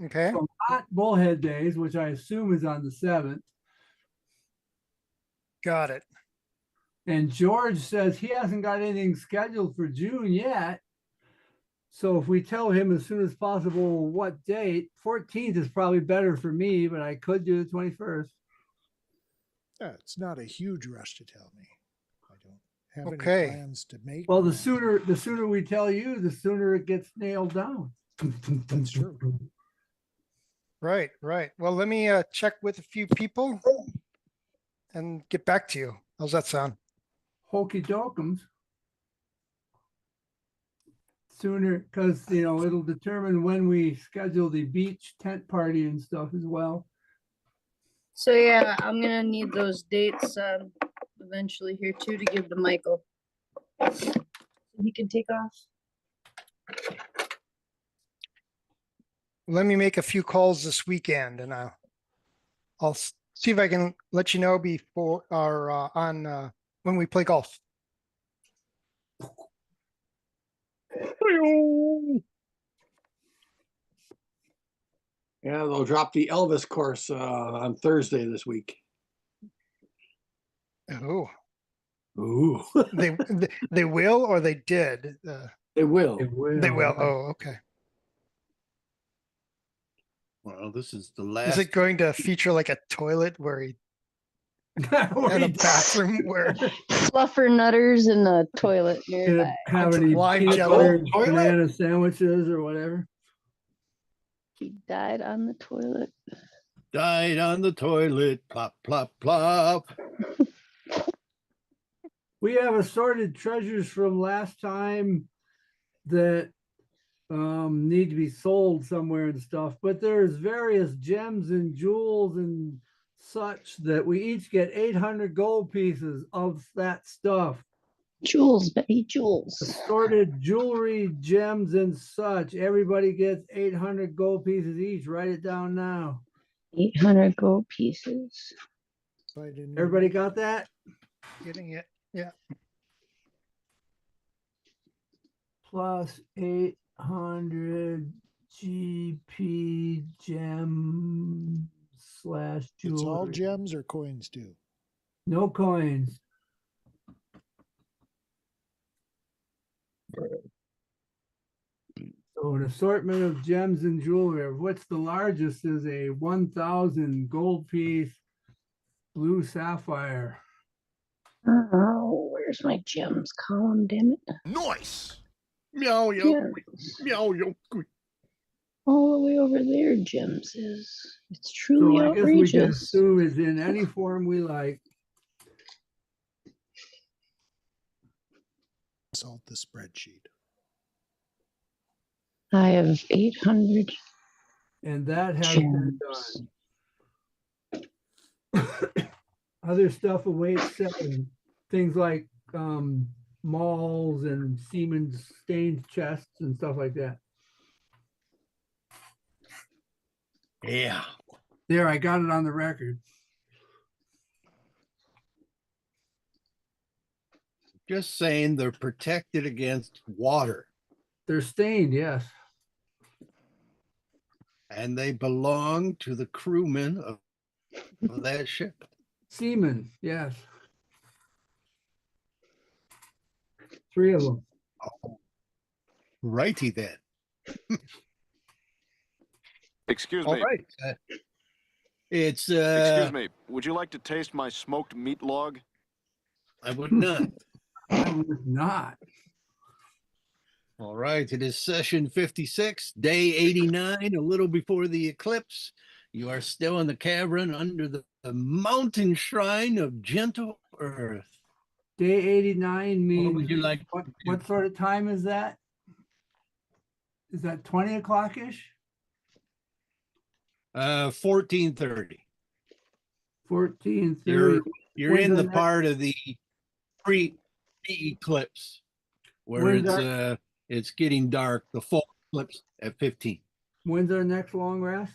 Okay. So not Bullhead Days, which I assume is on the 7th. Got it. And George says he hasn't got anything scheduled for June yet. So if we tell him as soon as possible what date, 14th is probably better for me, but I could do the 21st. Yeah, it's not a huge rush to tell me. I don't have Okay. any plans to make. Well, the sooner we tell you, the sooner it gets nailed down. That's true. Right. Well, let me check with a few people and get back to you. How's that sound? Hokey dokums. Sooner, because it'll determine when we schedule the beach tent party and stuff as well. So yeah, I'm gonna need those dates eventually here too to give to Michael. He can take off. Let me make a few calls this weekend, and I'll see if I can let you know before or on when we play golf. Yeah, they'll drop the Elvis course on Thursday this week. Oh, Ooh, they will or they did. they will. They will. Oh, okay. Well, this is the Is last. it going to feature like a toilet where he and a bathroom where Fluffer nutters in the toilet nearby. Have any Why peanut Jello? butter Toilet? banana sandwiches or whatever? He died on the toilet. Died on the toilet, plop, plop, plop. We have assorted treasures from last time that need to be sold somewhere and stuff, but there's various gems and jewels and such that we each get 800 gold pieces of that stuff. Jewels, Betty, jewels. Assorted jewelry, gems, and such. Everybody gets 800 gold pieces each. Write it down now. 800 gold pieces. Everybody got that? getting it? Yeah. Plus 800 GP gem slash jewelry. It's all gems or coins too. No coins. So an assortment of gems and jewelry, of which the largest is a 1,000 gold piece blue sapphire. Oh, where's my gems column, damn it? Nice. Meow, yo, Gems. meow, yo. All the way over there, gems is. It's So truly I guess we can outrageous. assume it's in any form we like. Consult the spreadsheet. I have 800 And that has been done. Other stuff awaits selling. Things like malls and Siemens stained chests and stuff like that. Yeah. There, I got it on the record. Just saying they're protected against water They're stained, yes. and they belong to the crewmen of that ship. Seamen, yes. 3 of them. Righty then. Excuse All me. right. It's Excuse me. Would you like to taste my smoked meat log? I would not. I was not. All right, it is session 56, day 89, a little before the eclipse. You are still in the cavern under the mountain shrine of gentle earth. Day 89 means What would you like? what sort of time is that? Is that 20 o'clock-ish? 1430. 14:30. You're When's in our the next- part of the pre-eclipse where When's it's getting dark, the full eclipse at 15. When's our next long rest?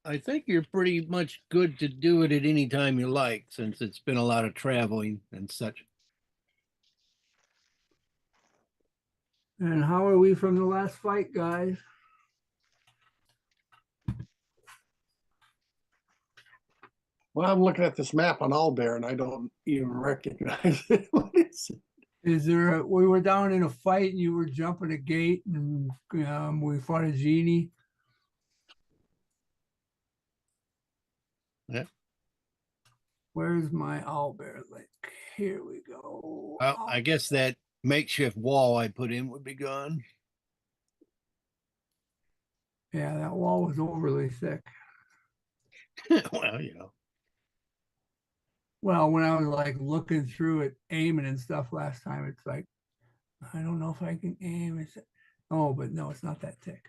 I think you're pretty much good to do it at any time you like, since it's been a lot of traveling and such. And how are we from the last fight, guys? Well, I'm looking at this map on Owlbear and I don't even recognize it. What is it? Is there, we were down in a fight and you were jumping a gate and we fought a genie. Yeah. Where's my owlbear link? Here we go. Well, I guess that makeshift wall I put in would be gone. Yeah, that wall was overly thick. Well, you know. Well, when I was like looking through it, aiming and stuff last time, it's like, I don't know if I can aim. It's, oh, but no, it's not that thick.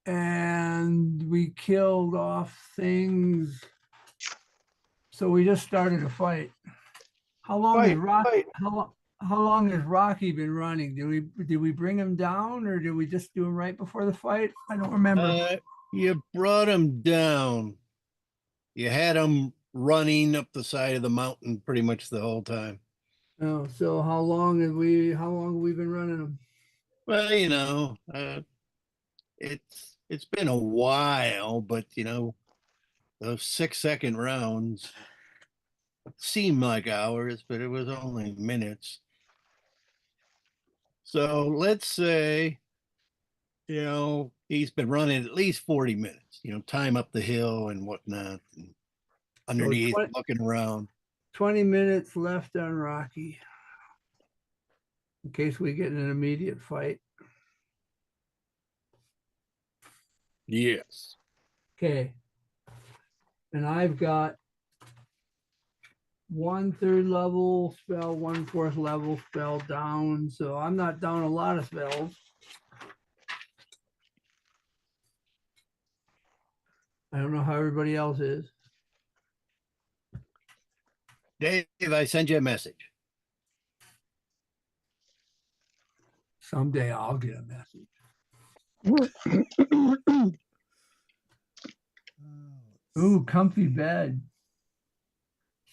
And we killed off things. So we just started a fight. How long is Rocky? How long has Rocky been running? Did we bring him down or did we just do him right before the fight? I don't remember. You brought him down. You had him running up the side of the mountain pretty much the whole time. Oh, so how long have we been running him? Well, you know, it's been a while, but you know, those 6-second rounds seemed like hours, but it was only minutes. So let's say, you know, he's been running at least 40 minutes, you know, time up the hill and whatnot, and underneath, looking around. 20 minutes left on Rocky. In case we get in an immediate fight. Yes. Okay. And I've got 1 3rd level spell, 1 4th level spell down. So I'm not down a lot of spells. I don't know how everybody else is. Dave, I sent you a message. Someday I'll get a message. Ooh, comfy bed.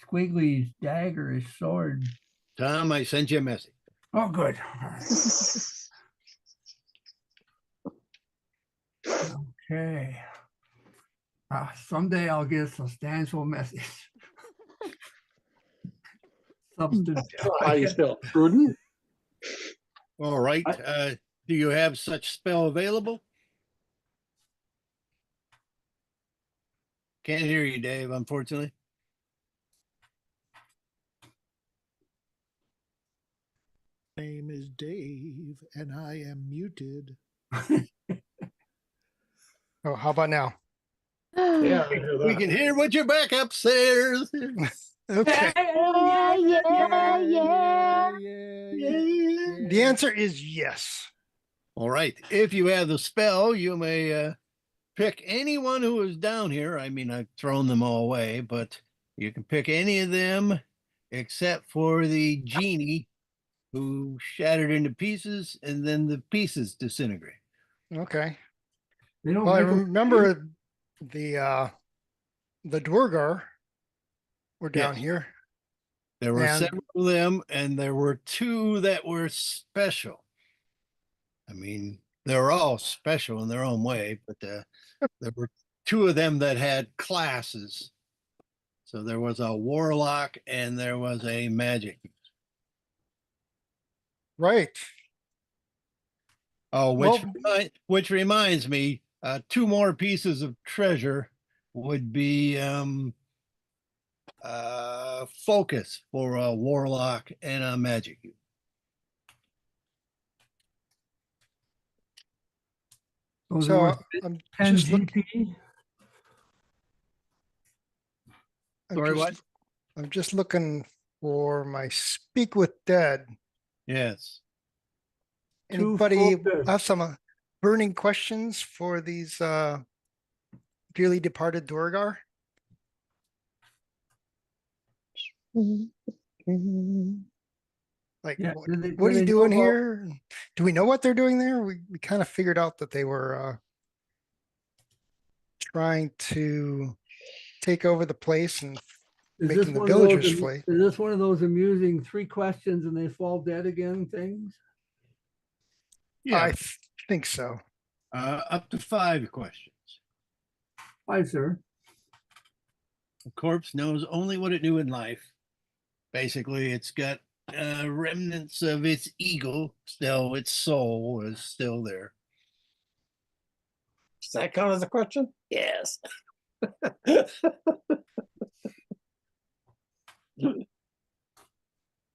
Squiggly's dagger, his sword. Tom, I sent you a message. Oh, good. Okay. Someday I'll get a substantial message. Substantive. How you spell prudent? All right. Do you have such spell available? Can't hear you, Dave, unfortunately. Name is Dave and I am muted. Oh, how about now? Yeah, We can hear what you're back upstairs. Okay. Yeah. The answer is yes. All right. If you have the spell, you may pick anyone who is down here. I mean, I've thrown them all away, but you can pick any of them except for the genie who shattered into pieces and then the pieces disintegrate. Okay. They don't Well, I make 'em- remember the Dwargar were down Yes. here. There were And- several of them, and there were 2 that were special. I mean, they were all special in their own way, but there were 2 of them that had classes. So there was a warlock and there was a magic. Right. Oh, Well- which reminds me, 2 more pieces of treasure would be focus for a warlock and a magic. Those are So worth I'm 10 just GP. Sorry, what? I'm just looking for my speak with dead. Yes. Two Anybody focus. have some burning questions for these dearly departed Dwargar? Like, Yeah, what do they are you know doing about- here? Do we know what they're doing there? We kind of figured out that they were trying to take over the place and Is this making the one of those, villagers am- flee. is this one of those amusing 3 questions and they fall dead again things? Yeah, Think so. up to 5 questions. Hi, sir. A corpse knows only what it knew in life. Basically, it's got remnants of its ego, still its soul is still there. Does that count as a question? Yes.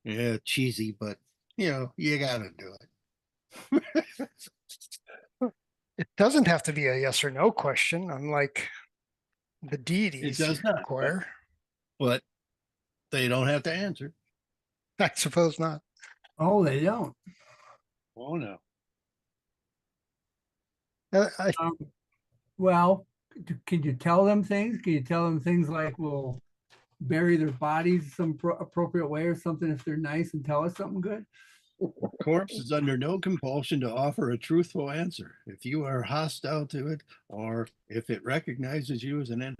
Yeah, cheesy, but you gotta do it. It doesn't have to be a yes or no question, unlike the deities does not. require. But they don't have to answer. I suppose not. Oh, they don't. Oh no. I Well, can you tell them things? Can you tell them things like we'll bury their bodies some appropriate way or something if they're nice and tell us something good? Corpse is under no compulsion to offer a truthful answer if you are hostile to it or if it recognizes you as an enemy.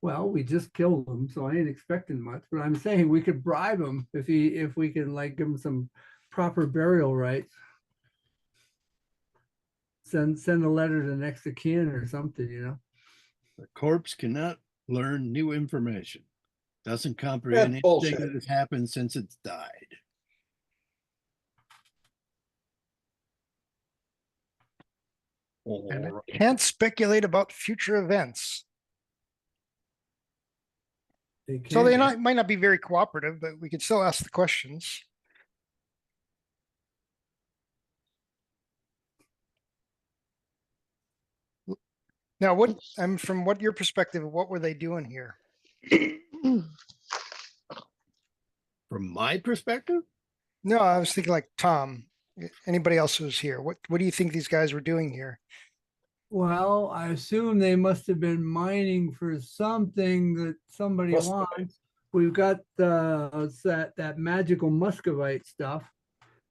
Well, we just killed him, so I ain't expecting much. But I'm saying we could bribe him if we can like give him some proper burial rites. Send a letter to next of kin or something, you know. The corpse cannot learn new information, doesn't comprehend That's anything bullshit. that has happened since it's died. and All it can't speculate about future events. They So they can't. might not be very cooperative, but we can still ask the questions. Now, from what your perspective, what were they doing here? From my perspective, No, I was thinking like Tom, anybody else who's here. What do you think these guys were doing here? Well, I assume they must have been mining for something that somebody Must be. wants. We've got that magical muscovite stuff.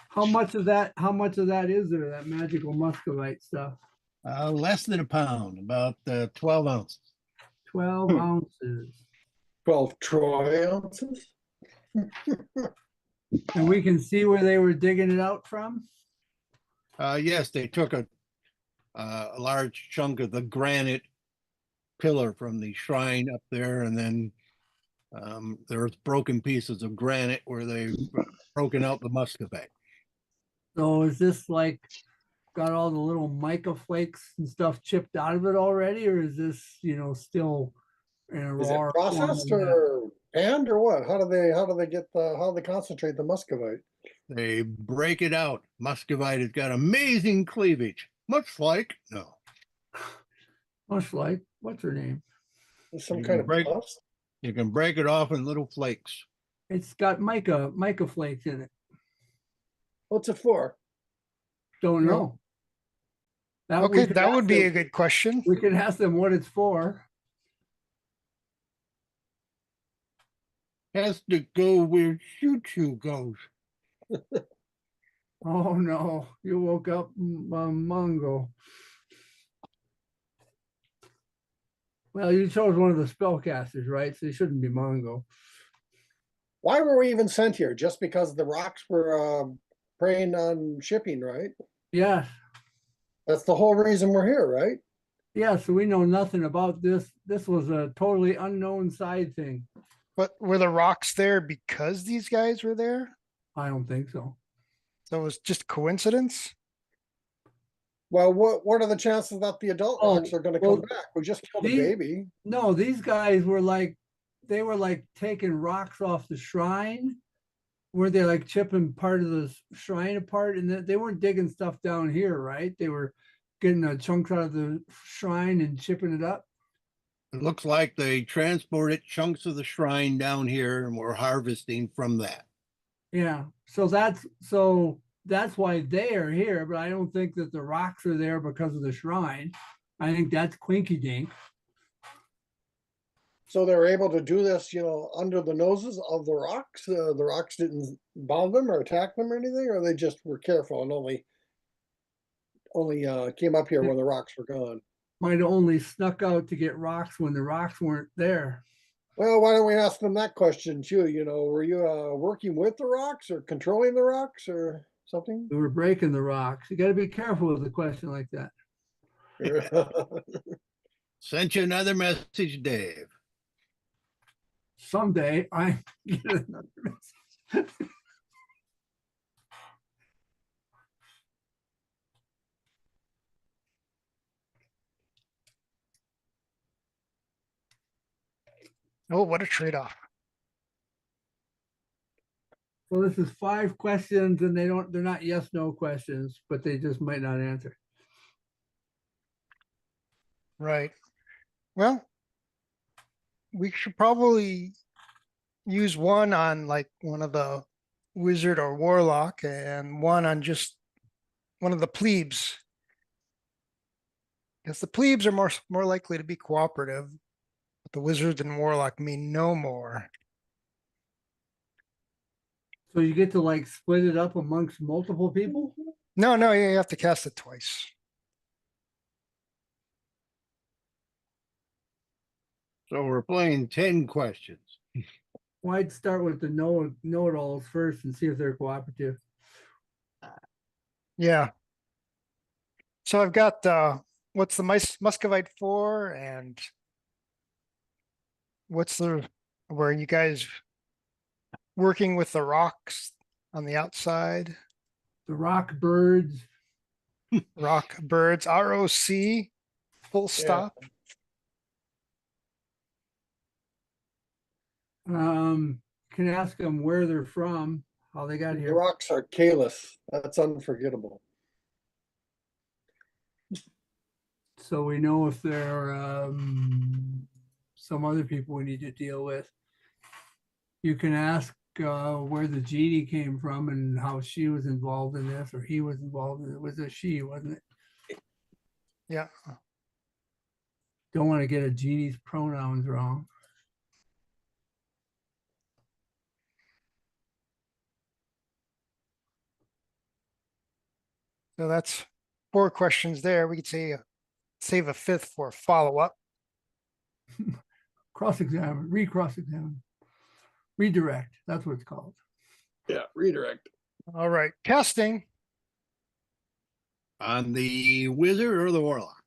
How much of that is there, that magical muscovite stuff? less than a pound, about 12 ounces. 12 ounces. 12 troy ounces? And we can see where they were digging it out from? Yes, they took a large chunk of the granite pillar from the shrine up there, and then there's broken pieces of granite where they've broken out the muscovite. So is this like got all the little mica flakes and stuff chipped out of it already, or is this, still in a Is it raw processed form of that? or panned or what? How do they concentrate the muscovite? They break it out. Muscovite has got amazing cleavage, much like Much like, what's her name? There's some You kind can of break- dust? you can break it off in little flakes. It's got mica flakes in it. What's it for? Don't No. know. That we Okay, could that ask would be them- a good question. We could ask them what it's for. Has to go where choo-choo goes. Oh no, you woke up Mongo. Well, you chose one of the spellcasters, right? So you shouldn't be Mongo. Why were we even sent here? Just because the rocks were preying on shipping, right? Yes. That's the whole reason we're here, right? Yeah, so we know nothing about this. This was a totally unknown side thing. But were the rocks there because these guys were there? I don't think so. So it was just coincidence? Well, what are the chances that the adult rocks Oh, are going to well, come back? We just killed a these- baby. No, these guys were like, they were like taking rocks off the shrine. Were they like chipping part of the shrine apart? And they weren't digging stuff down here, right? They were getting chunks out of the shrine and chipping it up. It looks like they transported chunks of the shrine down here and were harvesting from that. Yeah, so that's why they are here, but I don't think that the rocks are there because of the shrine. I think that's Quinky Dink. So they were able to do this, under the noses of the rocks. The rocks didn't bother them or attack them or anything, or they just were careful and only came up here when the rocks were gone. Might have only snuck out to get rocks when the rocks weren't there. Well, why don't we ask them that question too? You know, were you working with the rocks or controlling the rocks or something? We were breaking the rocks. You got to be careful with a question like that. Sent you another message, Dave. Someday I get another message. Oh, what a trade-off. So this is 5 questions and they're not yes, no questions, but they just might not answer. Right. Well, we should probably use one on like one of the wizard or warlock and one on just one of the plebes. Because the plebes are more likely to be cooperative, but the wizard and warlock mean no more. So you get to like split it up amongst multiple people? No, no, you have to cast it twice. So we're playing 10 questions. Well, I'd start with the know-it-alls first and see if they're cooperative. Yeah. So I've got what's the Muscovite for, and what's the where you guys working with the rocks on the outside? The rock birds. Rock birds, ROC, full stop. Can ask them where they're from, how they got The here. rocks are Kalis. That's unforgettable. So we know if they're some other people we need to deal with. You can ask where the genie came from and how she was involved in this, or he was involved in it. It was a she, wasn't it? Yeah. Don't want to get a genie's pronouns wrong. So that's 4 questions there. We could say save a 5th for follow-up. Cross-examine, re-cross-examine, redirect. That's what it's called. Yeah, redirect. All right, casting. On the wizard or the warlock?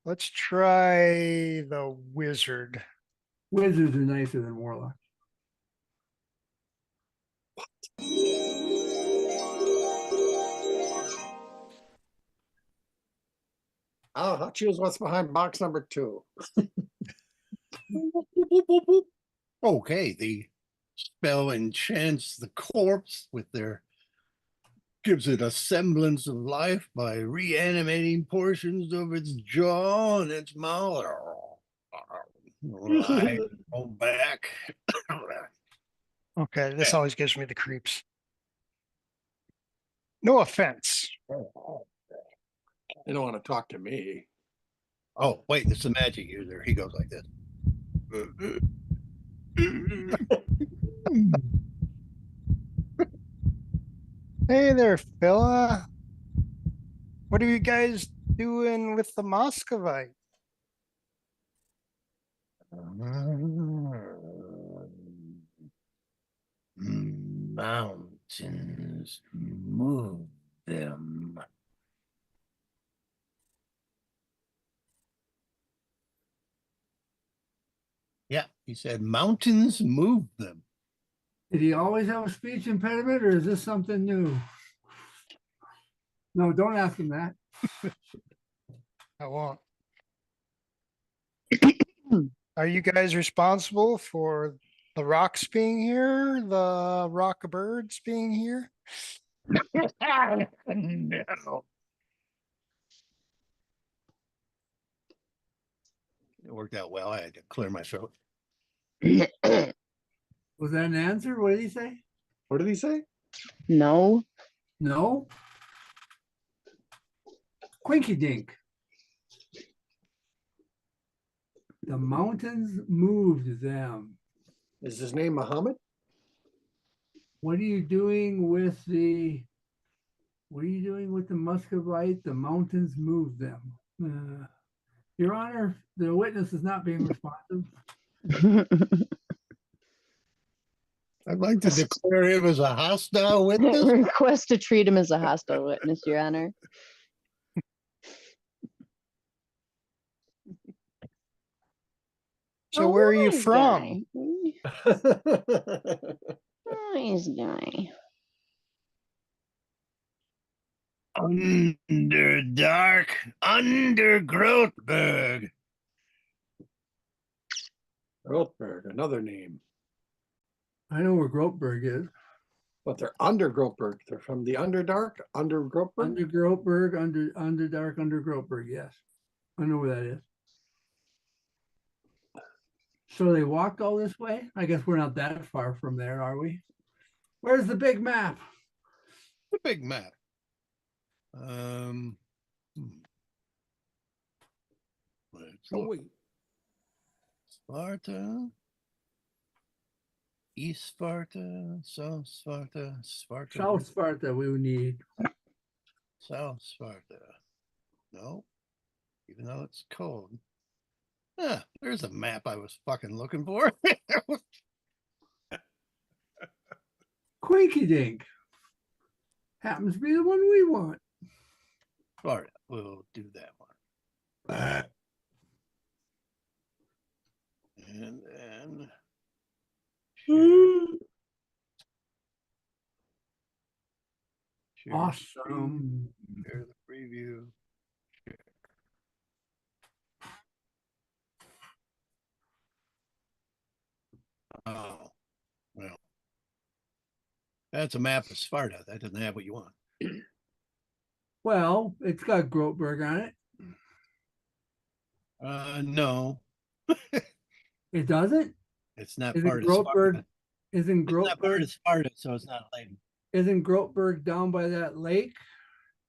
Let's try the wizard. Wizards are nicer than warlocks. I'll choose what's behind box number 2. Okay, the spell enchants the corpse with their gives it a semblance of life by reanimating portions of its jaw and its mouth. Right, go back. Okay, this always gives me the creeps. No offense. They don't want to talk to me. Oh, wait, it's the magic user. He goes like this. Hey there, fella. What are you guys doing with the Muscovite? Mountains move them. Yeah, he said mountains move them. Did he always have a speech impediment or is this something new? No, don't ask him that. I won't. Are you guys responsible for the rocks being here, the rock birds being here? No. It worked out well. I had to clear my throat. Was that an answer? What did he say? What did he say? No. No? Quinky dink. The mountains moved them. Is his name Muhammad? What are you doing with the Muscovite? The mountains moved them. Your Honor, the witness is not being responsive. I'd like to declare him as a hostile witness. Request to treat him as a hostile witness, Your Honor. So where are you wise from? guy. Nice guy. Underdark, Undergrowthberg. Grothberg, another name. I know where Groteberg is. But they're under Grothberg. They're from the Underdark, under Grothberg. Under Groteberg, Underdark, under Groteberg, yes. I know where that is. So they walked all this way? I guess we're not that far from there, are we? Where's the big map? The big map. Let's Oh, look. wait. Sparta. East Sparta, South Sparta, Sparta. South Sparta we would need. South Sparta. No, even though it's cold. Ah, there's a map I was fucking looking for. Quinky Dink. Happens to be the one we want. Sparta, we'll do that one. And then share Awesome. Share the preview. Oh, well, that's a map of Sparta. That doesn't have what you want. Well, it's got Groteberg on it. No, It doesn't? it's not Isn't part of Groteberg, Sparta. isn't It's not part Groteberg, of Sparta, so it's not labeled. isn't Groteberg down by that lake?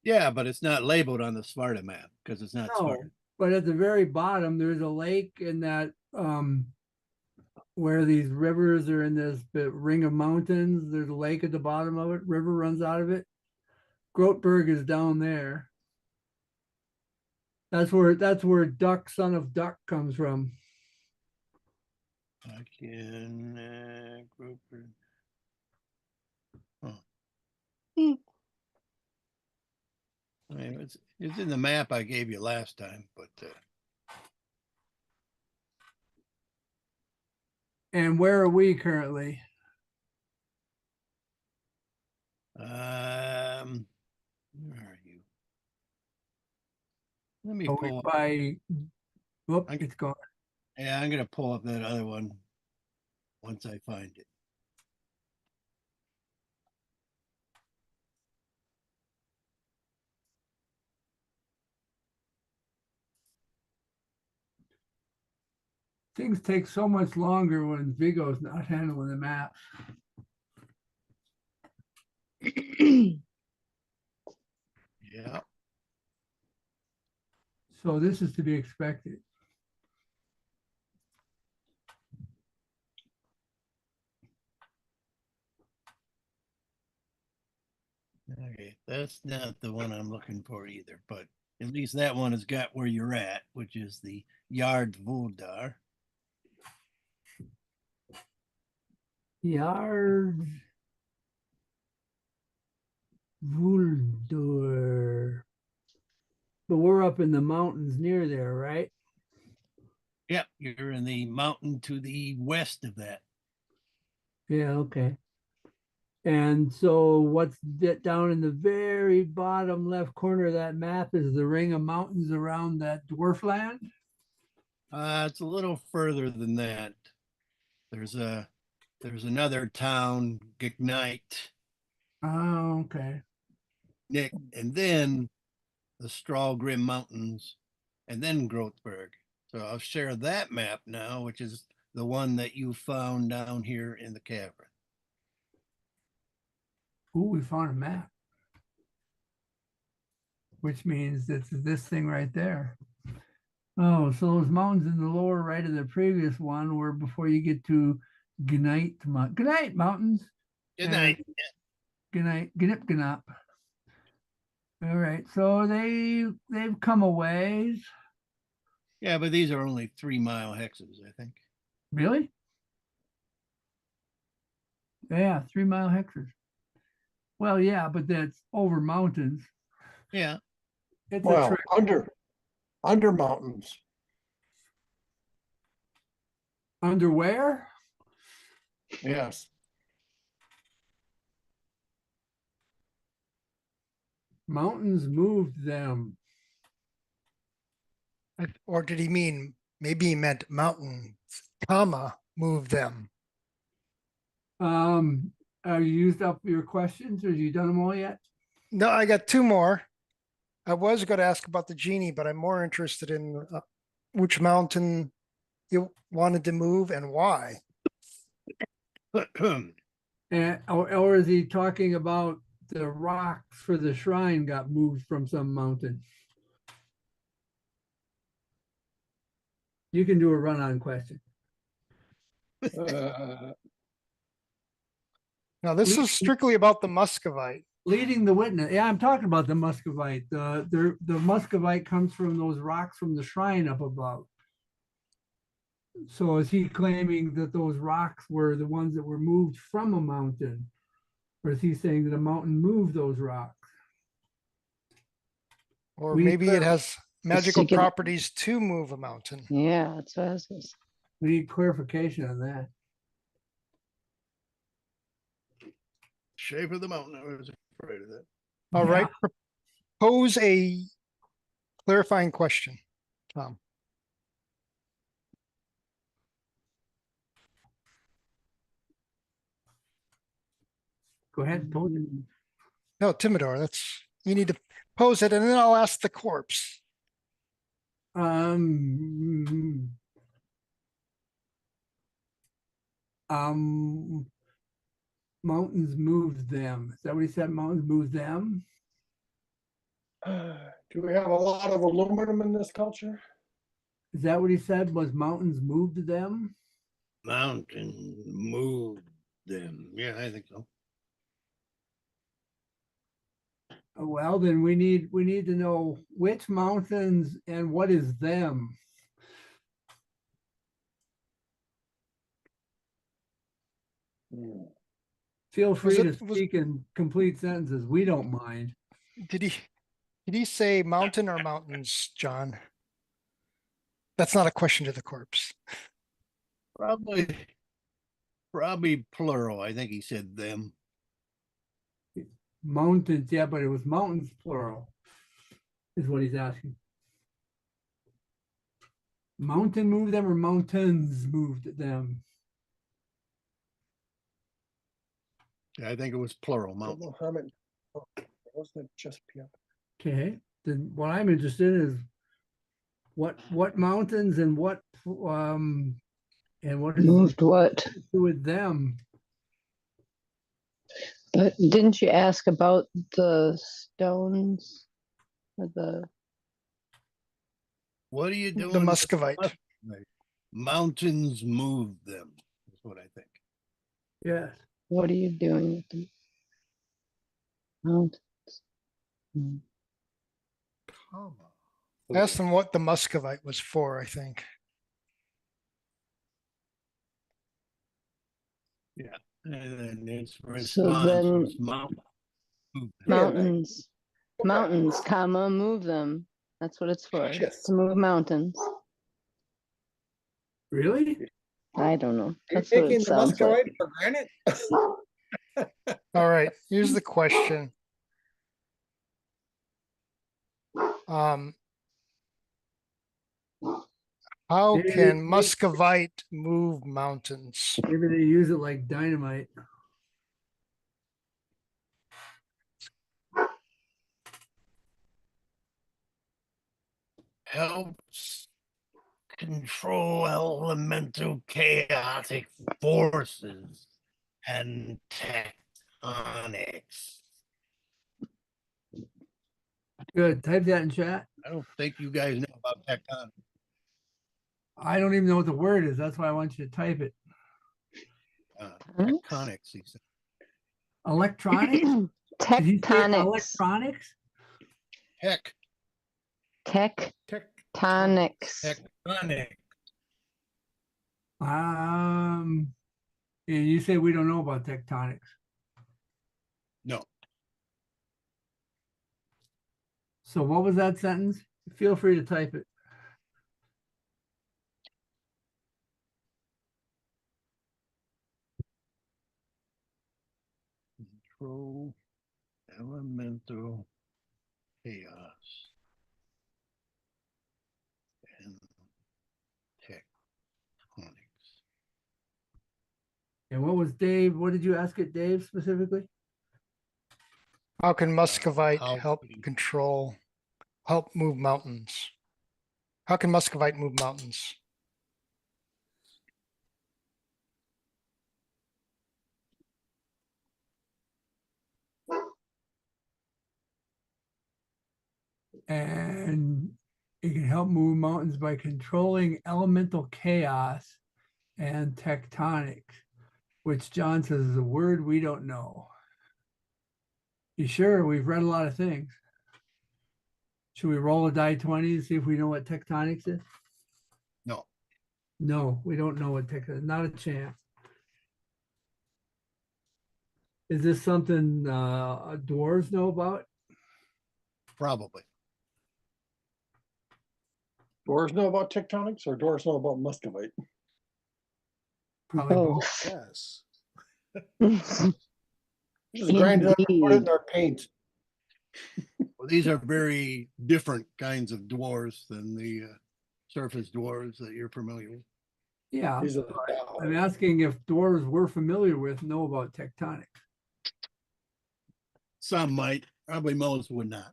Yeah, but it's not labeled on the Sparta map because it's not No, Sparta. but at the very bottom, there's a lake in that where these rivers are in this ring of mountains. There's a lake at the bottom of it. River runs out of it. Groteberg is down there. That's where Duck, son of Duck, comes from. I can group. Huh. I mean, it's in the map I gave you last time, but And where are we currently? where are you? Let me Are pull we up. by? Whoop, I- it's gone. Yeah, I'm gonna pull up that other one once I find it. Things take so much longer when Vigo's not handling the map. Yeah. So this is to be expected. Okay, that's not the one I'm looking for either, but at least that one has got where you're at, which is the Yard Vuldar. Yard Vuldur. But we're up in the mountains near there, right? Yep, you're in the mountain to the west of that. Yeah, okay. And so what's that down in the very bottom left corner of that map is the ring of mountains around that dwarf land? It's a little further than that. There's another town, Gignite, Oh, okay. Nick, and then the Strawgrim Mountains, and then Grothberg. So I'll share that map now, which is the one that you found down here in the cavern. Ooh, we found a map. Which means it's this thing right there. Oh, so those mountains in the lower right of the previous one were before you get to Gnite Mountains. Good night. Gnip Gnop. All right, so they've come a ways. Yeah, but these are only 3 mile hexes, I think. Really? Yeah, 3 mile hectares. Well, yeah, but that's over mountains. Yeah. It's a Well, tract under mountains. under where? Yes. Mountains moved them. Or did he mean, maybe he meant mountain, comma, move them? Have you used up your questions or have you done them all yet? No, I got two more. I was going to ask about the genie, but I'm more interested in which mountain you wanted to move and why. And, or is he talking about the rocks for the shrine got moved from some mountain? You can do a run-on question. Uh, Now, this is strictly about the Muscovite. Leading the witness. Yeah, I'm talking about the Muscovite. The Muscovite comes from those rocks from the shrine up above. So is he claiming that those rocks were the ones that were moved from a mountain? Or is he saying that a mountain moved those rocks? Or We maybe it has magical thinking- properties to move a mountain. Yeah, that's what I was gonna say. We need clarification on that. Shape of the mountain. I was afraid of that. All right. Pose a clarifying question, Tom. Go ahead, pose it. No, Timidor, you need to pose it and then I'll ask the corpse. Um, mountains moved them. Is that what he said? Mountains moved them? do we have a lot of aluminum in this culture? Is that what he said? Was mountains moved them? Mountain moved them. Yeah, I think so. Well, then we need to know which mountains and what is them. Hmm. Feel free to was- speak in complete sentences. We don't mind. Did he say mountain or mountains, John? That's not a question to the corpse. Probably plural. I think he said them. Mountains, yeah, but it was mountains plural, is what he's asking. Mountain moved them or mountains moved them? I think it was plural. Don't Mountain. know how many. Oh, wasn't it just P? Okay, then what I'm interested in is what mountains and what is Moved what? to do with them? But didn't you ask about the stones or the? What are you doing? The with Muscovite. Muscovite? Mountains moved them. That's what I think. Yes. What are you doing with them? Mountains. Mm. Comma. Ask them what the Muscovite was for, I think. And then its So response then- was mountain. moved them. Mountains, mountains, comma, move them. That's what it's for, Yes. to move mountains. Really? I don't know. Are you That's what taking it the sounds like. Muscovite for granted? All right, here's the question. How Maybe- can maybe- Muscovite move mountains? Maybe they use it like dynamite. Helps control elemental chaotic forces and tectonics. Good. Type that in chat. I don't think you guys know about tectonics. I don't even know what the word is. That's why I want you to type it. Tectonics, he said. Electronics? Did he say Tectonics, electronics? Heck, tectonics. Tech. tectonic. And you say we don't know about tectonics. No, So what was that sentence? Feel free to type it. control elemental chaos and tectonics. And what was Dave? What did you ask it, Dave, specifically? How can Muscovite how help can- control, help move mountains? How can Muscovite move mountains? And it can help move mountains by controlling elemental chaos and tectonics, which John says is a word we don't know. You sure? We've read a lot of things. Should we roll a die 20 to see if we know what tectonics is? No, No, we don't know what tectonics, not a chance. Is this something dwarves know about? probably. Doors know about tectonics or doors know about muscovite? Probably both. Yes. Just grind it up and put it in Indeed. our paint. Well, these are very different kinds of dwarves than the surface dwarves that you're familiar with. Yeah, These are I'm asking if dwarves we're familiar with know about tectonics. Some might, probably most would not.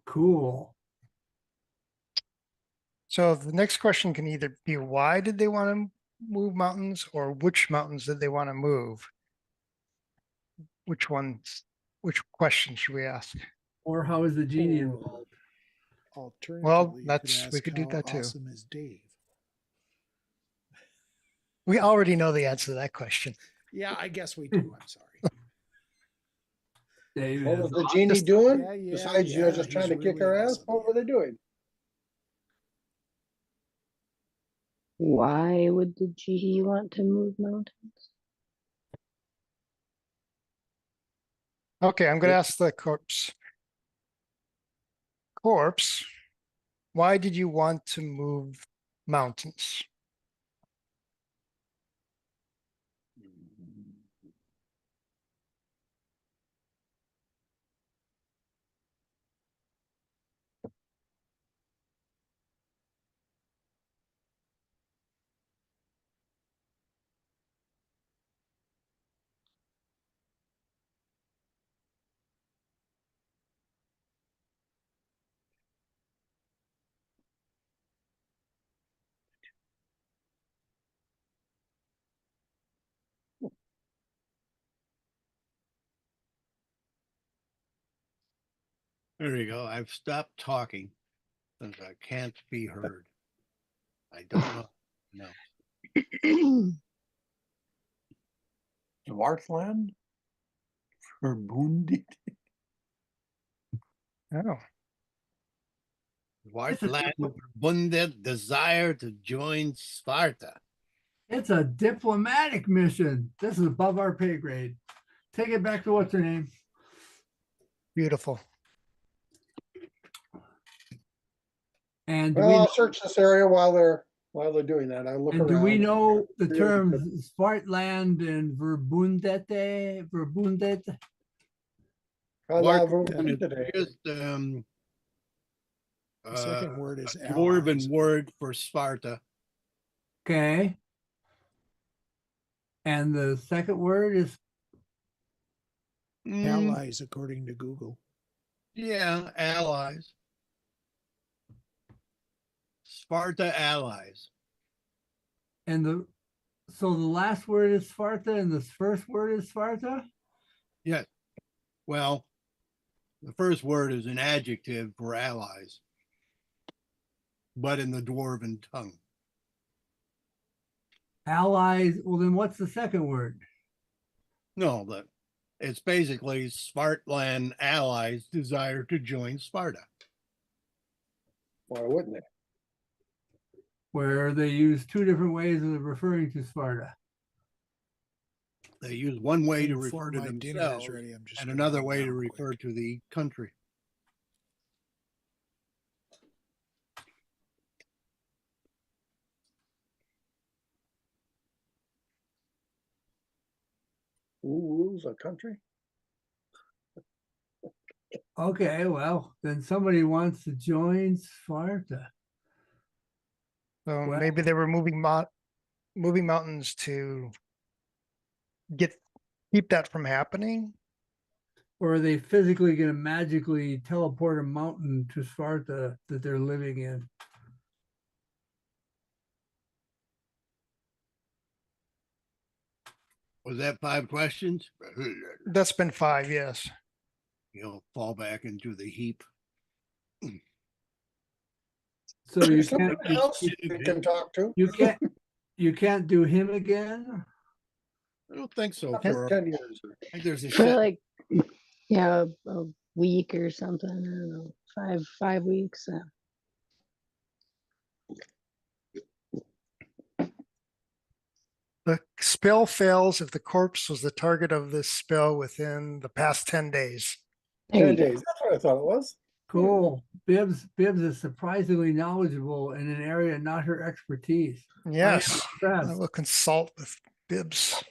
Cool. So the next question can either be why did they want to move mountains or which mountains did they want to move? Which question should we ask? Or how is the genie Or involved? Alternatively, we could do how that too. awesome is Dave? We already know the answer to that question. Yeah, I guess we do. I'm sorry. Dave What is was the genie Just- doing? Yeah, Besides, yeah, just he's trying to kick really our ass, awesome. what were they doing? Why would the GE want to move mountains? Okay, I'm going to ask the corpse. Corpse, why did you want to move mountains? There you go. I've stopped talking since I can't be heard. I don't know. No. Dwarfland? Verbundet? Oh, Svartland Verbundet desire to join Svarta. it's a diplomatic mission. This is above our pay grade. Take it back to what's her name? beautiful. And do Well, we I'll search this area while they're doing that. I look and around. do we know the Really terms Svartland and Verbundete? Verbundet? Svartland is today. just The second word is a dwarven allies. word for Sparta. Okay. And the second word is Allies, according to Google. Yeah, allies. Sparta allies. and so the last word is Sparta and the first word is Sparta? Yes. Well, the first word is an adjective for allies, but in the dwarven tongue. Allies. Well, then what's the second word? No, but it's basically Spartland allies desire to join Sparta. Why wouldn't they? where they use two different ways of referring to Sparta. They use one way to Before refer to my dinner is themselves ready, I'm just and gonna another go way to down refer quick. to the country. Who rules a country? Okay, well, then somebody wants to join Sparta. So Well- maybe they were moving mountains to keep that from happening. Or are they physically going to magically teleport a mountain to Sparta that they're living in? Was that 5 questions? That's been 5, yes. Fall back into the heap. So you There's can't, somebody else you can talk to. you can't do him again? I don't think so. After For 10 years. I think there's a For set. like, yeah, a week or something. I don't know, 5 weeks. The spell fails if the corpse was the target of this spell within the past 10 days. There 10 you go. days. That's what I thought it was. Cool. Bibbs is surprisingly knowledgeable in an area not her expertise. Yes, I Impressed. will consult with Bibbs.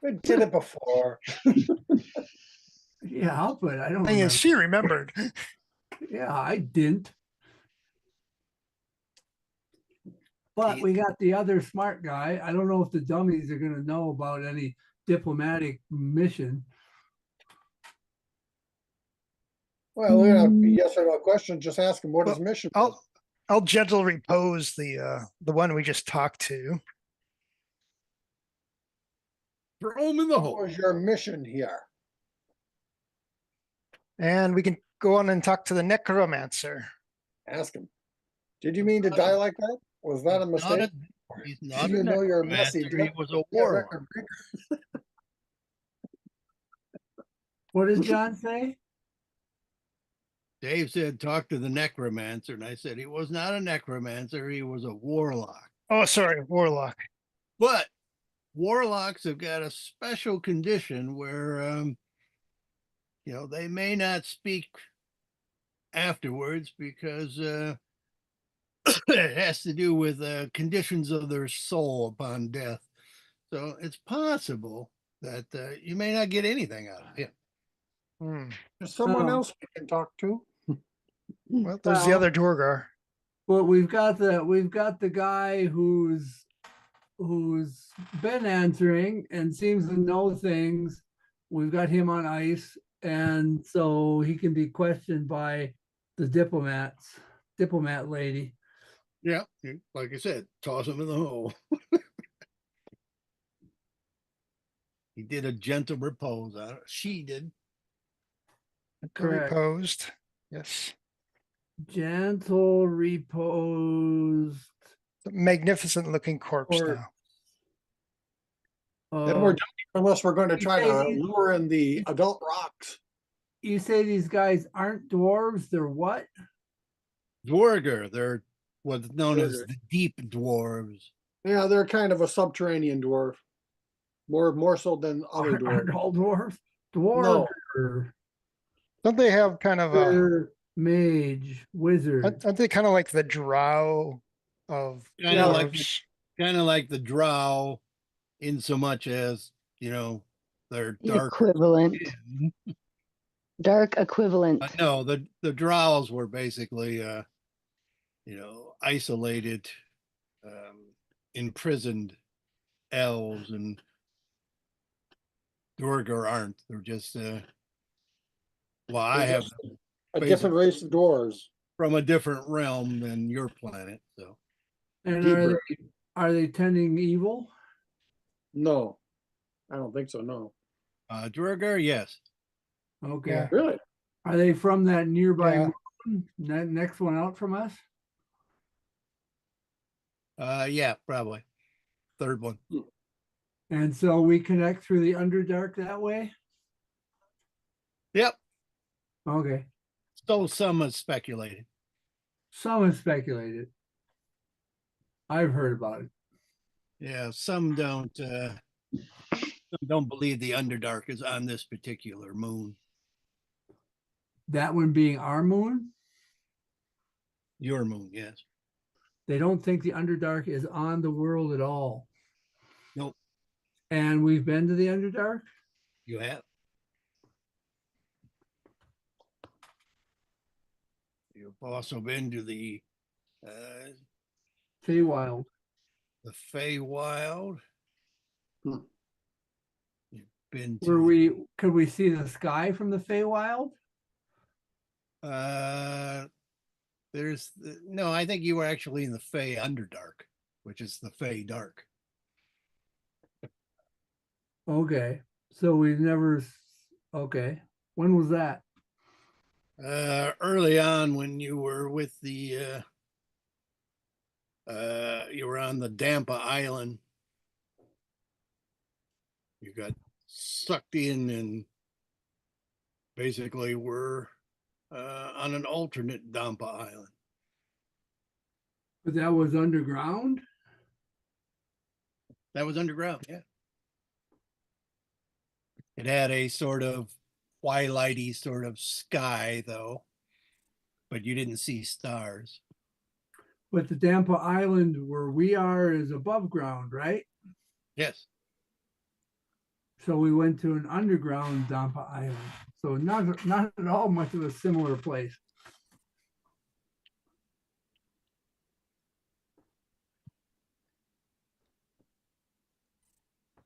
We did it before. Yeah, but I don't Thing remember. is, she remembered. Yeah, I didn't. But we got the other smart guy. I don't know if the dummies are going to know about any diplomatic mission. Well, yes or no question. Just ask him what his Well, mission was. I'll gentle repose the one we just talked to. Throw him in the What hole. was your mission here? And we can go on and talk to the necromancer. Ask him. Did you mean to die like that? Was that a mistake? He's not You a know you're a messy necromancer, he duck. was a Yeah, warlock. record breaker. What does John say? Dave said, talk to the necromancer. And I said, he was not a necromancer. He was a warlock. Oh, sorry, warlock. But warlocks have got a special condition where, they may not speak afterwards because it has to do with conditions of their soul upon death. So it's possible that you may not get anything out of it. Hmm. There's someone Oh. else we can talk to. Well, there's the Well- other Dorgar. Well, we've got the guy who's been answering and seems to know things. We've got him on ice, and so he can be questioned by the diplomat lady. Yeah, like I said, toss him in the hole. He did a gentle repose on it. She did. Correct. Reposed. Yes. Gentle repose. Magnificent looking corpse Or- now. Then we're Uh, done unless we're going to You try say to these- lure in the adult rocks. you say these guys aren't dwarves? They're what? Dwarger, they're what's known as Dwarger. the deep dwarves. Yeah, they're kind of a subterranean dwarf. More so than other Aren't dwarves. all dwarves? No. Dwarf. Don't they have kind of a, Mage, wizard. aren't they kind of like the drow of Kinda like dwarves? Kind of like the drow, in so much as they're The dark. equivalent, dark equivalent. No, the drows were basically isolated, imprisoned elves, and Durgar aren't. They're just I They're have just a different race of dwarves. from a different realm than your planet. So And Deeper. are they tending evil? No, I don't think so. No, Durgar, yes. Okay. Yeah. really. Are they from that nearby Yeah. moon? That next one out from us? Yeah, probably. Third one. And so we connect through the Underdark that way? Yep. Okay. So some have speculated. Some have speculated. I've heard about it. Yeah, some don't believe the Underdark is on this particular moon. That one being our moon. Your moon, yes. They don't think the Underdark is on the world at all. Nope. And we've been to the Underdark. You have. You've also been to the Feywild. Feywild. Hmm. You've been Where to could we see the sky from the Feywild? no, I think you were actually in the Fey Underdark, which is the Fey Dark. Okay. So we've never, okay. When was that? Early on when you were with the you were on the Dampa Island. You got sucked in and basically were on an alternate Dampa Island. But that was underground? That was underground, yeah. It had a sort of twilighty sort of sky, though, but you didn't see stars. But the Dampa Island where we are is above ground, right? Yes. So we went to an underground Dampa Island. So not at all much of a similar place.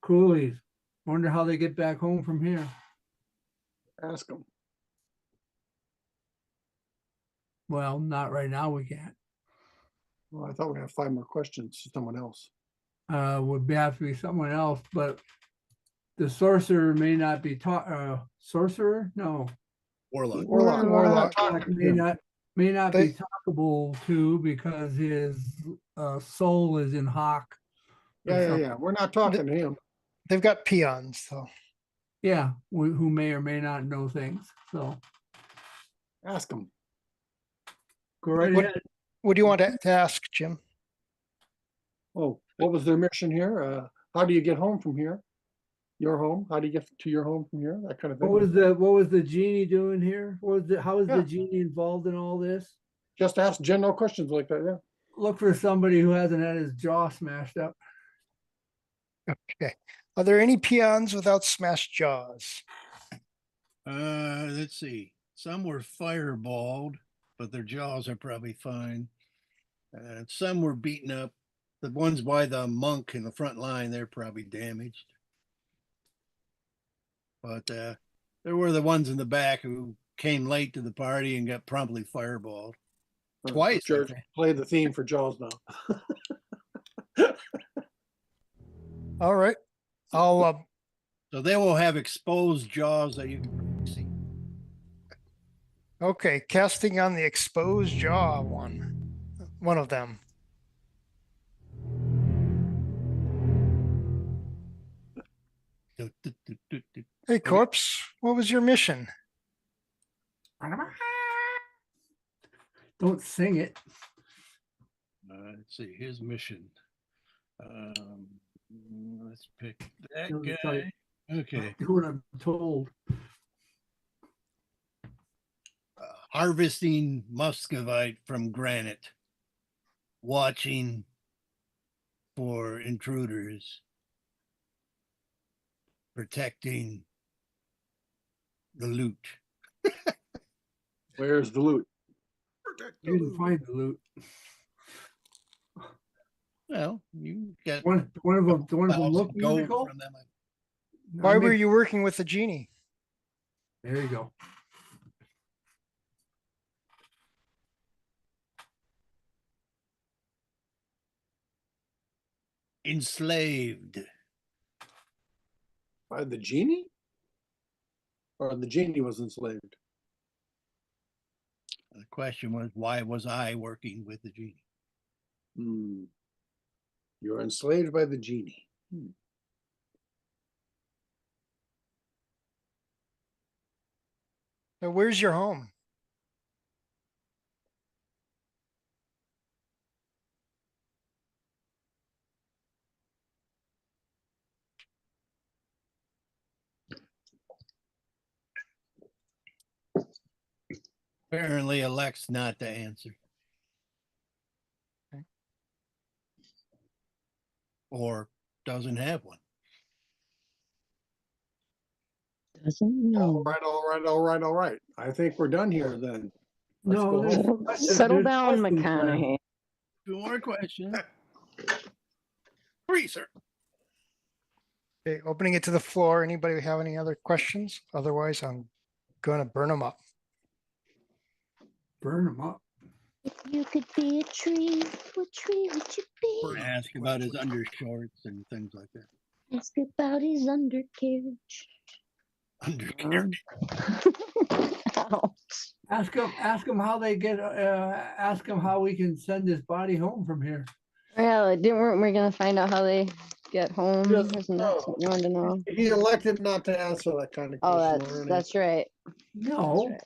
Coolies. Wonder how they get back home from here. Ask them. Well, not right now, we can't. Well, I thought we had 5 more questions to someone else. Would have to be someone else, but the sorcerer may not be sorcerer? No. Warlock. Warlock. Warlock We're not talking to may him. not They- be talkable to because his soul is in Hawk. or something. Yeah. We're not talking to him. They've got peons, so. Yeah, who may or may not know things. So Ask them. go right What- ahead. What do you want to ask, Jim? Oh, what was their mission here? How do you get home from here? Your home? How do you get to your home from here? That kind of thing. What was the genie doing here? How is Yeah. the genie involved in all this? Just ask general questions like that. Yeah. Look for somebody who hasn't had his jaw smashed up. Okay. Are there any peons without smashed jaws? Let's see. Some were fireballed, but their jaws are probably fine. Some were beaten up. The ones by the monk in the front line, they're probably damaged. But there were the ones in the back who came late to the party and got promptly fireballed. Twice, I George, think. play the theme for Jaws now. All right. I'll, So they will have exposed jaws that you can see. okay, casting on the exposed jaw one of them. Hey, corpse, what was your mission? Don't sing it. Let's see, his mission. Let's pick that Let me tell you. guy. Okay. Do what I'm told. Harvesting muscovite from granite, watching for intruders, protecting the loot. Where's the loot? You didn't find the loot. Well, you get One of them looked gold musical. from them. Why were you working with the genie? There you go. Enslaved. By the genie? Or the genie was enslaved? The question was, why was I working with the genie? Hmm. You're enslaved by the genie. Hmm. So where's your home? apparently elects not to answer. Okay. Or doesn't have one. Doesn't know. All right. I think we're done here then. Let's No, go there's home. questions- Settle there's down, questions left. McConaughey. Two more questions. Three, sir. Okay, opening it to the floor. Anybody have any other questions? Otherwise, I'm gonna burn them up. Burn them up. If you could be a tree, what tree would you be? We're gonna ask about his undershorts and things like that. Ask about his undercarriage. Undercarriage. Ouch. Ask him how they get, ask him how we can send his body home from here. Well, weren't we gonna find out how they get home? Yes, Isn't that something you wanted to know? He elected not to answer that kind of Oh, question. that's right. No, right.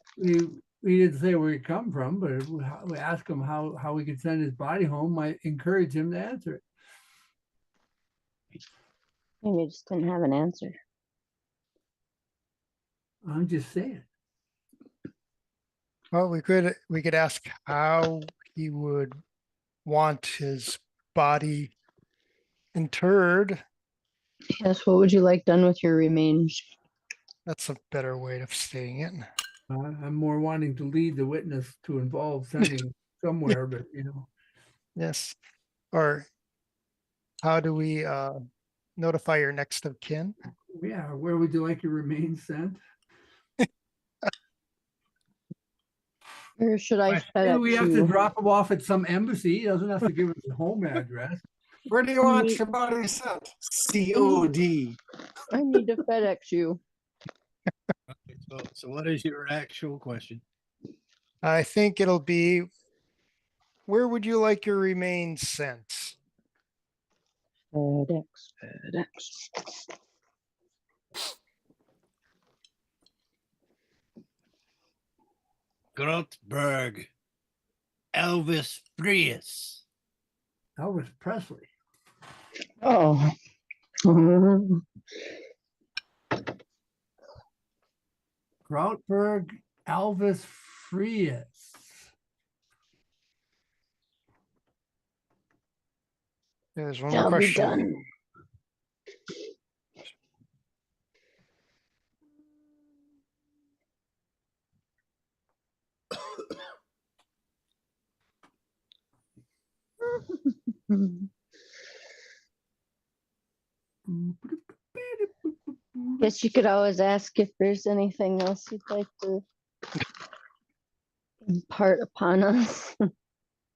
we didn't say where he come from, but if we ask him how we can send his body home, might encourage him to answer it. Maybe you just didn't have an answer. I'm just saying. Well, we could ask how he would want his body interred. Yes, what would you like done with your remains? That's a better way of saying it. I'm more wanting to lead the witness to involve sending somewhere, but you know. Yes. Or how do we notify your next of kin? Yeah, where would you like your remains sent? Or should I Maybe FedEx we have to you? drop him off at some embassy. He doesn't have to give us his home address. Where do you want your body sent? COD. I need to FedEx you. Okay, so what is your actual question? I think it'll be, where would you like your remains sent? FedEx. Grotberg. Elvis Frias. Elvis Presley. Oh. Groutberg, Elvis Frias. There's one more Shall be question. done. Guess you could always ask if there's anything else you'd like to impart upon us.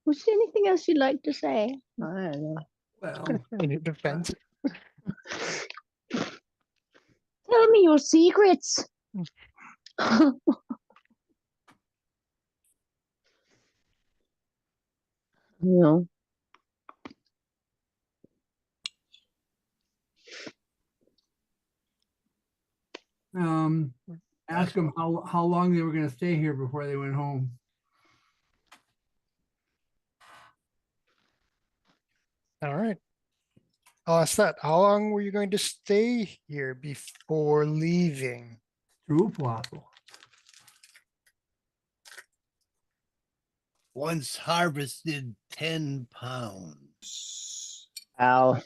Was there anything else you'd like to say? I don't know. Well, In your defense. Tell me your secrets. No. ask them how long they were going to stay here before they went home. All right. I'll ask that. How long were you going to stay here before leaving? Stroopwafel. Once harvested 10 pounds. Ow. Is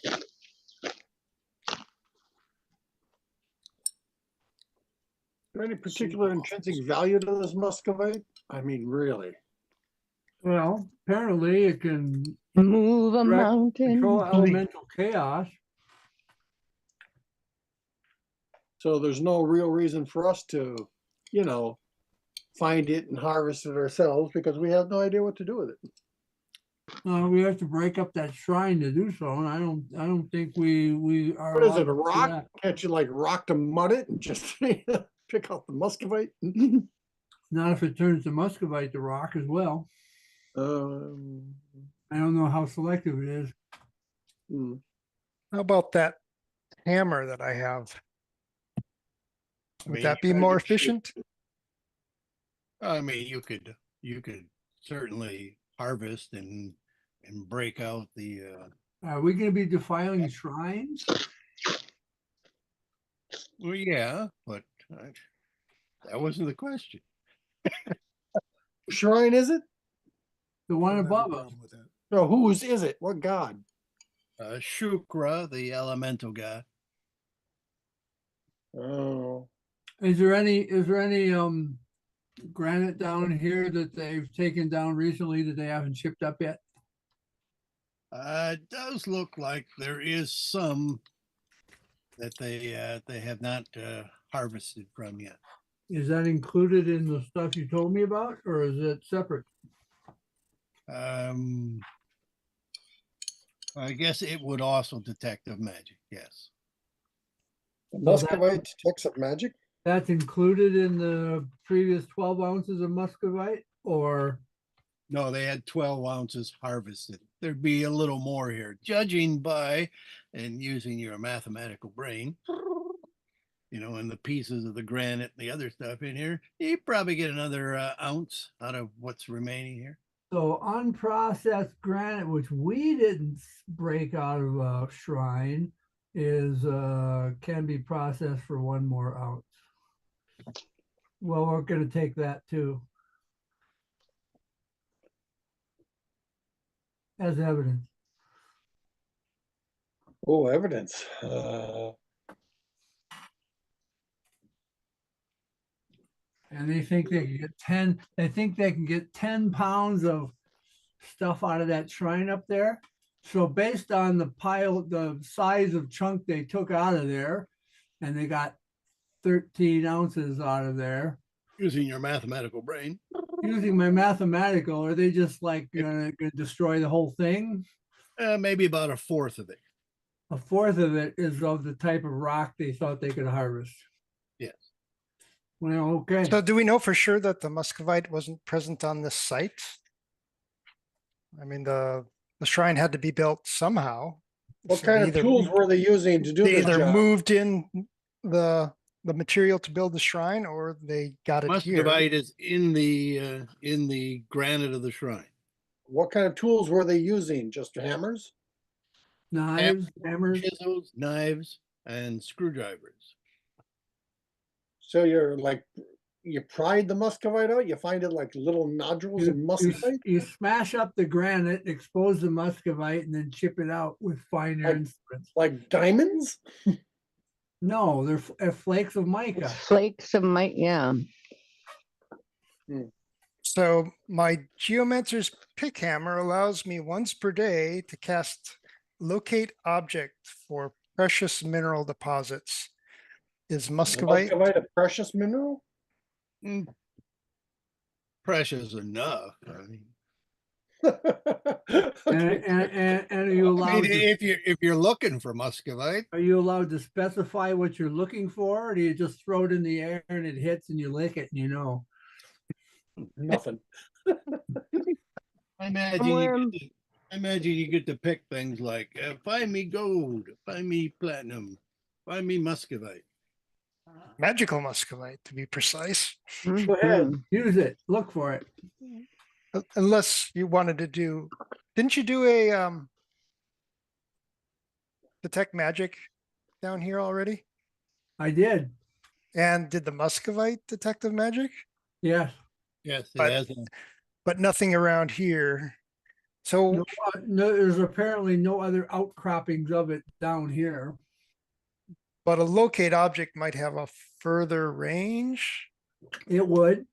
there any particular intrinsic value to this muscovite? I mean, really? Well, apparently it can Move a Correct. mountain. control elemental chaos. So there's no real reason for us to, you know, find it and harvest it ourselves because we have no idea what to do with it. We have to break up that shrine to do so, and I don't think we are. What is it, allowed a to do rock? that. Can't you like rock to mud it and just pick out the muscovite? Not if it turns to muscovite to rock as well. I don't know how selective it is. Hmm. How about that hammer that I have? I Would mean, that be you gotta more get shape. efficient? I mean, you could certainly harvest and break out the Are we going to be defiling shrines? well, yeah, but that wasn't the question. Shrine is it? The one Don't have a above us. problem with that. No, whose is it? What god? Shukra, the elemental god. Oh, Is there any granite down here that they've taken down recently that they haven't chipped up yet? It does look like there is some that they have not harvested from yet. Is that included in the stuff you told me about, or is it separate? I guess it would also detect of magic. Yes. the So that- Muscovite detects of magic? That's included in the previous 12 ounces of muscovite, or No, they had 12 ounces harvested. There'd be a little more here, judging by and using your mathematical brain. And the pieces of the granite and the other stuff in here, you probably get another ounce out of what's remaining here. so unprocessed granite, which we didn't break out of a shrine, is can be processed for 1 more ounce. Well, we're gonna take that too as evidence. Oh, evidence. And they think they can get 10, they think they can get 10 pounds of stuff out of that shrine up there. So based on the pile, the size of chunk they took out of there, and they got 13 ounces out of there, Using your mathematical brain. using my mathematical, are they just like gonna destroy the whole thing? Maybe about a fourth of it. A fourth of it is of the type of rock they thought they could harvest. Yes. Well, okay. So do we know for sure that the muscovite wasn't present on this site? I mean, the shrine had to be built somehow. What So kind they of tools were they using to do They this either job? moved in the material to build the shrine, or they got it here. Muscovite is in the granite of the shrine. What kind of tools were they using? Just hammers? Knives, hammers. Chisels, knives, and screwdrivers. So you're like, you pried the muscovite out, you find it like little nodules of muscovite? You smash up the granite, expose the muscovite, and then chip it out with finer Like- instruments. Like diamonds? No, they're flakes of mica. Flakes of might, yeah. So my geomancer's pick hammer allows me once per day to cast locate object for precious mineral deposits. Is muscovite? Muscovite a precious mineral? Mm, Precious enough. I mean, And are you allowed to, if you're looking for muscovite, are you allowed to specify what you're looking for, or do you just throw it in the air and it hits and you lick it and you know? Nothing. I imagine Somewhere- you get to pick things like find me gold, find me platinum, find me muscovite. Magical muscovite, to be precise. Go ahead, Mhm. use it, look for it. Unless you wanted to do, didn't you do a detect magic down here already? I did, And did the muscovite detective magic? yes. Yes, it But- has But nothing around here. So No, no, there's apparently no other outcroppings of it down here. but a locate object might have a further range. It would.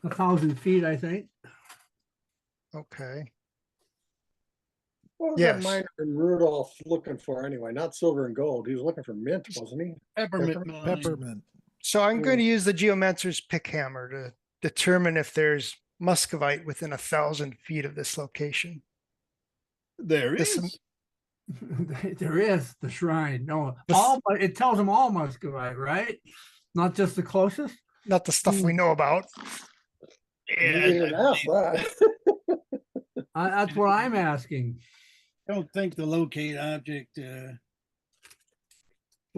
1,000 feet, I think. Okay. What was Yes. that miner in Rudolph looking for anyway? Not silver and gold. He was looking for mint, wasn't he? peppermint. mine. Peppermint. So I'm going to Yeah. use the geomancer's pick hammer to determine if there's muscovite within 1,000 feet of this location. There This- is. There is the shrine. No, This- all, but it tells them all muscovite, right? Not just the closest. Not the stuff we know about. You Yeah, didn't ask that. That's what I'm asking. I don't think the locate object. The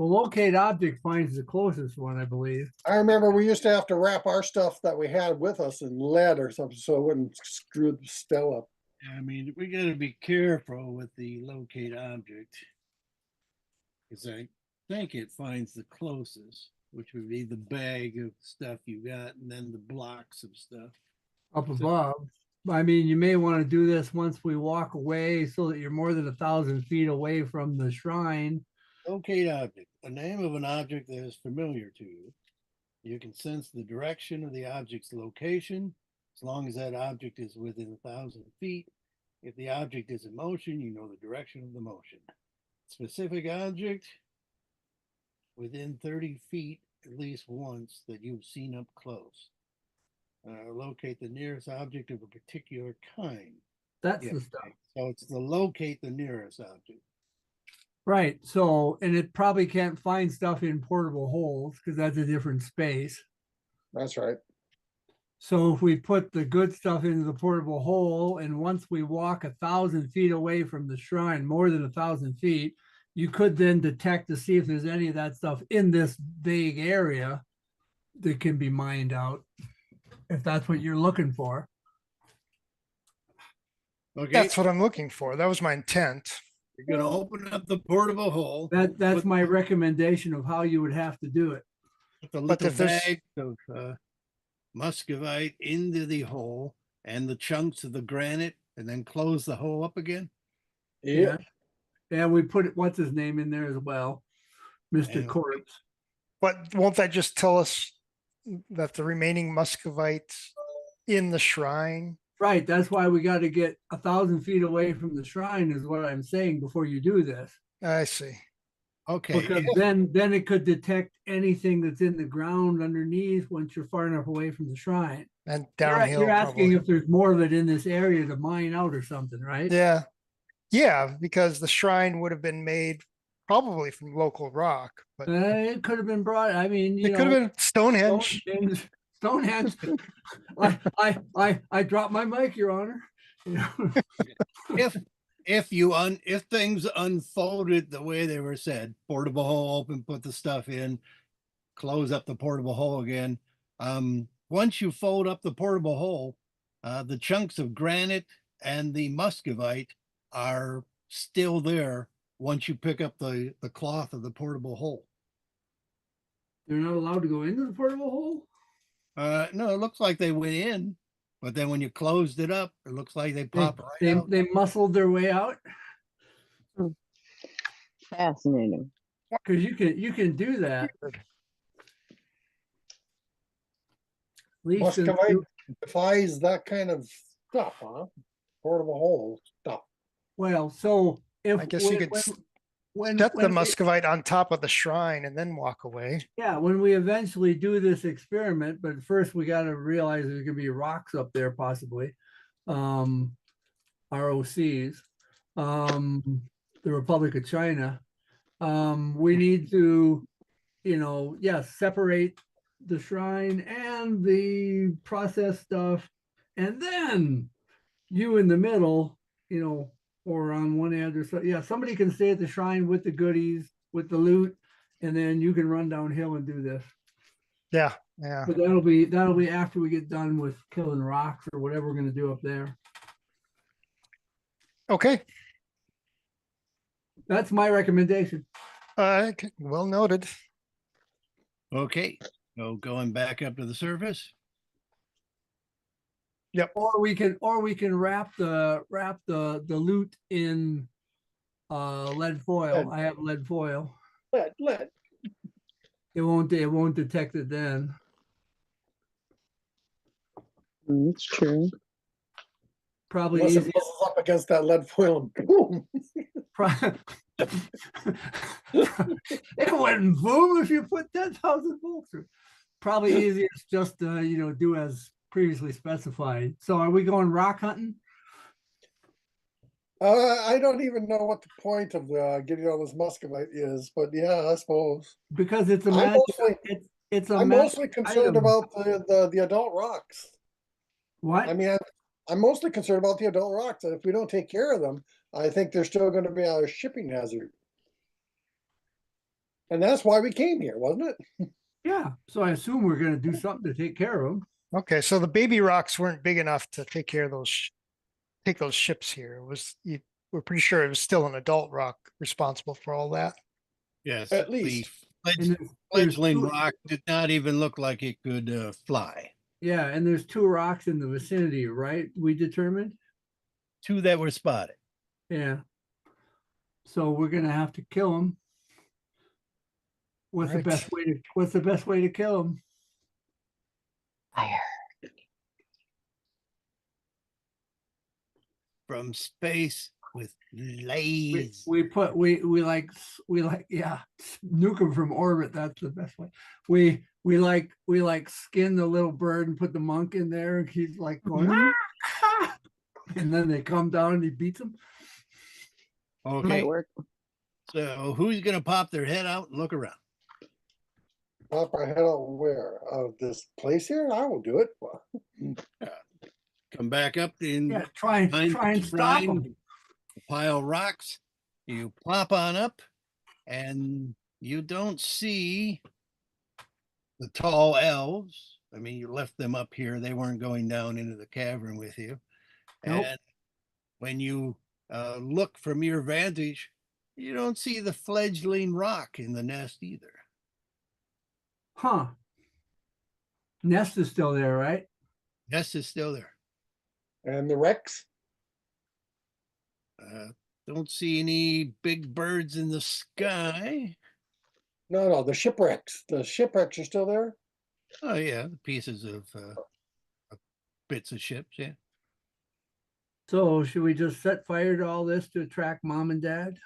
locate object finds the closest one, I believe. I remember we used to have to wrap our stuff that we had with us in lead or something so it wouldn't screw the spell up. I mean, we got to be careful with the locate object, because I think it finds the closest, which would be the bag of stuff you got, and then the blocks of stuff. up above. I mean, you may want to do this once we walk away so that you're more than 1,000 feet away from the shrine. Locate object, a name of an object that is familiar to you. You can sense the direction of the object's location as long as that object is within 1,000 feet. If the object is in motion, you know the direction of the motion. Specific object within 30 feet at least once that you've seen up close. Locate the nearest object of a particular kind. That's Yeah, the stuff. so it's to locate the nearest object. Right. So, and it probably can't find stuff in portable holes because that's a different space. That's right. So if we put the good stuff into the portable hole, and once we walk 1,000 feet away from the shrine, more than 1,000 feet, you could then detect to see if there's any of that stuff in this vague area that can be mined out, if that's what you're looking for. Okay, That's what I'm looking for. That was my intent. you're gonna open up the portable hole. That's put my recommendation of how you would have to do it. the But little if there's- bag of muscovite into the hole and the chunks of the granite, and then close the hole up again. Yeah. And we put what's his name in there as well, Mr. And- Corpse. But won't that just tell us that the remaining muscovite's in the shrine? Right, that's why we got to get 1,000 feet away from the shrine is what I'm saying before you do this. I see. Okay, Because then it could detect anything that's in the ground underneath once you're far enough away from the shrine. And You're, downhill. you're asking probably. if there's more of it in this area to mine out or something, right? Yeah. Yeah, because the shrine would have been made probably from local rock, but It could have been brought, I mean, you it know. could have been Stonehenge. Stonehenge. I dropped my mic, Your Honor. You know? if things unfolded the way they were said, portable hole open, put the stuff in, close up the portable hole again. Once you fold up the portable hole, the chunks of granite and the muscovite are still there once you pick up the cloth of the portable hole. They're not allowed to go into the portable hole? No, it looks like they went in, but then when you closed it up, it looks like they pop right out. They muscled their way out? Fascinating. Because you can do that. At least in- Muscovite defies that kind of stuff, huh? Portable hole stuff. well, so if I guess you could set the when we- muscovite on top of the shrine and then walk away. Yeah, when we eventually do this experiment, but first we got to realize there's gonna be rocks up there possibly. ROCs, the Republic of China. We need to, separate the shrine and the process stuff. And then you in the middle, or on one end or so, yeah, somebody can stay at the shrine with the goodies, with the loot, and then you can run downhill and do this. Yeah, yeah. But that'll be after we get done with killing rocks or whatever we're gonna do up there. Okay, That's my recommendation. well noted. Okay, so going back up to the surface. Or we can wrap the loot in lead foil. I have lead foil. Let. It won't detect it then. It's true. Probably Unless it easy. buzzes up against that lead foil and boom. It wouldn't boom if you put 10,000 volts through. Probably easiest just to do as previously specified. So are we going rock hunting? I don't even know what the point of getting all this muscovite is, but yeah, I suppose. Because it's a I'm magic. mostly- It's a I'm magic mostly concerned item. about the adult rocks. What? I mean, I'm mostly concerned about the adult rocks. And if we don't take care of them, I think there's still going to be a shipping hazard. And that's why we came here, wasn't it? Yeah. So I assume we're going to do something to take care of them. Okay, so the baby rocks weren't big enough to take care of take those ships here. We're pretty sure it was still an adult rock responsible for all that. Yes, At the least. fledg- And there's fledgling two- rock did not even look like it could fly. Yeah, and there's 2 rocks in the vicinity, right? We determined? 2 that were spotted. Yeah. So we're gonna have to kill them. Right. What's the best way to kill them? Fire. From space with We, laser. we like, yeah, nuke them from orbit. That's the best way. We like skin the little bird and put the monk in there, and he's like going, "Ah!" And then they come down and he beats them. Okay, Might work. so who's gonna pop their head out and look around? Pop our head out where? Of this place here? I will do it. Come back up in Yeah, try and behind the stop shrine, them. pile rocks. You plop on up, and you don't see the tall elves. I mean, you left them up here. They weren't going down into the cavern with you. Nope. And when you look from your vantage, you don't see the fledgling rock in the nest either. Huh. Nest is still there, right? Nest is still there. And the Rex? Don't see any big birds in the sky. No, the shipwrecks. The shipwrecks are still there? Oh yeah, the pieces of bits of ships. Yeah. So should we just set fire to all this to attract mom and dad?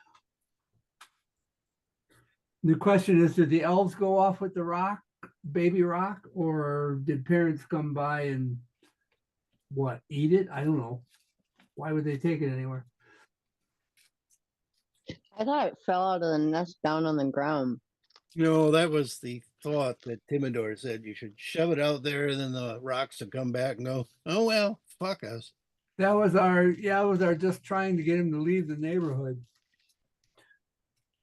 The question is, did the elves go off with the rock, baby rock, or did parents come by and what, eat it? I don't know. Why would they take it anywhere? I thought it fell out of the nest down on the ground. No, that was the thought that Timidor said. You should shove it out there, and then the rocks will come back and go, oh well, fuck us. That was our just trying to get him to leave the neighborhood.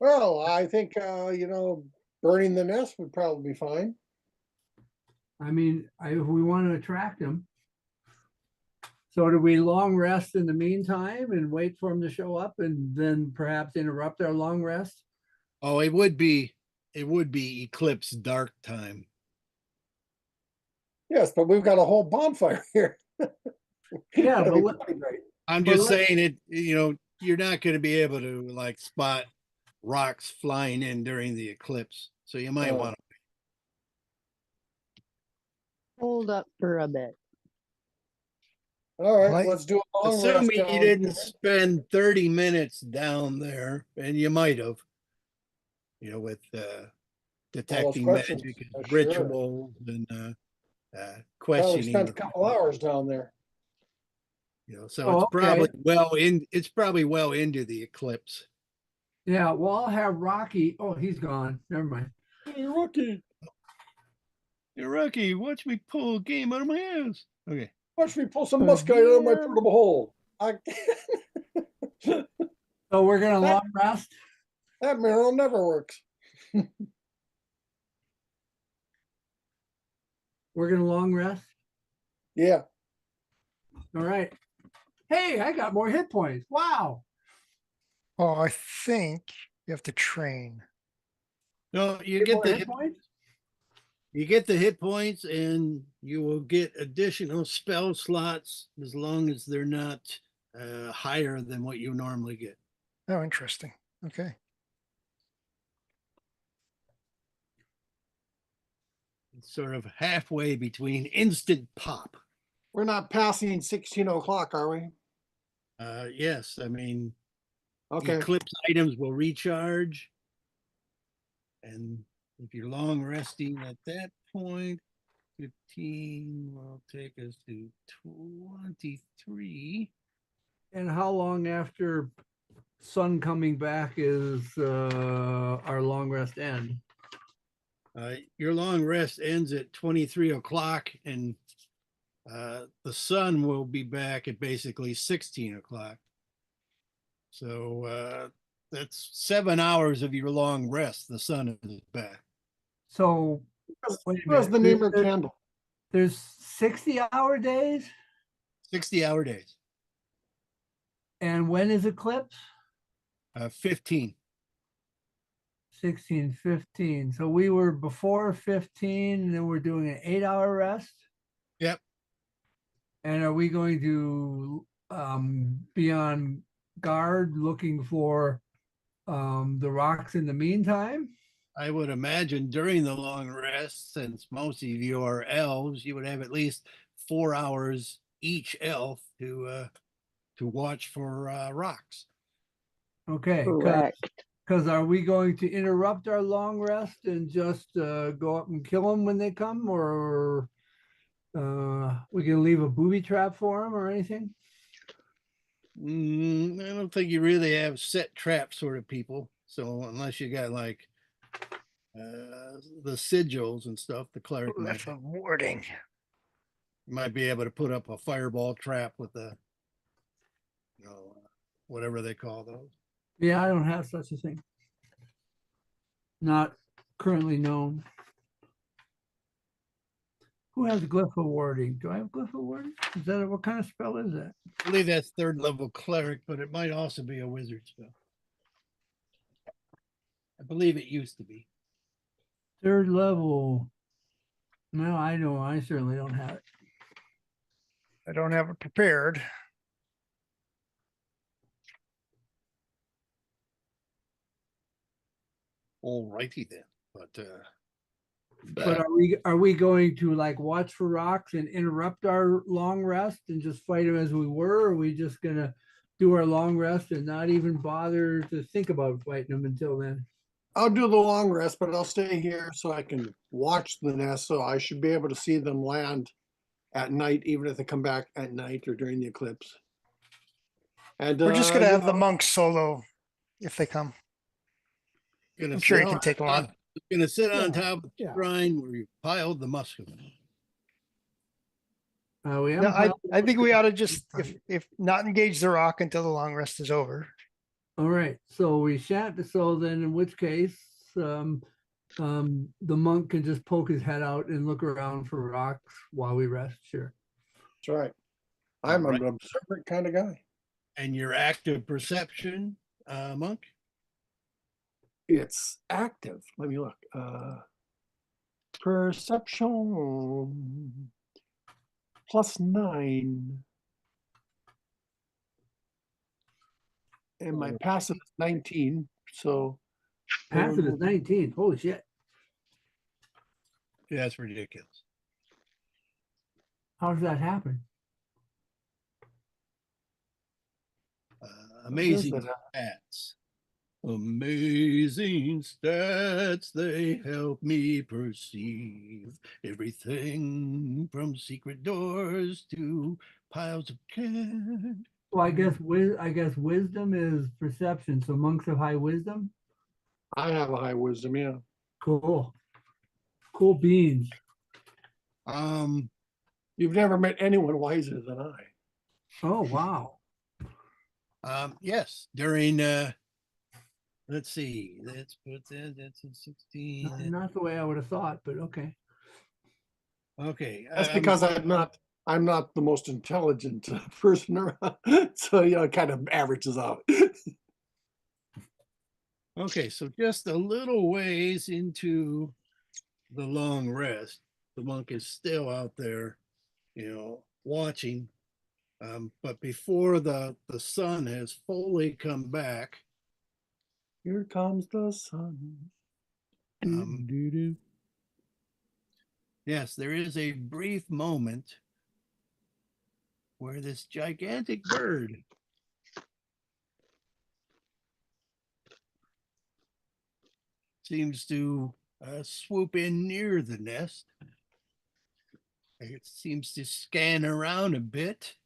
Well, I think, burning the nest would probably be fine. I mean, we want to attract him. So do we long rest in the meantime and wait for him to show up and then perhaps interrupt our long rest? Oh, it would be eclipse dark time. Yes, but we've got a whole bonfire here. Yeah, That'd but be let- pretty great. I'm Well, just let's- saying it, you're not going to be able to like spot rocks flying in during the eclipse. So you might Oh. want to. Hold up for a bit. All right, Like- let's do a long rest Assuming down you didn't here. spend 30 minutes down there, and you might have, with detecting questions, magic and sure. rituals and Well, we questioning. spent the a couple hours down there. So Oh, it's probably okay. it's probably well into the eclipse. Yeah, well, I'll have Rocky. Oh, he's gone. Never mind. Hey, rookie, Hey, Rocky, watch me pull a game out of my ass. Okay. watch me pull some musket out of my portable hole. So we're gonna long rest. That mirror never works. We're gonna long rest. Yeah. All right. Hey, I got more hit points. Wow. Oh, I think you have to train. No, you Get get more the hit points? you get the hit points, and you will get additional spell slots as long as they're not higher than what you normally get. Oh, interesting. Okay. It's sort of halfway between instant pop. We're not passing 16 o'clock, are we? Yes, I mean, Okay. eclipse items will recharge. And if you're long resting at that point, 15 will take us to 23. And how long after sun coming back is our long rest end? Your long rest ends at 23 o'clock, and the sun will be back at basically 16 o'clock. So that's 7 hours of your long rest. The sun is back. So wait a What's the minute, name of candle? there's 60-hour days, 60-hour days. and when is eclipse? 15. 16, 15. So we were before 15, and then we're doing an 8-hour rest. And are we going to be on guard looking for the rocks in the meantime? I would imagine during the long rest, since most of you are elves, you would have at least 4 hours each elf to watch for rocks. Okay, Correct. because are we going to interrupt our long rest and just go up and kill them when they come, or we can leave a booby trap for them or anything? I don't think you really have set trap sort of people. So unless you got like the sigils and stuff, the cleric might, Glyph of warding. might be able to put up a fireball trap with whatever they call those. Yeah, I don't have such a thing. Not currently known. Who has glyph of warding? Do I have glyph of warding? Is that what kind of spell is that? I believe that's third level cleric, but it might also be a wizard spell. I believe it used to be. Third level. No, I don't. I certainly don't have it. I don't have it prepared. All righty then. But are we going to like watch for rocks and interrupt our long rest and just fight them as we were? Or are we just gonna do our long rest and not even bother to think about fighting them until then? I'll do the long rest, but I'll stay here so I can watch the nest. So I should be able to see them land at night, even if they come back at night or during the eclipse. And We're just gonna you have the know, monks solo if they come. Gonna I'm sure he sit can on take along. top- Gonna sit on Yeah, top of the yeah. shrine where you piled the mushroom. We No, haven't I think we ought to just, Right. if not engage the rock until the long rest is over. All right, so we shan't. So then, in which case, the monk can just poke his head out and look around for rocks while we rest. Sure. that's right. I'm Right. an observant kind of guy. And your active perception, monk? It's active. Let me look. Perception +9. And my passive is 19. So Passive is 19. Holy shit! Yeah, that's ridiculous. How does that happen? Amazing that? stats. Amazing stats, they help me perceive everything from secret doors to piles of cash. Well, I guess wisdom is perception. So monks have high wisdom. I have a high wisdom, yeah. Cool. Cool beans. You've never met anyone wiser than I. Oh wow. Yes, during let's see, that's in 16. Not the way I would have thought, but okay. Okay. That's because I'm not the most intelligent person around. So it kind of averages out. Okay, so just a little ways into the long rest, the monk is still out there, watching. But before the sun has fully come back, Here comes the sun. yes, there is a brief moment where this gigantic bird seems to swoop in near the nest. It seems to scan around a bit,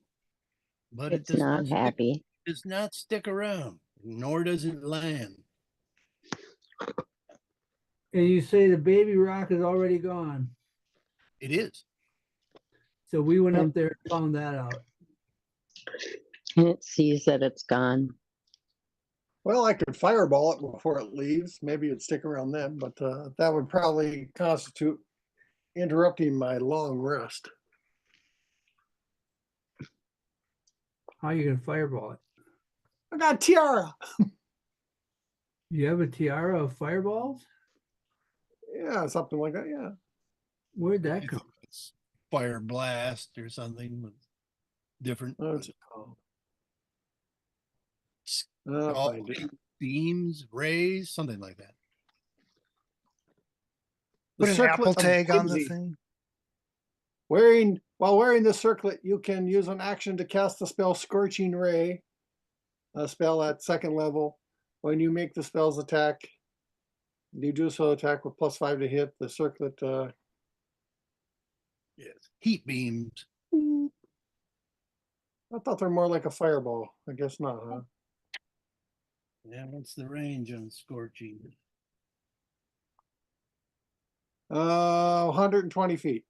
but It's not happy. does not stick around, nor does it land. And you say the baby rock is already gone. It is. So we went up there and found that out. And it sees that it's gone. Well, I could fireball it before it leaves. Maybe it'd stick around then, but that would probably constitute interrupting my long rest. How are you gonna fireball it? I got tiara. You have a tiara of fireballs? Yeah, something like that. Yeah. Where'd that come? It's fire blast or something. different What's it called? s- I'll all find it. beams, rays, something like that. The Put an circlet Apple of tag on the whimsy. thing. While wearing the circlet, you can use an action to cast the spell Scorching Ray, a spell at second level. When you make the spell's attack, you do so attack with +5 to hit. The circlet, Yes. Heat beams. I thought they're more like a fireball. I guess not, huh? Yeah, what's the range on scorching? 120 feet.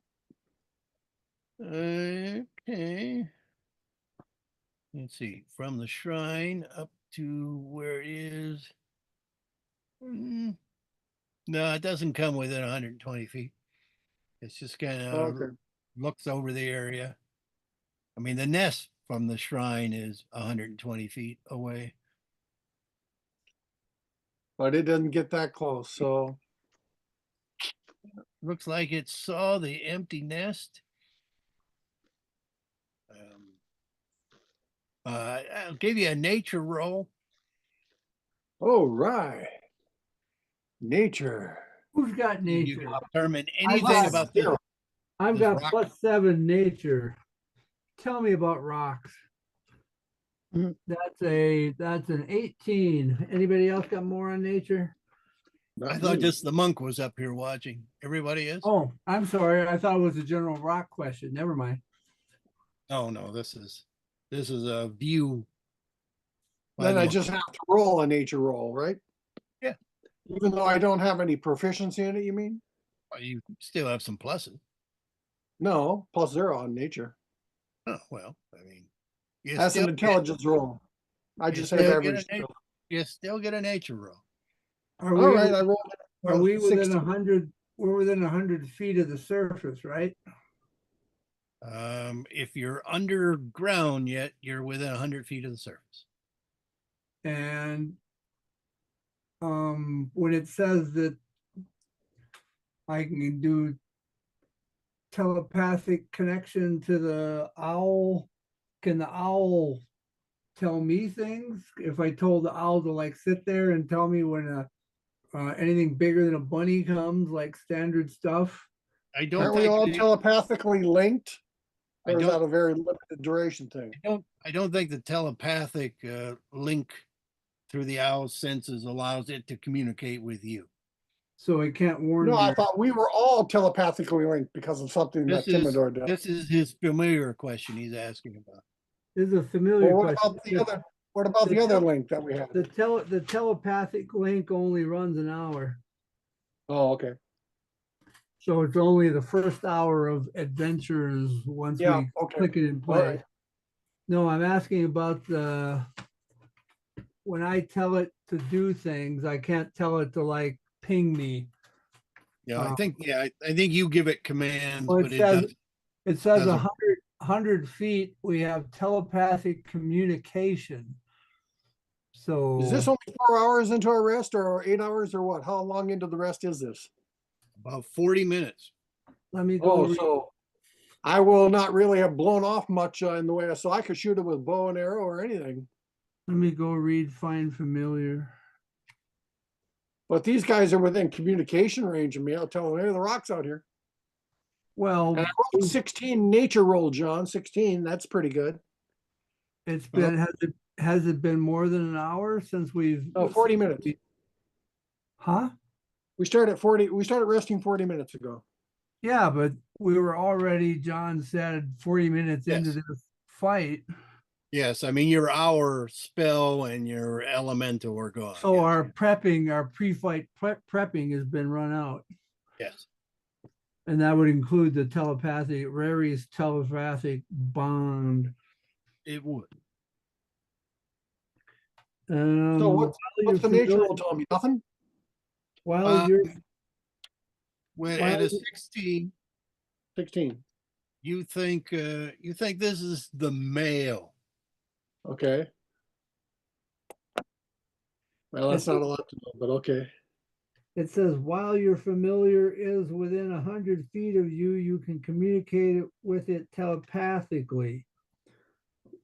Okay. Let's see, from the shrine up to where it is. No, it doesn't come within 120 feet. It's just kind of Okay. looks over the area. I mean, the nest from the shrine is 120 feet away. But it doesn't get that close, so Looks like it saw the empty nest. I'll give you a nature roll. oh right. Nature. Who's got You nature? can determine I anything got about this. zero. I've this got rock. +7 nature. Tell me about rocks. Mhm. That's an 18. Anybody else got more on nature? I Not thought me. just the monk was up here watching. Everybody is? Oh, I'm sorry. I thought it was a general rock question. Never mind. Oh no, this is a view. by Then the I monk. just have to roll a nature roll, right? Yeah. Even though I don't have any proficiency in it, you mean? Well, you still have some pluses. No, +0 on nature. Oh, well, I mean, you That's still an intelligence roll. I you just have still get average. a skill. you still get a nature roll. Are All we, right, I rolled. are we within 60. 100? We're within 100 feet of the surface, right? If you're underground yet, you're within 100 feet of the surface. And when it says that I can do telepathic connection to the owl, can the owl tell me things? If I told the owl to like sit there and tell me when anything bigger than a bunny comes, like standard stuff. I don't Aren't we think all the- telepathically linked? I Or is that don't a very limited duration thing? I don't think the telepathic link through the owl's senses allows it to communicate with you. So it can't warn No, me. I thought we were all telepathically linked because of something that Timidor does. This is his familiar question he's asking about. This is a familiar Well, question. what about the the other tel- link that we have? The telepathic link only runs an hour. Oh, okay. So it's only the first hour of adventures once Yeah, we okay. click it in All play. right. No, I'm asking about when I tell it to do things, I can't tell it to like ping me. Yeah, Uh, I think you give it commands, Well, but it does. it says doesn't- 100 feet, we have telepathic communication. So Is this only 4 hours into our rest or 8 hours or what? How long into the rest is this? About 40 minutes. let me go. Oh, so I will not really have blown off much in the way, so I could shoot it with bow and arrow or anything. Let me go read Find Familiar. But these guys are within communication range of me. I'll tell them, hey, the rock's out here. Well, And I rolled 16 nature roll, John. 16. That's pretty good. it's been has it been more than an hour since we've Oh, 40 minutes. Huh? We started resting 40 minutes ago. Yeah, but we were already, John said, 40 minutes into Yes. this fight. Yes, I mean your hour spell and your elemental are gone. So yes. our pre-fight prepping has been run out. Yes. And that would include the Rary's telepathic bond. It would. So what's the nature roll telling me? Nothing? While you're When Why at a is it- 16, 16. you think this is the male. Okay. Well, that's not a lot to know, but okay. It says, while your familiar is within 100 feet of you, you can communicate with it telepathically.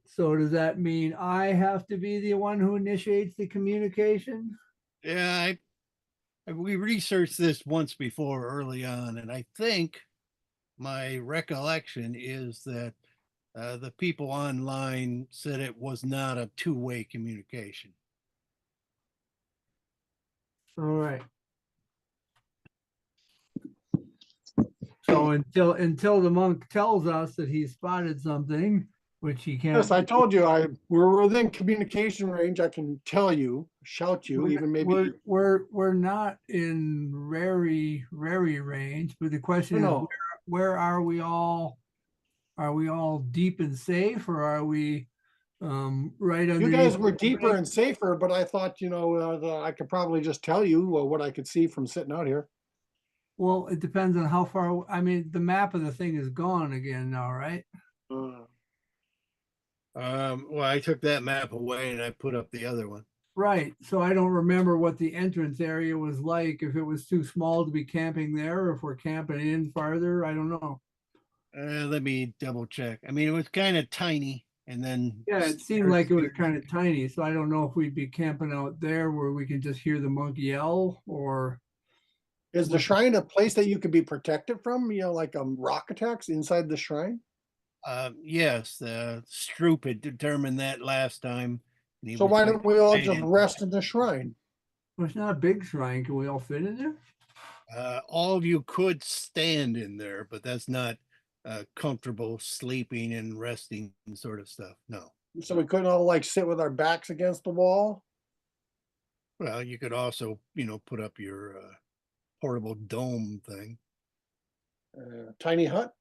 So does that mean I have to be the one who initiates the communication? Yeah, we researched this once before early on, and I think my recollection is that the people online said it was not a two-way communication. All right. So until the monk tells us that he spotted something, which he can't. Yes, I told you, we're within communication range. I can tell you, shout you, even maybe. We're not in very range, but the question is No, where are we all? Are we all deep and safe, or are we right you underneath? guys were the deeper building? and safer, but I thought, I could probably just tell you what I could see from sitting out here. Well, it depends on how far. I mean, the map of the thing is gone again now, right? Well, I took that map away and I put up the other one. Right. So I don't remember what the entrance area was like, if it was too small to be camping there, or if we're camping in farther, I don't know. Let me double check. I mean, it was kind of tiny, and then Yeah, it seemed like it was kind of tiny, so I don't know if we'd be camping out there where we can just hear the monk yell, or Is the shrine a place that you could be protected from, like rock attacks inside the shrine? yes, Stroop had determined that last time. And he So was why going don't we all to just stay rest in the shrine? well, it's not a big shrine. Can we all fit in there? all of you could stand in there, but that's not comfortable sleeping and resting sort of stuff. No. So we couldn't all like sit with our backs against the wall? Well, you could also, put up your portable dome thing. Tiny hut?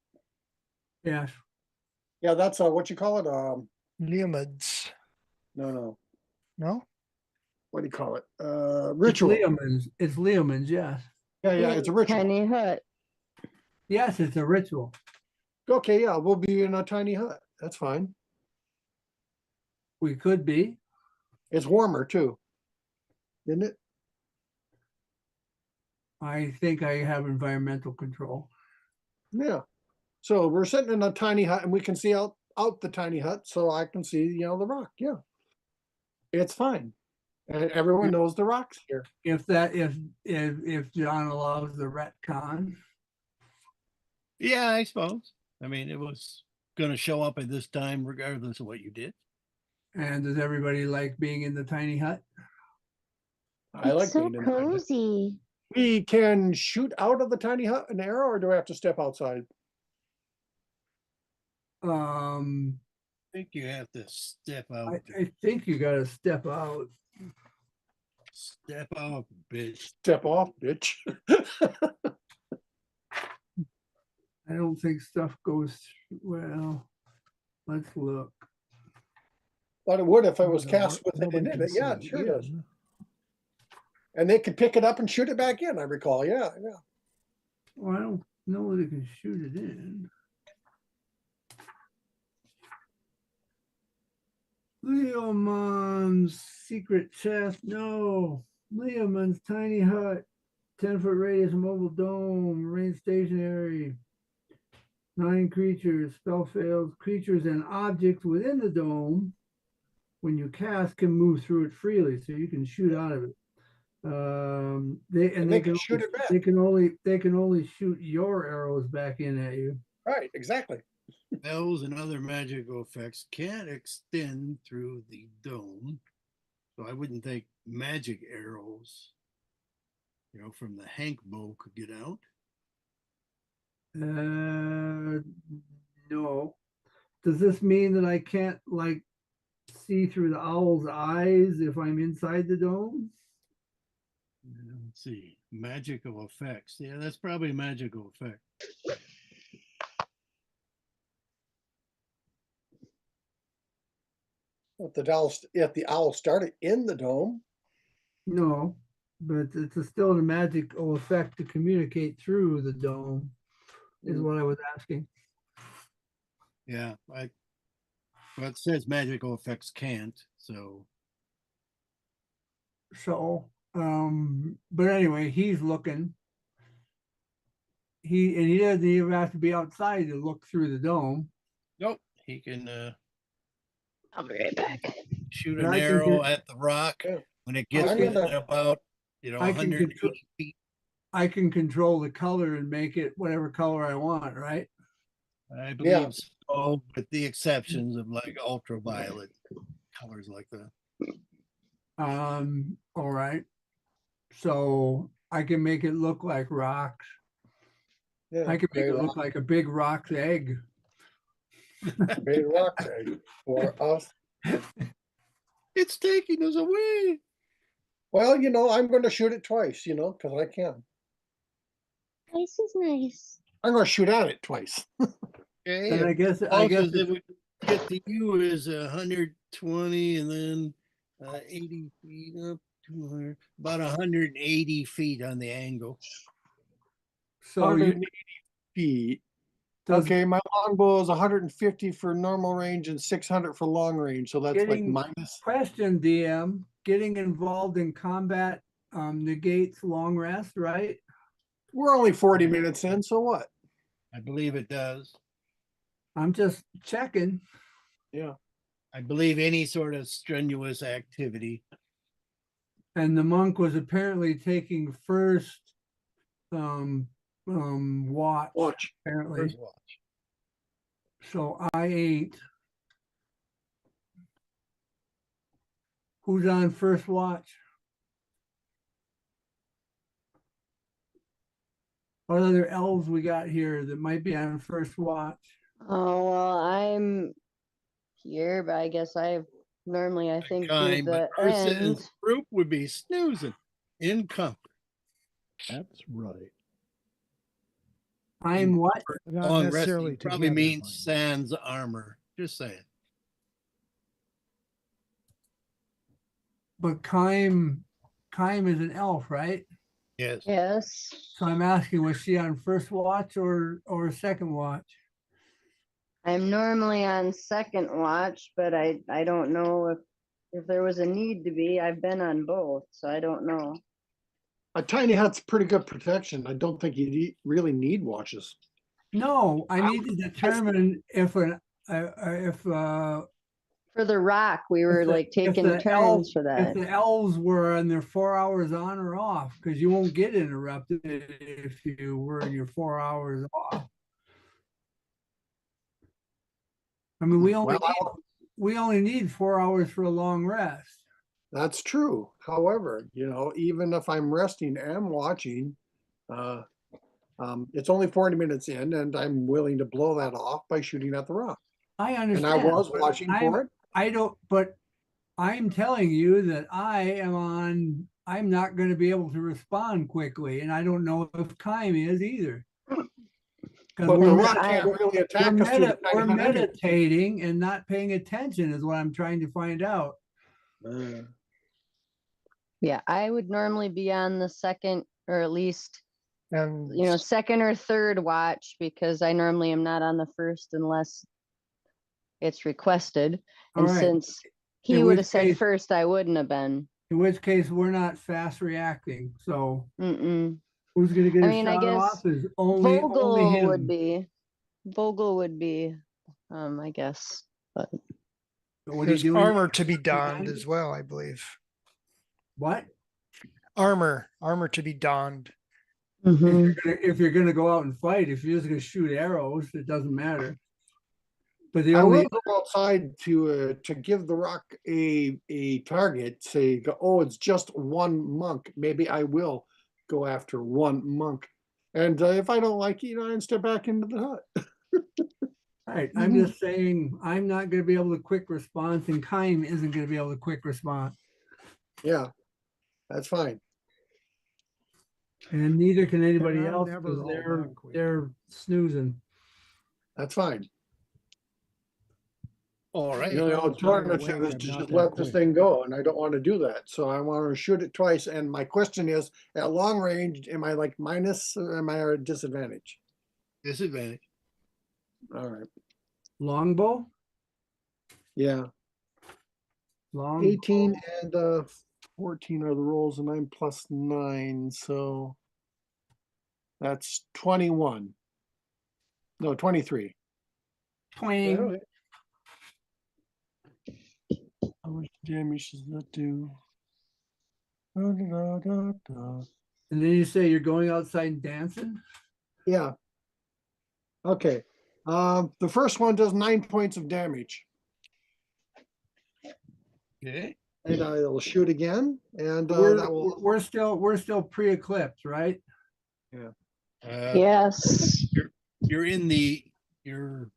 Yes. Yeah, that's what you call it? Leomids. No. No? What do you call it? It's Ritual. Leomans. It's Leomans, yes. Yeah, it's a ritual. Tiny hut. Yes, it's a ritual. Okay, yeah, we'll be in a tiny hut. That's fine. We could be. It's warmer too, isn't it? I think I have environmental control. Yeah. So we're sitting in a tiny hut and we can see out the tiny hut, so I can see, the rock. Yeah. It's fine. And everyone knows the rock's here. If John allows the retcon. Yeah, I suppose. I mean, it was going to show up at this time, regardless of what you did. And does everybody like being in the tiny hut? I like It's so being in the tiny hut. cozy. We can shoot out of the tiny hut an arrow, or do I have to step outside? I think you have to step out. I think you gotta step out. Step out, bitch. Step off, bitch. I don't think stuff goes, well, let's look. But it would if it was No, cast with it nobody in can it. Yeah, it see sure does. in. And they could pick it up and shoot it back in, I recall. Yeah. Well, I don't know that it can shoot it in. Leoman's secret chest, no. Leoman's tiny hut, 10-foot radius mobile dome, range stationary. 9 creatures, spell fails. Creatures and objects within the dome, when you cast, can move through it freely, so you can shoot out of it. They can shoot it back. They can only shoot your arrows back in at you. Right, exactly. Spells and other magical effects can't extend through the dome. So I wouldn't think magic arrows, from the Hank bow could get out. No. Does this mean that I can't see through the owl's eyes if I'm inside the dome? Let's see. Magical effects. Yeah, that's probably a magical effect. If the owl started in the dome. No, but it's still a magical effect to communicate through the dome, is what I was asking. Yeah, well, it says magical effects can't, so. So, but anyway, he's looking. He doesn't even have to be outside to look through the dome. Nope, he can I'll be right back. Shoot And an I can arrow con- at the rock Yeah. when it gets I'm within gonna- about, I can 180 control- feet. I can control the color and make it whatever color I want, right? I believe so, with the exceptions of like ultraviolet colors like that. All right. So I can make it look like rocks. Yeah, I can make gray it rock, look like a big rock's egg. gray rock egg for us. It's taking us away. Well, I'm going to shoot it twice, because I can. Nice is nice. I'm going to shoot at it twice. Okay, And I guess closest it it's- would get to you is 120 and then 80 feet up, 200, about 180 feet on the angle. so you 180 feet. does Okay, my longbow is 150 for normal range and 600 for long range. So that's like Getting- minus. question, DM, getting involved in combat negates long rest, right? We're only 40 minutes in, so what? I believe it does. I'm just checking. Yeah. I believe any sort of strenuous activity. And the monk was apparently taking first watch, Watch. apparently. First watch. So I ain't. Who's on first watch? What other elves we got here that might be on first watch? Oh, well, I'm here, but I guess I think through Kind, the but Ursa and end. Group would be snoozing in comfort. That's right. I'm what? Not Long necessarily resting probably together, means mind you. sans armor. Just saying. But Kime is an elf, right? Yes. Yes. So I'm asking, was she on first watch or second watch? I'm normally on second watch, but I don't know if there was a need to be. I've been on both, so I don't know. A tiny hut's pretty good protection. I don't think you really need watches. No, I need to determine if For the rock, we were the- like if taking the turns elves- for if that. the elves were on their 4 hours on or off, because you won't get interrupted if you were in your 4 hours off. I mean, we only need 4 hours for a long rest. That's true. However, even if I'm resting and watching, it's only 40 minutes in, and I'm willing to blow that off by shooting at the rock. I And understand. I was but watching I'm- for it. I don't, but I'm telling you that I'm not going to be able to respond quickly, and I don't know if Kime is either. Because But the we're, rock can't really attack us through the we're tiny hut anyway. meditating and not paying attention is what I'm trying to find out. Yeah, I would normally be on the second or at least, And second or third watch because I normally am not on the first unless it's requested. All And right. since he In would which have said case- first, I wouldn't have been. In which case, we're not fast reacting. So Mm-mm. who's going to get I a mean, I shot guess off is only Vogel would him. be. Vogel would be, I guess. But What are you there's doing? armor to be donned as well, I believe. What? Armor to be donned. Mhm. If you're gonna go out and fight, if you're just gonna shoot arrows, it doesn't matter. But the I will only, go outside to give the rock a target. Say, oh, it's just one monk. Maybe I will go after one monk. And if I don't like it, I step back into the hut. right, I'm just saying, I'm not gonna be able to quick response and Kime isn't gonna be able to quick respond. Yeah, that's fine. And neither can anybody I'm else, never 'cause all they're, that quick. they're snoozing. That's fine. All right. The I'm alternative awake, is I'm to not just that let this quick. thing go, and I don't want to do that. So I want to shoot it twice. And my question is, at long range, am I like minus or am I at a disadvantage? Disadvantage. All right. Longbow? Yeah. Long. 18 and 14 are the rolls, and I'm plus 9, so that's 21. No, 23. Twang. Damage does not do. Da, da, da, da. And then you say you're going outside and dancing? Yeah. Okay. The first one does 9 points of damage. Okay. And it'll shoot again, and We're, that will. we're still pre-eclipse, right? Yes. You're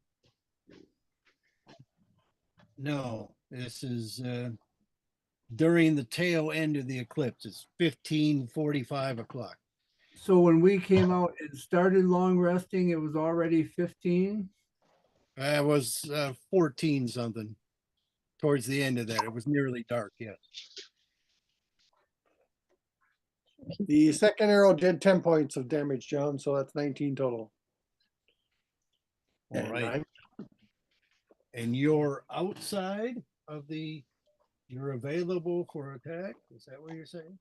no, this is during the tail end of the eclipse. It's 15:45 o'clock. So when we came out and started long resting, it was already 15. It was 14 something towards the end of that. It was nearly dark. Yes. The second arrow did 10 points of damage, John, so that's 19 total. All And right. And you're outside of you're available for attack. Is that what you're saying?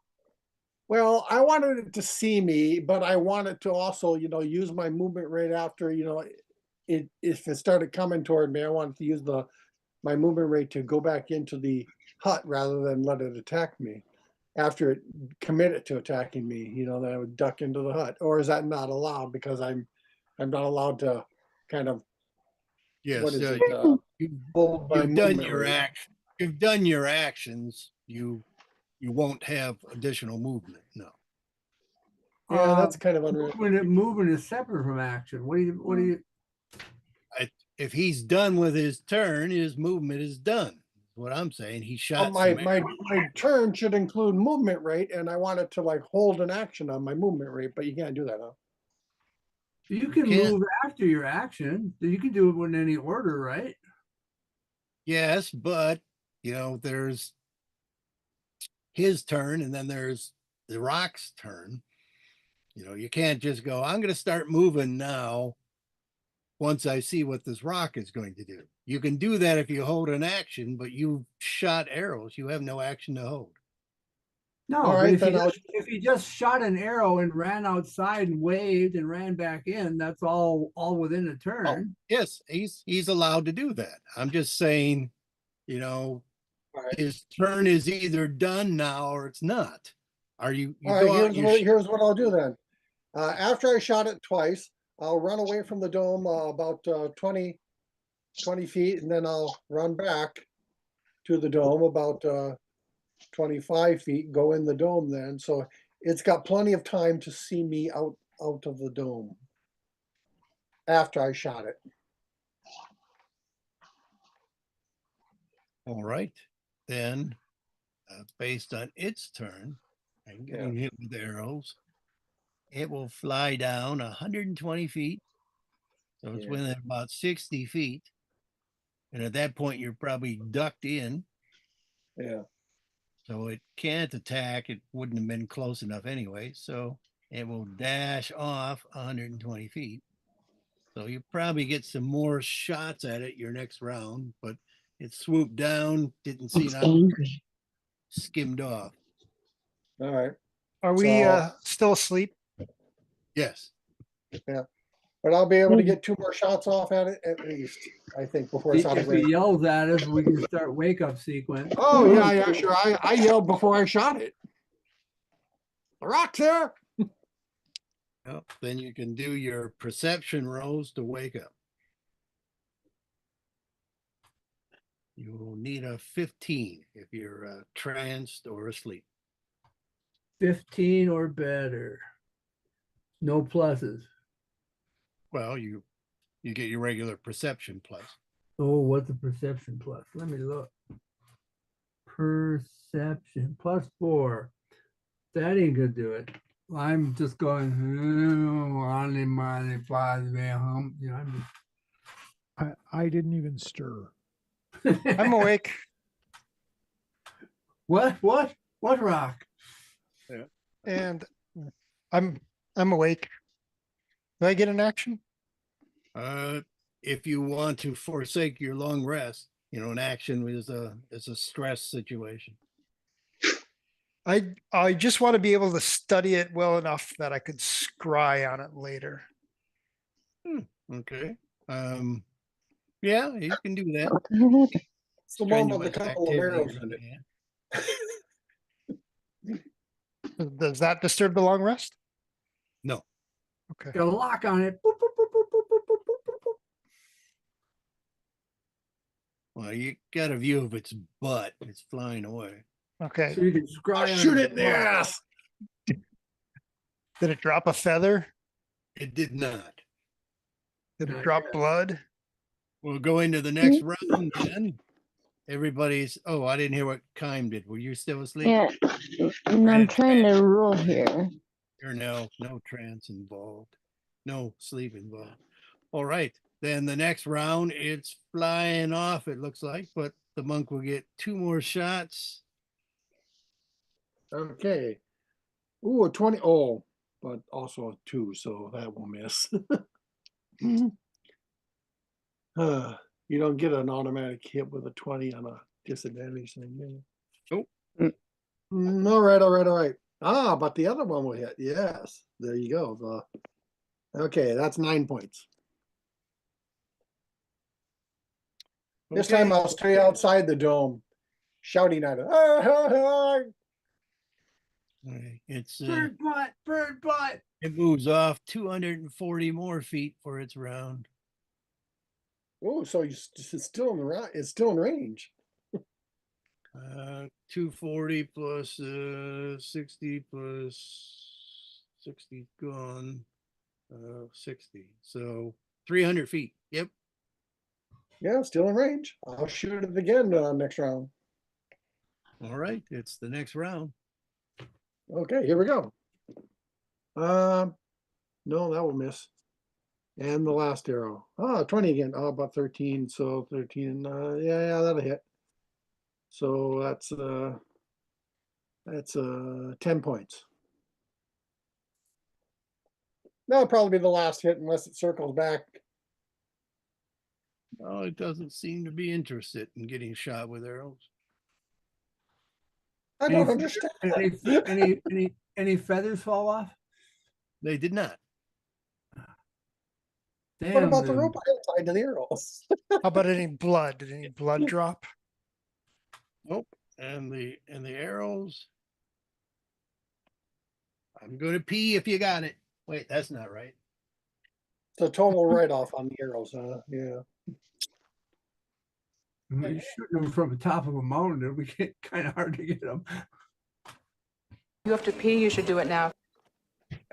Well, I wanted it to see me, but I wanted to also, use my movement right after, if it started coming toward me, I wanted to use my movement rate to go back into the hut rather than let it attack me. After it committed to attacking me, then I would duck into the hut. Or is that not allowed? Because I'm not allowed to kind of, Yes. what is it? You've done movement your rate. action. You've done your actions. You won't have additional movement. No. Yeah, that's kind of unreal. Movement is separate from action. What do you? If he's done with his turn, his movement is done. What I'm saying, he shot My some arrows. turn should include movement rate, and I wanted to like hold an action on my movement rate, but you can't do that, huh? You can Can't- move after your action. You can do it in any order, right? Yes, but there's his turn, and then there's the rock's turn. You can't just go, I'm going to start moving now once I see what this rock is going to do. You can do that if you hold an action, but you shot arrows. You have no action to hold. No, All but right, if then if he just shot an arrow and ran outside and waved and ran back in, that's all within a turn. Yes, he's allowed to do that. I'm just saying, All right. his turn is either done now or it's not. You All right, go out, here's what I'll do then. After I shot it twice, I'll run away from the dome about 20 feet, and then I'll run back to the dome about 25 feet, go in the dome then. So it's got plenty of time to see me out of the dome after I shot it. all right, then based on its turn and getting hit with arrows, it will fly down 120 feet. So it's Yeah. within about 60 feet. And at that point, you're probably ducked in. Yeah. So it can't attack. It wouldn't have been close enough anyway. So it will dash off 120 feet. So you probably get some more shots at it your next round, but it swooped down, didn't see nothing, skimmed off. All right. Are we So- still asleep? Yes. But I'll be able to get 2 more shots off at it at least, I think, before it's out of If he range. yells at us, we can start wake up sequence. Oh, yeah, sure. I yelled before I shot it. The rock's there. Well, then you can do your perception rolls to wake up. You will need a 15 if you're tranced or asleep. 15 or better. No pluses. Well, you get your regular perception plus. Oh, what's a perception plus? Let me look. Perception +4. That ain't gonna do it. I'm just going, I didn't even stir. I'm awake. What rock? And I'm awake. Do I get an action? If you want to forsake your long rest, an action is a stress situation. I just want to be able to study it well enough that I could scry on it later. Okay. Yeah, you can do that. It's the one with the strenuous couple of arrows activity. in it. Yeah. Does that disturb the long rest? No, Okay. Got a lock on it. Boop, boop, boop, boop, boop, boop, boop, boop, boop, boop. well, you got a view of its butt. It's flying away. Okay. So you can scry on Shoot its it in the butt. ass. Did it drop a feather? It did not. Did it Not drop yet. blood? We'll go into the next round then. Everybody's, oh, I didn't hear what Kime did. Were you still asleep? Yeah, and I'm Red trying to band. rule here. Or no trance involved. No sleep involved. All right. Then the next round, it's flying off, it looks like, but the monk will get 2 more shots. Okay. Ooh, a 20. Oh, but also a 2, so that will miss. You don't get an automatic hit with a 20 on a disadvantage thing. Yeah. Nope. All right, all right, all right. Ah, but the other one will hit. Yes, there you go. Okay, that's 9 points. This time Okay. I'll stay outside the dome, shouting at it. All right. It's Bird butt, bird butt. it moves off 240 more feet for its round. Oh, so it's still in the it's still in range. 240 plus 60 plus 60 gone. 60. So 300 feet. Yep. Yeah, still in range. I'll shoot it again next round. All right. It's the next round. Okay, here we go. No, that will miss. And the last arrow. 20 again. Oh, about 13. So 13. Yeah, that'll hit. So that's 10 points. That'll probably be the last hit unless it circles back. Oh, it doesn't seem to be interested in getting shot with arrows. I Any don't fe- understand. Any feathers fall off? They did not. What Damn about the them. rope I had tied to the arrows? How about any blood? Did any blood drop? Nope. And the arrows. I'm gonna pee if you got it. Wait, that's not right. It's a total write-off on the arrows, yeah. You shoot them from the top of a mountain, it'll be kind of hard to get them. You have to pee, you should do it now.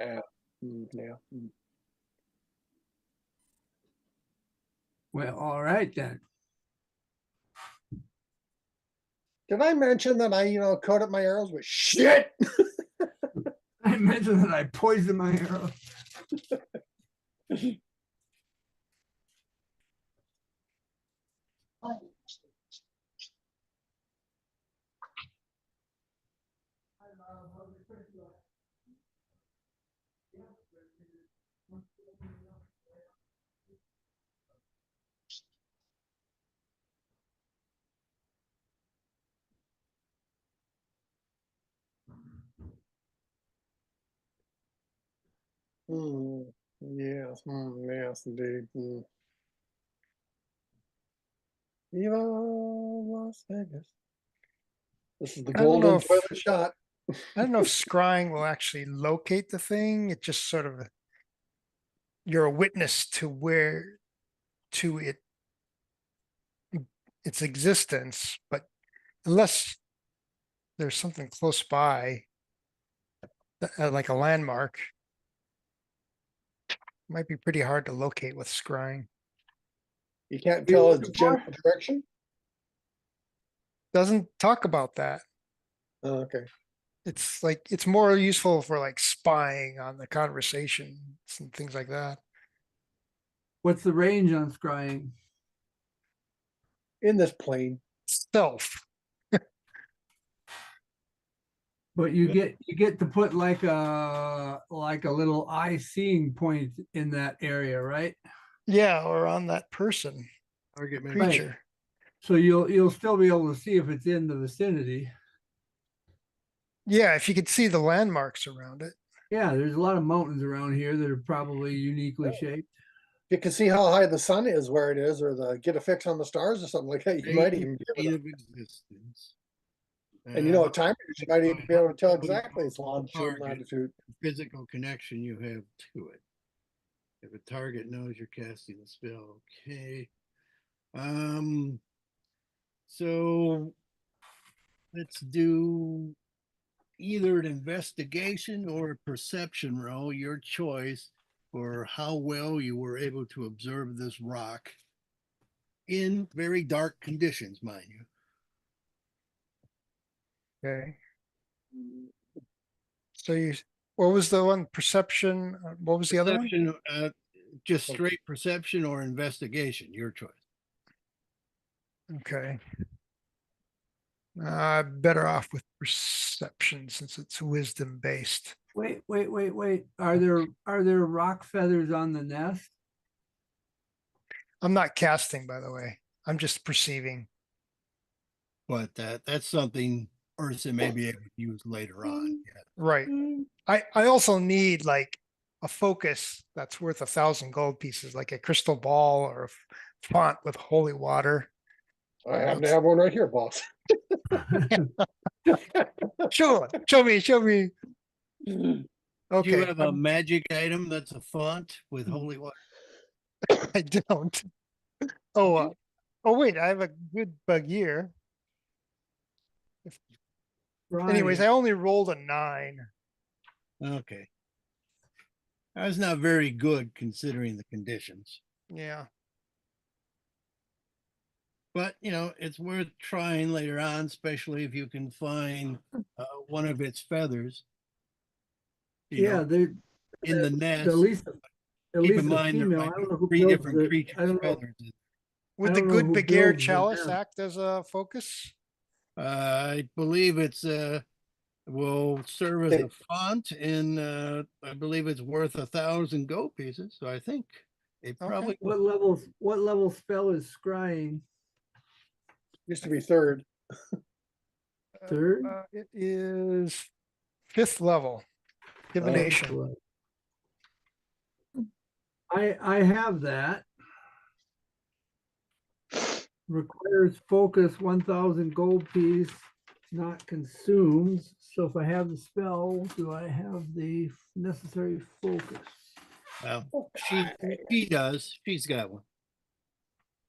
Yeah. Well, all right then. Did I mention that I, coated my arrows with shit? I mentioned that I poisoned my arrow. Yes, yes, indeed. Viva Las Vegas. This is the I don't know golden if- toilet shot. I don't know if scrying will actually locate the thing. It just sort of, you're a witness to its existence, but unless there's something close by, like a landmark, it might be pretty hard to locate with scrying. You can't You tell looking its for? general direction. Doesn't talk about that. Oh, okay. It's like, it's more useful for like spying on the conversations and things like that. What's the range on scrying? In this plane. Stealth. But you get to put like a little eye seeing point in that area, right? Yeah, or on that person, Target man. creature. So you'll still be able to see if it's in the vicinity. Yeah, if you could see the landmarks around it. Yeah, there's a lot of mountains around here that are probably uniquely shaped. you can see how high the sun is where it is, or get a fix on the stars or something like that, you might even be able State to. of existence. And you know what time it is, you might even be able to tell how exactly its longitude and target latitude. physical connection you have to it. If a target knows you're casting the spell, okay. So let's do either an investigation or a perception roll, your choice, for how well you were able to observe this rock in very dark conditions, mind you. Okay. So what was the one? Perception? What was the other one? Perception, just straight perception or investigation, your choice. Okay. Better off with perception since it's wisdom based. Wait. Are there rock feathers on the nest? I'm not casting, by the way. I'm just perceiving. But that's something Ursa may be able to use later on. Yeah. Right. I also need like a focus that's worth 1,000 gold pieces, like a crystal ball or a font with holy water. I happen to have one right here, boss. Show me. Do Okay, you have a magic item that's a font with holy water? I don't. Oh, wait, I have a good bug here. Anyways, I Right. only rolled a 9. Okay. That's not very good considering the conditions. Yeah. But, you know, it's worth trying later on, especially if you can find one of its feathers. You Yeah, know, they're in the at nest. least Keep in the mind there female. might I be don't know who 3 builds different the. I creatures' don't know. feathers. Would I the don't know good who Begair builds the chalice nest. act as a focus? I believe it's will serve as a font, and I believe it's worth 1,000 gold pieces. So I think it probably What level spell is scrying? Used to be third. Third? It is 5th level. Fifth Divination. level. I have that. Requires focus 1,000 gold piece, not consumed. So if I have the spell, do I have the necessary focus? well, she does. She's got one.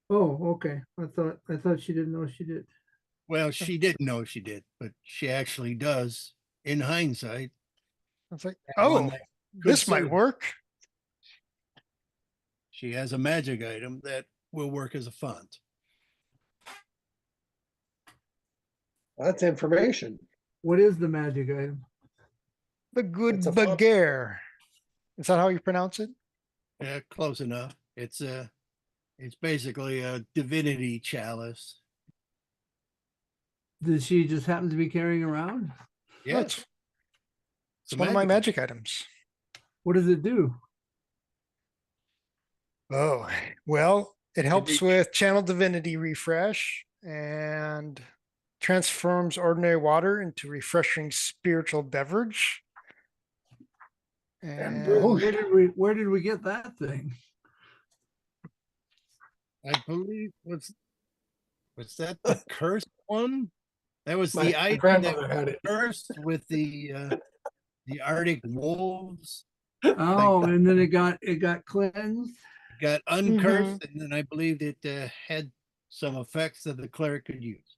Oh, okay. I thought she didn't know she did. Well, she didn't know she did, but she actually does in hindsight. It's like, have one oh, that could this might serve. work. She has a magic item that will work as a font. That's information. What is the magic item? The good It's a font. Begair. Is that how you pronounce it? Yeah, close enough. It's basically a divinity chalice. Does she just happen to be carrying around? Yes, It's one of my magic items. What does it do? Oh, well, it helps be- with channel divinity refresh and transforms ordinary water into refreshing spiritual beverage. And Where did we get that thing? I believe was that the cursed one? That was My the item grandmother that had it. cursed with the Arctic wolves. Oh, and then it got cleansed. Got uncursed, and then I believed it had some effects that the cleric could use.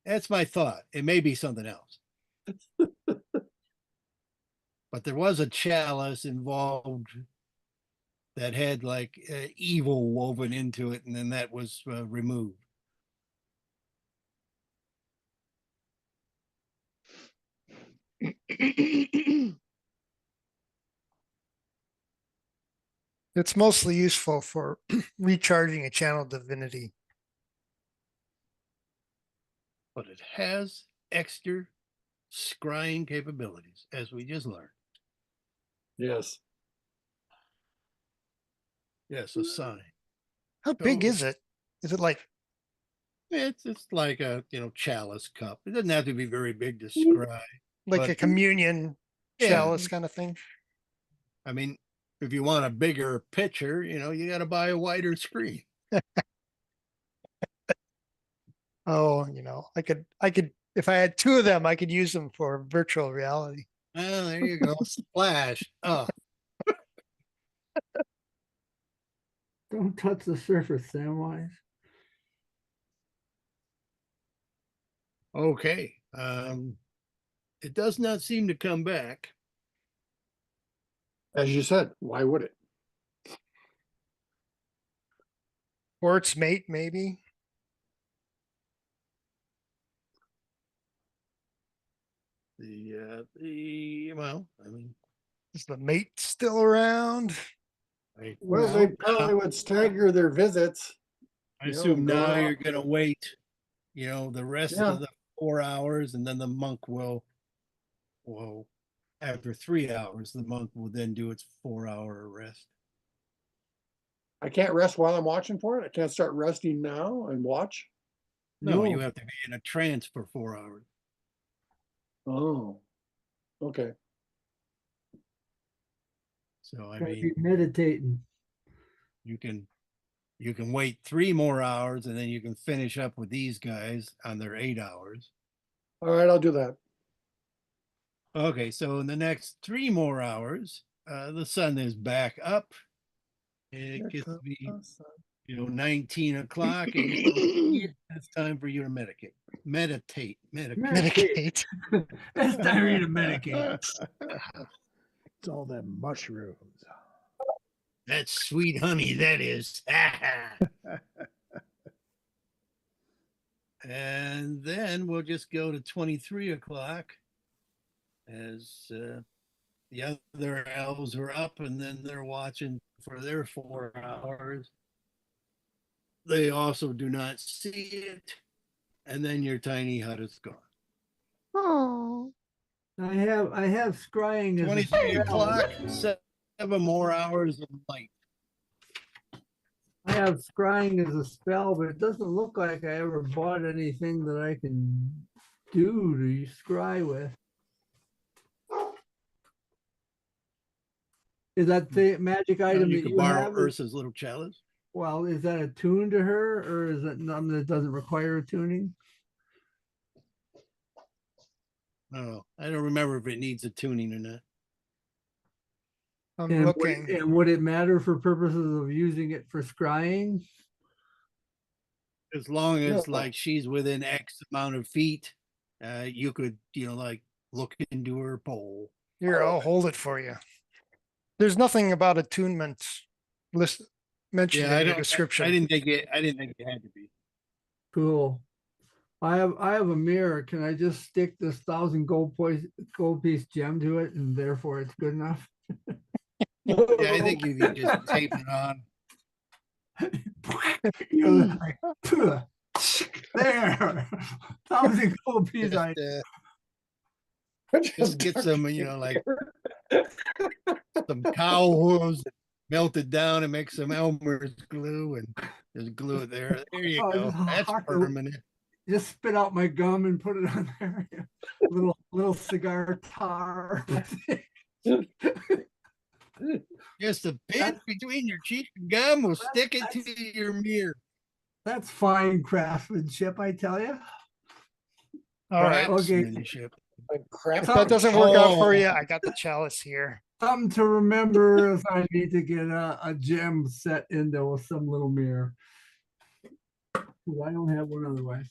That's my thought. It may be something else. But there was a chalice involved that had like evil woven into it, and then that was removed. it's mostly useful for recharging a channel divinity. But it has extra scrying capabilities, as we just learned. Yes. Yes, a sign. How big Oh. is it? Is it like It's like a chalice cup. It doesn't have to be very big to scry. a But- communion Yeah. chalice kind of thing? I mean, if you want a bigger picture, you got to buy a wider screen. Oh, I could, if I had two of them, I could use them for virtual reality. Oh, there you go. Splash. Oh, Don't touch the surface, Samwise. okay. It does not seem to come back. As you said, why would it? Quartz mate, maybe. Well, I mean, Is the mate still around? Well, they probably would stagger their visits. I assume go now out. you're gonna wait, the rest Yeah. of the 4 hours, and then the monk will, after 3 hours, the monk will then do its 4-hour rest. I can't rest while I'm watching for it. I can't start resting now and watch. No, you have to be in a trance for 4 hours. Oh, okay. So I Gotta mean, be meditating. you can wait 3 more hours, and then you can finish up with these guys on their 8 hours. All right, I'll do that. Okay, so in the next 3 more hours, the sun is back up. It gets to be 19 o'clock, and it's time for you to meditate. Medicate. It's time for you to medicate. It's all them mushrooms. That's sweet honey, that is. And then we'll just go to 23 o'clock as the other elves are up, and then they're watching for their 4 hours. They also do not see it. And then your tiny hut is gone. Oh, I have scrying as a 23 spell. o'clock, 7 more hours of light. I have scrying as a spell, but it doesn't look like I ever bought anything that I can do to scry with. Is that the magic item You that could you borrow have? Ursa's little chalice. Well, is that attuned to her, or is it none that doesn't require attuning? Oh, I don't remember if it needs a tuning or not. I'm And looking. would it matter for purposes of using it for scrying? As long as Yeah. like she's within X amount of feet, you could, like look into her bowl. Here, I'll hold it for you. There's nothing about attunement list mentioned Yeah, in your description. I didn't think it had to be. Cool. I have a mirror. Can I just stick this 1,000 gold piece gem to it, and therefore it's good enough? Yeah, I think you can just tape it on. You know, like, there, 1,000 gold piece. Just get some, like some cow hooves melted down and make some Elmer's glue and just glue it there. There you Oh, go. just That's hawk the- permanent. Just spit out my gum and put it on there. little cigar tar. Just a bit between your cheek and gum will stick it to your mirror. That's fine craftsmanship, I tell you. All right. Okay. Craftsmanship. If that doesn't work out for Oh. you, I got the chalice here. Something to remember if I need to get a gem set into some little mirror. Well, I don't have one otherwise.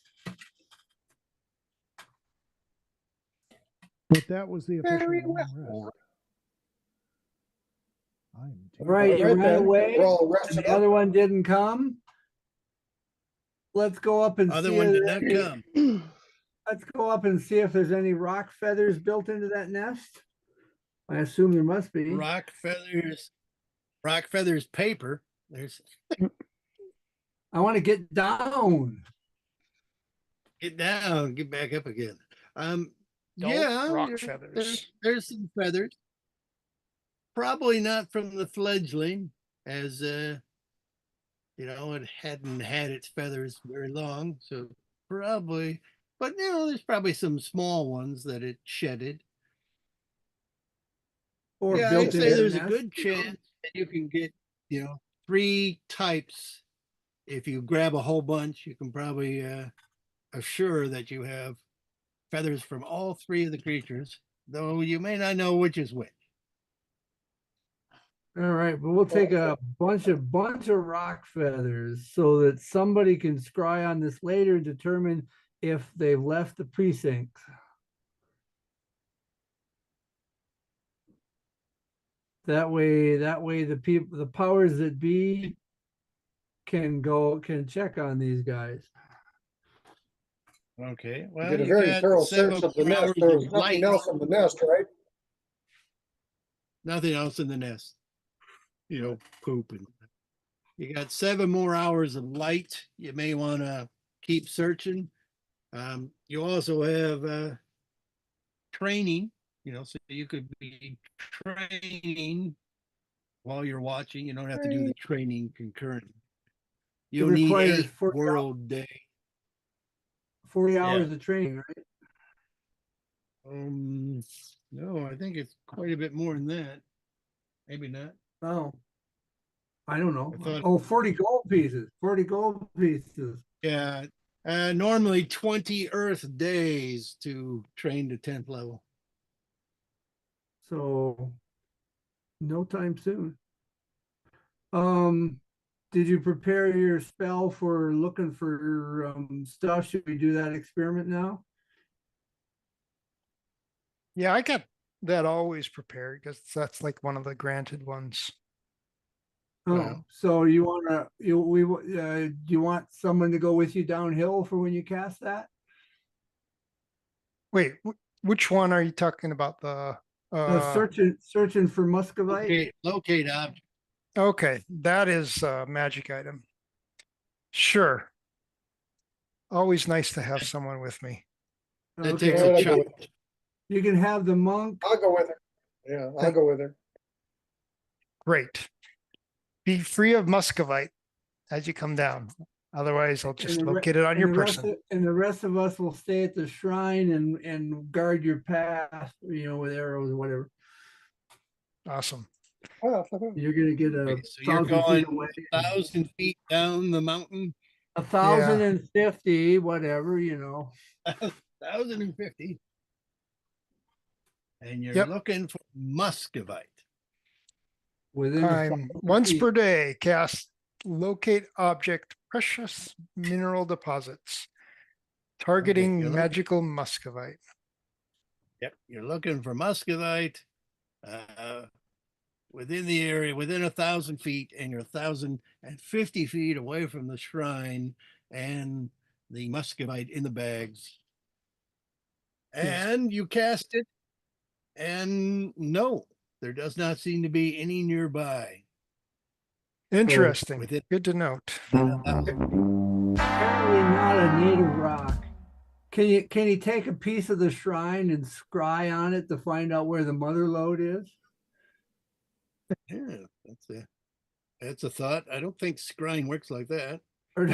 But that was the official Very long well. rest. I'm All right, you All right, ran then. away. We're all and rested the up. other one didn't come. Let's go up and Other see. one did if- not come. Let's go up and see if there's any rock feathers built into that nest. I assume there must be. Rock feathers paper. There's I want to get down. get down, get back up again. Don't Yeah, rock there's- feathers. There's some feathers. Probably not from the fledgling, as it hadn't had its feathers very long, so probably. But there's probably some small ones that it shedded. Or Yeah, built I'd into say the there's a nest. good chance. you can get, 3 types. If you grab a whole bunch, you can probably assure that you have feathers from all 3 of the creatures, though you may not know which is which. All right, but we'll take a bunch of rock feathers so that somebody can scry on this later and determine if they've left the precinct. That way the powers that be can check on these guys. Okay, You well, did a you very got thorough 7 search of the more nest. hours There was of nothing light. else in the nest, right? Nothing else in the nest. Poop. And you got 7 more hours of light. You may want to keep searching. You also have training, so you could be training while you're watching. You don't have to do the training concurrently. You'll need requires 8 40 world day. 40 Yeah. hours of training, right? No, I think it's quite a bit more than that. Maybe not. Oh, I don't know. I thought- Oh, 40 gold pieces. 40 gold pieces. Yeah. Normally 20 Earth days to train to 10th level. So no time soon. Did you prepare your spell for looking for stuff? Should we do that experiment now? Yeah, I got that always prepared because that's like one of the granted ones. Oh, Wow. so you want do you want someone to go with you downhill for when you cast that? Wait, which one are you talking about? The Searching for muscovite. Locate object. okay, that is a magic item. Sure. Always nice to have someone with me. That Okay, takes All a right, I'll go chunk. with her. you can have the monk. I'll go with her. Yeah, I'll go with her. Great. Be free of muscovite as you come down. Otherwise, I'll and just the re- locate it on and your the rest person. of- and the rest of us will stay at the shrine and guard your path, with arrows or whatever. Awesome. Oh, You're gonna get Okay, so you're 1,000 going feet away. 1,000 feet down the mountain. 1,050, whatever, 1,050. And you're Yep. looking for muscovite. within I'm 1,000 once feet. per day cast locate object precious mineral deposits targeting you're looking- magical muscovite. Yep, you're looking for muscovite within the area, within 1,000 feet, and you're 1,050 feet away from the shrine and the muscovite in the bags. Yes. And you cast it, and no, there does not seem to be any nearby. Interesting. with it- Good to note. Apparently not a native rock. Can you take a piece of the shrine and scry on it to find out where the mother lode is? Yeah, that's a thought. I don't think scrying works like that. Or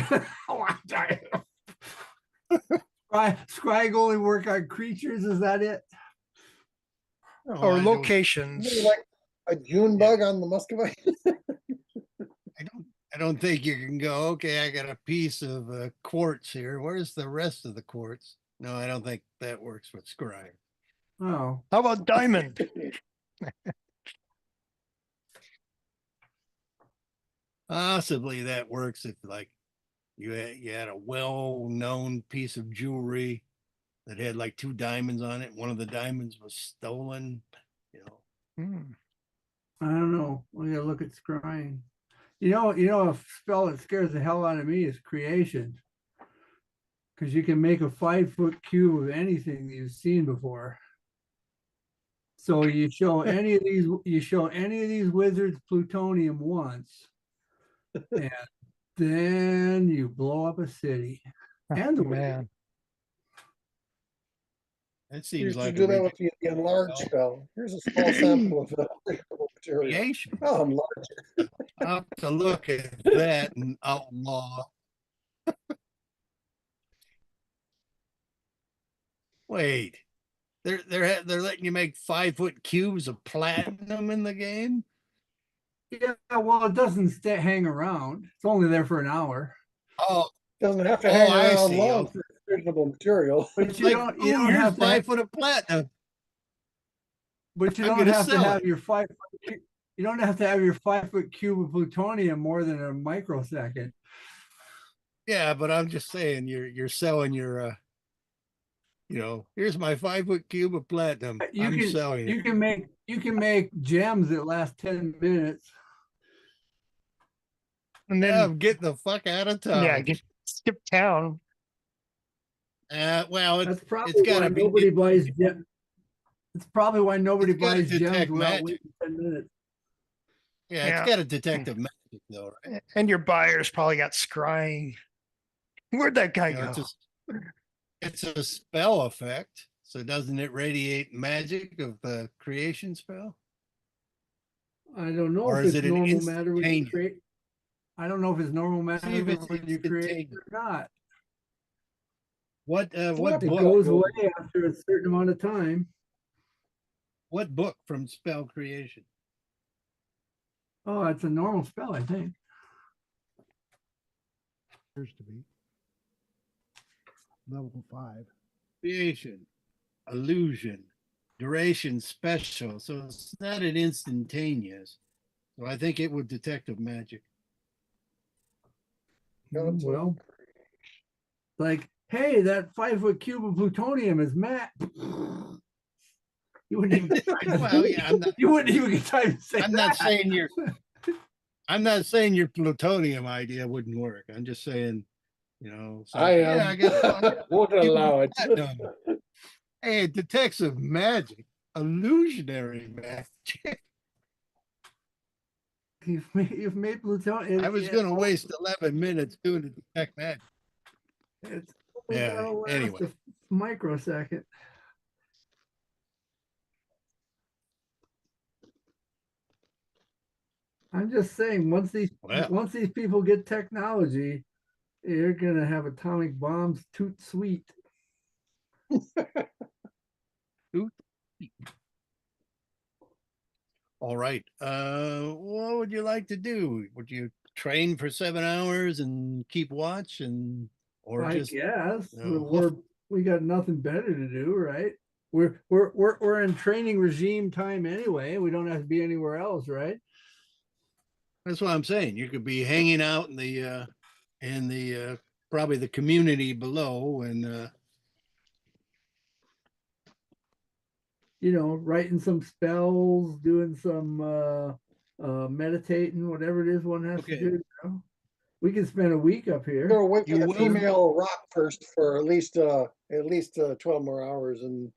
oh, I'm sorry. Scrying only work on creatures, is that it? No, Or I don't- locations. Maybe like a June bug on the muscovite. I don't think you can go, okay, I got a piece of quartz here. Where's the rest of the quartz? No, I don't think that works with scrying. Oh, How about diamond? Possibly that works if like you had a well-known piece of jewelry that had like 2 diamonds on it. One of the diamonds was stolen, Hmm. I don't know. We gotta look at scrying. A spell that scares the hell out of me is creation. Because you can make a 5-foot cube of anything that you've seen before. So you show any of these wizards plutonium once, and then you blow up a city. And the wizard. Man. That You seems should like do a that with the enlarged spell. Here's a small sample of material. recreation. Oh, enlarge it. I'll have to look at that and outlaw. Wait, they're letting you make 5-foot cubes of platinum in the game? Yeah, well, it doesn't stay hang around. It's only there for an hour. Oh, Doesn't have to Oh, hang I around see. long Okay. for reasonable material. But like, you ooh, don't here's have to 5 foot of platinum. but you I'm don't gonna have to sell have it. your you don't have to have your 5 foot cube of plutonium more than a microsecond. Yeah, but I'm just saying you're selling your here's my 5 foot cube of platinum. I'm selling it. You can make gems that last 10 minutes. And Yeah, then, I'm getting the fuck out of town. yeah, skip town. Well, That's it's probably why gotta be. nobody buys gems. It's probably why nobody It's gotta buys gems detect without magic. waiting 10 minutes. Yeah, it's Yeah. got a detective magic though, right? And your buyer's probably got scrying. Where'd that guy You know, go? it's a spell effect. So doesn't it radiate magic of the creation spell? I don't know Or if is it's it an normal matter when you instantaneous? create. I don't know if it's normal See matter if it's when you create it instantaneous. or not. What What It book? goes away after a certain amount of time. What book from spell creation? Oh, it's a normal spell, I think. Appears to be level 5. Creation, illusion, duration special. So it's not an instantaneous. So I think it would detective magic. Well, like, hey, that 5 foot cube of plutonium is Matt. You wouldn't even. Well, yeah, You wouldn't even get time to say I'm that. not saying your plutonium idea wouldn't work. I'm just saying, I am. I got Won't allow it. platinum. Hey, it detects of magic, illusionary magic. You've made plutonium. I was gonna waste 11 minutes doing the detect magic. It's Yeah, anyway. a microsecond. I'm just saying, Well. once these people get technology, you're gonna have atomic bombs toot sweet. All right. What would you like to do? Would you train for 7 hours and keep watch or I just guess hoof? we got nothing better to do, right? We're in training regime time anyway. We don't have to be anywhere else, right? That's what I'm saying. You could be hanging out in the probably the community below and Writing some spells, doing some meditating, whatever it is one has to Okay. do. We can spend a week up here. Go wait for You the will- female rock first for at least 12 more hours, and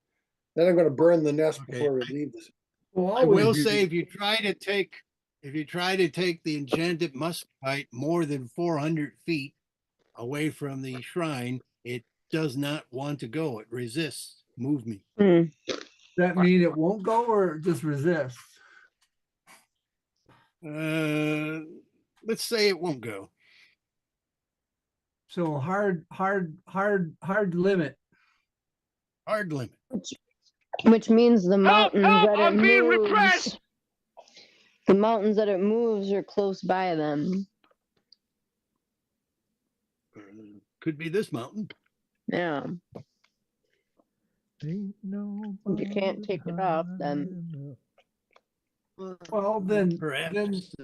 then I'm going to burn the nest Okay. before we leave this. Well, I will always say if you try to take the enchanted muscovite more than 400 feet away from the shrine, it does not want to go. It resists movement. that mean it won't go or just resist? Let's say it won't go. So hard limit. Hard limit. Which means the mountains that it moves, the mountains that it moves are close by them. Could be this mountain. Yeah. Ain't no If you can't mountain take it up, high then enough. Well, then Perhaps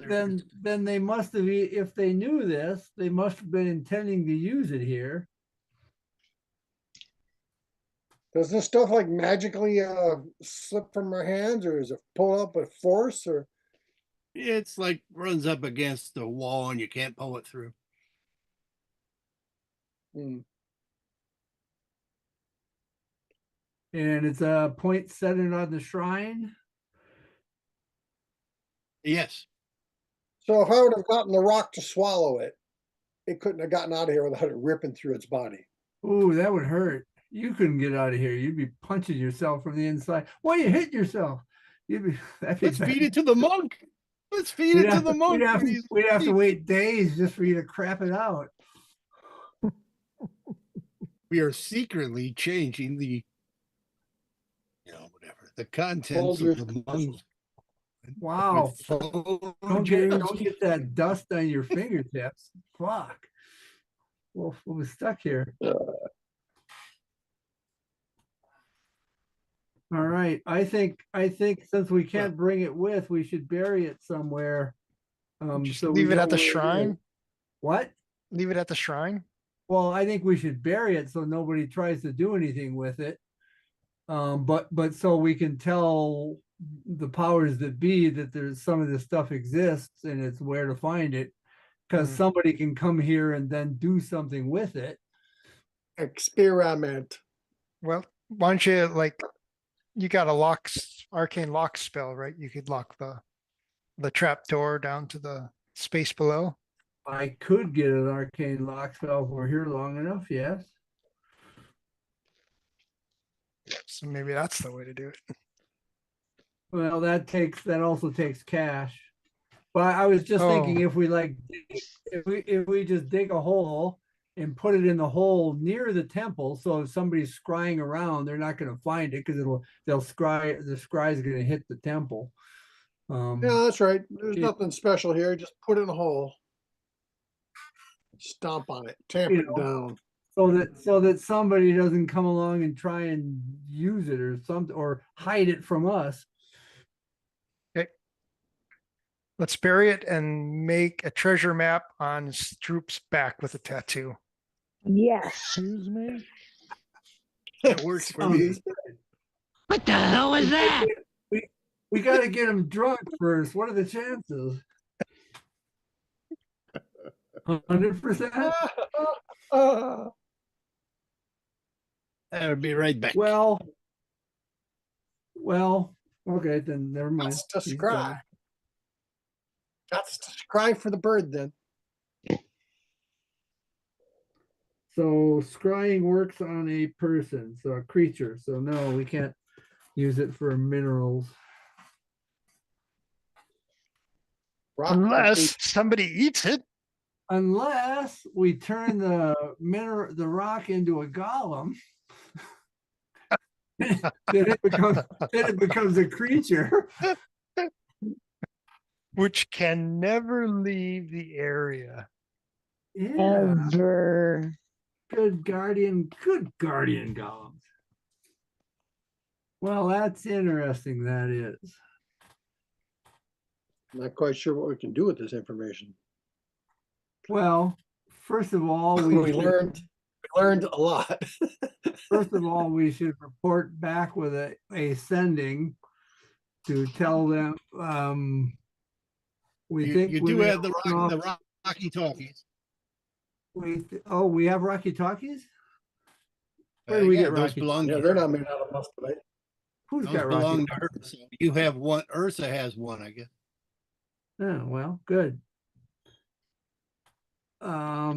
then they must have, if they knew this, they must have been intending to use it here. Does this stuff like magically slip from our hands, or is it pulled up with force, or it's like runs up against the wall and you can't pull it through. Hmm. And it's a point centered on the shrine. Yes. So if I would have gotten the rock to swallow it, it couldn't have gotten out of here without it ripping through its body. Ooh, that would hurt. You couldn't get out of here. You'd be punching yourself from the inside. Why you hit yourself? Let's feed it to the monk. Let's feed it to the monk. We'd have to wait days just for you to crap it out. We are secretly changing the contents of the monk. Wow. Don't get that dust on your fingertips. Fuck. Well, it was stuck here. All right. I think since we can't bring it with, we should bury it somewhere. Just So we leave it know at the where it is. shrine. What? Leave it at the shrine. Well, I think we should bury it so nobody tries to do anything with it. But so we can tell the powers that be that there's some of this stuff exists and it's where to find it, because somebody can come here and then do something with it. Experiment. Well, why don't you you got a arcane lock spell, right? You could lock the trap door down to the space below. I could get an arcane lock spell if we're here long enough, yes. So maybe that's the way to do it. Well, that also takes cash. But I was just thinking if we just dig a hole and put it in the hole near the temple, so if somebody's scrying around, they're not going to find it because the scry is going to hit the temple. Yeah, that's right. There's nothing special here. Just put it in a hole. Stomp on it, tamp it down. So that somebody doesn't come along and try and use it or something or hide it from us. Okay. Let's bury it and make a treasure map on Stroop's back with a tattoo. Yes. Excuse me? That works for me. What the hell was that? We got to get him drunk first. What are the chances? 100%. I'll be right back. Well, okay, then never mind. That's to scry. That's to scry for the bird then. So scrying works on a person, so a creature. So no, we can't use it for minerals. Unless somebody eats it. Unless we turn the rock into a golem. then it becomes a creature. Which can never leave the area. Yeah. Ever. Good guardian golems. Well, that's interesting, that is. Not quite sure what we can do with this information. Well, first of all, We learned a lot. First of all, we should report back with a sending to tell them you do have the Rocky Talkies. We have Rocky Talkies? Where do we get those Rocky? belong Yeah, they're not made out of muscovite. Who's those got belong Rocky? to Ursa. You have one. Ursa has one, I guess. Oh, well, good. I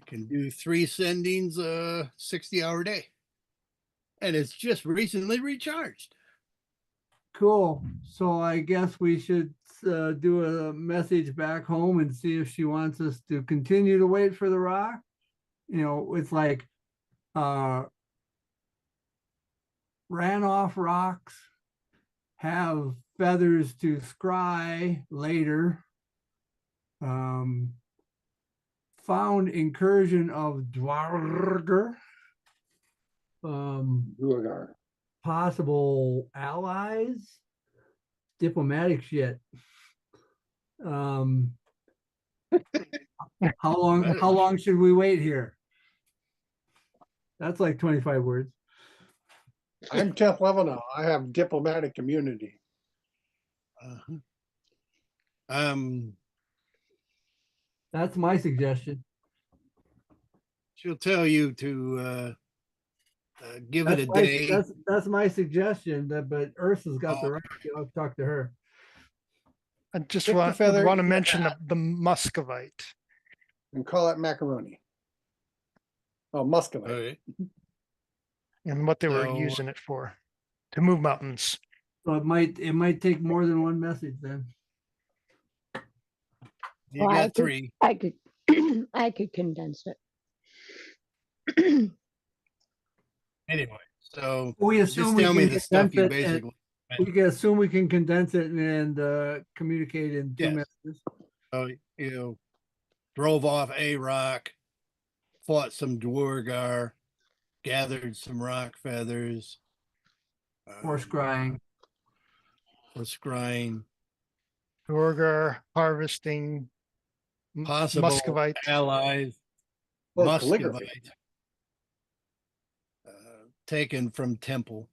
can do 3 sendings 60-hour day. And it's just recently recharged. Cool. So I guess we should do a message back home and see if she wants us to continue to wait for the rock. You know, it's like ran off rocks, have feathers to scry later. Found incursion of Dwarger. Possible allies, diplomatic shit. How long should we wait here? That's like 25 words. I'm 10th level now. I have diplomatic immunity. That's my suggestion. She'll tell you to give it a day. That's my suggestion. But Ursa's got the right. I'll talk to her. I just Pick the want feather, to eat mention that. the muscovite. And call it macaroni. Oh, muscovite. Okay. And what they were So- using it for, to move mountains. So it might take more than one message then. You Well, got 3. I could I could condense it. Anyway, so We just assume tell me can the stuff you condense it and- basically. we can assume we can condense it and communicate in 2 Yes. messages. So, you know, drove off a rock, fought some dwargar, gathered some rock feathers, Or scrying. or scrying, Dorger harvesting possible Muscovite. allies, Or calligraphy. Muscovite, taken from temple.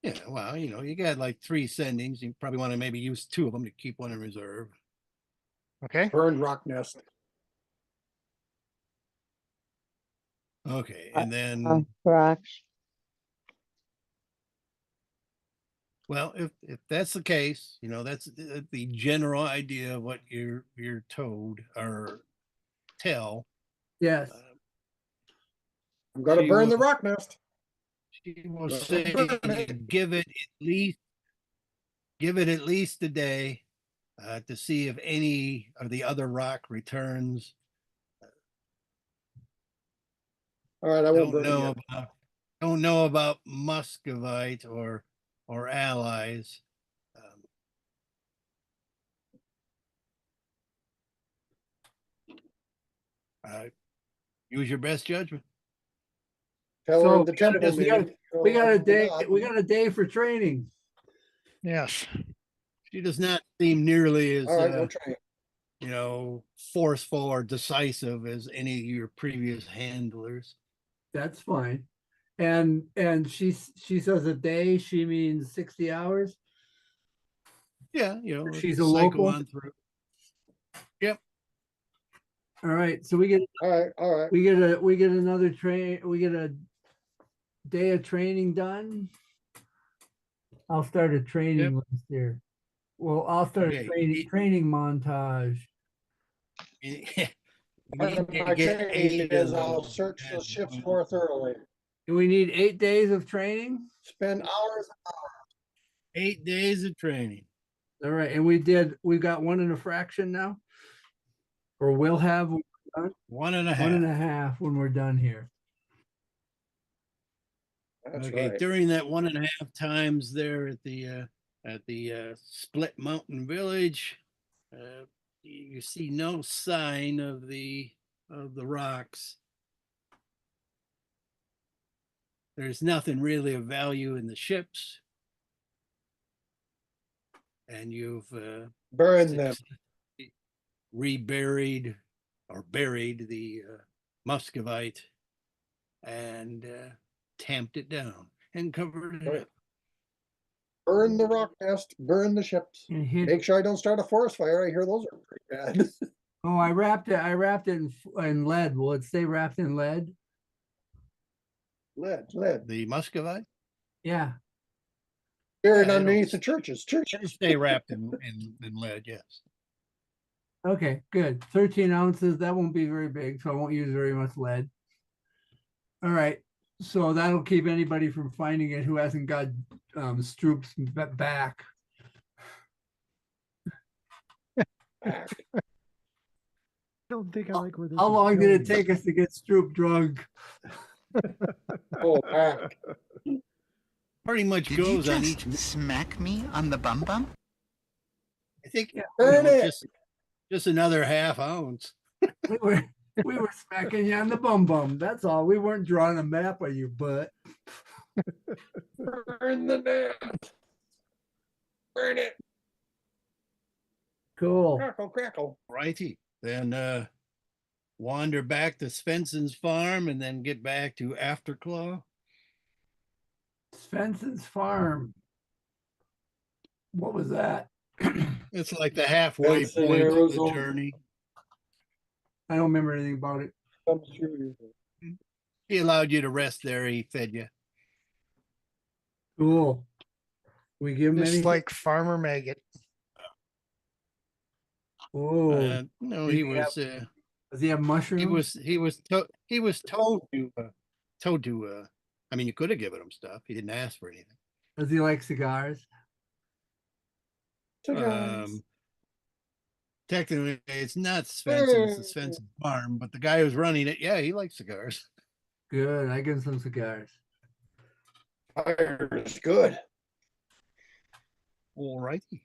Yeah, well, you know, you got like 3 sendings. You probably want to maybe use 2 of them to keep one in reserve. Okay. Burned rock nest. Okay, and then Rocks. well, if that's the case, you know, that's the general idea of what you're told or tell. Yes. I'm gonna She burn the will- rock nest. She will Well, say burn it. give it at least a day to see if any of the other rock returns. All right, I won't burn it yet. Don't know about Muscovite or allies. Use your best judgment. Tell So her the temple we got- meeting. We got a Oh, day. God. We got a day for training. Yes. She does not seem nearly as All right, no training. you know, forceful or decisive as any of your previous handlers. That's fine. And she says a day, she means 60 hours. Yeah, you know, She's a cycle local. on through. Yep. All right. So we get All right. we get another train. We get a day of training done. I'll start a training list here. Well, I'll start a Okay. training montage. You Part need of to my get training 8 of is I'll those search the and ships more thoroughly. Do we need 8 days of training? Spend hours. 8 days of training. All right. And we got 1 and a fraction now. Or we'll have when we're done? 1.5. 1.5 when we're done here. That's Okay, right. during that 1.5 times there at the Split Mountain Village, you see no sign of the rocks. There's nothing really of value in the ships, and you've Burn them. reburied or buried the Muscovite and tamped it down and covered it Right. up. Burn the rock nest. Burn the ships. And hit, Make sure I don't start a forest fire. I hear those are pretty bad. oh, I wrapped it in lead. Will it stay wrapped in lead? Lead. The Muscovite? Yeah. Buried Yeah, underneath it'll- the churches. It'll Churches. stay wrapped in lead, yes. Okay, good. 13 ounces. That won't be very big, so I won't use very much lead. All right. So that'll keep anybody from finding it who hasn't got Stroop's back. Back. I don't think I like where this How is long did it going. take us to get Stroop drunk? Oh, back. Pretty much Did you goes on just each. smack me on the bum bum? I think Burn it. just another half ounce. We were smacking you on the bum bum. That's all. We weren't drawing a map of your butt. Burn the nest. Burn it. Cool. Crackle, crackle. Righty. Then wander back to Svensson's farm and then get back to Afterclaw. Svensson's farm. What was that? It's like the halfway Svensson, point of the Arizona. journey. I don't remember anything about it. Comes through. He allowed you to rest there. He fed you. Cool. We give him Just anything? like Farmer Maggot. Oh, No, Did he he was. does he have mushrooms? He was told to. I mean, you could have given him stuff. He didn't ask for anything. Does he like cigars? Cigars. Technically, it's not Svensson, it's the Svensson farm, but the guy who's running it, yeah, he likes cigars. Good. I give him some cigars. Fire is good. All righty.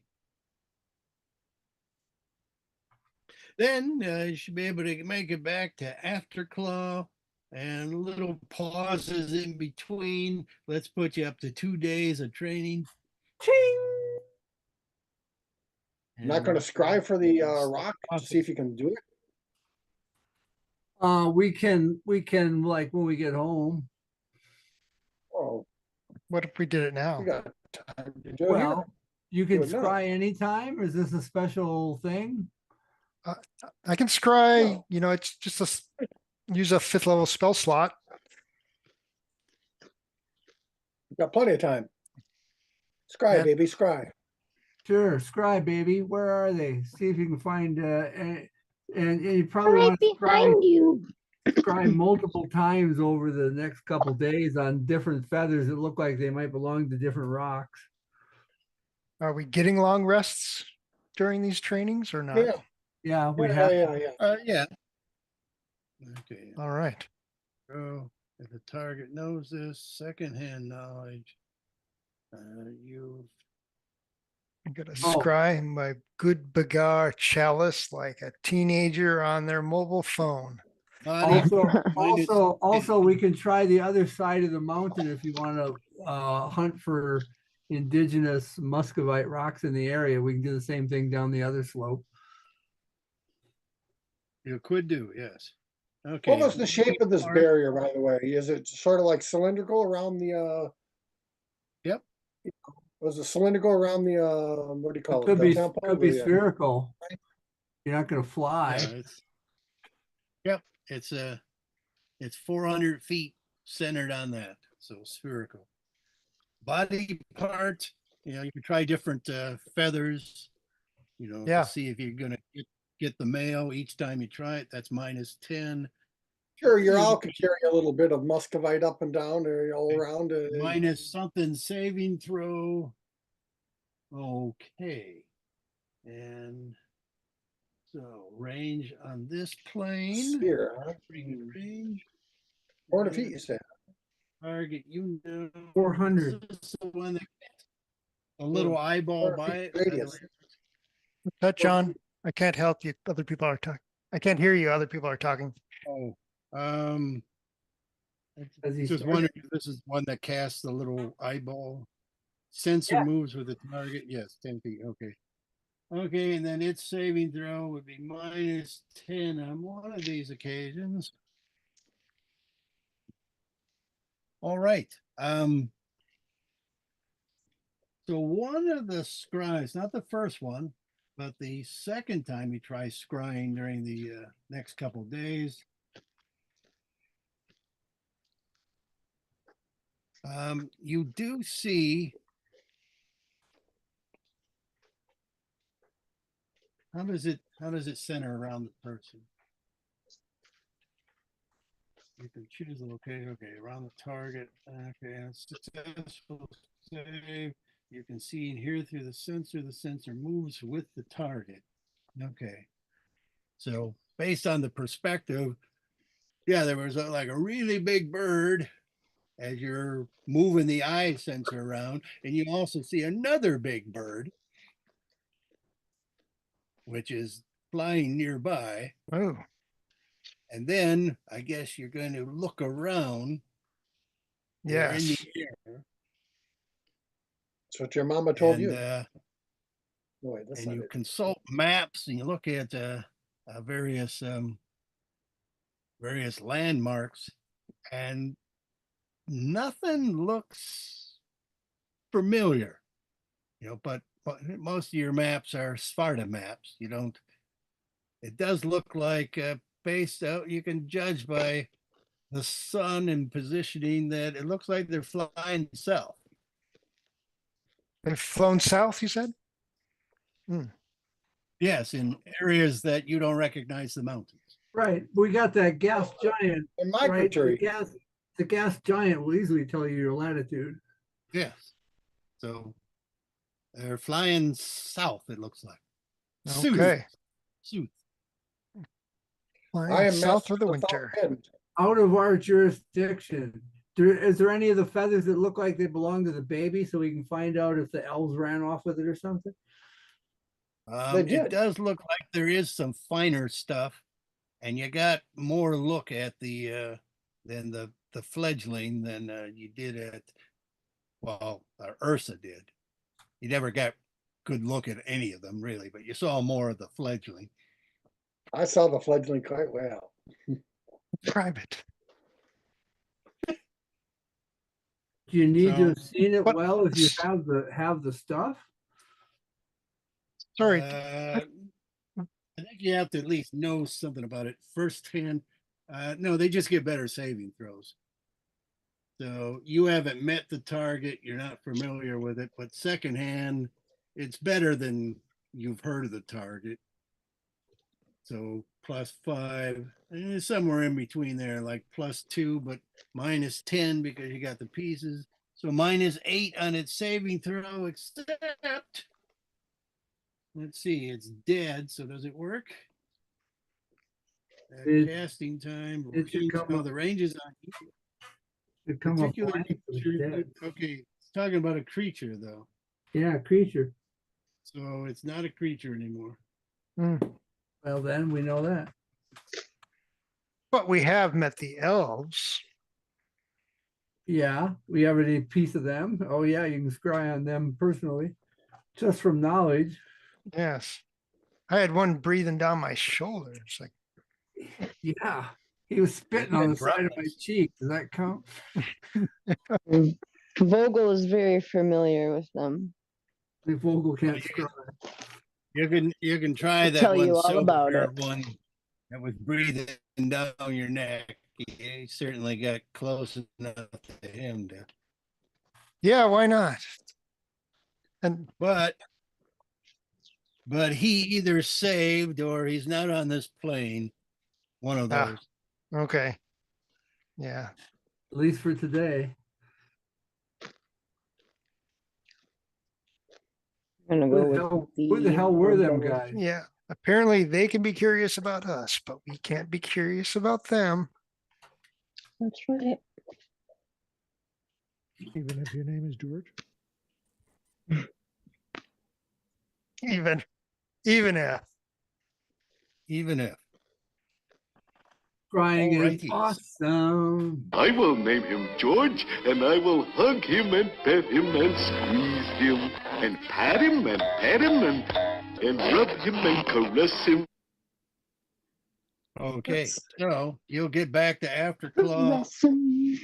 Then you should be able to make it back to Afterclaw and little pauses in between. Let's put you up to 2 days of training. Ching! Not going to scry for the rock to see if you can do it. We can like when we get home. Oh, What if we did it now? we got time to do it Well, here. you can Do it now. scry anytime. Is this a special thing? I can scry, No. you know, it's just use a 5th level spell slot. We've got plenty of time. Scry, Yeah. baby, scry. Sure, scry, baby. Where are they? See if you can find. And you probably Right want to behind you. scry multiple times over the next couple days on different feathers that look like they might belong to different rocks. Are we getting long rests during these trainings or not? Yeah, Yeah, we yeah, have. yeah. Yeah. Okay. All right. So if the target knows this, secondhand knowledge, you've I'm gonna Oh. scry my good Bagar chalice like a teenager on their mobile phone. body minus Also, we can try the other side of the mountain if you want to hunt for indigenous muscovite rocks in the area. We can do the same thing down the other slope. you could do, yes. Okay. What was the shape of this barrier, by the way? Is it sort of like cylindrical around the? Yep. Was it cylindrical around the? What do you call It it? could be The tampon could be or the- spherical. You're not going to fly. Yeah, yep, it's 400 feet centered on that, so spherical. Body part, you can try different feathers, Yeah. to see if you're gonna get the male each time you try it. That's -10. Sure, your owl could carry a little bit of muscovite up and down or all around. Minus something saving throw. Okay. And so range on this plane. Sphere, huh? Pretty good range. 400 feet, you said. Target, 400. This is the one that a little eyeball 400 by it. feet radius. That, John, I can't help you. Other people are talking. I can't hear you. Other people are talking. Oh, As he just started. wondering if this is one that casts the little eyeball. Sensor moves with the target. Yes, 10 feet. Okay. Okay, and then its saving throw would be -10 on one of these occasions. All right. So one of the scries, not the first one, but the second time you try scrying during the next couple of days, you do see how does it center around the person? You can choose a location. Okay, around the target. Okay, and successful save. You can see and hear through the sensor. The sensor moves with the target. Okay. So based on the perspective, yeah, there was like a really big bird as you're moving the eye sensor around, and you also see another big bird, which is flying nearby. Oh, And then I guess you're going to look around. They're in yes. the air. That's what your mama told And, you. No, wait, that's and not you it. consult maps and you look at various landmarks, and nothing looks familiar, but most of your maps are Svarta maps. It does look like based out, you can judge by the sun and positioning that it looks like they're flying south. They've flown south, you said? Yes, in areas that you don't recognize the mountains. Right. We got that gas giant. They're Right. migratory. The gas giant will easily tell you your latitude. Yes. So they're flying south, it looks like. Okay. South. Flying I am south master of the of the south winter. wind. Out of our jurisdiction. Is there any of the feathers that look like they belong to the baby so we can find out if the elves ran off with it or something? They It did. does look like there is some finer stuff, and you got more look at the than the fledgling than you did at, well, Ursa did. You never got good look at any of them really, but you saw more of the fledgling. I saw the fledgling quite well. Private. Do you need to So- have seen it But- well if you have the stuff? Sorry, I think you have to at least know something about it firsthand. No, they just get better saving throws. So you haven't met the target, you're not familiar with it, but secondhand, it's better than you've heard of the target. So +5, somewhere in between there, like +2, but -10 because you got the pieces. So -8 on its saving throw, except, let's see, it's dead. So does it work? It- Casting time. it should Range, come no, up- the range is on It come up particular blank, so it's creature. dead. Okay, it's talking about a creature though. Yeah, creature. So it's not a creature anymore. Well, then we know that. but we have met the elves. Yeah, we have any piece of them. Oh yeah, you can scry on them personally, just from knowledge. Yes. I had one breathing down my shoulder. It's like, Yeah, he was spitting on the side of my Gross. cheek. Does that count? Vogel is very familiar with them. The Vogel can't scry. You can try that tell one you all silver about hair it. one that was breathing down your neck. You certainly got close enough to him to, yeah, why not? And but he either saved or he's not on this plane. One of Ah. those. okay. Yeah. At least for today. I'm gonna Who go the with hell, who the hell were them Vogel. guys? Yeah. Apparently they can be curious about us, but we can't be curious about them. That's right. Even if your name is George. Even if. Even if. Scrying is Alrighty. awesome. I will name him George, and I will hug him and pet him and squeeze him and pat him and pet him and rub him and caress him. Okay, so you'll get back to Afterclaw Awesome.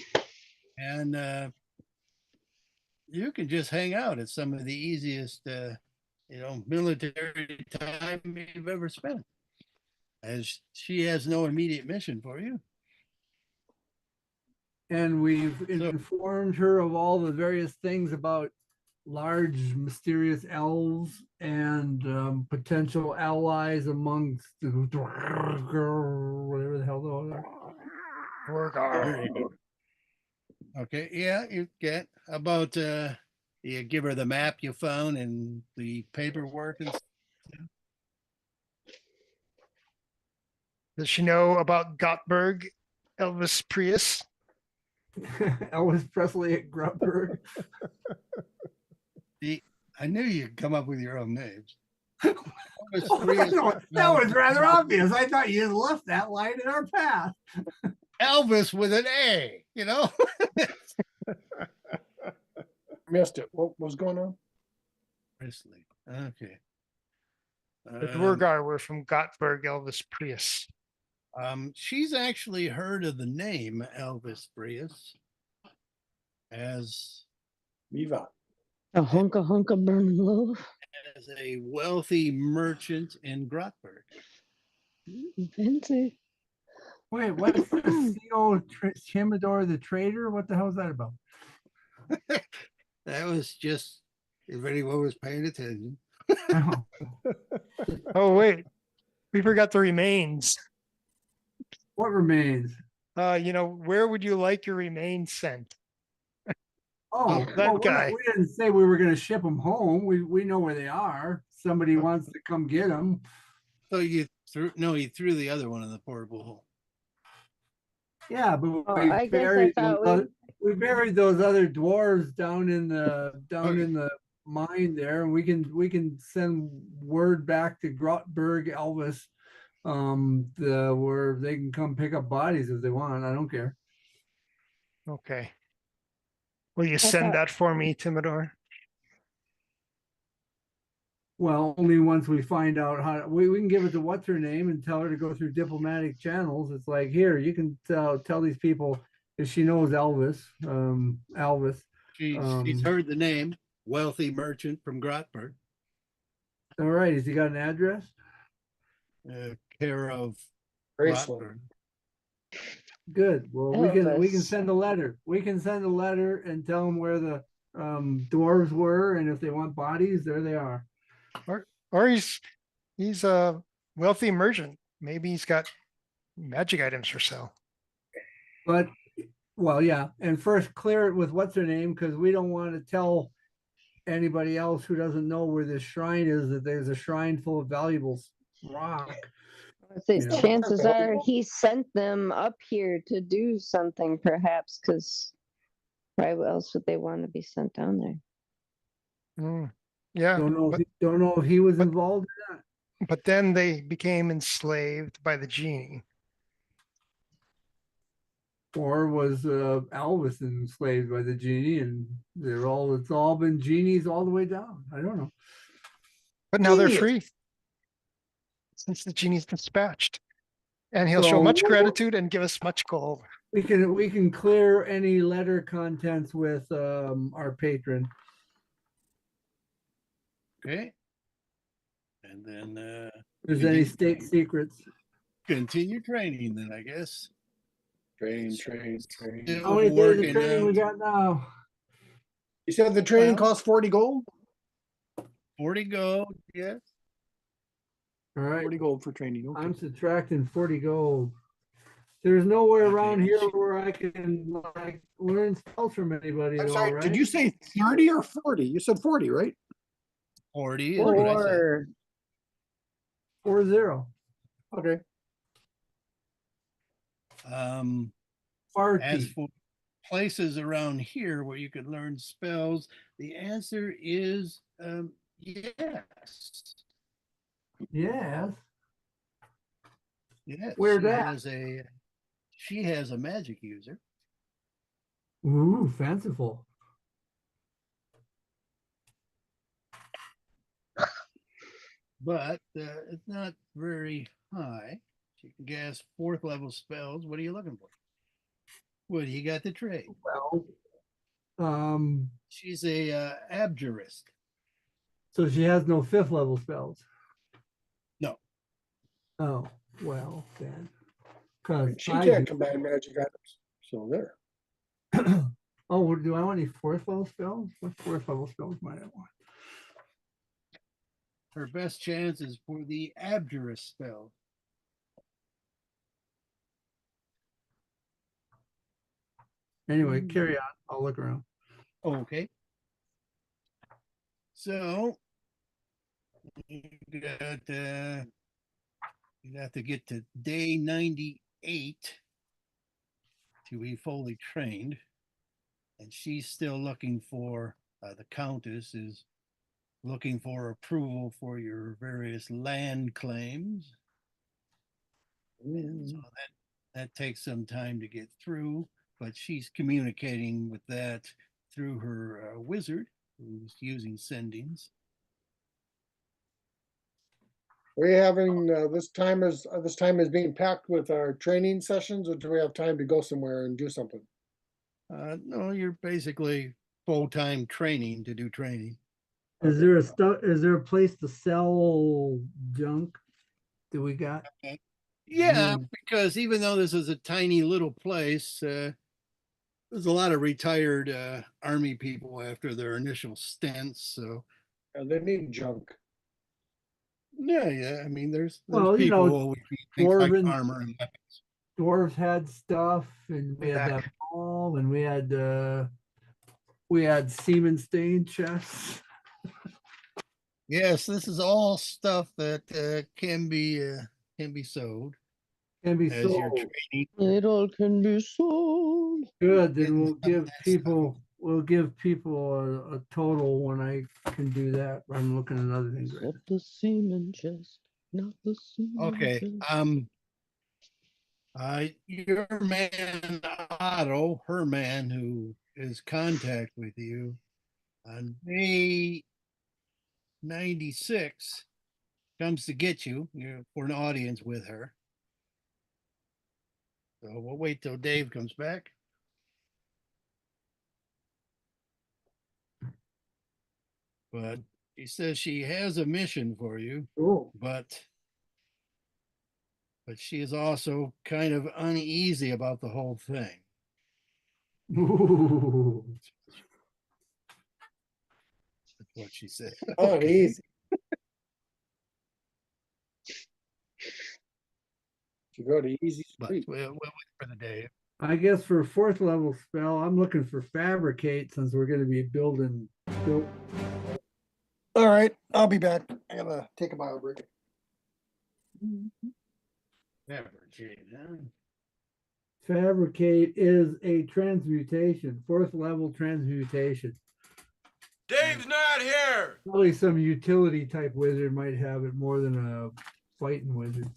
and you can just hang out at some of the easiest military time you've ever spent, as she has no immediate mission for you. And we've So- informed her of all the various things about large mysterious elves and potential allies amongst the whatever the hell those are. Okay, yeah, you get about you give her the map you found and the paperwork and stuff. Does she know about Gottberg, Elvis Prius? Elvis Presley at Grubberg. I knew you'd come up with your own names. Oh, that was rather obvious. I thought you left that line in our path. Elvis with an A, you know? Missed it. What was going on? Presley. Okay. The Dwargar were from Gottberg, Elvis Prius. She's actually heard of the name Elvis Prius as Viva. A hunka burning loaf. a wealthy merchant in Grotberg. Fancy. Wait, what's the CO Chimador the Trader? What the hell is that about? That was just if anyone was paying attention. Oh, Oh, wait. We forgot the remains. what remains? Where would you like your remains sent? Oh, that well, guy. We didn't say we were going to ship them home. We know where they are. Somebody wants to come get them. So you threw threw the other one in the portable hole. Yeah, but Oh, we I guess I buried thought them. we buried those other dwarves down in the mine there, and we can send word back to Grotberg Elvis, where they can come pick up bodies if they want. I don't care. Okay. Will you I send thought- that for me, Timidor? Well, only once we find out how we can give it to what's her name and tell her to go through diplomatic channels. It's like, here, you can tell these people if she knows Elvis, Elvis. She's heard the name, wealthy merchant from Grotberg, All right, has he got an address? care of Graceland. Grotberg. Good. Well, we can Elvis. send a letter. We can send a letter and tell them where the dwarves were, and if they want bodies, there they are. Or he's a wealthy merchant. Maybe he's got magic items for sale. But well, yeah, and first clear it with what's her name, because we don't want to tell anybody else who doesn't know where this shrine is that there's a shrine full of valuable rock. I'd say Yeah. chances are he sent them up here to do something, perhaps, because why else would they want to be sent down there? Mm, yeah, Don't know if he was involved in that. but then they became enslaved by the genie. Or was Elvis enslaved by the genie, and it's all been genies all the way down. I don't know. But now they're Genius. free since the genie's dispatched. And he'll show So much gratitude and give us much gold. We can clear any letter contents with our patron. Okay. And then If there's any state secrets. continue training then, I guess. Train. Still How many days working of training we out. got now? You said the training Well- costs 40 gold? 40 gold, yes. All right, 40 gold for training. Okay. I'm subtracting 40 gold. There's nowhere Okay. around here where I can like learn spells from anybody I'm at all, sorry, right? did you say 30 or 40? You said 40, right? 40 is what I said. Or 40. Okay. As 40. for places around here where you could learn spells, the answer is yes. Yes. Yes. Where she that? She has a magic user. Ooh, fanciful. But it's not very high. She can cast 4th level spells. What are you looking for? What do you got to trade? Well, She's a abjurist. so she has no 5th level spells. No. Oh, well then. Because She can't combine magic items. So there. Oh, do I want any 4th level spells? What 4th level spells might I want? Her best chance is for the abjurist spell. Anyway, carry on. I'll look around. Okay. So you have to get to day 98 to be fully trained. And she's still looking for, the Countess is looking for approval for your various land claims. And so that takes some time to get through, but she's communicating with that through her wizard, who's using sendings. We having this time is being packed with our training sessions, or do we have time to go somewhere and do something? No, you're basically full-time training to do training. Is there a place to sell junk? Do we got? Yeah, Mm. because even though this is a tiny little place, there's a lot of retired army people after their initial stints. So They need junk. yeah. I mean, there's Well, you people know, who always need things like dwarven- armor and weapons. Dwarves had stuff, and we had that ball, and we had semen stain chests. Yes, this is all stuff that can be sold Can be as you're sold. training. it all can be sold. Good, then Getting we'll some of give that stuff. people a total when I can do that. I'm looking at other things right now. The semen chest, not the semen Okay, chest. your man Otto, her man who is contact with you on May 96 comes to get you. You're for an audience with her. So we'll wait till Dave comes back. But she says she has a mission for you, Cool. but she is also kind of uneasy about the whole thing. Ooh. That's what she said. Oh, easy. You go to easy But street. we'll wait for the day. I guess for a 4th level spell, I'm looking for fabricate since we're gonna be building. All right, I'll be back. I gotta take a bio break. Fabricate, huh? Fabricate is a transmutation, 4th level transmutation. Dave's not here. Probably some utility type wizard might have it more than a fighting wizard.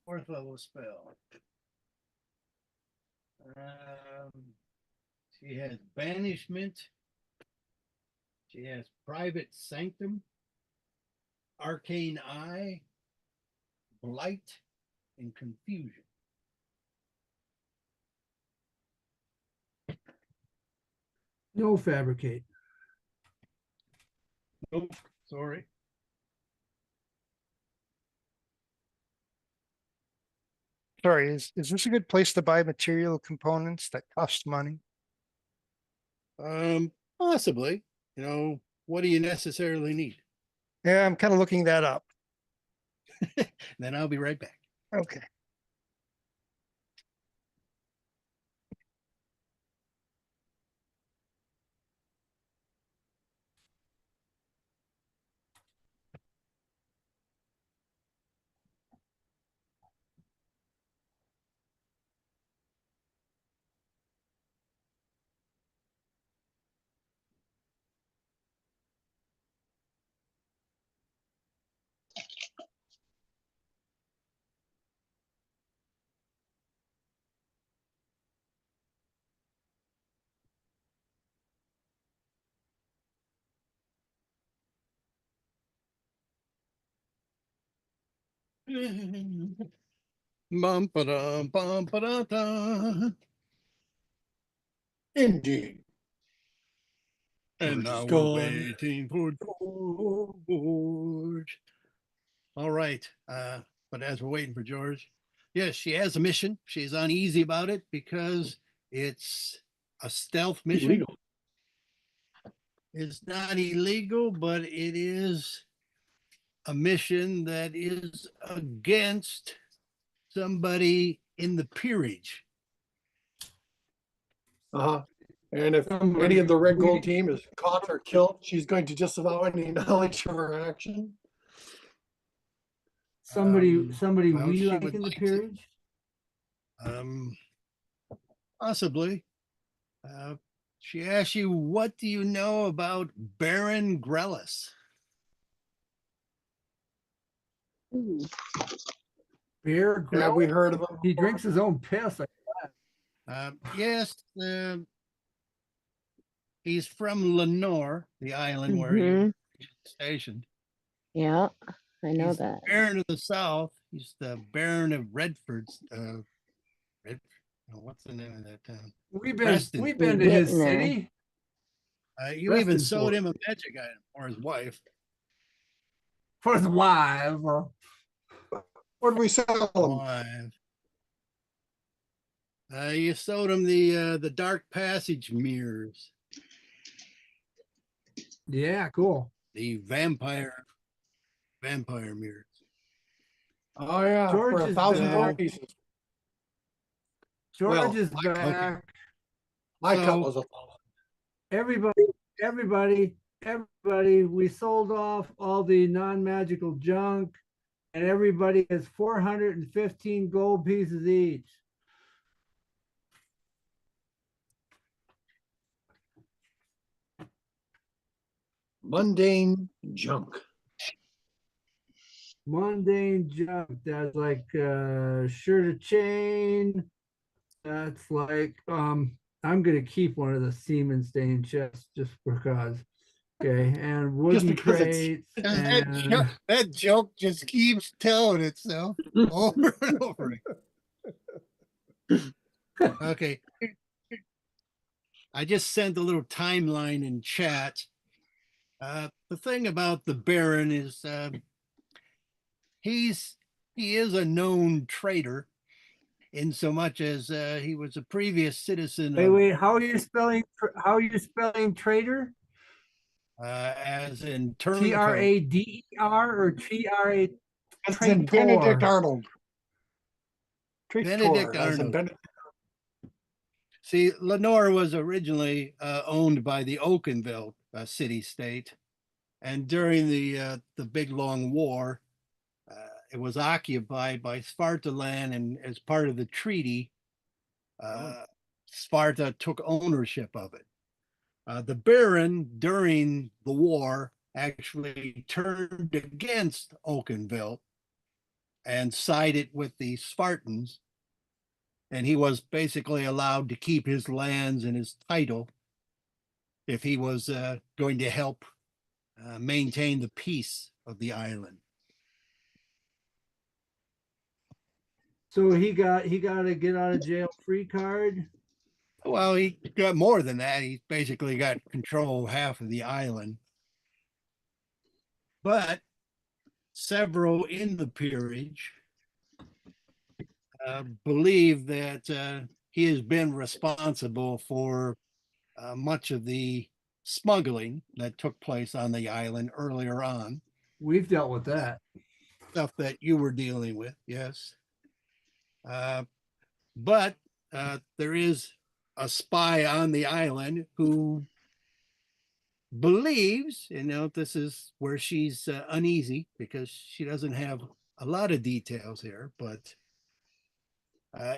Fourth level spell. She has banishment. She has private sanctum, arcane eye, blight, and confusion. No fabricate. Nope, sorry. Sorry, is this a good place to buy material components that cost money? Possibly. You know, what do you necessarily need? Yeah, I'm kind of looking that up. Then I'll be right back. Okay. Bum, ba-dum, bum, ba-da-da. Indeed. And George now is we're gone. waiting for George. All right. But as we're waiting for George, yes, she has a mission. She's uneasy about it because it's a stealth mission. Illegal. It's not illegal, but it is a mission that is against somebody in the peerage. Uh-huh. And if any of the red gold team is caught or killed, she's going to disavow any knowledge of her action. Somebody well, we she like would in the like to. peerage? Possibly. She asks you, what do you know about Baron Grellis? Bear Have we Grylls? heard of him? He drinks his own piss. Yes, He's from Lenore, the island where Mhm. he's stationed. Yeah, I know He's that. the Baron of the South. He's the Baron of Redford's. What's the name of that town? Preston. We've You're been to his getting there. city. You even Preston sold Fort. him a magic item or his wife. For his wife. What do we sell them? Wife. You sold him the Dark Passage mirrors, Yeah, cool. the vampire mirrors. Oh yeah, George for is $1,000 back. pieces. George Well, is okay. back. My cut So- was Everybody, we sold off all the non-magical junk, and everybody has 415 gold pieces each. mundane junk. Mundane junk. That's like shirt or chain. That's like I'm gonna keep one of the semen stain chests just because. Okay, and wooden because it's- crates That, that joke just keeps telling itself over and over again. Okay. I just sent a little timeline in chat. The thing about the Baron is he is a known traitor in so much as he was a previous citizen wait, of, how are you spelling traitor? as in turncoat. Trader or TRA? As in Benedict Traitor. Arnold. Benedict Traitor, as in Arnold. Benedict- See, Lenore was originally owned by the Oakenville city-state, and during the big long war, it was occupied by Svarta land, and as part of the treaty, Sparta took ownership of it. The Baron, during the war, actually turned against Oakenville and sided with the Spartans, and he was basically allowed to keep his lands and his title if he was going to help maintain the peace of the island. So he got a get out of jail free card. Well, he got more than that. He basically got control of half of the island. But several in the peerage believe that he has been responsible for much of the smuggling that took place on the island earlier on. We've dealt with that. Stuff that you were dealing with, yes. But there is a spy on the island who believes, this is where she's uneasy because she doesn't have a lot of details here, but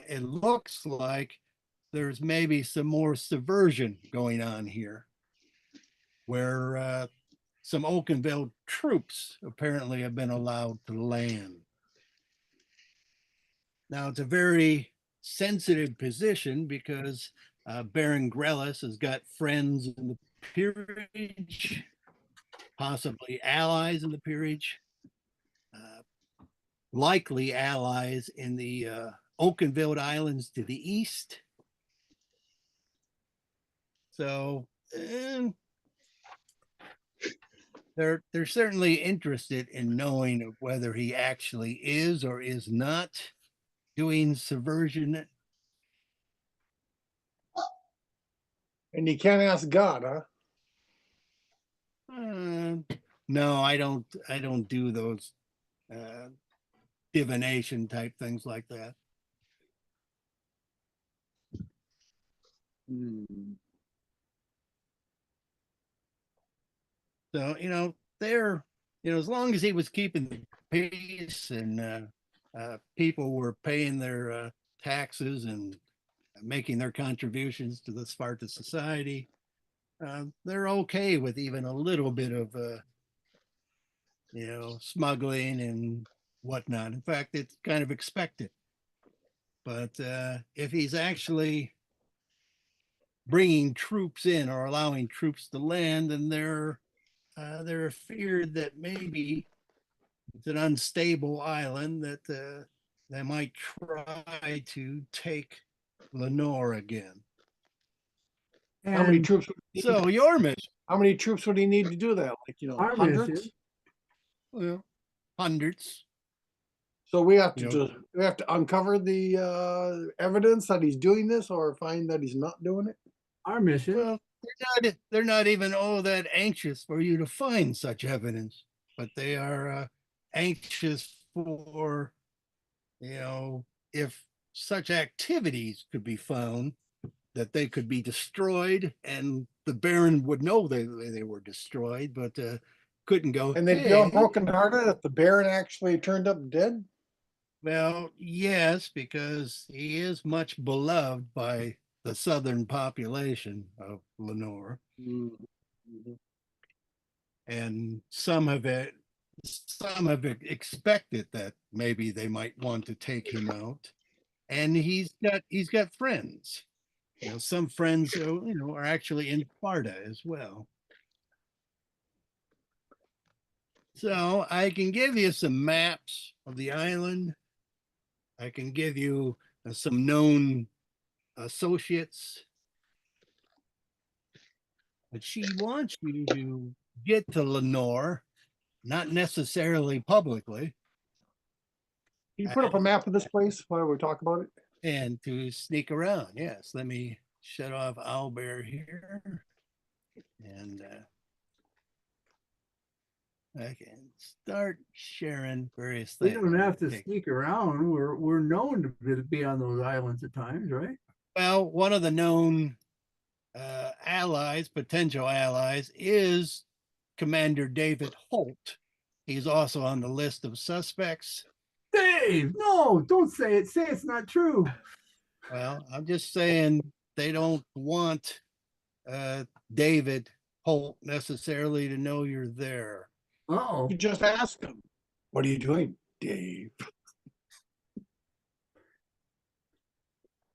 it looks like there's maybe some more subversion going on here where some Oakenville troops apparently have been allowed to land. Now, it's a very sensitive position because Baron Grellis has got friends in the peerage, possibly allies in the peerage, likely allies in the Oakenville Islands to the east. So they're certainly interested in knowing of whether he actually is or is not doing subversion. And you can't ask God, huh? No, I don't do those divination type things like that. So, as long as he was keeping the peace and people were paying their taxes and making their contributions to the Sparta society, they're okay with even a little bit of, smuggling and whatnot. In fact, it's kind of expected. But if he's actually bringing troops in or allowing troops to land, and they're feared that maybe it's an unstable island that they might try to take Lenore again. How many And troops? Would he need So to- your mission, How many troops would he need to do that? Like, our hundreds? mission, well, hundreds. So we have to You know- just, we have to uncover the evidence that he's doing this or find that he's not doing it. our mission. Well, they're not even all that anxious for you to find such evidence, but they are anxious for, if such activities could be found, that they could be destroyed, and the Baron would know they were destroyed, but couldn't go. And they'd be all "Hey." brokenhearted if the Baron actually turned up dead. Well, yes, because he is much beloved by the southern population of Lenore, and some have expected that maybe they might want to take him out, and he's got friends. Some friends who, are actually in Svarta as well. So I can give you some maps of the island. I can give you some known associates. But she wants you to get to Lenore, not necessarily publicly, Can you put up a map of this place while we talk about it? and to sneak around. Yes, let me shut off Owlbear here. And I can start sharing various We things. don't have to Okay. sneak around. We're known to be on those islands at times, right? Well, one of the known potential allies, is Commander David Holt. He's also on the list of suspects. Dave, no, don't say it. Say it's not true. Well, I'm just saying they don't want David Holt necessarily to know you're there. Oh, You just ask him, what are you doing, Dave?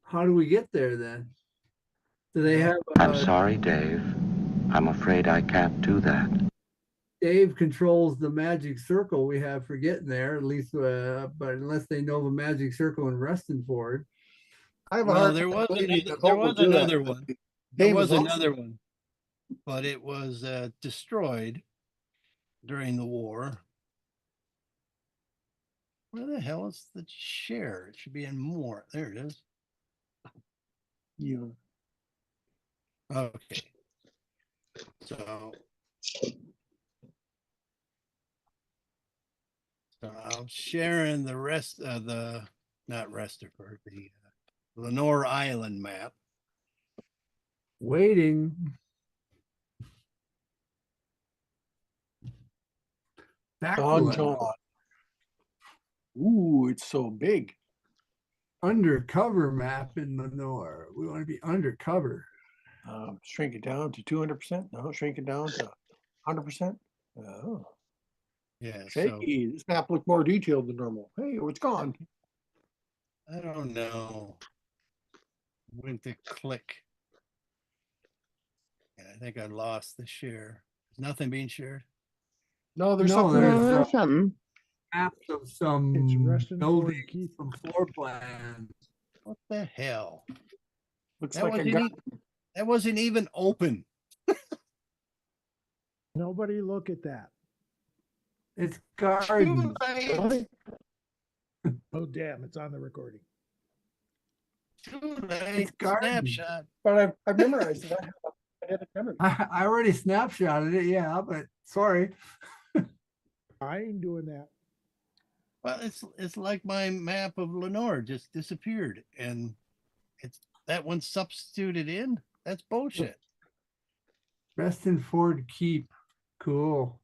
how do we get there then? Do they have? I'm sorry, Dave. I'm afraid I can't do that. Dave controls the magic circle we have for getting there, at least, but unless they know the magic circle in Restonford. I have a Well, hard there time was believing another, that there Holt would was do that. another one. There Dave was is also- another one, but it was destroyed during the war. Where the hell is the share? It should be in more. There it is. Yeah. Okay. So I'm sharing the rest of not Restorford, the Lenore Island map. Waiting. Back to Don that John. Ooh, it's so big. undercover map in Lenore. We want to be undercover. Shrink it down to 200%. No, shrink it down to 100%. Oh, Yeah. So shaky. This map looked more detailed than normal. Hey, it's gone. I don't know when to click. And I think I lost the share. Is nothing being shared? No, there's No, something. there's No, there's something. maps of some It's Restonford buildings, Keep. some floor plans. What the hell? Looks That like a wasn't, guy. that wasn't even open. Nobody look at that. It's gardens. Too Oh, damn, it's on the recording. late. gardens. Snapshot. But I've memorized it. I had it memorized. I already snapshotted it, yeah, but sorry. I ain't doing that. Well, it's like my map of Lenore just disappeared, and it's that one substituted in. That's bullshit. Restonford Keep. Cool.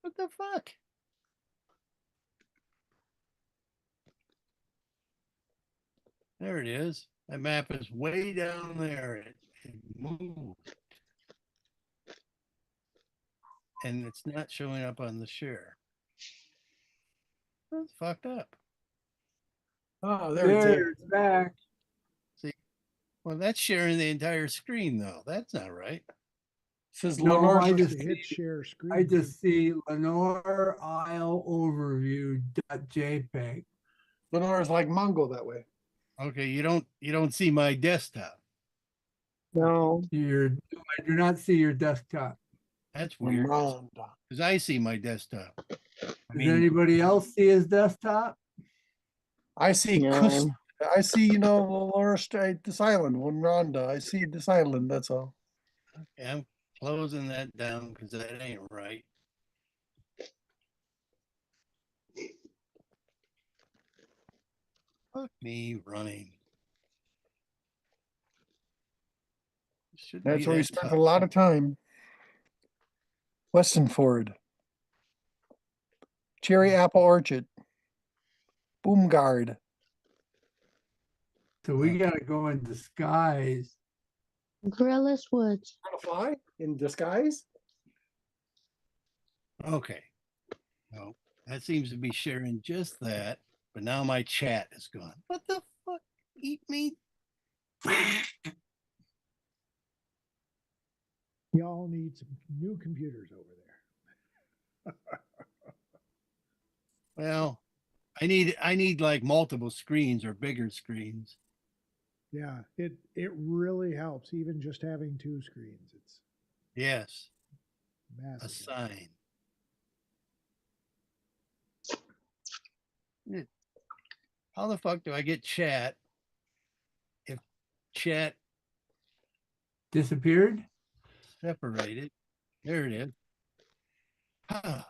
What the fuck? There it is. That map is way down there. It moved. And it's not showing up on the share. That's fucked up. Oh, there it is. There, it's back. See, well, that's sharing the entire screen, though. That's not right. Says No, Lenore. I Supposed just to hit see, share screen. I just see Lenore Isle Overview .jpg. Lenore's like Mongo that way. Okay, you don't see my desktop. No. I do not see your desktop. That's weird. Rhonda. Because I see my desktop. Does anybody else see his desktop? I see No. I see, Lenore State, this island, one Rhonda. I see this island, that's all. Okay, I'm closing that down because that ain't right. Fuck me running. Shouldn't That's be where we that spent tough. a lot of time. Westonford. Cherry Apple Orchard. Boomgard. So we gotta go in disguise. Grillis Woods. Trying to fly in disguise? Okay. No, that seems to be sharing just that, but now my chat is gone. What the fuck? Eat me? Y'all need some new computers over there. Well, I need like multiple screens or bigger screens. Yeah, it really helps, even just having two screens. It's Yes, a massive. sign. How the fuck do I get chat if chat Disappeared? separated? There it is. Ah,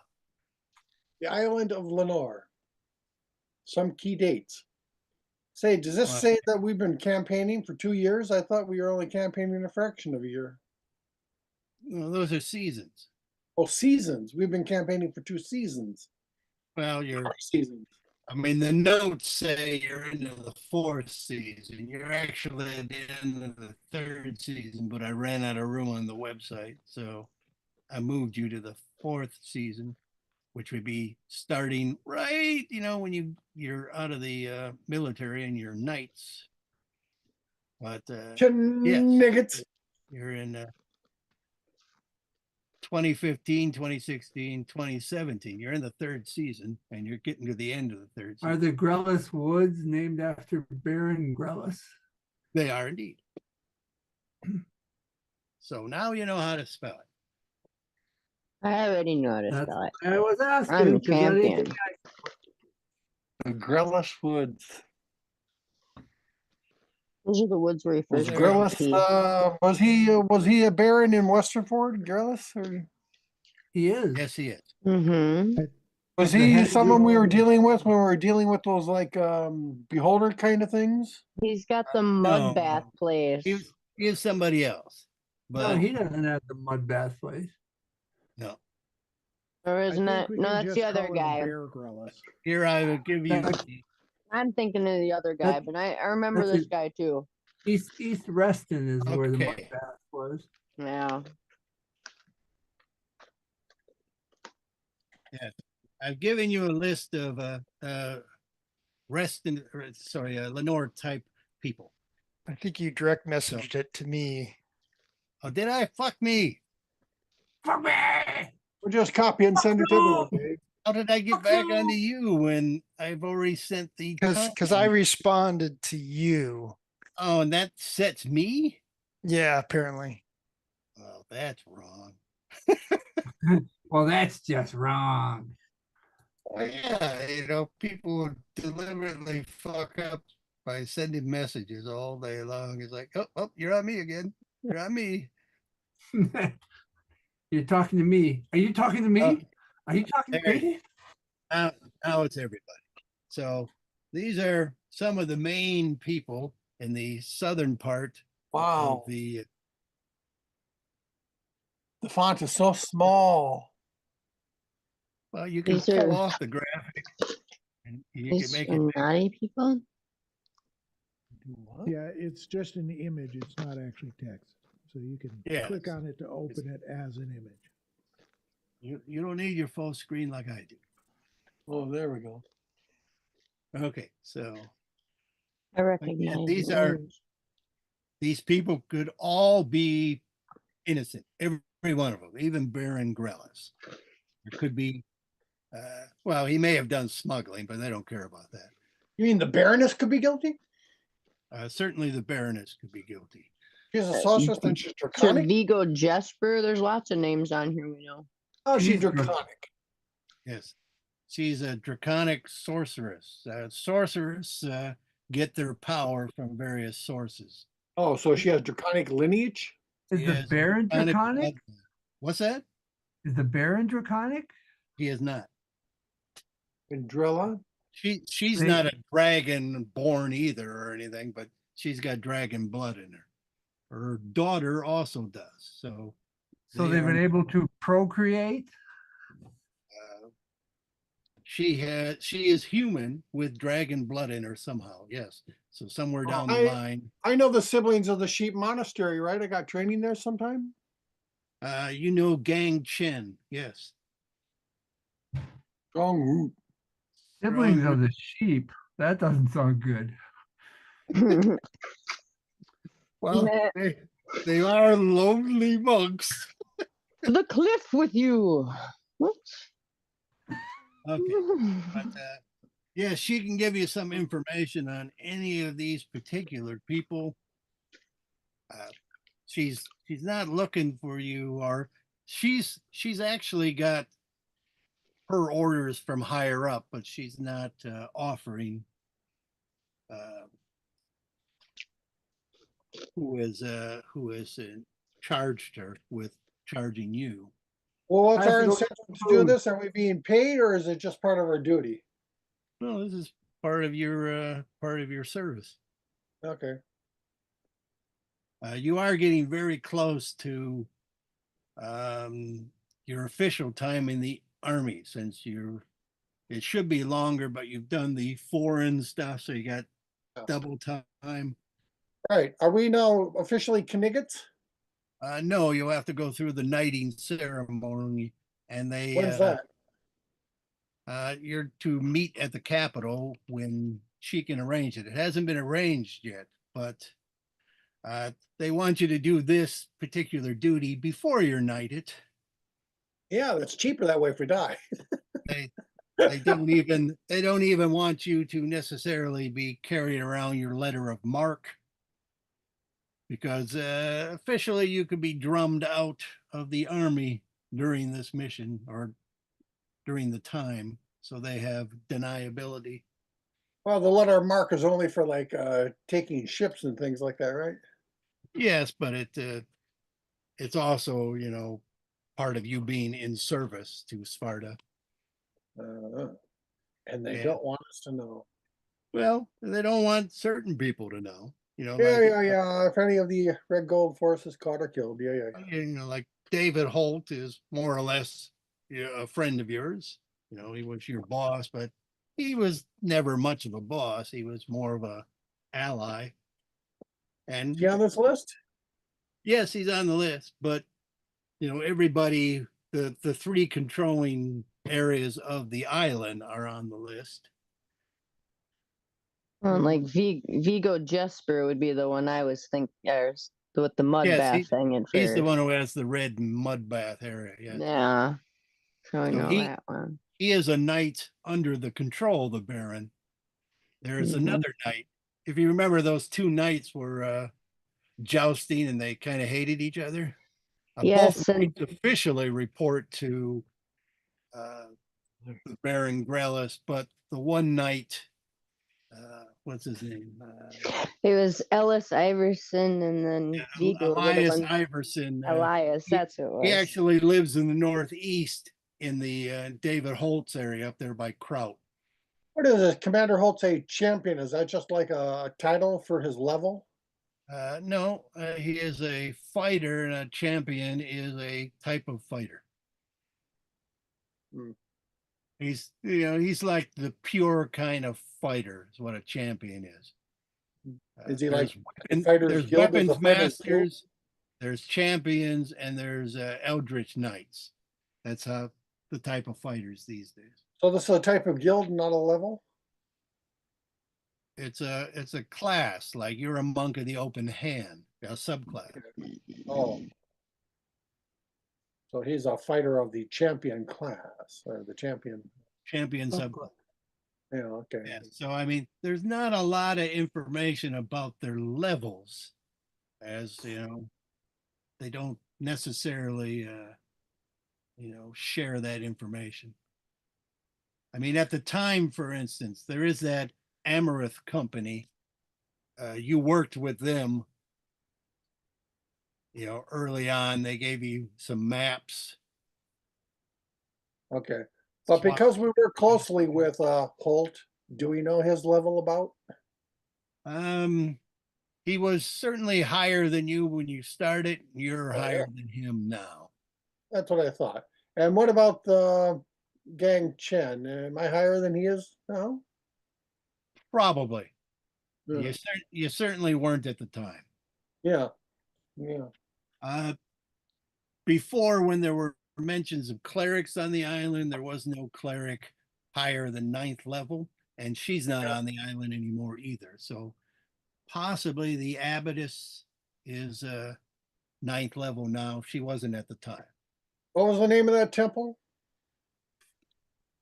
The island of Lenore. Some key dates. Say, does this What? say that we've been campaigning for 2 years? I thought we were only campaigning a fraction of a year. well, those are seasons. Oh, seasons. We've been campaigning for 2 seasons. Well, you're. Seasons. I mean, the notes say you're into the 4th season. You're actually at the end of the 3rd season, but I ran out of room on the website, so I moved you to the 4th season, which would be starting right, when you're out of the military and you're knights. But yes, Nuggets. you're in 2015, 2016, 2017. You're in the 3rd season, and you're getting to the end of the 3rd season. Are the Grellis Woods named after Baron Grellis? They are indeed. So now you know how to spell it. I already know how to That's spell it. why I was asking. I'm a 'cause I didn't champion. think The Grellis Woods. Those are the woods where he Was first Grellis, pee. was he a baron in Westernford, Grellis? Or he is. Yes, he is. Mm-hmm. was the he head someone we were roll. dealing with when we were dealing with those beholder kind of things? He's got the mud no. bath place. He is somebody else, No, but he doesn't have the mud bath place. no. Or I isn't think that? we No, can that's just the other call him guy. Bear Grylls. Here I will give you. That's- I'm thinking of the other guy, That's- but I remember that's this it. guy too. East Reston is where the mud Okay. bath was. Yeah. Yes, I've given you a list of Lenore type people. I think you direct messaged it to me. Oh, did I? Fuck me. Fuck me! We'll just copy and send it to everyone, Dave. How did I get back onto you when I've already sent the Because I responded to you. Oh, and that sets me? Yeah, apparently. Well, that's wrong. Well, that's just wrong. Well, yeah, people would deliberately fuck up by sending messages all day long. It's like, oh, you're on me again. You're on me. You're talking to me. Are you talking to me? Are you talking to there- me? Now it's everybody. So these are some of the main people in the southern part Wow. of the. The font is so small. Well, you can These pull are- off the graphic and you These can make are it. naughty people. Yeah, it's just an image. It's not actually text. So you can Yes. click on it to open it as an image. You don't need your full screen like I do. Oh, there we go. Okay, so I Again, recognize these people could all be innocent, every one of them, even Baron Grellis. There could be, well, he may have done smuggling, but they don't care about that. You mean the Baroness could be guilty? Certainly the Baroness could be guilty. She's a sorceress and she's Sir draconic? Vigo Jesper. There's lots of names on here we know. Oh, she's She's dra- draconic. Yes. She's a draconic sorceress. Sorcerers get their power from various sources. Oh, so she has draconic lineage? Is the Yes, Baron draconic draconic? blood. What's that? Is the Baron draconic? He is not. Vendrella? She's They- not a dragon born either or anything, but she's got dragon blood in her. Her daughter also does. So So they they've been are- able to procreate? she is human with dragon blood in her somehow. Yes. So somewhere down the I- line, I know the siblings of the Sheep Monastery, right? I got training there sometime. you know Gang Chen. Yes. Strong root. Siblings Strong of the sheep. That doesn't sound good. Well, Meh. they are lonely monks. The cliff with you. What? Okay. But yeah, she can give you some information on any of these particular people. She's not looking for you, or she's actually got her orders from higher up, but she's not offering who has charged her with charging you. Well, what's I have our to go incentive get to do food. this? Are we being paid or is it just part of our duty? No, this is part of your service. Okay. You are getting very close to your official time in the army, since it should be longer, but you've done the foreign stuff, so you got double time. Right. Are we now officially Kniggets? No, you'll have to go through the knighting ceremony, and When's that? you're to meet at the Capitol when she can arrange it. It hasn't been arranged yet, but they want you to do this particular duty before you're knighted. Yeah, that's cheaper that way if we die. They don't even want you to necessarily be carrying around your letter of marque, because officially you could be drummed out of the army during this mission or during the time, so they have deniability. Well, the letter of marque is only for like taking ships and things like that, right? Yes, but it's also, part of you being in service to Svarta. And they Yeah. don't want us to know. Well, they don't want certain people to know, Yeah, like, yeah. If any of the red gold forces caught or killed, yeah. like David Holt is more or less a friend of yours. He was your boss, but he was never much of a boss. He was more of a ally. And Is he on this list? yes, he's on the list, but everybody, the three controlling areas of the island are on the list. Like Vigo Jesper would be the one I was thinking, with the mud Yes, bath thing at he's the first. one who has the red mud bath area. Yes. Yeah. So I So know that one. He is a knight under the control of the Baron. There's Mhm. another knight. If you remember, those two knights were jousting and they kind of hated each other. Yes, Both knights officially report to the Baron Grellis, but the one knight, what's his name? It was Ellis Iverson and then Vigo. Elias Iverson. Elias, that's who it was. He actually lives in the Northeast in the David Holtz area up there by Kraut. What is this? Commander Holt's a champion. Is that just like a title for his level? No, he is a fighter, and a champion is a type of fighter. He's like the pure kind of fighter is what a champion is. Is he like there's Fighters Guild? weapons There's a Fighters Guild? masters, there's champions, and there's eldritch knights. That's how the type of fighters these days. So this is a type of guild, not a level? It's a class, like you're a monk of the open hand, a subclass. Oh. So he's a fighter of the champion class or the champion. Champion subclass. Yeah, okay. Yeah. So I mean, there's not a lot of information about their levels, as you know, they don't necessarily share that information. I mean, at the time, for instance, there is that Amaranth company. You worked with them, early on. They gave you some maps. Okay. But Swap- because we work closely with Holt, do we know his level about? He was certainly higher than you when you started. You're Oh, higher yeah. than him now. That's what I thought. And what about the Gang Chen? Am I higher than he is now? Probably. Yeah. You certainly weren't at the time. Yeah. Yeah. Before, when there were mentions of clerics on the island, there was no cleric higher than 9th level, and she's not on the island anymore either. So possibly the abbess is 9th level now. She wasn't at the time. What was the name of that temple?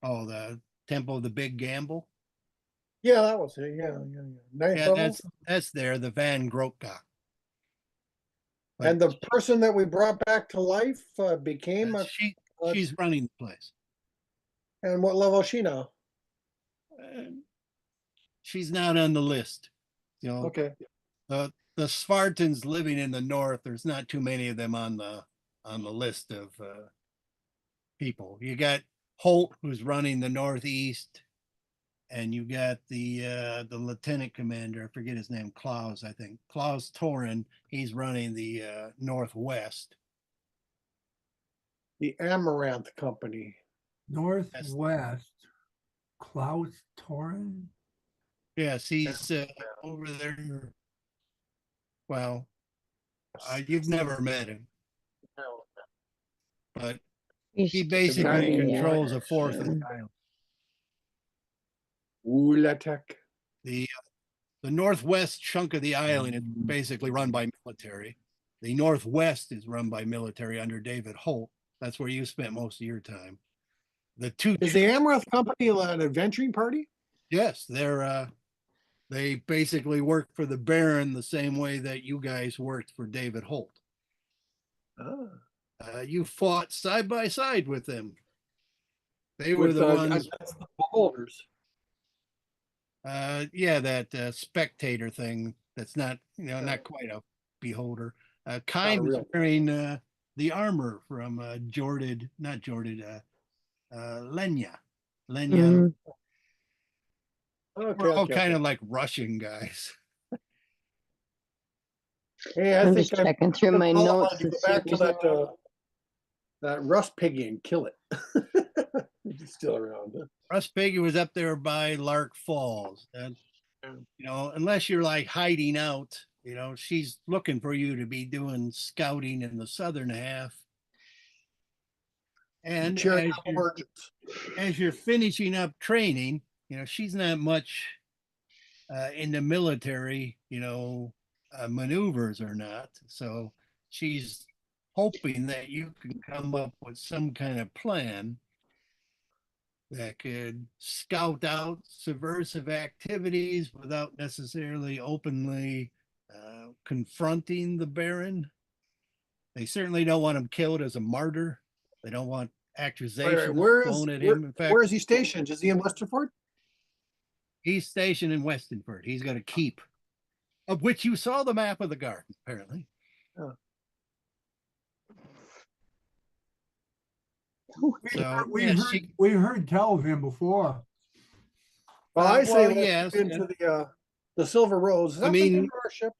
Oh, the Temple of the Big Gamble. Yeah, that was it. Yeah. Ninth Yeah, level. that's there, the Van Grotgok. And the person that we brought back to life became a. She's running the place. And what level is she now? She's not on the list. Okay. The Spartans living in the north, there's not too many of them on the list of people. You got Holt, who's running the northeast, and you got the lieutenant commander, I forget his name, Klaus, I think. Klaus Torin, he's running the northwest. The Amaranth Company. Northwest. Klaus Torin? Yes, he's over there. Well, you've never met him, but he basically controls a fourth of the island. Ulatek. The northwest chunk of the island is basically run by military. The northwest is run by military under David Holt. That's where you spent most of your time. Is the Amaranth Company an adventuring party? Yes, they basically work for the Baron the same way that you guys worked for David Holt. You fought side by side with them. They were the ones. The beholders. Yeah, that spectator thing. That's not, not quite a beholder. Kind was wearing the armor from Lenya. Lenya. We're all kind of like Russian guys. Hey, I'm just checking through my notes to go back to that Rust Piggy and kill it. He's still around. Huh? Rust Piggy was up there by Lark Falls. And, unless you're like hiding out, she's looking for you to be doing scouting in the southern half. And as you're finishing up training, she's not much in the military, maneuvers or not. So she's hoping that you can come up with some kind of plan that could scout out subversive activities without necessarily openly confronting the Baron. They certainly don't want him killed as a martyr. They don't want accusations thrown at him. In fact, where is he stationed? Is he in Westerford? He's stationed in Westonford. He's got a keep, of which you saw the map of the garden, apparently. Oh. So we heard tell of him before. Well, I say let's yes, get into the Silver Rose. I mean, our ship?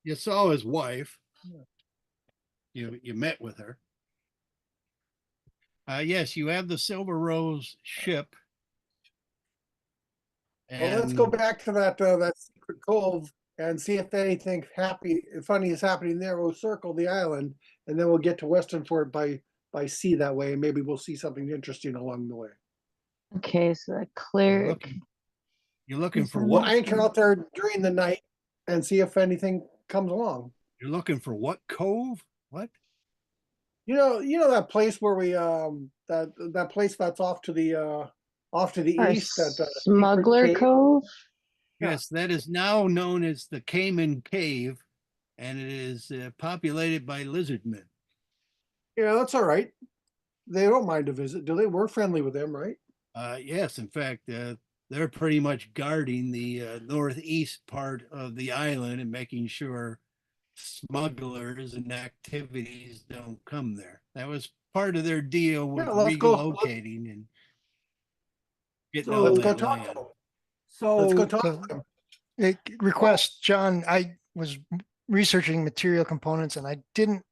You saw his wife. Yeah. You met with her. Yes, you have the Silver Rose ship. Well, let's go back to that secret cove and see if anything funny is happening there. We'll circle the island, and then we'll get to Westonford by sea that way, and maybe we'll see something interesting along the way. Okay, so that cleric. You're looking for We'll what? anchor out there during the night and see if anything comes along. You're looking for what cove? What? You know that place where we that place that's off to the Our east, that secret Smuggler cave? Cove? Yeah. Yes, that is now known as the Cayman Cave, and it is populated by lizard men. Yeah, that's all right. They don't mind a visit, do they? We're friendly with them, right? Yes, in fact, they're pretty much guarding the northeast part of the island and making sure smugglers and activities don't come there. That was part of their deal with Yeah, let's go. relocating and getting So all Let's go that talk land. to them. Let's go So talk So- to them. Request, John, I was researching material components and I didn't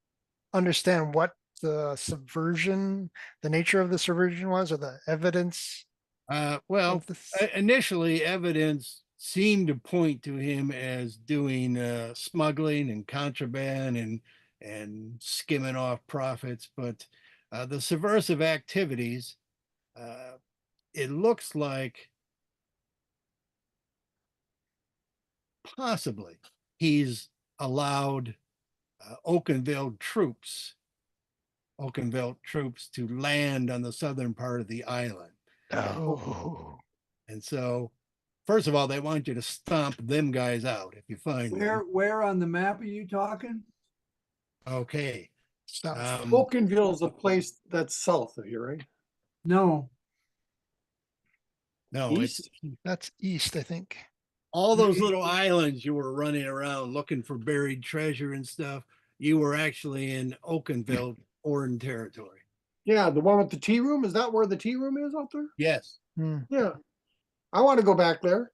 understand what the subversion, the nature of the subversion was, or the evidence Well, of this. initially, evidence seemed to point to him as doing smuggling and contraband and skimming off profits, but the subversive activities, it looks like possibly he's allowed Oakenville troops to land on the southern part of the island. Oh, And so, first of all, they want you to stomp them guys out if you find them. where on the map are you talking? Okay. stuff. Oakenville is a place that's south of here, right? No, No, East? it's That's east, I think. all those little islands you were running around looking for buried treasure and stuff. You were actually in Oakenville, foreign territory. Yeah, the one with the tea room. Is that where the tea room is out there? Yes. Hmm. Yeah. I want to go back there.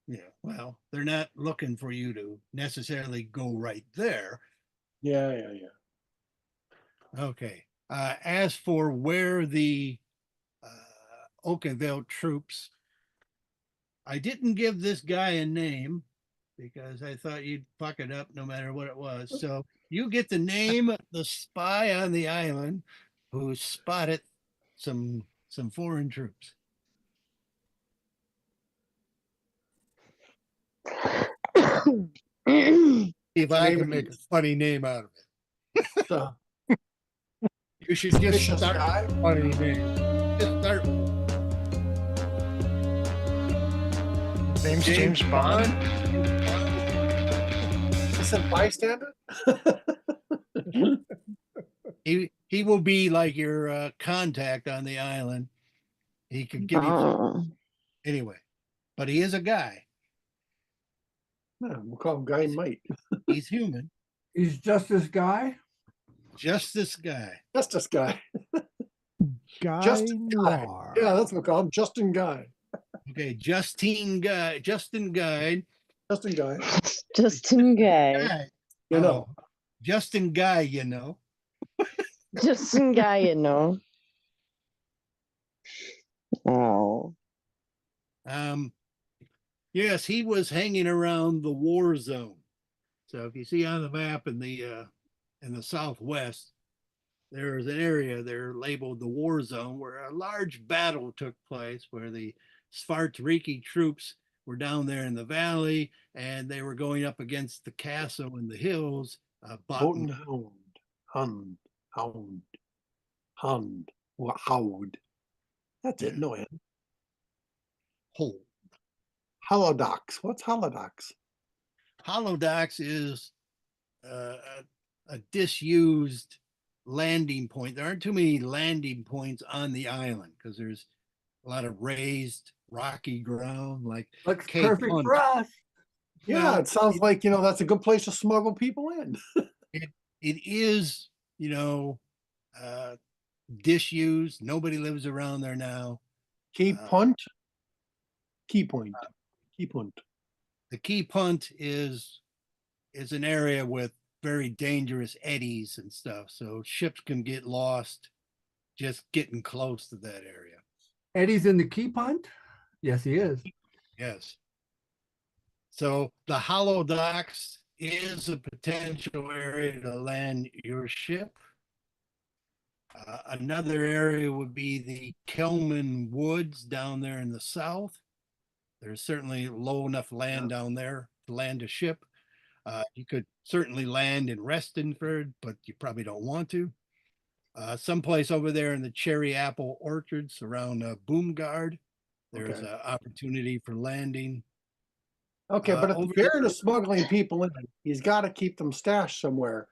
Yeah. Well, they're not looking for you to necessarily go right there. Yeah. Okay. As for where the Oakenville troops, I didn't give this guy a name because I thought you'd fuck it up no matter what it was. So you get the name of the spy on the island who spotted some foreign troops. See if I can make a funny name out of it. So, You should just Vicious start guy. with a funny name. Just start Name's James Bond. I said bystander. He will be like your contact on the island. He could give you Oh, anyway, but he is a guy. Yeah, we'll call him Guy Mite. He's human. he's just this guy. Just this guy. Justice Guy. Guy Justin Guy. Noir. Yeah, that's what we call him. Justin Guy. Okay, Justin Guy. Justin Guy. Justin Guy. Guy. You know. Oh, Justin Guy, you know. Justin Guy, you know. Oh. Yes, he was hanging around the war zone. So if you see on the map in the southwest, there's an area there labeled the war zone where a large battle took place where the Svarta troops were down there in the valley and they were going up against the castle in the hills. Houghton Hound. Howard. That's it. No end. Hold. Holodocks. What's Holodocks? Holodocks is a disused landing point. There aren't too many landing points on the island because there's a lot of raised rocky ground like Looks Cape perfect Hunt. for us. Yeah, Well, it sounds like, that's a good place to smuggle people in. it is, disused. Nobody lives around there now. Key Punt. Key Point. Key Punt. The Key Punt is an area with very dangerous eddies and stuff. So ships can get lost just getting close to that area. Eddie's in the key punt? Yes, he is. Yes. So the hollow docks is a potential area to land your ship. Another area would be the Kelman Woods down there in the south. There's certainly low enough land down there to land a ship. You could certainly land in Restonford, but you probably don't want to. Someplace over there in the cherry apple orchards around Boomgard, there's Okay. an opportunity for landing. Okay, but if the over Baron is smuggling people in, he's got to keep them stashed somewhere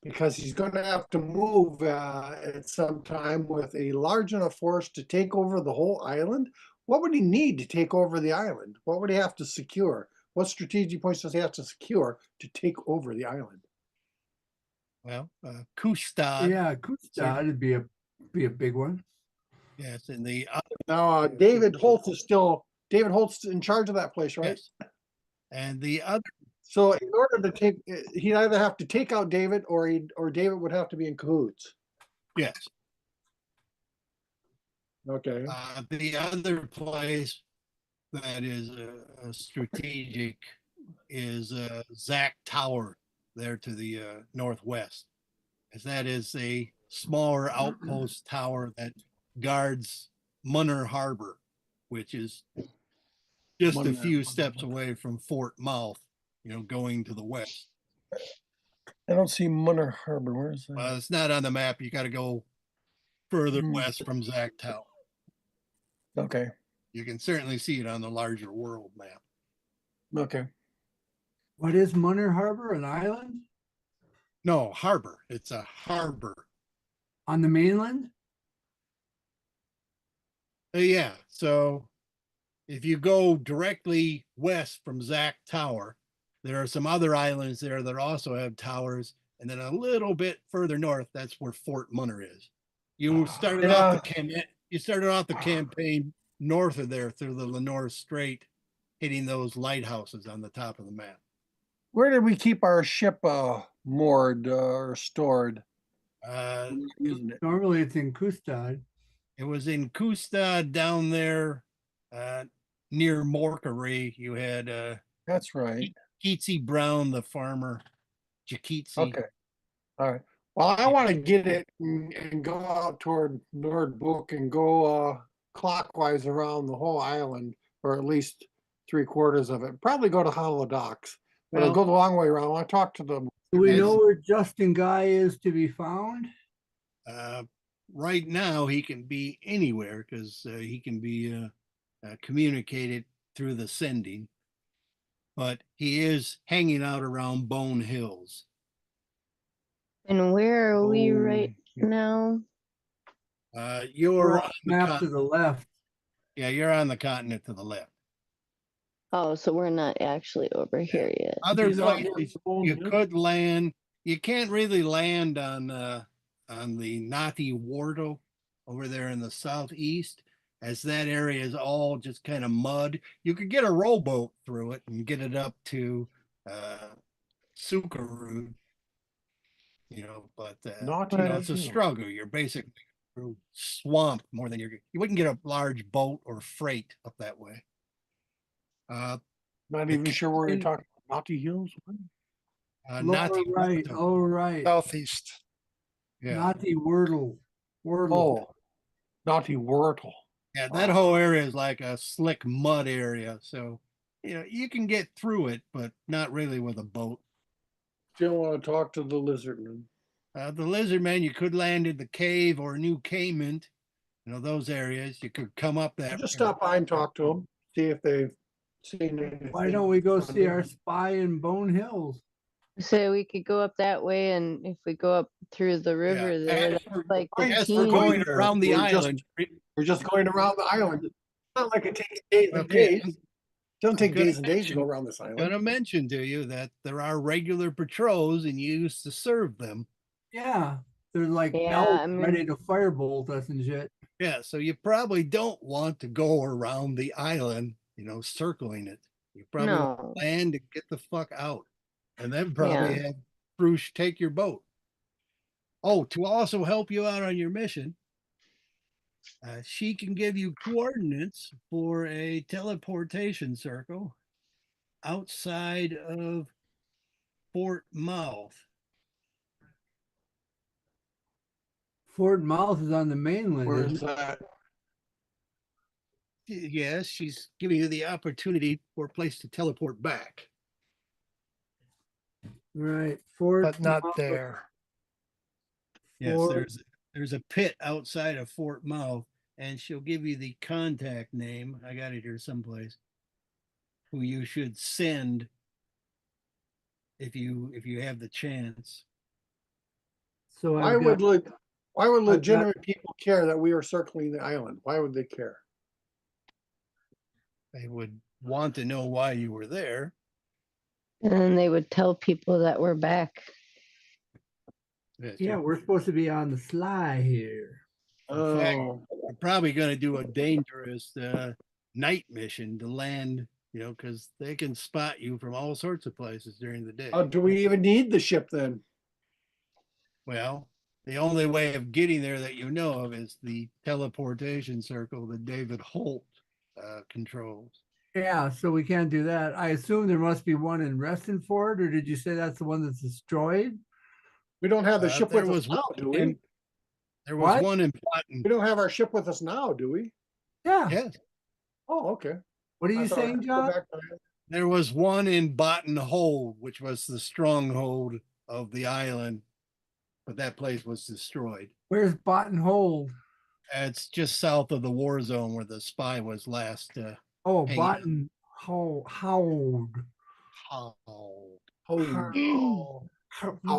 because he's going to have to move at some time with a large enough force to take over the whole island. What would he need to take over the island? What would he have to secure? What strategic points does he have to secure to take over the island? Well, Kustad. Yeah, Kustad would be a big one. Yes, and the Now, David Holtz in charge of that place, right? yes, and the other. So in order to take, he'd either have to take out David or David would have to be in cahoots. Yes. Okay. The other place that is strategic is Zach Tower there to the northwest, as that is a smaller outpost tower that guards Munner Harbor, which is just a few steps away from Fort Mouth, going to the west. I don't see Munner Harbor. Where is that? Well, it's not on the map. You got to go further west from Zach Tower. Okay. You can certainly see it on the larger world map. Okay. What is Munner Harbor? An island No, harbor. It's a harbor. on the mainland? Yeah. So if you go directly west from Zach Tower, there are some other islands there that also have towers. And then a little bit further north, that's where Fort Munner is. You started off the campaign north of there through the Lenore Strait, hitting those lighthouses on the top of the map. Where did we keep our ship moored or stored? Normally it's in Kustad. It was in Kustad down there near Morkery. You had that's right. Keatsy Brown, the farmer. Jakitsi. Okay. All right. Well, I want to get it and go out toward Nordbook and go clockwise around the whole island, or at least 3/4 of it. Probably go to Hollow Docks, but I'll go the long way around. I want to talk to them. Do we know where Justin Guy is to be found? Right now, he can be anywhere because he can be communicated through the sending, but he is hanging out around Bone Hills. And where are we right now? You're on the map to the left. Yeah, you're on the continent to the left. Oh, so we're not actually over here yet. Other places you could land. You can't really land on the Nati Wardo over there in the southeast, as that area is all just kind of mud. You could get a rowboat through it and get it up to Sukarud, but it's a struggle. You're basically through swamp more than you wouldn't get a large boat or freight up that way. Not even sure where you're talking. Naughty Hills? Lower right. Oh, right. Southeast. Yeah. Naughty Wordle. Oh, Naughty Wordle. Yeah, that whole area is like a slick mud area. So, you can get through it, but not really with a boat. Still want to talk to the Lizardman. The Lizardman, you could land in the cave or New Cayman, those areas. You could come up that. Just stop by and talk to them, see if they've seen anything. Why don't we go see our spy in Bone Hills? So we could go up that way, and if we go up through the river there, that's like As we're going around the island. We're just going around the island. It's not like it takes days and days. It doesn't take days and days to go around this island. I'm going to mention to you that there are regular patrols and you used to serve them. Yeah, they're like ready to firebolt us and shit. Yeah, so you probably don't want to go around the island, circling it. You probably want to land and get the fuck out. And then probably have Bruce take your boat. Oh, to also help you out on your mission, she can give you coordinates for a teleportation circle outside of Fort Mouth. Fort Mouth is on the mainland. Where isn't is it? that? Yes, she's giving you the opportunity for a place to teleport back. Right, Fort but not Mouth, there. Yes, Fort- there's a pit outside of Fort Mouth, and she'll give you the contact name. I got it here someplace. Who you should send if you have the chance. So Why I've got, would got- legitimate people care that we are circling the island? Why would they care? They would want to know why you were there. And then they would tell people that we're back. yeah, we're supposed to be on the sly here. In fact, Oh, we're probably going to do a dangerous night mission to land, because they can spot you from all sorts of places during the day. do we even need the ship then? Well, the only way of getting there that you know of is the teleportation circle that David Holt controls. Yeah, so we can't do that. I assume there must be one in Reston Ford, or did you say that's the one that's destroyed? We don't have the ship There with us was now, one do we? in- There was What? one in Platten. We don't have our ship with us now, do we? Yeah. Yes, Oh, okay. What are I you thought I saying, had to go John? back to- there was one in Botten Hold, which was the stronghold of the island, but that place was destroyed. Where's Botten Hold? It's just south of the war zone where the spy was last. Oh, hanging Botten Hold. out. Oh,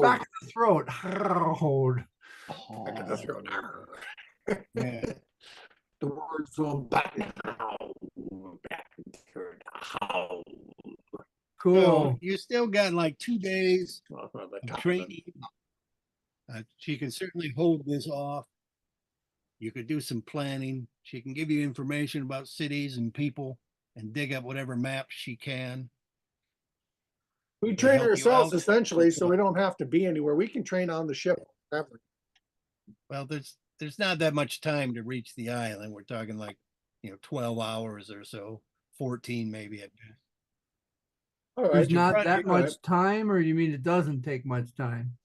Back of the throat. Hold. back at the throat. Yeah. The words on back now. Back at the throat. How? So Cool. you still got like 2 days Well, not the of top of training. She can certainly hold this off. You could do some planning. She can give you information about cities and people and dig up whatever maps she can. We They train help you ourselves out. essentially, so we don't have to be anywhere. We can train on the ship. Well, there's not that much time to reach the island. We're talking like 12 hours or so, 14 maybe at best. All right. There's you're not right, that you're right. much time, or you mean it doesn't take much time?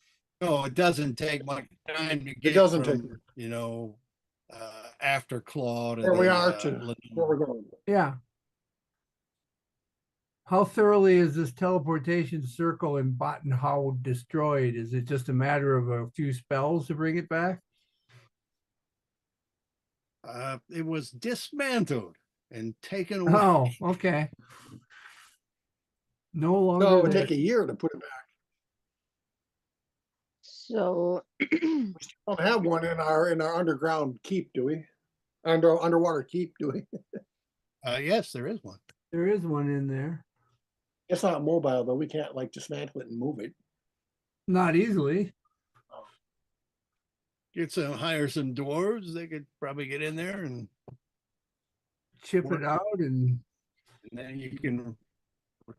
No, it doesn't take much time to get doesn't take from, after Claw to Where we the, are to Lenore. where we're going. Yeah. How thoroughly is this teleportation circle in Botten Hold destroyed? Is it just a matter of a few spells to bring it back? It was dismantled and taken away. Oh, okay. No longer. No, it would there. take a year to put it back. So We still don't have one in our underground keep, do we? Underwater keep, do we? Yes, there is one. There is one in there. It's not mobile though. We can't like dismantle it and move it. Not easily. Hire some dwarves. They could probably get in there and Chip Work. it out and then you can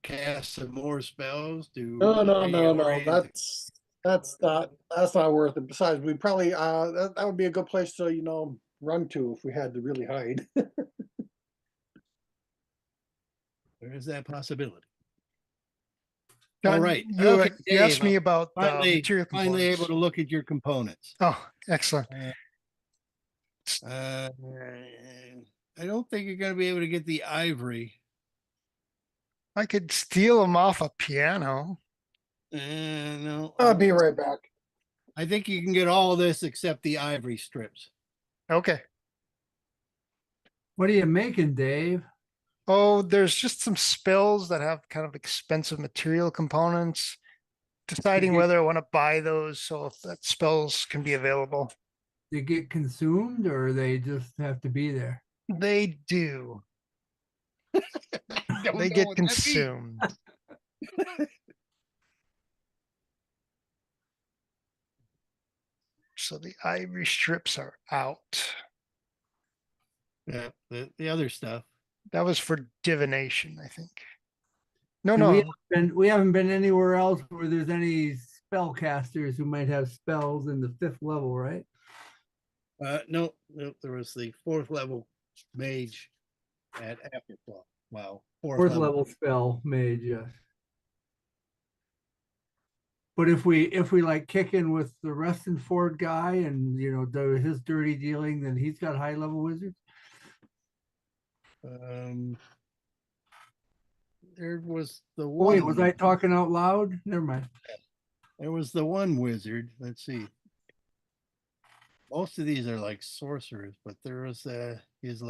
cast some more spells to No. reorient. That's not worth it. Besides, we probably that would be a good place to run to if we had to really hide. There is that possibility. John, All right. You, Okay, you asked Dave, me about finally, material finally able components. to look at your components. Oh, excellent. I don't think you're going to be able to get the ivory. I could steal them off a piano. No, I'll be right back. I think you can get all of this except the ivory strips. Okay. what are you making, Dave? Oh, there's just some spells that have kind of expensive material components. Deciding you- whether I want to buy those, so if that spells can be available. They get consumed or they just have to be there? They do. Don't They know get what that means. consumed. So the ivory strips are out. Yeah, the other stuff. That was for divination, I think. No, And we haven't been anywhere else where there's any spellcasters who might have spells in the 5th level, right? No, there was the 4th level mage at Afterclaw. Wow. 4th level spell mage, yes. But if we like kick in with the Reston Ford guy and do his dirty dealing, then he's got high level wizards. There was the Oh, one. wait, was I talking out loud? Never mind. There was the one wizard. Let's see. Most of these are like sorcerers, but there was his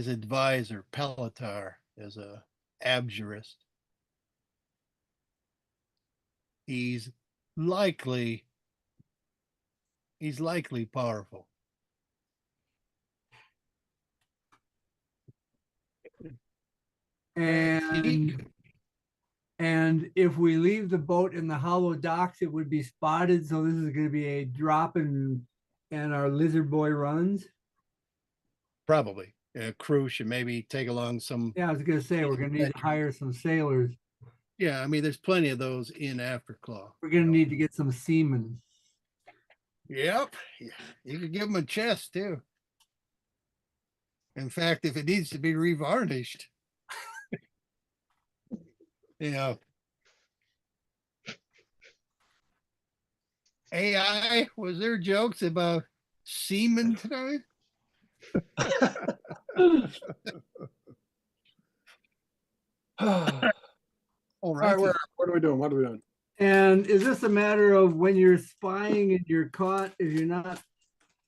advisor, Pelatar, is a abjurist. He's likely powerful. And if we leave the boat in the hollow docks, it would be spotted. So this is going to be a drop and our lizard boy runs. Probably a crew should maybe take along some. Yeah, I was going to say we're going to need to hire some sailors. Yeah, I mean, there's plenty of those in Afterclaw. We're going to need to get some seamen. Yep, you could give them a chest too. In fact, if it needs to be revarnished, AI, was there jokes about semen tonight? All right, what are we doing? And is this a matter of when you're spying and you're caught, if you're not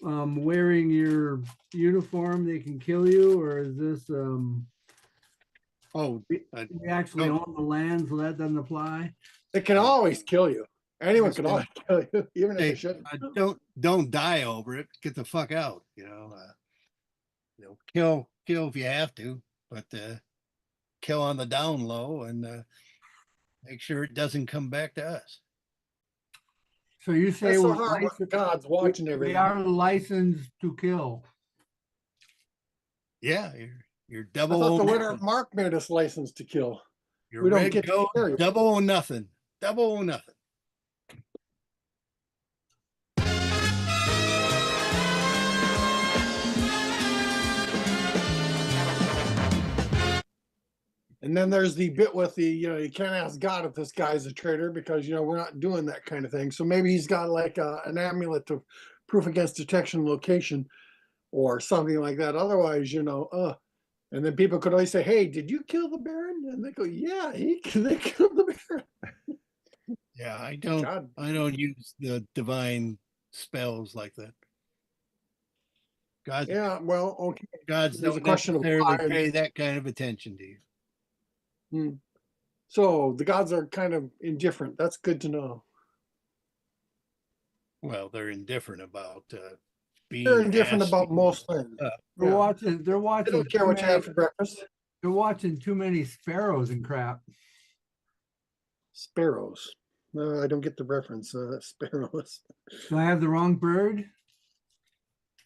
wearing your uniform, they can kill you? Or is this we actually own the land, so that doesn't apply? It can always kill you. Anyone can always kill you, even if they shouldn't. Don't die over it. Get the fuck out. Kill if you have to, but kill on the down low and make sure it doesn't come back to us. So you say God's watching everything. We are licensed to kill. Yeah, you're double. I thought the winner Mark made us licensed to kill. We don't get double or nothing. Double or nothing. And then there's the bit with the, you can't ask God if this guy's a traitor because, we're not doing that kind of thing. So maybe he's got like an amulet of proof against detection location or something like that. Otherwise, and then people could always say, hey, did you kill the Baron? And they go, yeah, they killed the Baron. Yeah, I don't use the divine spells like that. God, yeah, well, okay. Gods don't necessarily pay that kind of attention to you. So the gods are kind of indifferent. That's good to know. Well, they're indifferent about being. They're indifferent about most things. They're watching. They don't care what you have for breakfast. They're watching too many sparrows and crap. Sparrows. No, I don't get the reference. Sparrows. Do I have the wrong bird?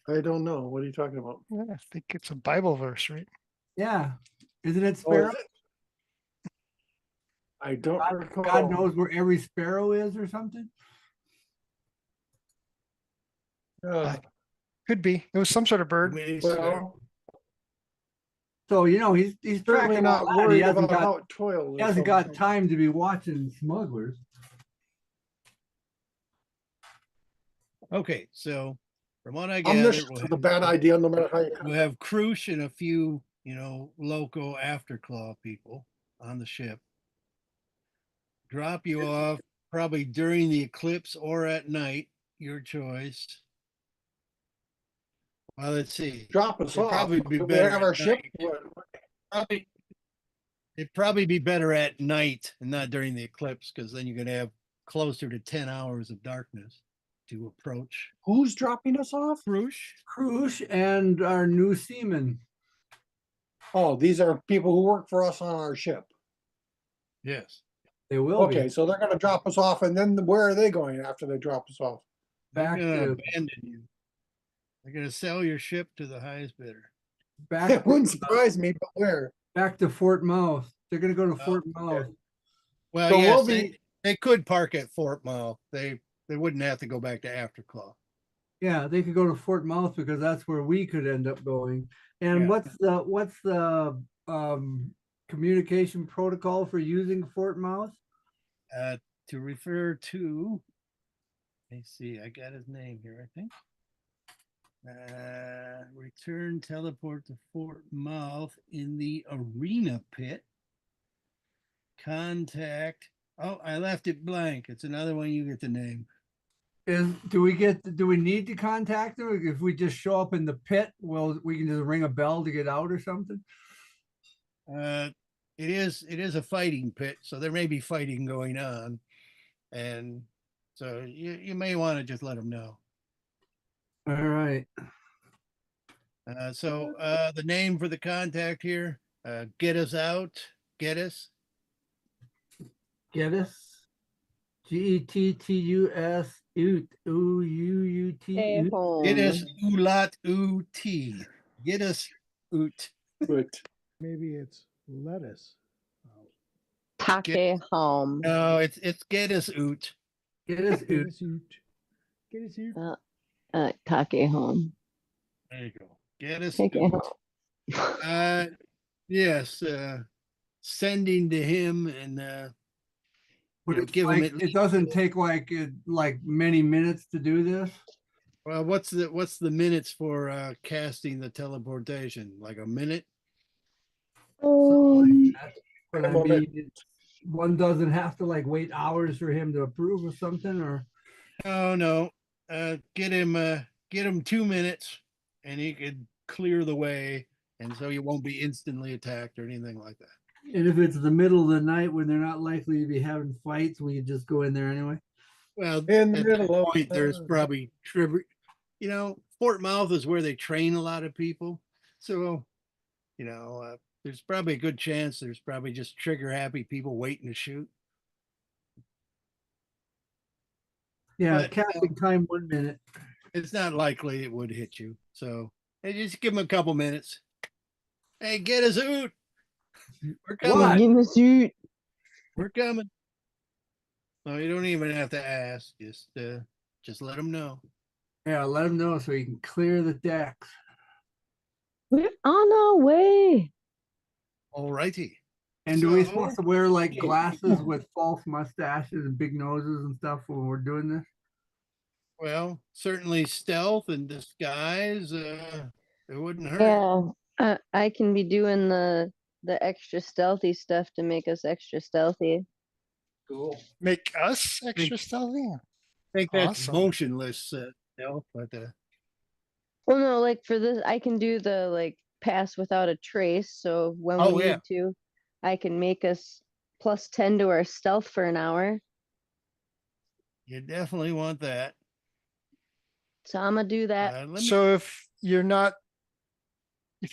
I don't know. What are you talking about? I think it's a Bible verse, right? Yeah. Isn't it sparrow? I don't recall. God knows where every sparrow is or something? Could be. It was some sort of bird. So, he's certainly not worried about how it toils. He hasn't got time to be watching smugglers. Okay, so from what I gather, Omniscience is a bad idea no matter how you we'll have Krush and a few, local Afterclaw people on the ship. Drop you off probably during the eclipse or at night, your choice. Well, let's see. Drop us off. Probably be We better have at our ship. night. It'd probably be better at night and not during the eclipse, because then you're going to have closer to 10 hours of darkness to approach. Who's dropping us off? Krush and our new seaman. Oh, these are people who work for us on our ship. Yes. They will be. Okay, so they're going to drop us off, and then where are they going after they drop us off? Back They're to abandon you. They're going to sell your ship to the highest bidder. It wouldn't surprise me, but where? Back to Fort Mouth. They're going to go to Fort Mouth. Well, So yes, we'll they could park at Fort Mouth. They wouldn't have to go back to Afterclaw. Yeah, they could go to Fort Mouth because that's where we could end up going. And Yeah. what's the communication protocol for using Fort Mouth? to refer to, let's see, I got his name here, I think. Return teleport to Fort Mouth in the arena pit. Contact. Oh, I left it blank. It's another one you get the name. Do we need to contact them? If we just show up in the pit, well, we can just ring a bell to get out or something? It is a fighting pit, so there may be fighting going on. And so you may want to just let them know. All right. The name for the contact here, get us out, get us. Get us. Gettus. Oot. O-U-U-T. Stay home. Get us oolat oot. Get us oot. But Maybe it's lettuce. Take home. No, it's get us oot. Get us Get oot. a suit. Get a suit. Take home. There you go. Get us Take it oot. home. Yes, sending to him and But you know, it's give him like, at it doesn't take like many minutes to do this. well, what's the minutes for casting the teleportation? Like a minute? But I mean, one doesn't have to like wait hours for him to approve of something, or Oh no. Get him 2 minutes and he could clear the way, and so you won't be instantly attacked or anything like that. and if it's the middle of the night when they're not likely to be having fights, we could just go in there anyway. Well, In the at middle that of point, there's the- probably Fort Mouth is where they train a lot of people. So, there's probably a good chance there's probably just trigger happy people waiting to shoot. Yeah, But, casting time 1 minute. It's not likely it would hit you. So, hey, just give them a couple minutes. Hey, get us out. We're coming. What? In the suit. We're coming. So you don't even have to ask. Just let them know. Yeah, let him know so he can clear the decks. We're on our way. All righty. And do we So- supposed to wear like glasses with false mustaches and big noses and stuff when we're doing this? Well, certainly stealth and disguise. It wouldn't hurt. Yeah, I can be doing the extra stealthy stuff to make us extra stealthy. Cool. Make us extra stealthy. I think that's Awesome. motionless stealth, but Well, no, like for this, I can do the like pass without a trace. So when Oh, we yeah. need to, I can make us +10 to our stealth for an hour. you definitely want that. So I'm gonna do that. Let me, So if you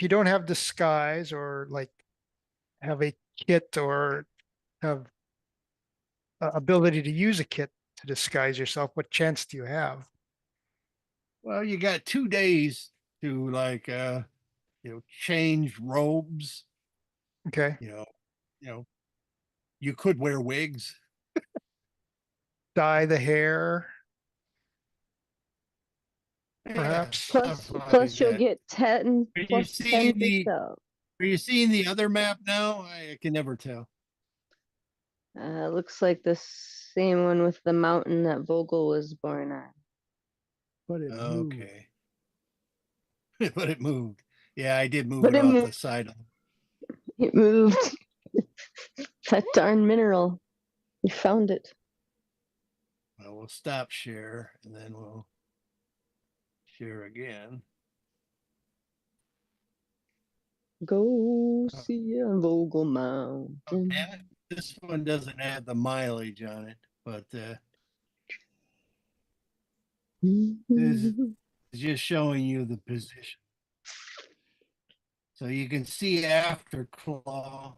don't have disguise or like have a kit or have ability to use a kit to disguise yourself, what chance do you have? well, you got 2 days to change robes. Okay, You could wear wigs. dye the hair, Yeah, perhaps. stuff like Plus you'll that. get 10 Are you plus seeing 10 the- to stealth. Are you seeing the other map now? I can never tell. Looks like the same one with the mountain that Vogel was born on. But it moved. Okay. But it moved. Yeah, I did move But it it off the moved. side. It moved. That darn mineral. We found it. Well, we'll stop share and then we'll share again. Go see on Vogel Oh, Mountain. damn it. This one doesn't have the mileage on it, but it's just showing you the position. So you can see after Claw,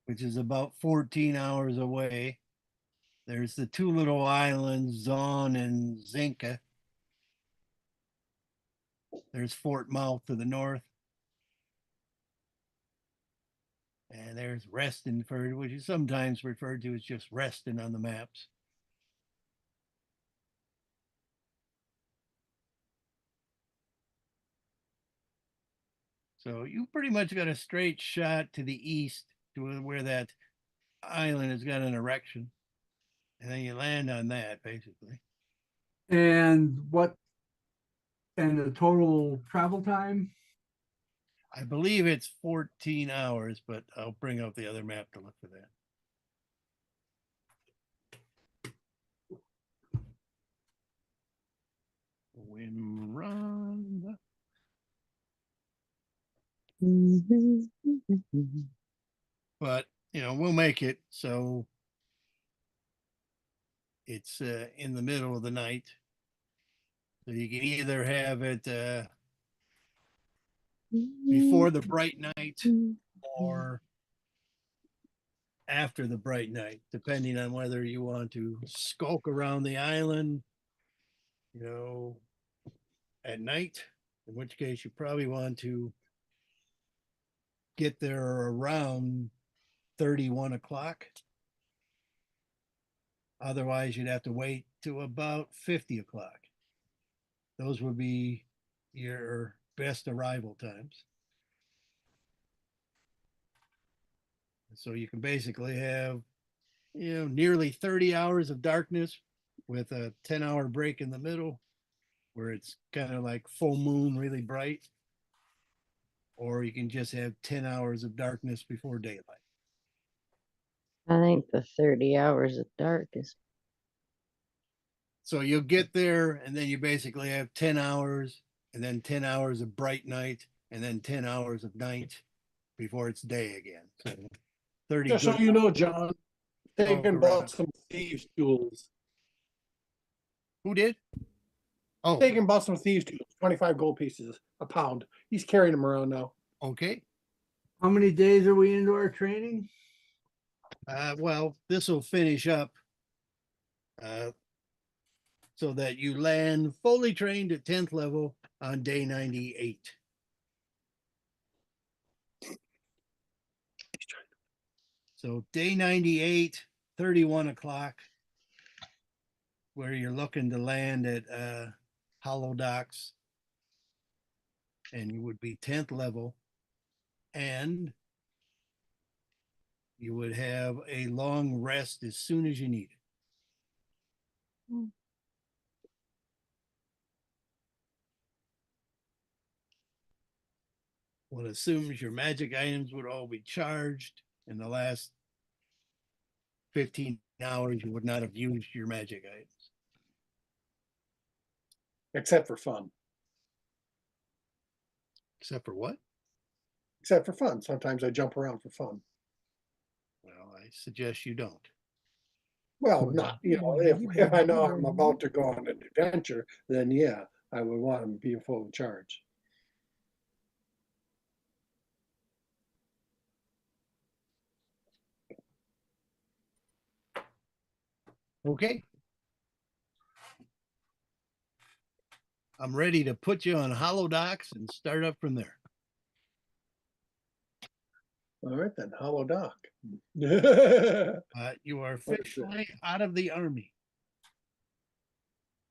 which is about 14 hours away. There's the 2 little islands, Zon and Zinka. There's Fort Mouth to the north. And there's Restonford, which is sometimes referred to as just Reston on the maps. So you pretty much got a straight shot to the east to where that island has got an erection. And then you land on that basically. And the total travel time? I believe it's 14 hours, but I'll bring up the other map to look for that. Wimrun. But we'll make it so it's in the middle of the night. So you can either have it before the bright night or after the bright night, depending on whether you want to skulk around the island, at night, in which case you probably want to get there around 31 o'clock. Otherwise, you'd have to wait to about 50 o'clock. Those would be your best arrival times. So you can basically have, nearly 30 hours of darkness with a 10-hour break in the middle where it's kind of like full moon, really bright. Or you can just have 10 hours of darkness before daylight. I think the 30 hours of dark is. So you'll get there and then you basically have 10 hours and then 10 hours of bright night and then 10 hours of night before it's day again. So 30. Just so you know, John, Fagan Oh, bought some thieves' tools. Who did? Oh, Fagan bought some thieves' tools, 25 gold pieces a pound. He's carrying them around now. okay. How many days are we into our training? Well, this will finish up so that you land fully trained at 10th level on day 98. So day 98, 31 o'clock, where you're looking to land at Hollow Docks, and you would be 10th level, and you would have a long rest as soon as you need it. One assumes your magic items would all be charged. In the last 15 hours, you would not have used your magic items. Except for fun. Except for what? Except for fun. Sometimes I jump around for fun. Well, I suggest you don't. Well, not, if I know I'm about to go on an adventure, then yeah, I would want to be full of charge. Okay. I'm ready to put you on Hollow Docks and start up from there. All right then, Hollow Dock. You are officially out of the army.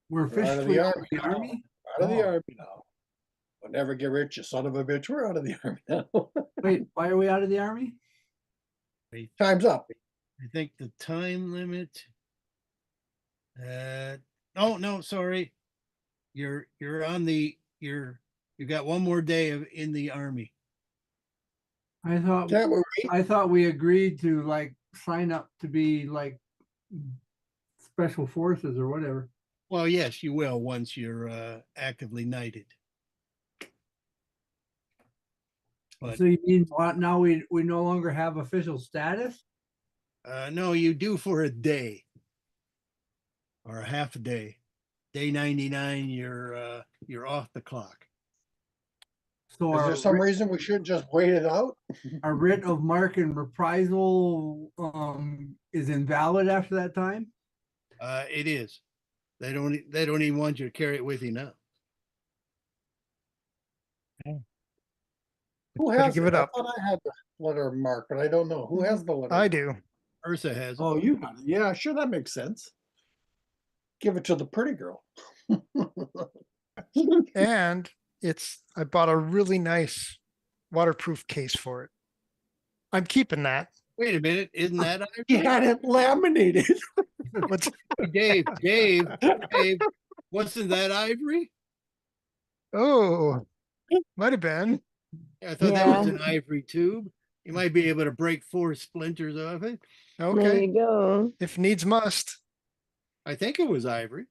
We're We're out of officially the out of army the now. army? Out of the Oh. army now. We'll never get rich, you son of a bitch. We're out of the army now. Wait, why are we out of the army? Time's up. I think the time limit. Oh no, sorry. You got one more day in the army. I thought we agreed to like sign up to be like special forces or whatever. Well, yes, you will once you're actively knighted. But So you mean what, now we no longer have official status? no, you do for a day or a half a day. Day 99, you're off the clock. So Is there some reason we shouldn't just wait it out? our writ of mark and reprisal is invalid after that time? It is. They don't even want you to carry it with you now. Who Gotta has give it? it up. I thought I had the letter of mark, but I don't know. Who has the letter? I do. Ursa has it. Oh, you got it. Yeah, sure, that makes sense. Give it to the pretty girl. And I bought a really nice waterproof case for it. I'm keeping that. Wait a minute, isn't that ivory? He had it laminated. What's Dave, wasn't that ivory? oh, might have been. I thought that was Yeah. an ivory tube. You might be able to break 4 splinters off it. There Okay, you go. if needs must. I think it was ivory.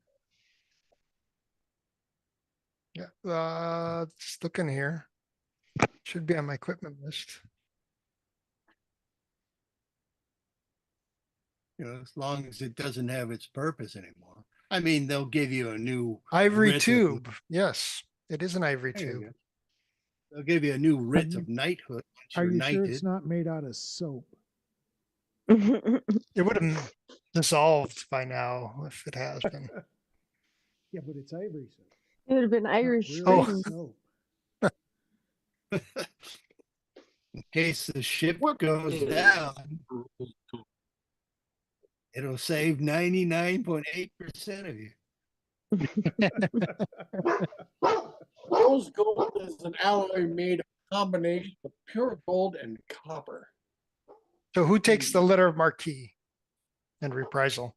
Yeah, just looking here. Should be on my equipment list. You know, as long as it doesn't have its purpose anymore. I mean, they'll give you a new Ivory writ of- tube. Yes, it is an ivory There you tube. go. They'll give you a new writ you- of knighthood once Are you're you sure knighted. it's not made out of soap? It would have dissolved by now if it has been. Yeah, but it's ivory soap. It would have been not Irish really Oh. springs. soap. In case the ship What goes is- down, it'll save 99.8% of you. Rose gold is an alloy made of a combination of pure gold and copper. So who takes the letter of marquee and reprisal?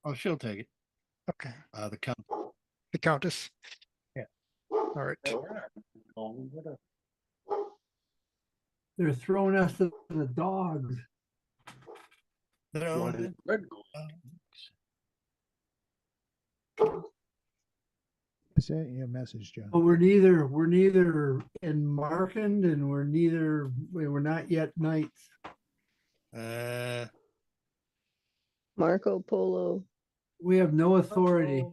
Oh, she'll take it. Okay, The count. the countess. Yeah. All right. They're throwing us to the dogs. Throw What it is red gold? I sent you a message, John. But we're neither in Markand and we're not yet knights. Marco Polo. We have no authority.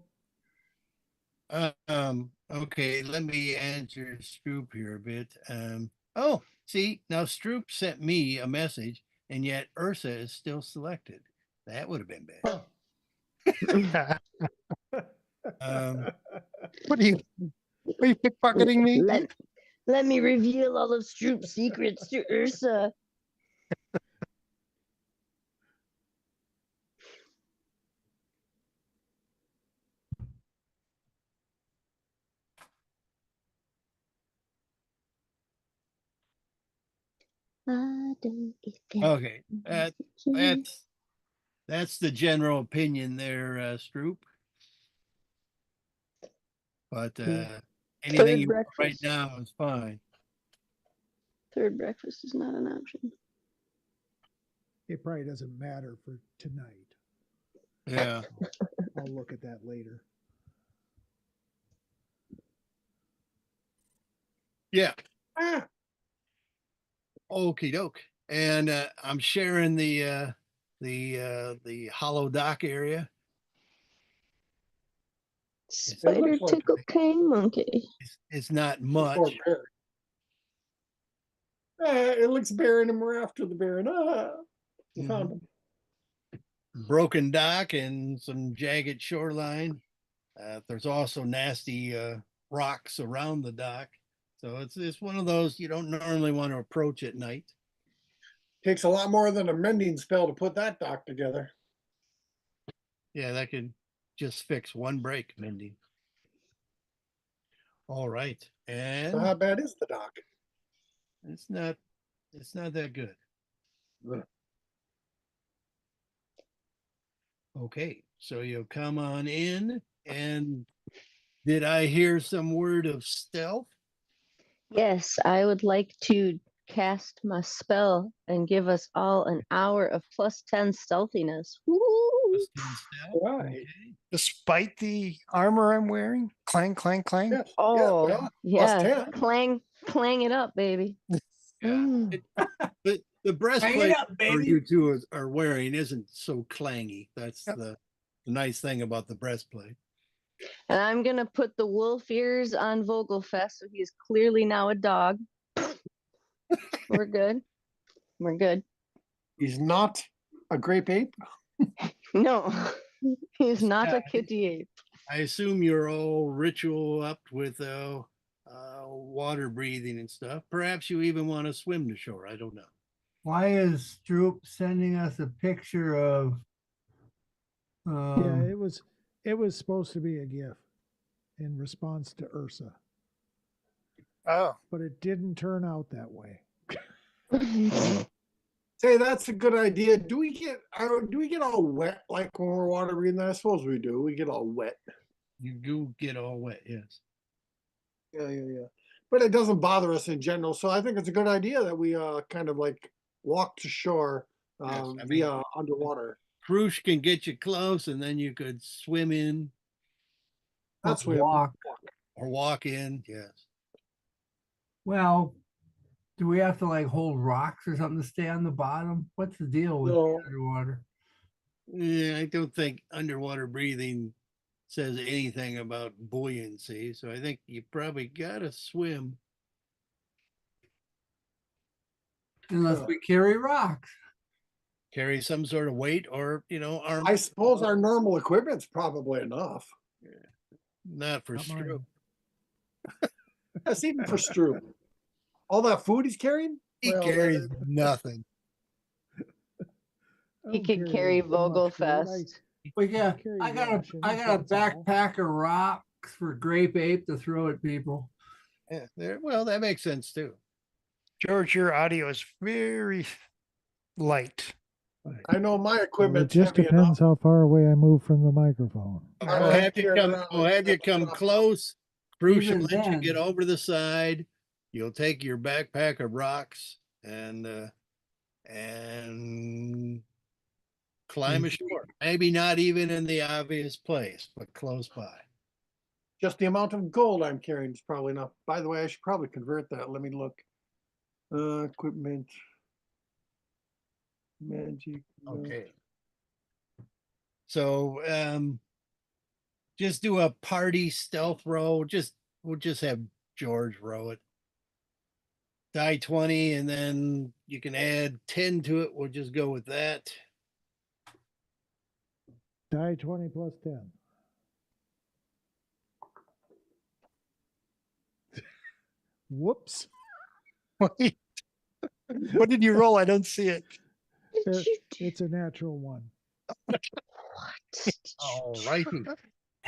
Okay, let me answer Stroop here a bit. Oh, see, now Stroop sent me a message, and yet Ursa is still selected. That would have been bad. What are you pickpocketing me? Let me reveal all of Stroop's secrets to Ursa. Okay, that's the general opinion there, Stroop. But anything you want right breakfast. now is fine. Third breakfast is not an option. It probably doesn't matter for tonight. Yeah. I'll look at that later. Yeah. Okie doke. And I'm sharing the hollow dock area. Spider looks like tickle cane monkey. It's not Or much. bear. It looks barren and we're after the barren. We found him. Broken dock and some jagged shoreline. There's also nasty rocks around the dock. So it's one of those you don't normally want to approach at night. Takes a lot more than a mending spell to put that dock together. Yeah, that could just fix one break, Mindy. All right. And So how bad is the dock? it's not that good. Okay, so you'll come on in, and did I hear some word of stealth? Yes, I would like to cast my spell and give us all an hour of +10 stealthiness. Woo! Plus 10 stealth? Right. Okay. Despite the armor I'm wearing, clang, clang, clang. Yes. Oh, well, yeah. +10. Clang it up, baby. Yeah. Mm. The breastplate up, or baby. you two are wearing isn't so clangy. That's the nice thing about the breastplate. And I'm going to put the wolf ears on Vogelfest, so he's clearly now a dog. We're good. We're good. He's not a grape ape. No, he's not Yeah. a kitty ape. I assume you're all ritual up with water breathing and stuff. Perhaps you even want to swim to shore. I don't know. Why is Stroop sending us a picture of? Yeah, it was supposed to be a gift in response to Ursa, Oh, but it didn't turn out that way. Say, that's a good idea. Do we get all wet like when we're water breathing? I suppose we do. We get all wet. You do get all wet, yes. Yeah. But it doesn't bother us in general. So I think it's a good idea that we kind of like walk to shore Yes, I mean, via underwater. Cruise can get you close, and then you could swim in That's Walk. or walk in. Yes. Well, do we have to like hold rocks or something to stay on the bottom? What's the deal with No. underwater? Yeah, I don't think underwater breathing says anything about buoyancy, so I think you probably gotta swim. Unless we carry rocks. Carry some sort of weight, or arm. I suppose our normal equipment's probably enough. Not for stroke. Yes, even for Stroop. All that food he's carrying? He carries nothing. He could carry Vogelfest. But yeah, I got a backpack of rocks for Grape Ape to throw at people. Yeah, well, that makes sense too. George, your audio is very light. I know my Well, it equipment's just heavy depends how far away I move from the microphone. We'll have you come close. Bruce will Even let you then- get over the side. You'll take your backpack of rocks and climb ashore. Maybe not even in the obvious place, but close by. Just the amount of gold I'm carrying is probably enough. By the way, I should probably convert that. Let me look. Equipment. Magic. Okay. So just do a party stealth row. We'll just have George row it. Die 20, and then you can add 10 to it. We'll just go with that. Die 20 plus 10. Whoops. Wait. What did you roll? I don't see it. It's a natural one. All righty.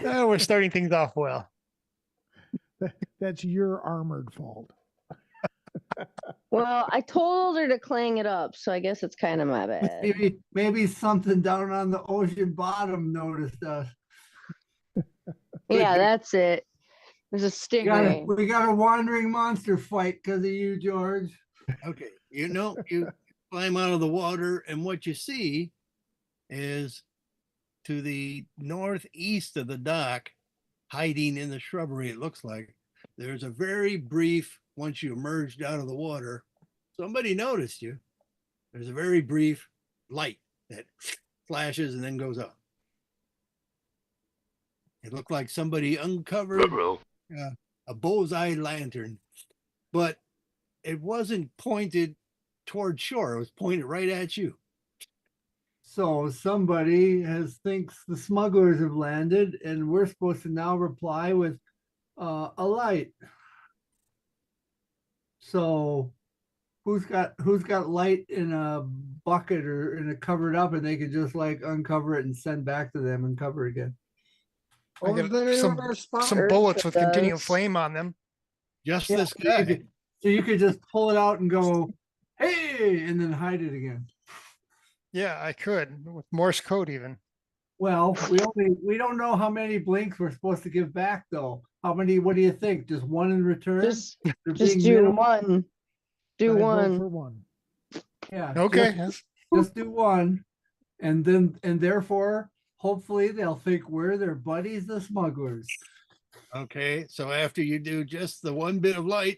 Oh, we're starting things off well. That's your armored fault. Well, I told her to clang it up, so I guess it's kind of my bad. Maybe something down on the ocean bottom noticed us. Yeah, that's it. There's a stingray. We got a wandering monster fight because of you, George. Okay. You climb out of the water, and what you see is to the northeast of the dock, hiding in the shrubbery, it looks like, there's a very brief, once you emerged out of the water, somebody noticed you. There's a very brief light that flashes and then goes up. It looked like somebody uncovered a bullseye lantern, but it wasn't pointed toward shore. It was pointed right at you. So somebody thinks the smugglers have landed, and we're supposed to now reply with a light. So who's got light in a bucket or in a covered up, and they could just like uncover it and send back to them and cover again. I got some bullets with continual flame on them. Just Yeah, this so you guy. so you could just pull it out and go, hey, and then hide it again. Yeah, I could with Morse code even. Well, we don't know how many blinks we're supposed to give back though. How many? What do you think? Just one in return? Just They're do being minimal? one. Do I vote one. for one. Yeah. Okay. Just do one, and therefore, hopefully, they'll think we're their buddies, the smugglers. Okay, so after you do just the one bit of light,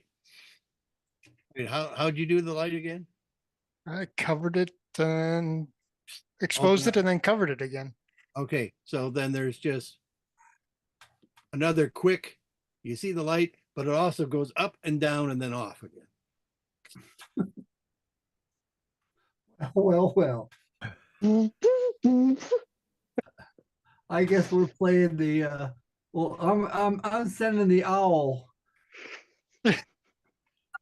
wait, how'd you do the light again? I covered it and exposed it and then covered it again. Okay, so then there's just another quick, you see the light, but it also goes up and down and then off again. Well. I guess we're playing the well, I'm sending the owl.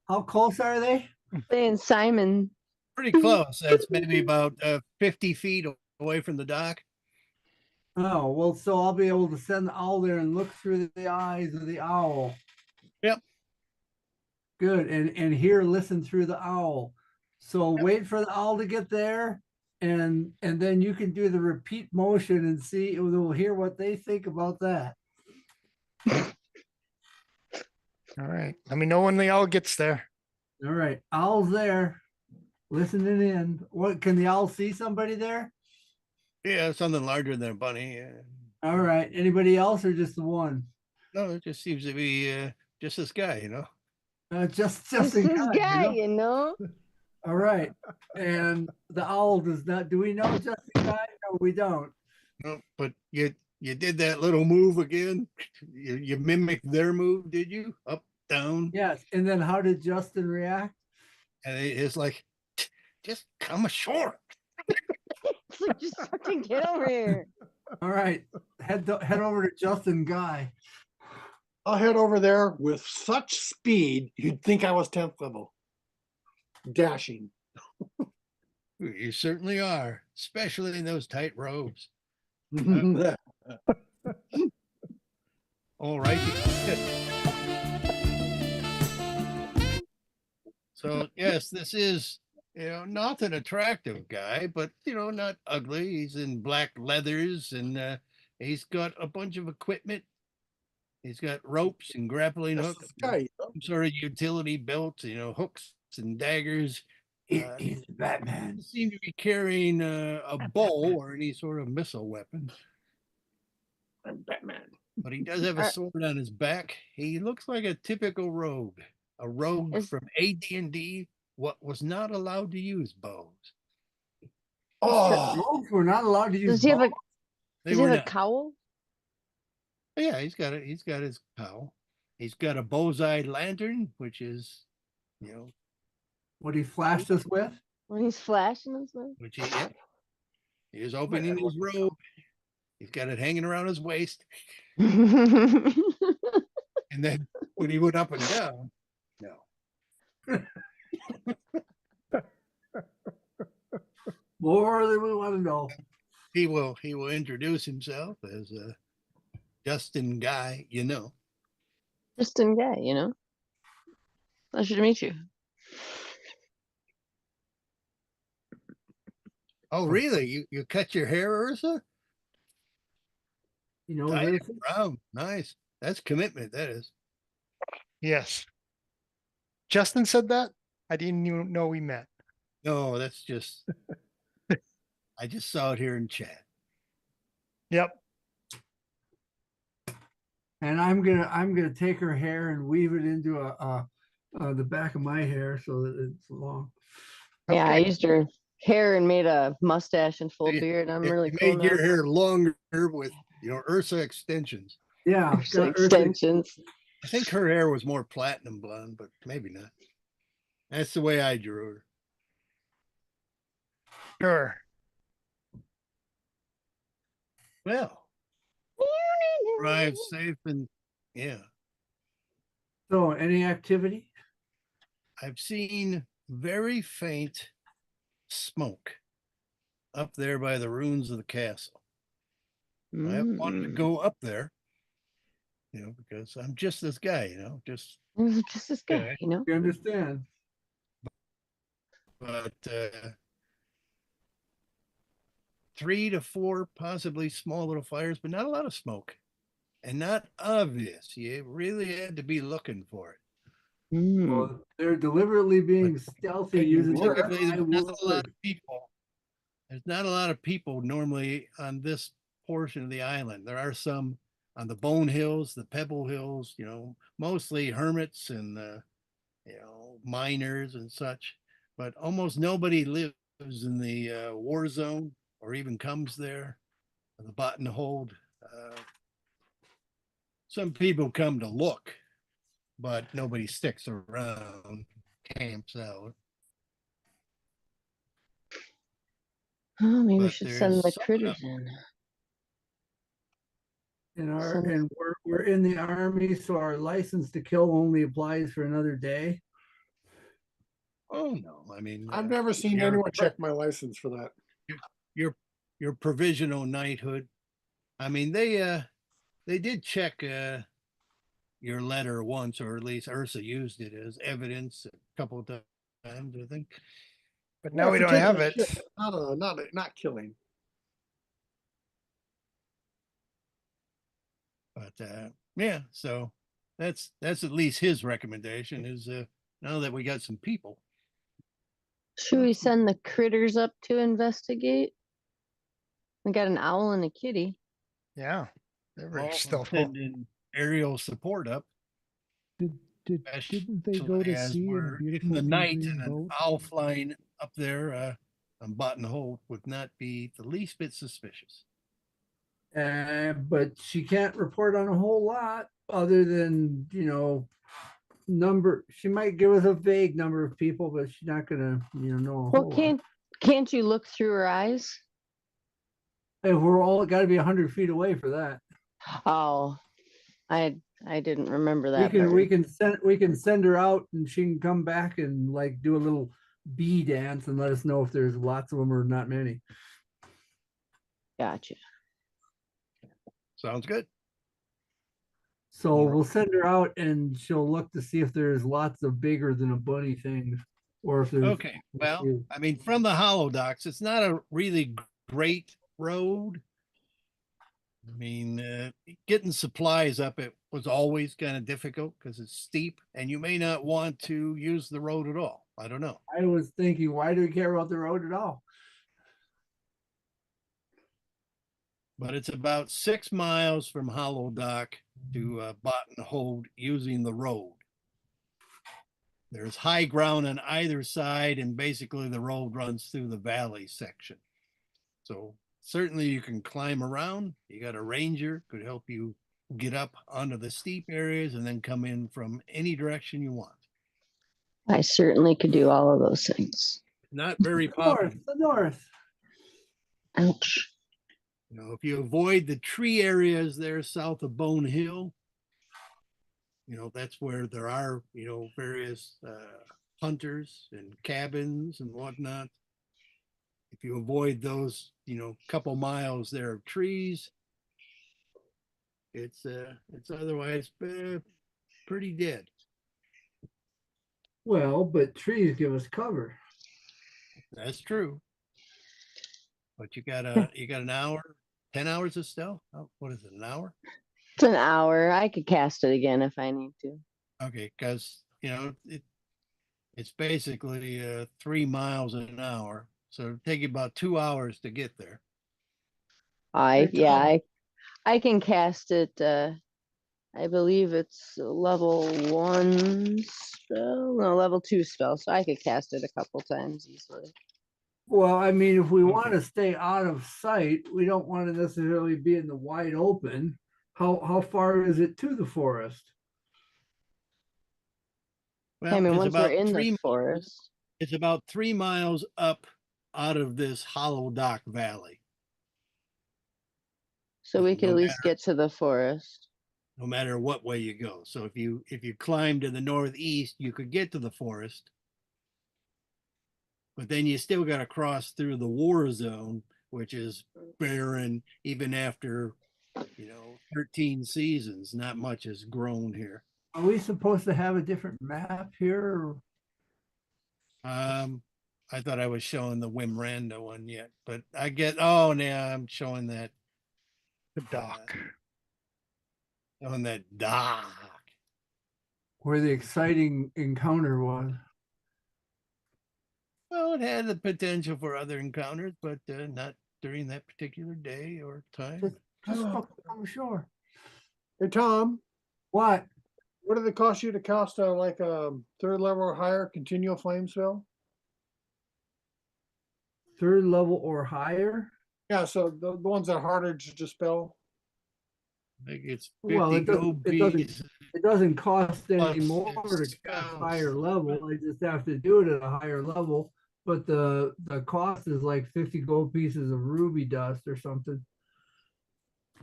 How close are they? Playing Simon. Pretty close. That's maybe about 50 feet away from the dock. Oh, well, so I'll be able to send the owl there and look through the eyes of the owl. Yep. Good. And here, listen through the owl. So wait for the owl to get there, and then you can do the repeat motion and see. We'll hear what they think about that. All right. Let me know when the owl gets there. All right, owl's there, listening in. What can the owl see? Somebody there? Yeah, something larger than a bunny. All right. Anybody else or just the one? No, it just seems to be just this guy, you know. Just This in is time, guy, you know? All right. And the owl does not. Do we know just the guy? No, we don't. No, but you did that little move again. You mimicked their move, did you? Up, down. Yes. And then how did Justin react? And it's like, just come ashore. It's like, just fucking get over here. All right. Head over to Justin Guy. I'll head over there with such speed, you'd think I was 10th level. Dashing. You certainly are, especially in those tight robes. All right. So yes, this is, not an attractive guy, but not ugly. He's in black leathers and he's got a bunch of equipment. He's got ropes and grappling That's hooks, this guy. some sort of utility belt, hooks and daggers. He's Batman. He seemed to be carrying a bow or any sort of missile weapon. I'm Batman. But he does have a sword on his back. He looks like a typical rogue, a rogue from AD&D. What was not allowed to use bows. Rogues were not allowed to use. Does he have a? They Does he were have a not. cowl? Yeah, he's got it. He's got his cowl. He's got a bullseye lantern, which is, what he flashed us with. When he's flashing us with. which he is opening his robe. He's got it hanging around his waist. And then when he went up and down, no. More than we want to know. He will introduce himself as Justin Guy, Justin Guy, Pleasure to meet you. Oh, really? You cut your hair, Ursa? Dyed it brown. Nice. That's commitment, that is. Yes. Justin said that? I didn't even know we met. No, that's just I just saw it here in chat. Yep. And I'm gonna take her hair and weave it into the back of my hair so that it's long. Yeah, I used her hair and made a mustache and full beard. I'm really You cool made your now. hair longer with Ursa extensions. Yeah, Ursa extensions. I think her hair was more platinum blonde, but maybe not. That's the way I drew her. Sure. Well, drive safe and So, any activity? I've seen very faint smoke up there by the ruins of the castle. I wanted to go up there, because I'm just this guy, just this guy, You understand? But 3 to 4 possibly small little fires, but not a lot of smoke and not obvious. You really had to be looking for it. Well, they're deliberately being stealthy using their Typically, eye there's not a lot wood. of people. There's not a lot of people normally on this portion of the island. There are some on the Bone Hills, the Pebble Hills, mostly hermits and miners and such. But almost nobody lives in the war zone or even comes there, the Bottom Hold. Some people come to look, but nobody sticks around, camps out. Oh, maybe we But should send the there's some critters in. And we're in the army, so our license to kill only applies for another day. Oh no, I mean, I've never seen anyone check my license for that. Your provisional knighthood. I mean, they did check your letter once, or at least Ursa used it as evidence a couple of times, I think. But now we for don't taking have a it. shit, not killing. But yeah, so that's at least his recommendation is now that we got some people. Should we send the critters up to investigate? We got an owl and a kitty. Yeah. They're very Also skillful. sending aerial support up. Didn't they go to As sea in a we're in beautiful the pea night green and an boat? owl flying up there on Bottom Hole would not be the least bit suspicious. But she can't report on a whole lot other than, number. She might give us a vague number of people, but she's not gonna, know a Well, whole lot. can't you look through her eyes? And we're all got to be 100 feet away for that. Oh, I didn't remember We that. can part. we can send her out and she can come back and like do a little bee dance and let us know if there's lots of them or not many. Gotcha. Sounds good. So we'll send her out and she'll look to see if there's lots of bigger than a bunny things, or if there's Okay. Well, I mean, from the hollow docks, it's not a really great road. I mean, getting supplies up, it was always kind of difficult because it's steep and you may not want to use the road at all. I don't know. I was thinking, why do we care about the road at all? But it's about 6 miles from Hollow Dock to Bottom Hold using the road. There's high ground on either side, and basically the road runs through the valley section. So certainly you can climb around. You got a ranger, could help you get up onto the steep areas and then come in from any direction you want. I certainly could do all of those things. Not very popular. The north. Ouch. You know, if you avoid the tree areas there south of Bone Hill, that's where there are, various hunters and cabins and whatnot. If you avoid those, couple miles there of trees, it's otherwise pretty dead. Well, but trees give us cover. That's true. But you got an hour, 10 hours of stealth. Oh, what is it, an hour? It's an hour. I could cast it again if I need to. Okay, because it's basically 3 miles an hour, so it'll take you about 2 hours to get there. I can cast it. I believe it's level 1 spell, no, level 2 spell, so I could cast it a couple times easily. Well, I mean, if we want to stay out of sight, we don't want to necessarily be in the wide open. How far is it to the forest? Well, I mean, it's once about we're in 3 the forest. It's about 3 miles up out of this Hollow Dock Valley. So we could No at least matter- get to the forest. No matter what way you go. So if you climb to the northeast, you could get to the forest. But then you still got to cross through the war zone, which is barren even after 13 seasons. Not much has grown here. Are we supposed to have a different map here? I thought I was showing the Wimranda one yet, but I'm showing that The dock. on that dock. Where the exciting encounter was. Well, it had the potential for other encounters, but not during that particular day or time. Just I'm sure. Hey, Tom, What? what did it cost you to cast like a 3rd level or higher continual flame spell? 3rd level or higher? Yeah, so the ones that are harder to dispel. I think it's 50 Well, it gold doesn't pieces. it doesn't cost any Plus more to it's cast spells. higher level. I just have to do it at a higher level. But the cost is like 50 gold pieces of ruby dust or something.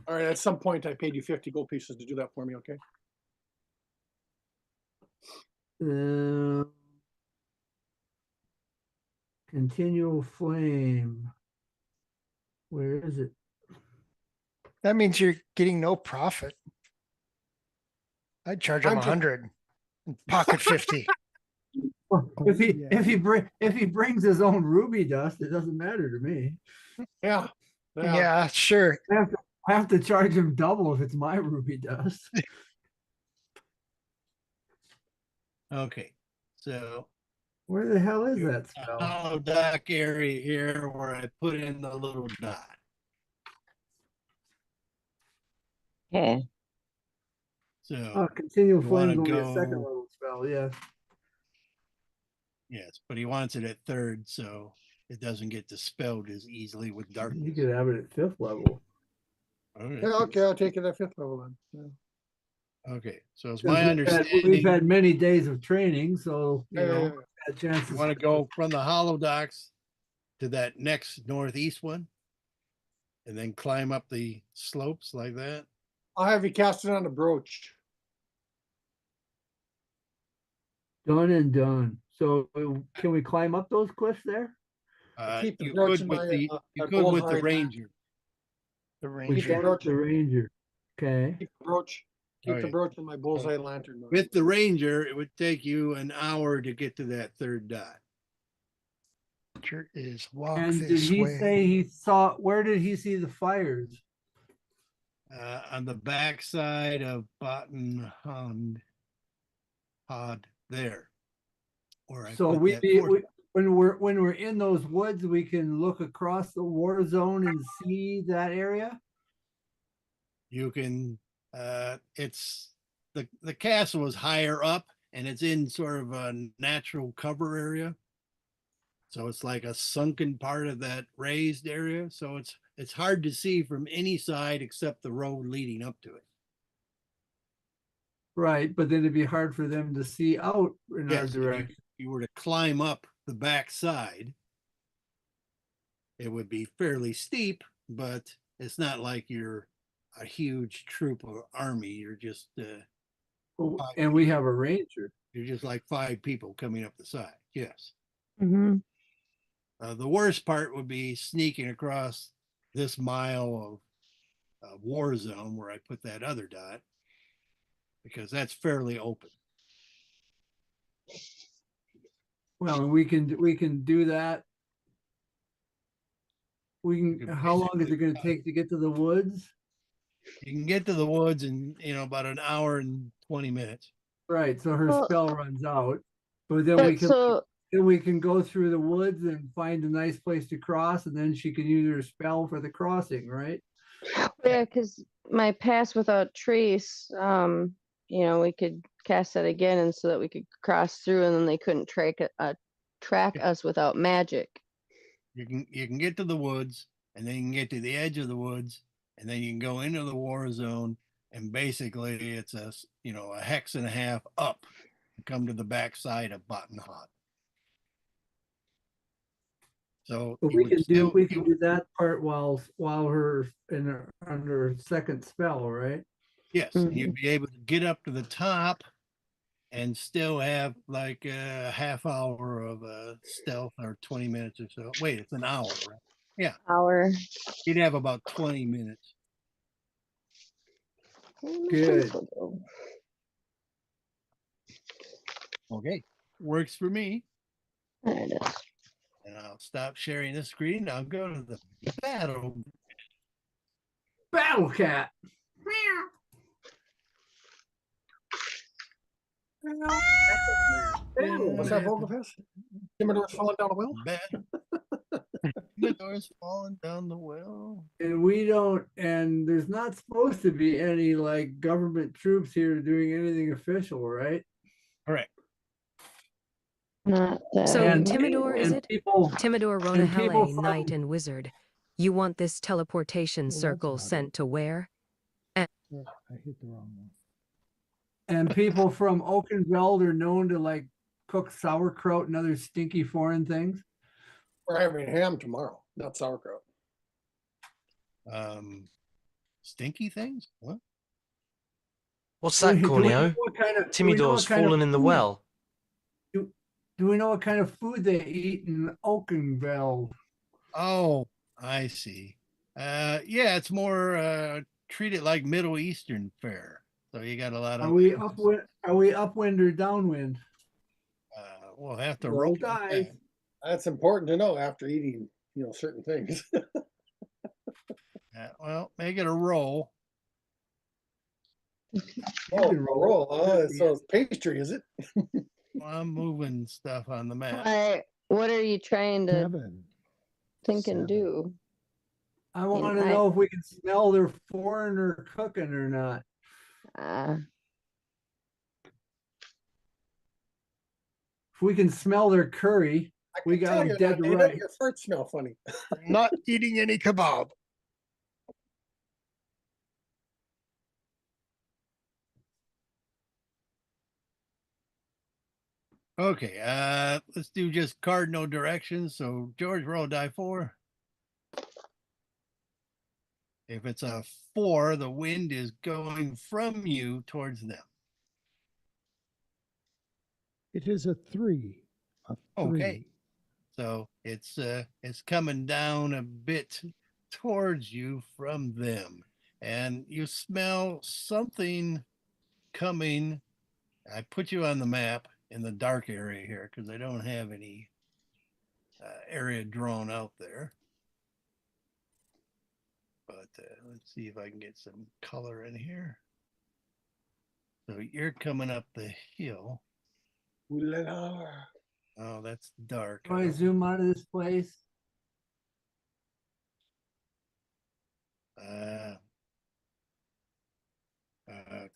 All right, at some point I paid you 50 gold pieces to do that for me, okay? Continual flame. Where is it? That means you're getting no profit. I'd charge them I'm just- 100 and pocket 50. Oh, if he brings his own ruby dust, it doesn't matter to me. Yeah. Yeah, sure. I have to charge him double if it's my ruby dust. Okay, so Where the hell is that a spell? hollow dock area here where I put in the little dot. Okay. So Continual you wanna flames only a second go- level spell, yeah. Yes, but he wants it at third, so it doesn't get dispelled as easily with You darkness. could have it at fifth level. Okay. Yeah, okay, I'll take it at fifth level then. Yeah. Okay, so it's Since my we've understanding, had many days of training, so you Yeah, know, yeah, had chances. you want to go from the hollow docks to that next northeast one, and then climb up the slopes like that. I'll have you cast it on a brooch. Done and done. So can we climb up those cliffs there? Keep the You brooch could in with my, the my with the bullseye. ranger. The We ranger. can with the ranger. Okay. Keep the brooch. Keep the Okay. brooch in my bullseye lantern. With the ranger, it would take you an hour to get to that third dot. Ranger is walk And did this he way. say he saw, where did he see the fires? On the backside of Botten Pod there. Where I So put we, that be- force- we when we're in those woods, we can look across the war zone and see that area. you can it's the castle is higher up and it's in sort of a natural cover area. So it's like a sunken part of that raised area. So it's hard to see from any side except the road leading up to it. Right, but then it'd be hard for them to see out in our Yes, if direction. you were to climb up the back side, it would be fairly steep, but it's not like you're a huge troop or army. You're just And we have a ranger. you're just like 5 people coming up the side. Yes. Mm-hmm. The worst part would be sneaking across this mile of war zone where I put that other dot, because that's fairly open. Well, and we can do that. We can. How long is it going to take to get to the woods? You can get to the woods in about an hour and 20 minutes. Right. So her Well, spell runs out, but then we can go through the woods and find a nice place to cross, and then she can use her spell for the crossing, right? Yeah, because my pass without trace, we could cast that again, and so that we could cross through, and then they couldn't track us without magic. You can get to the woods, and then you can get to the edge of the woods, and then you can go into the war zone, and basically it's a hex and a half up to come to the backside of Bottenhot. So But we can do that part while her under second spell, right? Yes, and you'd be able to get up to the top and still have like a half hour of stealth, or 20 minutes or so. Wait, it's an hour, right? Yeah. Hour. You'd have about 20 minutes. Good. Okay, works for me. There it is. And I'll stop sharing this screen. I'll go to the battle. Battle cat. What's that, Vogelfest? Timidor's falling down a well? Timidor's falling down the well. And we don't, and there's not supposed to be any like government troops here doing anything official, right? Correct. Not So And- Timidor, is and it? people- Timidor and people Ronahele, from- Knight and Wizard. You want this teleportation circle sent to where? I hit the wrong one. And people from Oakenveld are known to like cook sauerkraut and other stinky foreign things. We're having ham tomorrow, not sauerkraut. Stinky things? What? What's Do that, we- do we know Corneo? what kind of- do we know what Timidor's kind of fallen in the food- well. Do we know what kind of food they eat in Oakenveld? Oh, I see. Yeah, it's more treat it like Middle Eastern fare. So you got a lot of Are we upwind or downwind? we'll have to Roll roll dice. that. That's important to know after eating, certain things. Well, make it a roll. Oh, can a roll. roll. Oh, so it's pastry, is it? Well, I'm moving stuff on the map. What are you trying to 7. think and 7. do? I want to know if we can smell their foreigner cooking or not. If we can smell their curry, we got them dead Dana, right. your farts smell funny. Not eating any kebab. Okay, let's do just cardinal directions. So George, roll die 4. If it's a 4, the wind is going from you towards them. It is a 3. A 3. Okay. So it's coming down a bit towards you from them. And you smell something coming. I put you on the map in the dark area here because I don't have any area drawn out there. But let's see if I can get some color in here. So you're coming up the hill. Ooh la la. Oh, that's dark. Do I zoom out of this place?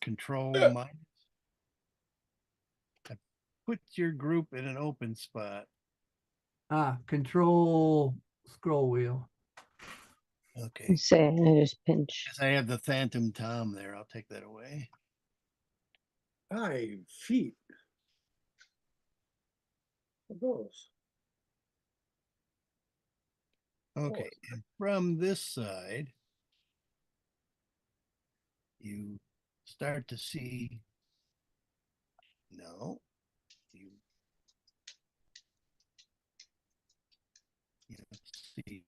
Control minus. I put your group in an open spot. Control scroll wheel. Okay. Say I just pinch. Yes, I have the Phantom Tom there. I'll take that away. 5 feet. What goes? Okay, and from this side, you start to see. No, you see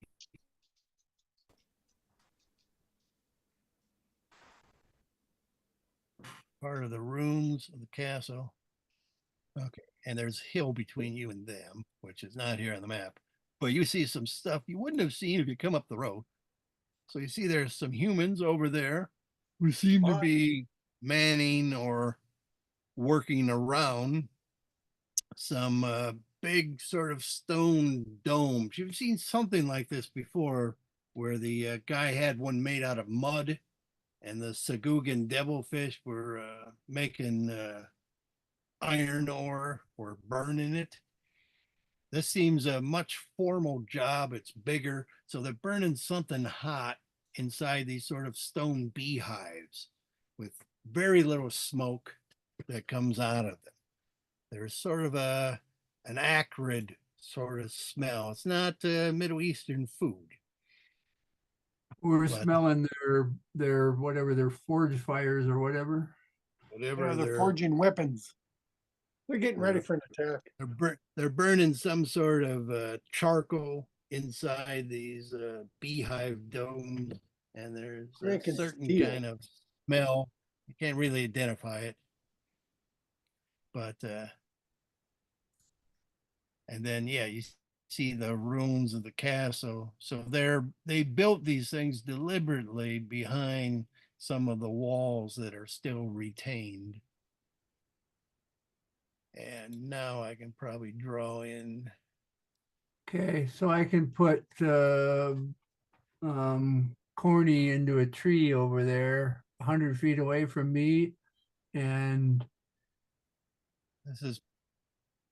part of the rooms of the castle. Okay, and there's hill between you and them, which is not here on the map. But you see some stuff you wouldn't have seen if you come up the road. So you see there's some humans over there who seem to be manning or working around some big sort of stone domes. You've seen something like this before where the guy had one made out of mud and the Sagugan devilfish were making iron ore or burning it. This seems a much formal job. It's bigger. So they're burning something hot inside these sort of stone beehives with very little smoke that comes out of them. There's sort of an acrid sort of smell. It's not Middle Eastern food. We're But- smelling their whatever, their forge fires or whatever. Whatever They're forging weapons. They're getting ready for an attack. They're burning some sort of charcoal inside these beehive domes, and there's a Drinking certain steel. kind of smell. You can't really identify it, but and then yeah, you see the ruins of the castle. So they built these things deliberately behind some of the walls that are still retained. And now I can probably draw in. Okay, so I can put Corny into a tree over there, 100 feet away from me, and This is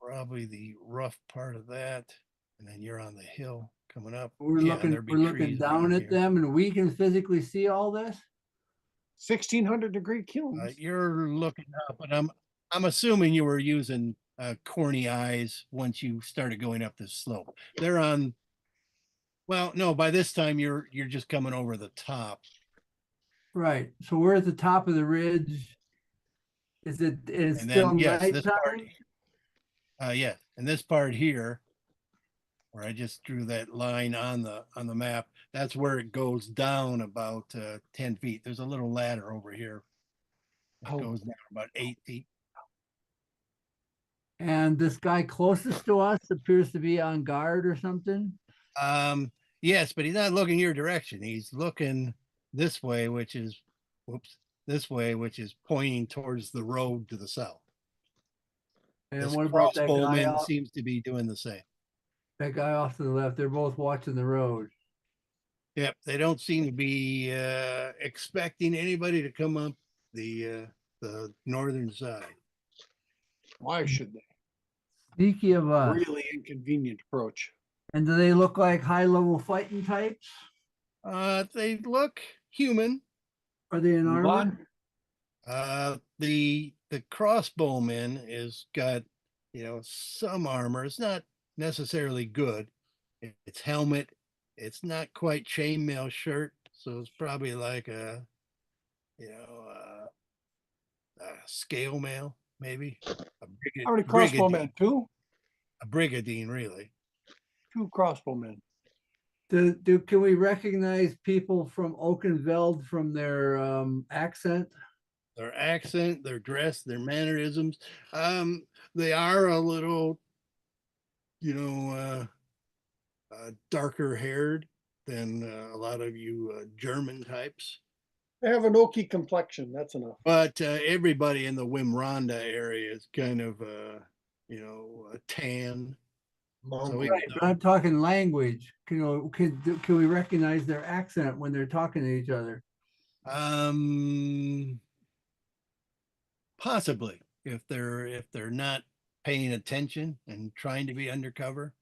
probably the rough part of that. And then you're on the hill coming up. we're Yeah, and there'd be looking trees down around at here. them, and we can physically see all this. 1600-degree kilns. You're looking up, but I'm assuming you were using corny eyes once you started going up this slope. They're on. Well, no, by this time you're just coming over the top. Right. So we're at the top of the ridge. Is it? It's And still then yes, this part. nighttime. Yeah, and this part here, where I just drew that line on the map, that's where it goes down about 10 feet. There's a little ladder over here. It goes down about 8 feet. And this guy closest to us appears to be on guard or something. Yes, but he's not looking your direction. He's looking this way, which is, whoops, this way, which is pointing towards the road to the south. And This what about that guy crossbowman off, seems to be doing the same. that guy off to the left? They're both watching the road. Yep, they don't seem to be expecting anybody to come up the northern side. Why should they? Sneaky of us. Really inconvenient approach. And do they look like high-level fighting types? They look human. Are they in armor? The crossbowman is got, you know, some armor. It's not necessarily good. It's helmet. It's not quite chainmail shirt, so it's probably like a, you know, a scale mail, maybe. How many crossbowmen? Two? A brigandine, really. Two crossbowmen. Can we recognize people from Oakenveld from their accent? Their accent, their dress, their mannerisms. They are a little, you know, darker haired than a lot of you German types. They have an oaky complexion. That's enough. But everybody in the Wimronda area is kind of, you know, a tan. So we, Right, but I'm talking language. Can we recognize their accent when they're talking to each other? possibly if they're not paying attention and trying to be undercover.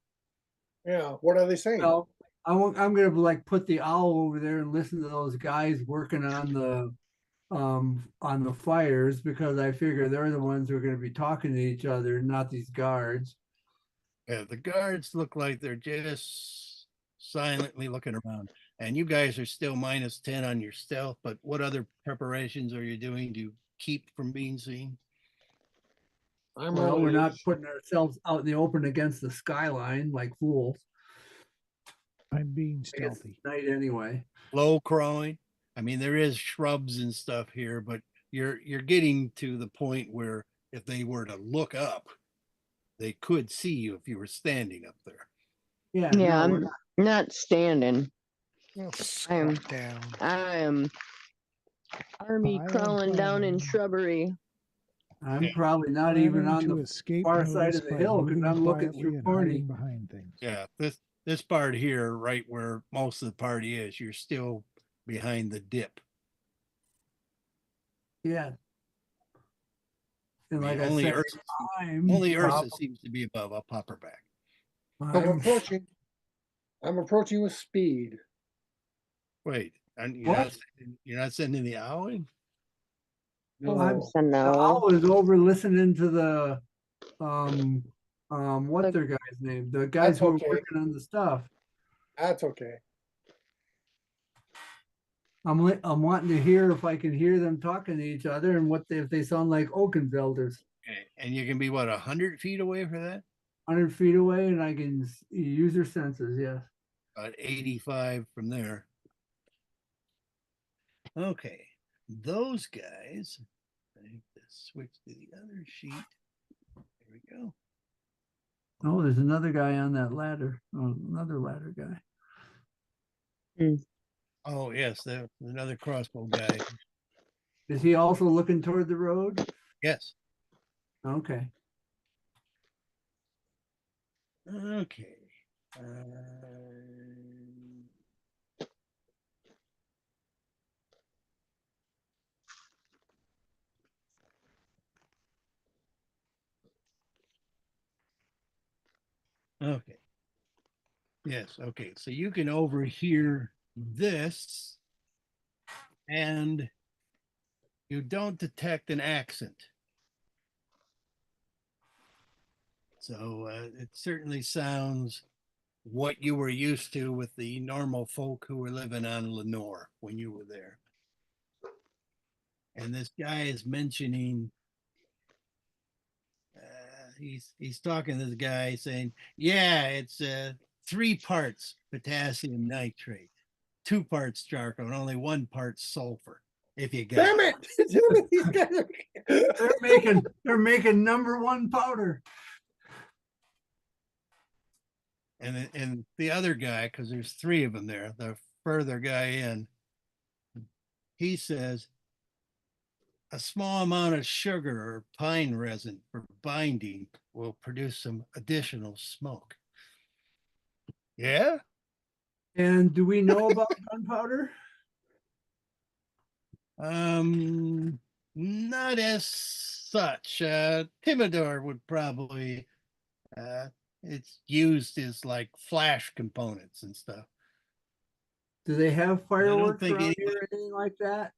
Yeah. What are they saying? Well, I'm gonna like put the owl over there and listen to those guys working on the fires, because I figure they're the ones who are gonna be talking to each other, not these guards. Yeah, the guards look like they're just silently looking around. And you guys are still -10 on your stealth, but what other preparations are you doing to keep from being seen? Well, we're not putting ourselves out in the open against the skyline like fools. I'm being I guess stealthy. it's night anyway. Low crawling. I mean, there is shrubs and stuff here, but you're getting to the point where if they were to look up, they could see you if you were standing up there. Yeah, Yeah, no, we're I'm not. not standing. Well, I am squat down. I am army I am crawling down in planning- shrubbery. I'm probably not even Planning on to the escape far side notice of the by hill because moving I'm looking quietly through and Corny. hiding behind things. Yeah, this part here, right where most of the party is, you're still behind the dip. Yeah. And I mean, like I only said, Ursa, I'm only Ursa prob- seems to be above a popperback. I'm approaching. I'm approaching with speed. Wait, and What? you're not sending the owl in? Oh, I'm No. So the no. owl is over listening to the what's their guy's name? The guys That's who are okay. working on the stuff. That's okay. I'm wanting to hear if I can hear them talking to each other and if they sound like Oakenvelders. Okay. And you can be what, 100 feet away for that? 100 feet away, and I can use their senses. Yes. About 85 from there. Okay, those guys. I have to switch to the other sheet. There we go. Oh, there's another guy on that ladder. Oh, another ladder guy. Oh yes, there's another crossbow guy. Is he also looking toward the road? Yes. Okay. Okay. Okay. Yes. Okay. So you can overhear this, and you don't detect an accent. So it certainly sounds what you were used to with the normal folk who were living on Lenore when you were there. And this guy is mentioning, he's talking to this guy saying, yeah, it's 3 parts potassium nitrate, 2 parts charcoal, and only 1 part sulfur. if you got Damn it. it! Damn it! These guys are... They're making #1 powder. And the other guy, because there's 3 of them there, the further guy in, he says a small amount of sugar or pine resin for binding will produce some additional smoke. Yeah. And do we know about gunpowder? Not as such. Timidor would probably, it's used as like flash components and stuff. Do they have fireworks think around any- here or anything like that?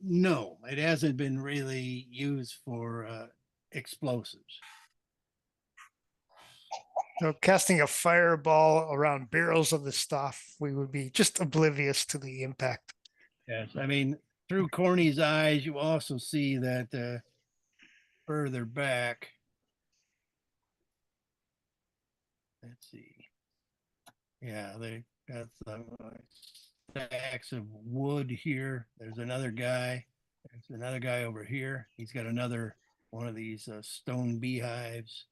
No, it hasn't been really used for explosives. So casting a fireball around barrels of the stuff, we would be just oblivious to the impact. Yes, I mean, through Corny's eyes, you also see that further back. Let's see. Yeah, they got some stacks of wood here. There's another guy. There's another guy over here. He's got another one of these stone beehives.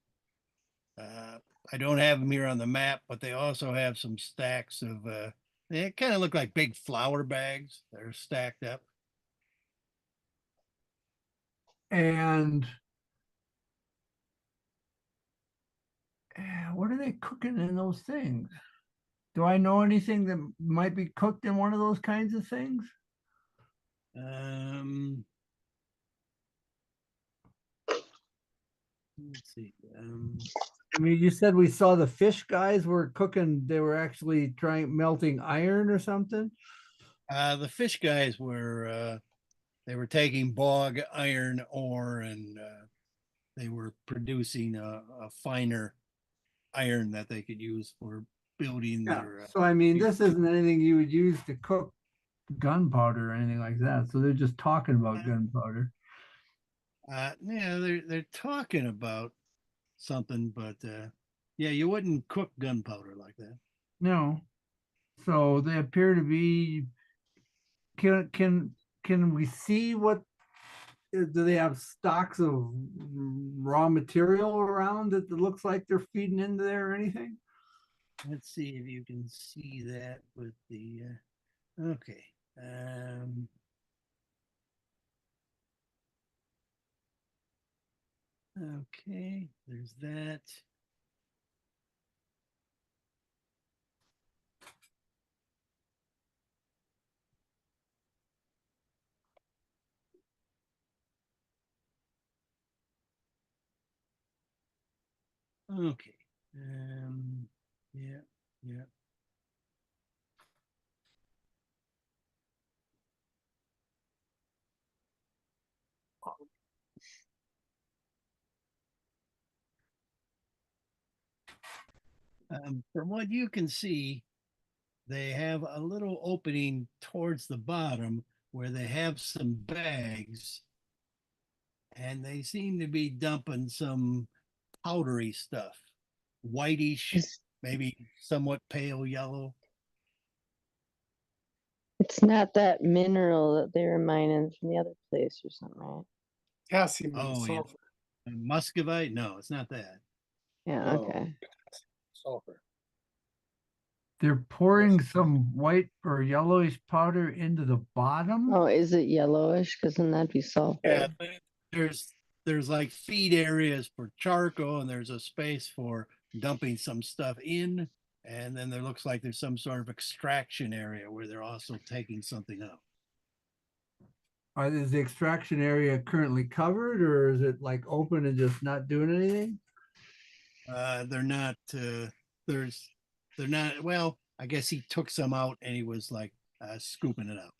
I don't have them here on the map, but they also have some stacks of, they kind of look like big flour bags that are stacked up. And what are they cooking in those things? Do I know anything that might be cooked in one of those kinds of things? Let's see. I mean, you said we saw the fish guys were cooking, they were actually melting iron or something? The fish guys were, they were taking bog iron ore and they were producing a finer iron that they could use for building Yeah, their. so I mean, this isn't anything you would use to cook gunpowder or anything like that. So they're just talking about gunpowder. Yeah, they're talking about something, but yeah, you wouldn't cook gunpowder like that. No. So they appear to be, can we see what, do they have stocks of raw material around that looks like they're feeding into there or anything? Let's see if you can see that with the, okay. Okay, there's that. Okay. Yeah, yeah. From what you can see, they have a little opening towards the bottom where they have some bags and they seem to be dumping some powdery stuff, whitish, maybe somewhat pale yellow. It's not that mineral that they were mining from the other place or something, right? Potassium and Oh, yeah. sulfur. Muscovite? No, it's not that. Yeah, Oh, okay. sulfur. They're pouring some white or yellowish powder into the bottom. Oh, is it yellowish? Because then that'd be sulfur. Yeah, there's like feed areas for charcoal and there's a space for dumping some stuff in. And then there looks like there's some sort of extraction area where they're also taking something out. Is the extraction area currently covered or is it like open and just not doing anything? They're not, they're not, well, I guess he took some out and he was like scooping it out.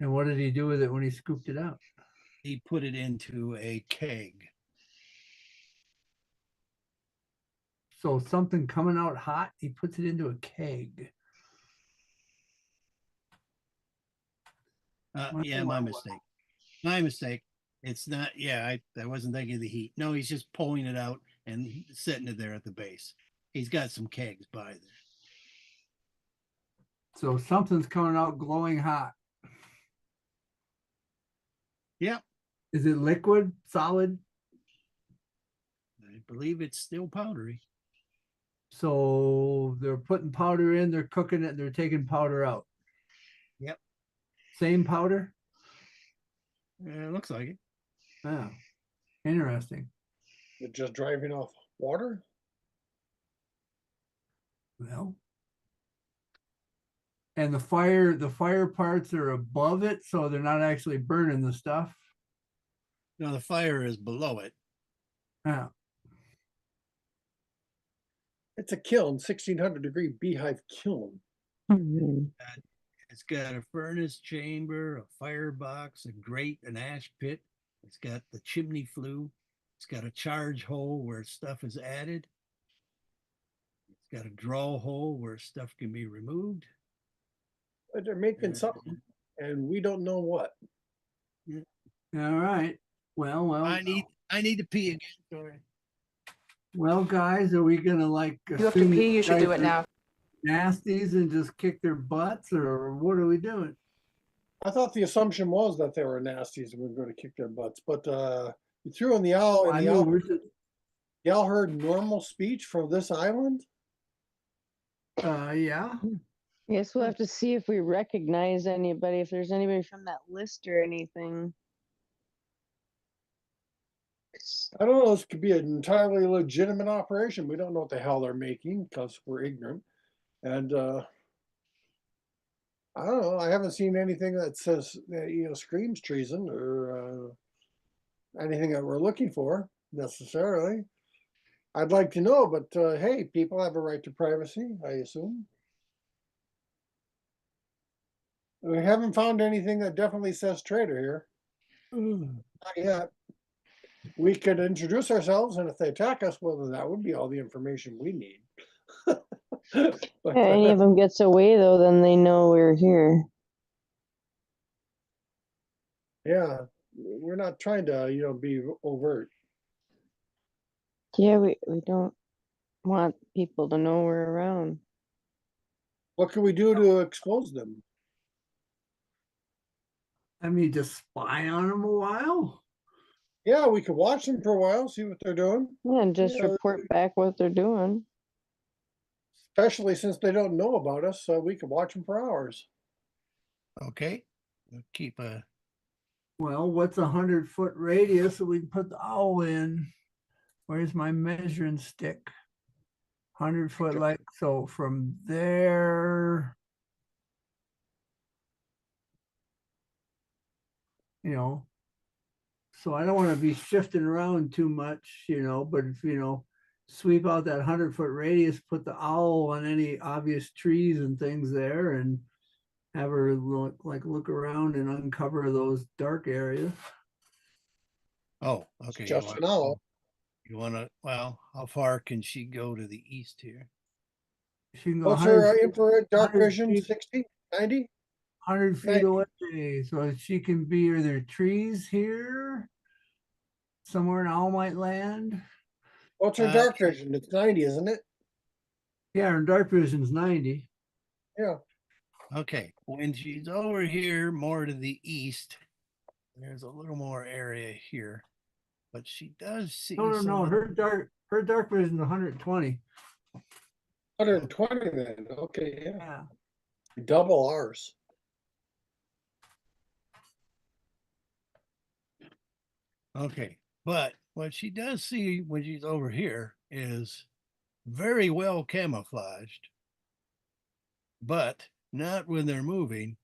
And what did he do with it when he scooped it out? He put it into a keg. So something coming out hot, he puts it into a keg. Yeah, my mistake. My mistake. It's not, yeah, I wasn't thinking of the heat. No, he's just pulling it out and setting it there at the base. He's got some kegs by there. So something's coming out glowing hot. Yep, Is it liquid, solid? I believe it's still powdery. So they're putting powder in, they're cooking it, and they're taking powder out. Yep, Same powder? it looks like it. Yeah, interesting. They're just driving off water. Well, and the fire parts are above it, so they're not actually burning the stuff. No, the fire is below it. Yeah. It's a kiln, 1600-degree beehive kiln. It's got a furnace chamber, a firebox, a grate, an ash pit. It's got the chimney flue. It's got a charge hole where stuff is added. It's got a draw hole where stuff can be removed. But they're making something, and we don't know what. All right. Well. I need to pee again. Sorry. Well, guys, are we gonna like? You have to pee, you should do it now. Nasties and just kick their butts, or what are we doing? I thought the assumption was that they were nasties and we were going to kick their butts, but you threw in the owl, and the owl heard normal speech from this island. Yeah. Guess we'll have to see if we recognize anybody, if there's anybody from that list or anything. I don't know. This could be an entirely legitimate operation. We don't know what the hell they're making because we're ignorant. And I don't know. I haven't seen anything that says, screams treason or anything that we're looking for necessarily. I'd like to know, but hey, people have a right to privacy, I assume. We haven't found anything that definitely says traitor here. Not yet. We could introduce ourselves, and if they attack us, well, then that would be all the information we need. But, If any of them gets away, though, then they know we're here. yeah, we're not trying to, be overt. Yeah, we don't want people to know we're around. What can we do to expose them? I mean, just spy on them a while. Yeah, we could watch them for a while, see what they're doing. Yeah, and just report back what they're doing. Especially since they don't know about us, so we could watch them for hours. Okay, we'll keep a. Well, what's 100-foot radius so we can put the owl in? Where's my measuring stick? 100-foot, like, so from there, so I don't want to be shifting around too much, but if, sweep out that 100-foot radius, put the owl on any obvious trees and things there, and have her look around and uncover those dark areas. Oh, okay. Just an owl. You want to? Well, how far can she go to the east here? She can go. What's her 100 infrared dark vision? feet. 60, 90? 100 feet away, so she can be, are there trees here? Somewhere an owl might land? What's her dark vision? It's 90, isn't it? Yeah, her dark vision's 90. Yeah. Okay, when she's over here more to the east, there's a little more area here, but she does see. No. Her dark vision's 120. 120 then. Okay, yeah. Yeah. Double ours. Okay, but what she does see when she's over here is very well camouflaged, but not when they're moving.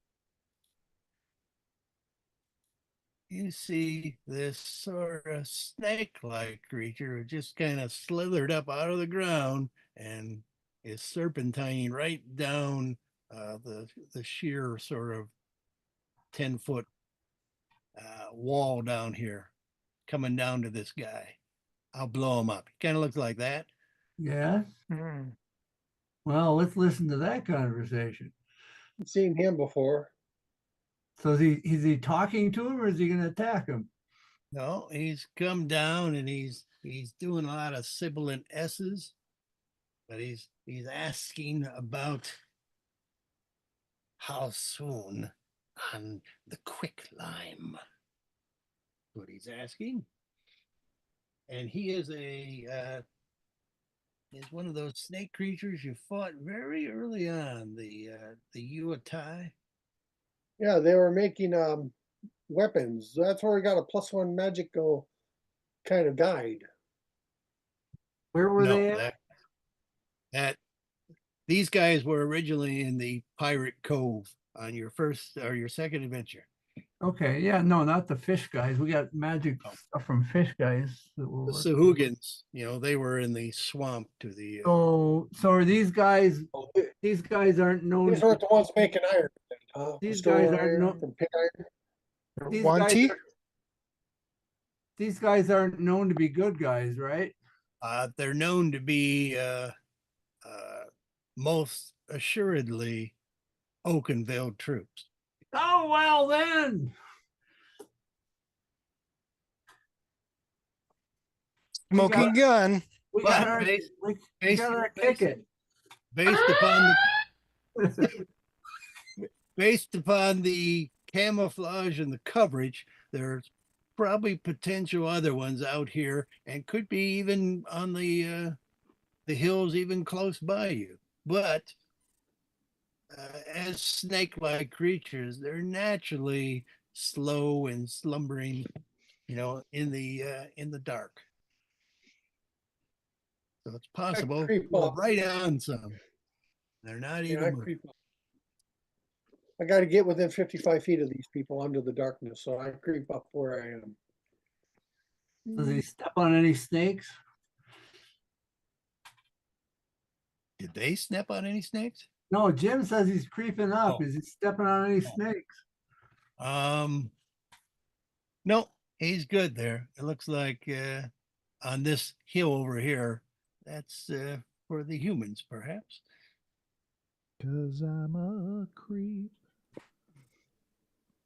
You see this sort of snake-like creature who just kind of slithered up out of the ground and is serpentining right down the sheer sort of 10-foot wall down here, coming down to this guy. I'll blow him up. He kind of looks like that. Yeah. Well, let's listen to that conversation. I've seen him before. So is he talking to him, or is he going to attack him? No, he's come down and he's doing a lot of sibilant S's, but he's asking about how soon on the quick lime? What he's asking. And he is is one of those snake creatures you fought very early on, the Yuatai. Yeah, they were making weapons. That's where we got a +1 magic go kind of guide. Where were No, they at? that these guys were originally in the Pirate Cove on your first or your second adventure. Okay, yeah, no, not the fish guys. We got magic stuff from fish guys that were The working. Sahugans, they were in the swamp to the. So are these guys? These guys aren't known. These weren't the ones making iron. These guys aren't known. From pig iron. These guys aren't known to be good guys, right? They're known to be most assuredly Oakenville troops. Oh, well then. Smoking gun. We But got our, based- we based- got our based- ticket. Based upon the based upon the camouflage and the coverage, there's probably potential other ones out here and could be even on the hills even close by you. But as snake-like creatures, they're naturally slow and slumbering, in the dark. So it's possible creep we're up. right on some. They're not Yeah, even moving. I got to get within 55 feet of these people under the darkness, so I creep up where I am. Does he step on any snakes? Did they step on any snakes? No, Jim says he's creeping up. Oh. Is he stepping on any snakes? No, he's good there. It looks like on this hill over here, that's for the humans, perhaps. 'Cause I'm a creep.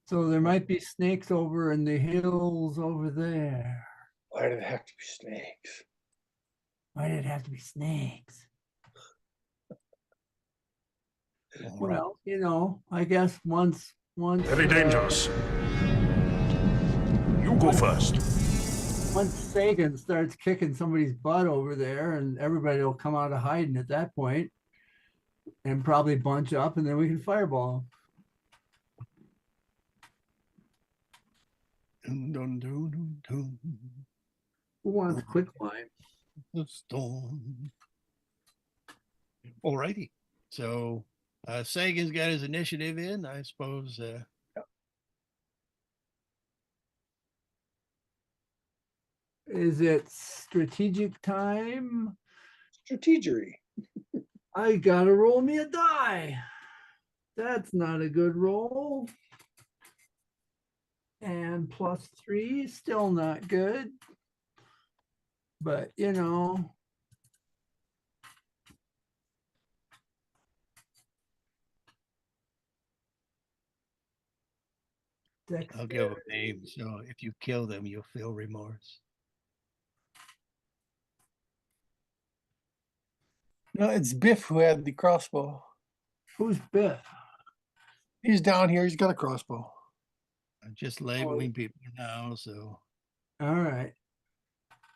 So there might be snakes over in the hills over there. Why did it have to be snakes? Why did it have to be snakes? All right. Well, I guess once. Very dangerous. You go first. Once Sagan starts kicking somebody's butt over there, and everybody will come out of hiding at that point, and probably bunch up, and then we can fireball. Dun, dun, dun, dun, dun. Who wants quick climb? The storm. Alrighty. So Sagan's got his initiative in, I suppose. Is it strategic time? Strategery. I gotta roll me a die. That's not a good roll. And +3, still not good. But I'll give them names. So if you kill them, you'll feel remorse. No, it's Biff who had the crossbow. Who's Biff? He's down here. He's got a crossbow. I'm just labeling people now. So All right.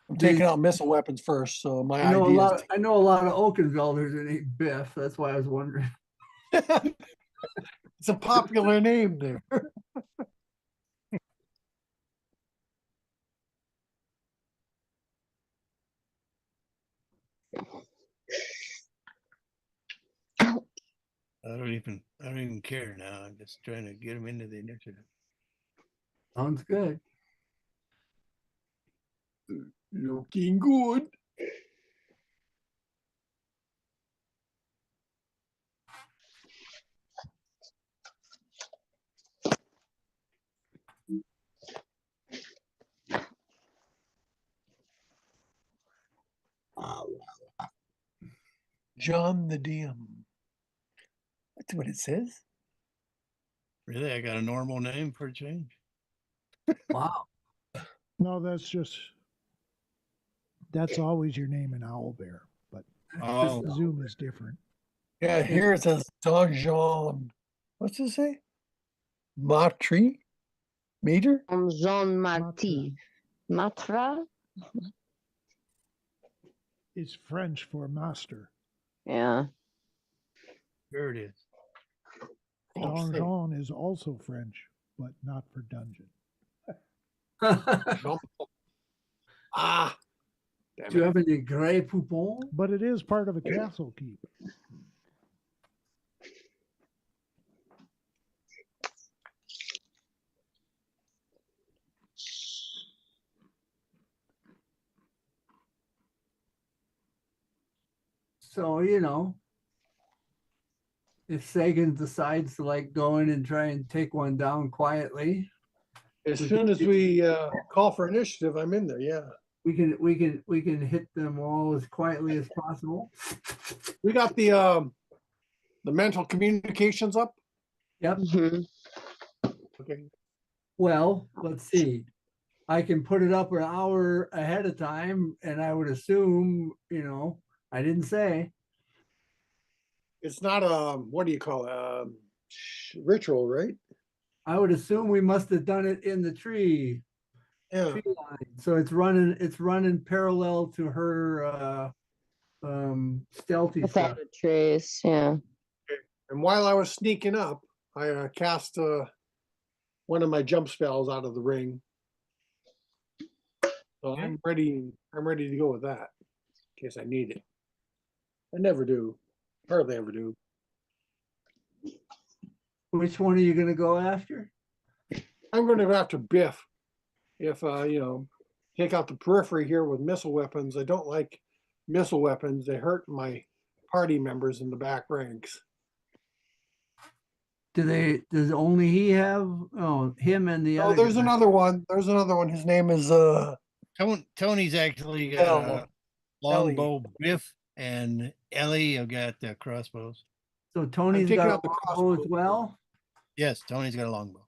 I'm taking out missile weapons first. So my I know idea is I know a lot of Oakenvelders that ain't Biff. That's why I was wondering. it's a popular name there. I don't even care now. I'm just trying to get them into the initiative. Sounds good. Looking good. John the DM. That's what it says. Really, I got a normal name for a change. Wow. No, that's always your name in Owlbear, but Oh. Zoom is different. Yeah, here it says Don John. What's it say? Matri? Meter? Jean Marty. Matra? It's French for master. Yeah. There it is. Donjon is also French, but not for dungeon. Ah. Do you have any Grey Poupon? But it is part of a castle keep. So, you know, if Sagan decides to like go in and try and take one down quietly, As soon as we call for initiative, I'm in there. Yeah. we can hit them all as quietly as possible. We got the mental communications up. Yep. Okay. Well, let's see. I can put it up an hour ahead of time, and I would assume, you know, I didn't say. It's not a, what do you call it? Ritual, right? I would assume we must have done it in the tree. Yeah. Tree line. So it's running parallel to her stealthy Without stuff. a trace, yeah. And while I was sneaking up, I cast one of my jump spells out of the ring. So I'm ready to go with that in case I need it. I never do. Hardly ever do. Which one are you gonna go after? I'm going to go after Biff. If you know, take out the periphery here with missile weapons. I don't like missile weapons. They hurt my party members in the back ranks. Does only he have, him and the Oh, other there's guy? another one. There's another one. His name is Tony's actually got a Ellie. longbow. Biff and Ellie have got crossbows. So Tony's taking got out a the longbow as well. Yes, Tony's got a longbow.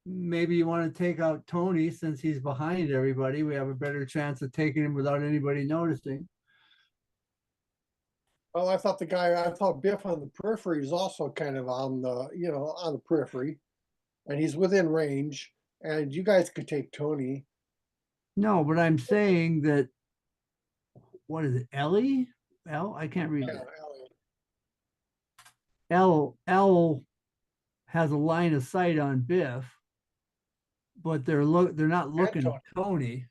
Maybe you want to take out Tony since he's behind everybody. We have a better chance of taking him without anybody noticing. Well, I thought Biff on the periphery is also kind of on the, you know, on the periphery, and he's within range. And you guys could take Tony. No, but I'm saying that, what is it, Ellie? I can't read Yeah, that. Ellie. L has a line of sight on Biff, but they're not looking at Tony.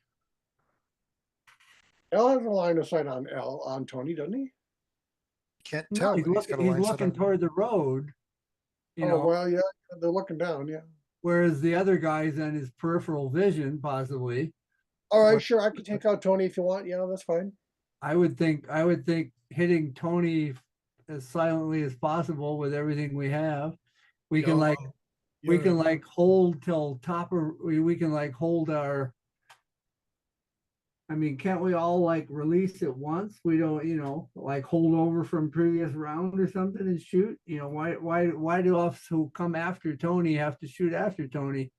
L has a line of sight on Tony, doesn't he? Can't No, tell. he's but got a looking line set on- toward the road. You know, well, yeah, they're looking down. Yeah. whereas the other guy's on his peripheral vision, possibly. All right, sure. I can take out Tony if you want. Yeah, that's fine. I would think hitting Tony as silently as possible with everything we have. We can hold till top of, we can like hold our, I mean, can't we all like release at once? We don't, you know, like hold over from previous round or something and shoot. You know, why do us who come after Tony have to shoot after Tony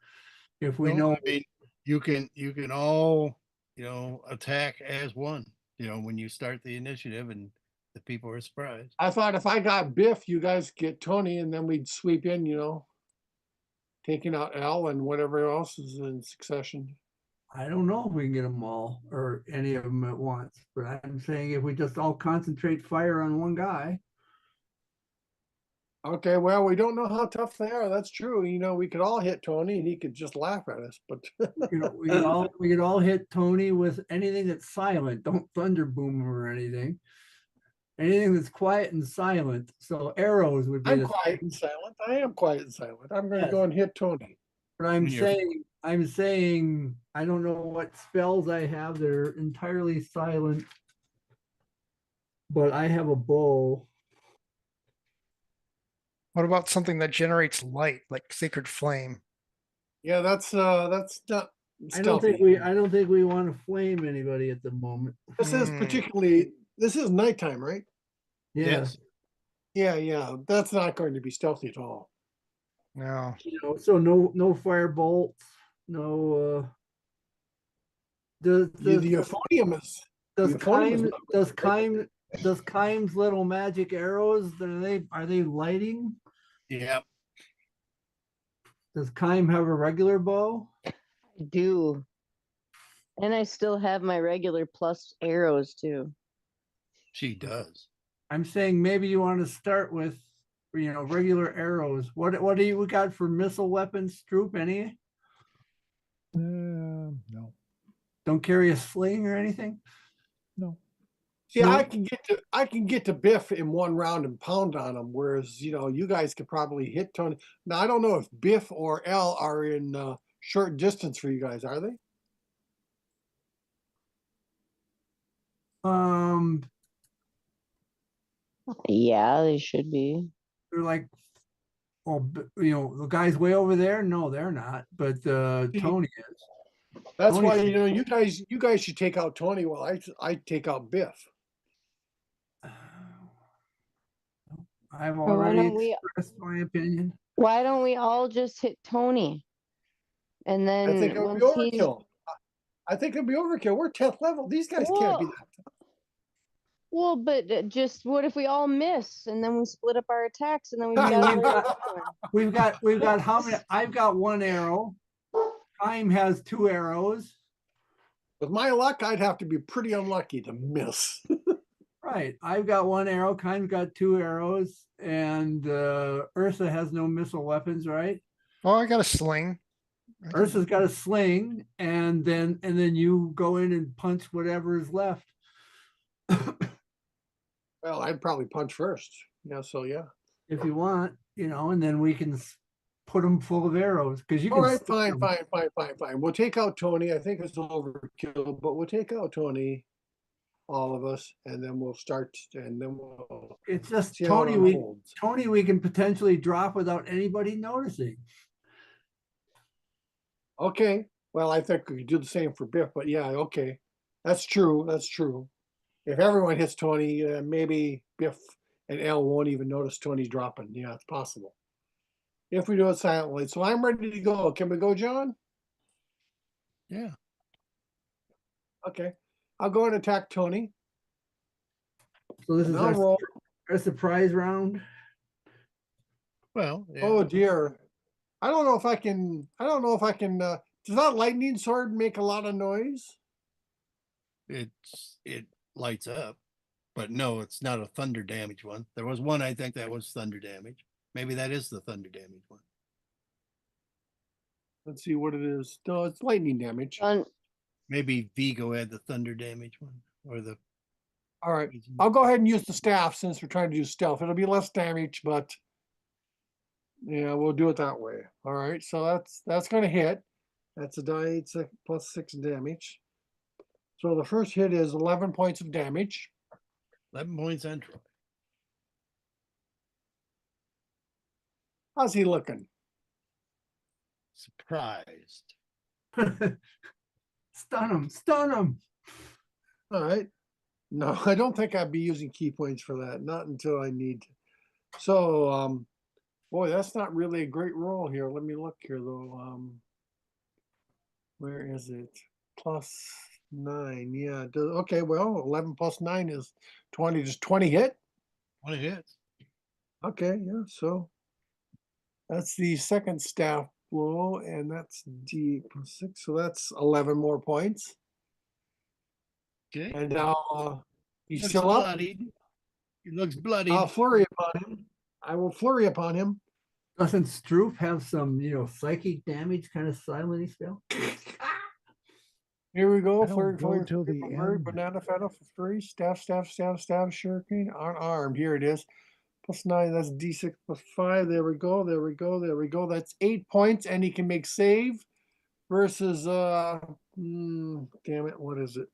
if we know? I mean, you can all, you know, attack as one, you know, when you start the initiative and the people are surprised. I thought if I got Biff, you guys get Tony, and then we'd sweep in, you know, taking out L and whatever else is in succession. I don't know if we can get them all or any of them at once, but I'm saying if we just all concentrate fire on one guy. Okay, well, we don't know how tough they are. That's true. You know, we could all hit Tony and he could just laugh at us, but You know, we could all hit Tony with anything that's silent. Don't thunder boom him or anything. Anything that's quiet and silent. So arrows would be I'm quiet and silent. I am quiet and silent. I'm going to go and hit Tony. But I'm saying, I don't know what spells I have that are entirely silent. But I have a bow. What about something that generates light, like Sacred Flame? Yeah, that's not I don't think we want to flame anybody at the moment. This is this is nighttime, right? Yes. Yeah. That's not going to be stealthy at all. No. You know, so no fire bolts, no the euphonium is does Keim's little magic arrows, are they lighting? Yeah, Does Kime have a regular bow? I do. And I still have my regular plus arrows too. She does. I'm saying maybe you want to start with, regular arrows. What do you got for missile weapons, Stroop? Any? No, Don't carry a sling or anything? no. See, No. I can get to Biff in one round and pound on him, whereas you guys could probably hit Tony. Now I don't know if Biff or L are in short distance for you guys, are they? Yeah, they should be. They're like, the guys way over there. No, they're not. But Tony is. That's Tony why should- you guys should take out Tony while I take out Biff. I've why already don't we- expressed my opinion. Why don't we all just hit Tony? And I then think it would be once he's overkill. I think it'd be overkill. We're 10th level. These guys can't be Whoa. that. well, but just what if we all miss and then we split up our attacks and then we I mean, got we've got how many? I've got one arrow. Time has 2 arrows. With my luck, I'd have to be pretty unlucky to miss. Right. I've got 1 arrow. Kime's got 2 arrows, and Ursa has no missile weapons, right? Oh, I got a sling. Ursa's got a sling, and then you go in and punch whatever is left. Well, I'd probably punch first. Yeah, so yeah. If you want, and then we can put them full of arrows because you can. All right, stick fine. them. We'll take out Tony. I think it's overkill, but we'll take out Tony, all of us, and then we'll start, and then we'll It's just see how it Tony. unfolds. Tony, we can potentially drop without anybody noticing. Okay. Well, I think we could do the same for Biff, but yeah, okay. That's true. That's true. If everyone hits Tony, maybe Biff and L won't even notice Tony dropping. Yeah, it's possible. If we do it silently. So I'm ready to go. Can we go, John? Yeah. Okay. I'll go and attack Tony. So this is And I'll roll. our surprise round. Well, yeah. Oh dear. I don't know if I can. Does that lightning sword make a lot of noise? it lights up, but no, it's not a thunder damage one. There was one, I think that was thunder damage. Maybe that is the thunder damage one. Let's see what it is. No, it's lightning damage. Maybe Vigo had the thunder damage one, or the. All right. I'll go ahead and use the staff since we're trying to do stealth. It'll be less damage, but yeah, we'll do it that way. All right. So that's going to hit. That's a die 8 plus 6 damage. So the first hit is 11 points of damage. 11 points on Troy. How's he looking? Surprised. Stun him. Stun him. All right. No, I don't think I'd be using key points for that. Not until I need to. So, boy, that's not really a great roll here. Let me look here though. Where is it? +9. Yeah. Okay. Well, 11 plus 9 is 20. Does 20 hit? 20 hits. Okay. Yeah. So that's the second staff blow, and that's D plus 6. So that's 11 more points. Okay. And now he's Looks still up. bloodied. He looks bloody. I'll flurry upon him. I will flurry upon him. Doesn't Stroop have some, psychic damage kind of silently spell? Here we go. I don't Flurry, go flurry, till flurry, the flurry, end. banana fennel for 3. Staff, shuriken, unarmed. Here it is. +9. That's D6 plus 5. There we go. There we go. There we go. That's 8 points, and he can make save versus damn it, what is it?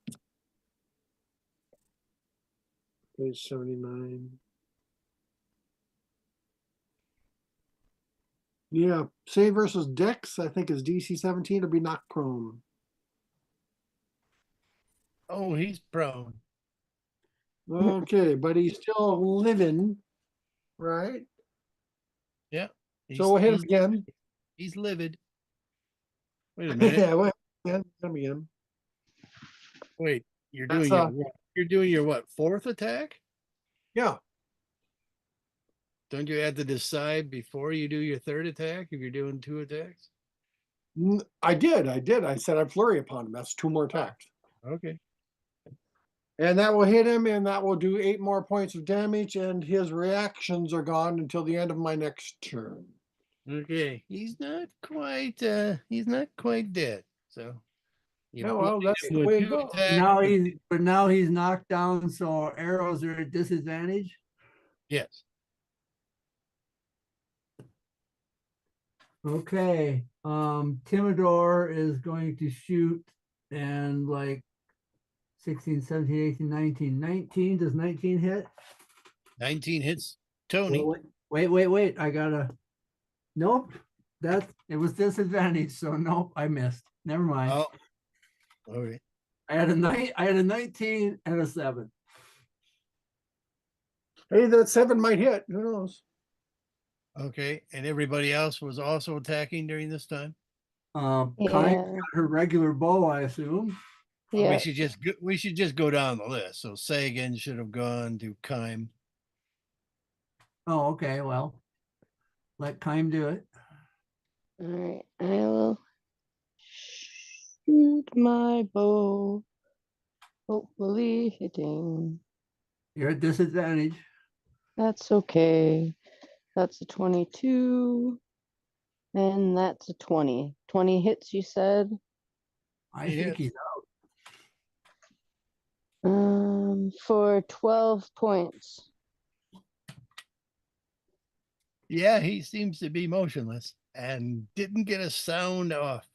Page 79. Yeah, save versus Dex, I think is DC 17 to be knocked prone. Oh, he's prone. Okay, but he's still living, right? Yeah. So we'll hit him again. He's livid. Wait a minute. Yeah, well, hit him again. Wait, you're That's, doing your what? You're doing your what? 4th attack? Yeah. don't you have to decide before you do your third attack if you're doing 2 attacks? I did. I said I'd flurry upon him. That's 2 more attacks. Okay. And that will hit him, and that will do 8 more points of damage, and his reactions are gone until the end of my next turn. Okay. He's not quite dead. So you Yeah, well, bloodied that's him the with way it 2 goes. attacks. Now he's knocked down, so arrows are at disadvantage. Yes. Okay, Timidor is going to shoot and like 16, 17, 18, 19. 19, does 19 hit? 19 hits Tony. Wait. I gotta, nope. It was disadvantage, so nope, I missed. Never mind. Oh, okay. I had a 19 and a 7. Hey, that 7 might hit. Who knows? Okay. And everybody else was also attacking during this time? Kind Yeah. got her regular bow, I assume. Yeah. We should just go down the list. So Sagan should have gone to Kime. Oh, okay, well, let Kime do it. All right. I will shoot my bow. Hopefully hitting. You're at disadvantage. That's okay. That's a 22. And that's a 20. 20 hits, you said? I think he's For 12 points. Yeah, he seems to be motionless and didn't get a sound off.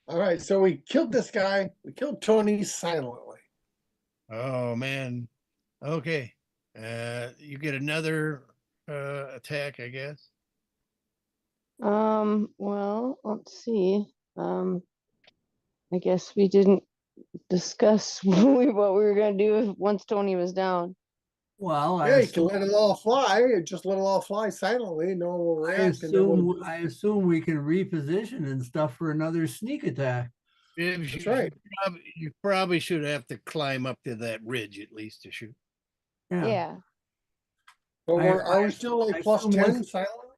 All right, so we killed this guy. We killed Tony silently. Oh man. Okay. You get another attack, I guess. Well, let's see. I guess we didn't discuss what we were gonna do once Tony was down. Well, Yeah, you can let it all fly. Just let it all fly silently. No one will react. I assume we can reposition and stuff for another sneak attack. That's right. You probably should have to climb up to that ridge at least to shoot. Yeah. But are we still like plus 10 silently?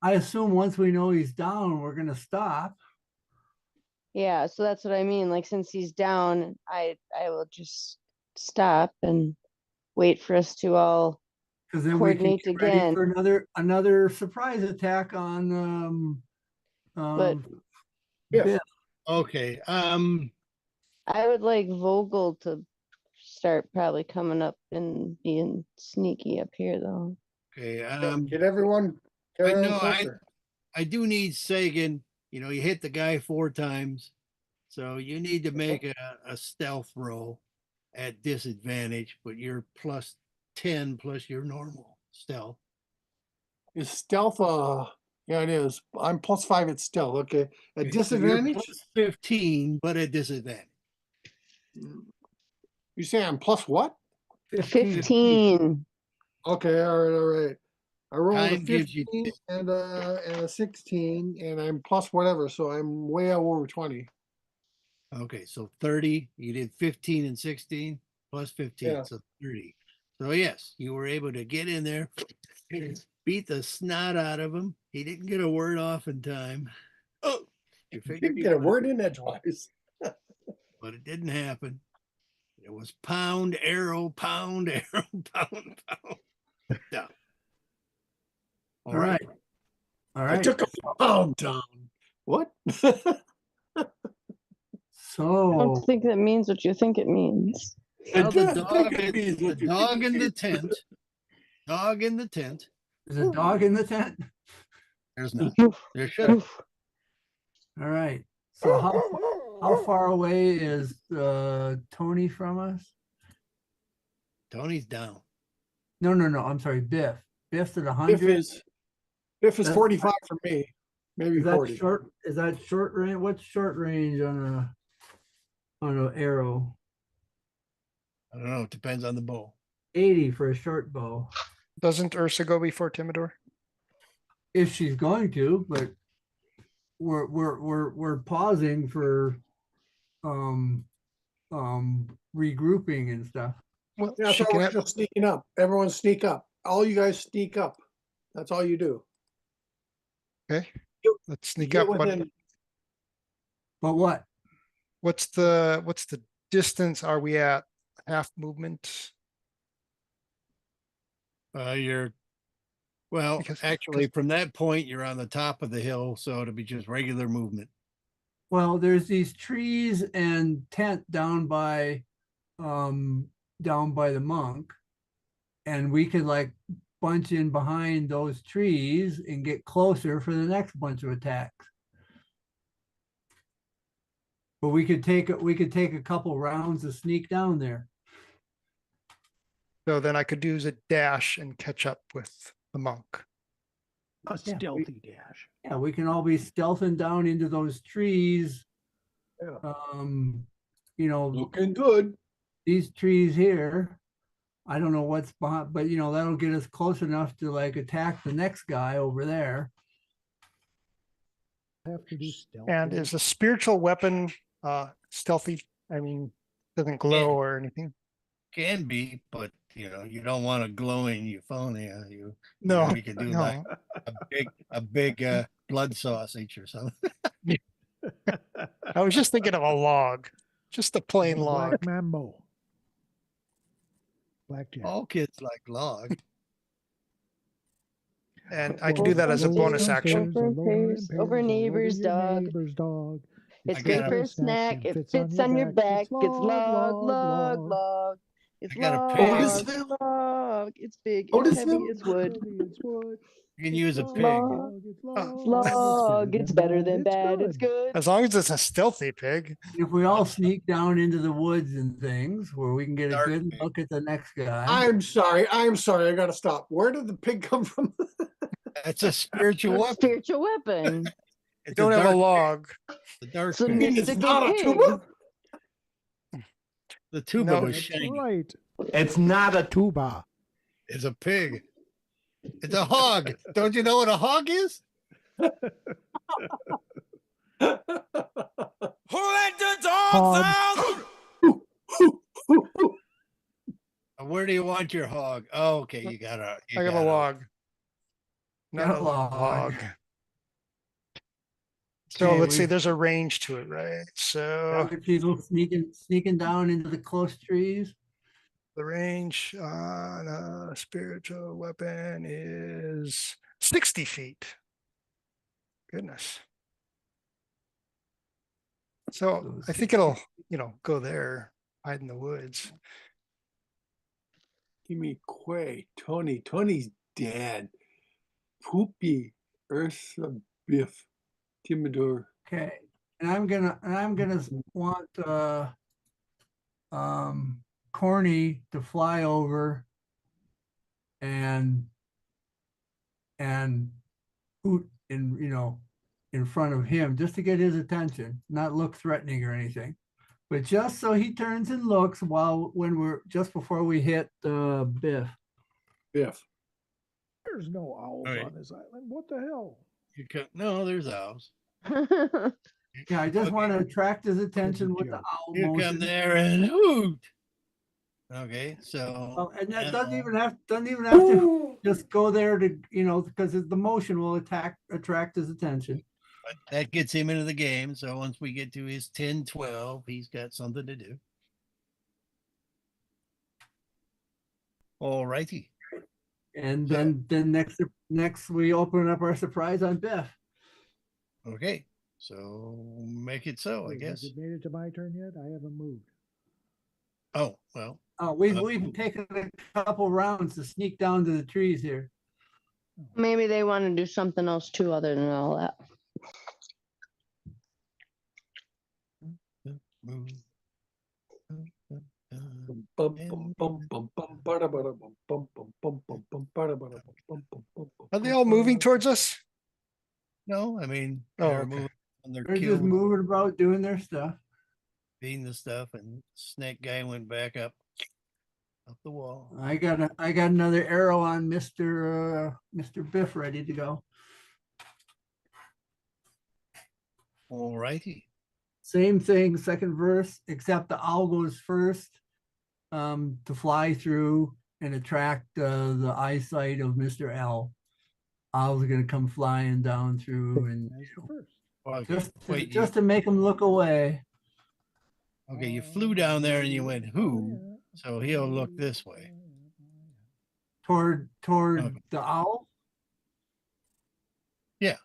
I assume once we know he's down, we're gonna stop. Yeah, so that's what I mean. Like, since he's down, I will just stop and wait for us to all Because then we can coordinate get ready again. for another surprise attack on But Biff. Okay. I would like Vogel to start probably coming up and being sneaky up here, though. Okay. Get everyone closer. I do need Sagan. You know, you hit the guy 4 times. So you need to make a stealth roll at disadvantage, but you're plus 10 plus your normal stealth. Is stealth yeah, it is. I'm plus 5 at stealth. Okay. At disadvantage? Plus 15, but at disadvantage. You say I'm plus what? 15. Okay, all right. I rolled a Time gives you 15 and a 16, and I'm plus whatever, so I'm way over 20. Okay, so 30. You did 15 and 16 plus 15, Yeah. so 30. So yes, you were able to get in there, beat the snot out of him. He didn't get a word off in time. Oh, you Didn't get a word in edgewise. But it didn't happen. It was pound, arrow, pound, arrow, pound, pound. Yeah. All right. All right. I took a pound down. What? I don't think that means what you think it means. Well, the dog in the tent. Dog in the tent. Is a dog in the tent? There's not. There should have. All right. So how far away is Tony from us? Tony's down. No. I'm sorry, Biff. Biff's at 100. Biff is 45 for me. Maybe Is that 40. short? Is that short range? What's short range on an arrow? I don't know. It depends on the bow. 80 for a short bow. Doesn't Ursa go before Timidor? If she's going to, but we're pausing for regrouping and stuff. Well, Yeah, she so can we're have, just sneaking up. Everyone sneak up. All you guys sneak up. That's all you do. Okay, let's sneak Get up. within, But what? What's the distance? Are we at half movement? Well, Because- actually, from that point, you're on the top of the hill, so it'll be just regular movement. Well, there's these trees and tent down by the monk. And we could like bunch in behind those trees and get closer for the next bunch of attacks. But we could take a couple rounds to sneak down there. So then I could use a dash and catch up with the monk. A Yeah, stealthy dash. Yeah, we can all be stealthing down into those trees. Yeah. You know, looking good. these trees here. I don't know what's behind, but you know, that'll get us close enough to like attack the next guy over there. Have to do stealth. And is a spiritual weapon stealthy? I mean, doesn't glow or anything. Can be, but you know, you don't want a glowing euphonia. No, you can do no. like a big blood sausage or something. I was just thinking of a log, just a plain log. Black mambo. Blackjack. All kids like log. And I can do that as a bonus action. Over neighbor's dog. It's good for a snack. It fits on your back. It's log. It's I got a pig. log. It's big. It's heavy. It's wood. You can use a pig. Log. It's better than bad. It's good. As long as it's a stealthy pig. If we all sneak down into the woods and things where we can get a Dark good pig. look at the next guy. I'm sorry. I gotta stop. Where did the pig come from? That's a spiritual weapon. Spiritual weapon. It's Don't have a dark log. pig. The dark It's a pig. mystical not a pig. tuba? The tuba No, was That's shiny. right. It's not a Tuba. It's a pig. It's a hog. Don't you know what a hog is? Who let the dogs out? Where do you want your hog? Oh, okay, you got a. I got a log. Not Got a a log. log. So Okay, let's see, we've- there's a range to it, right? So People sneaking down into the close trees. the range on a spiritual weapon is 60 feet. Goodness. So I think it'll, go there, hide in the woods. Give me Quay. Tony's dad. Poopy. Ursa Biff. Timidor. Okay, and I'm gonna want Corny to fly over and hoot in front of him just to get his attention, not look threatening or anything, but just so he turns and looks when we're just before we hit Biff. Biff. There's no owls All right. on this island. What the hell? No, there's owls. Yeah, I just Okay. want to attract his attention with the joke. owl You come motion. there and hoot. Okay, so Well, and that doesn't even have to just go there to, because the motion will attract his attention. but that gets him into the game. So once we get to his 10, 12, he's got something to do. All righty. And So- then next we open up our surprise on Biff. Okay, so make it so, I Has guess. it made it to my turn yet? I haven't moved. Oh, well, We've taken a couple rounds to sneak down to the trees here. Maybe they want to do something else too, other than all that. move. Bum, bum, bum, bum, bum, bada, bada, bum, bum, bum, bum, bum, bum, bada, bada, bum, bum, bum, bum, bum, Are they bum, all bum. moving towards us? No, I mean, Oh, they're okay. moving on their They're cue, just moving about doing their stuff. beating the stuff, and snake guy went back up the wall. I got another arrow on Mr. Biff ready to go. All righty. Same thing, second verse, except the owl goes first to fly through and attract the eyesight of Mr. L. owls are gonna come flying down through and That's the first. Well, just just to make them look away. okay, you flew down there and you went who, so he'll look this way. Toward Okay. the owl. Yeah,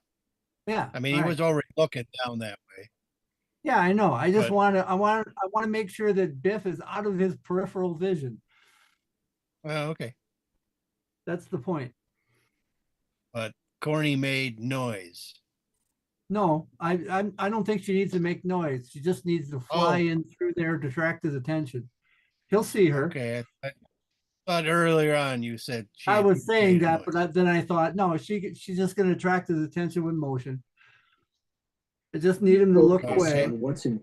Yeah. I mean, he all was right. already looking down that way. Yeah, I know. I just But- I want to make sure that Biff is out of his peripheral vision. Well, okay, That's the point. but Corny made noise. No, I don't think she needs to make noise. She just needs to fly Oh. in through there to attract his attention. He'll see her. Okay, I thought earlier on you said she I had was saying made that, noise. but then I thought, no, she's just going to attract his attention with motion. I just need him to look Okay. away. What's in?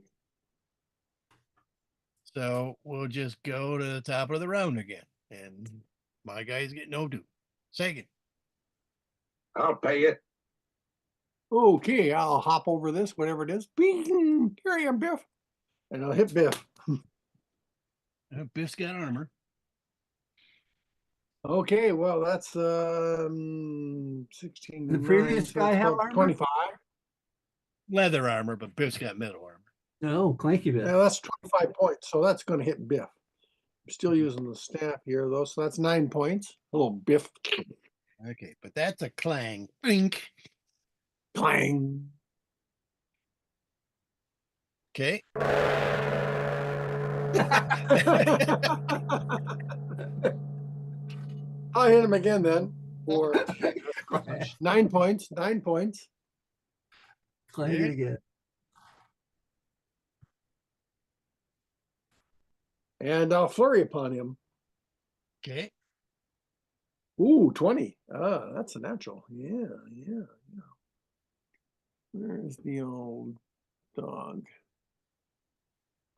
So we'll just go to the top of the round again, and my guy's getting no do. Second. I'll pay it. Okay, I'll hop over this, whatever it is. Bing! Here I am, Biff. And I'll hit Biff. Biff's got armor. Okay, well, that's 16. The previous guy have armor? 25. Leather armor, but Biff's got metal armor. No, clanky Biff. Yeah, that's 25 points. So that's going to hit Biff. I'm still using the staff here, though. So that's 9 points. A little Biff. Okay, but that's a clang. Blink. Clang. Okay. I'll hit him again then. For 9 points. 9 points. Clanky Yeah. again. And I'll flurry upon him. Okay. Ooh, 20. Ah, that's a natural. Yeah. Where's the old dog?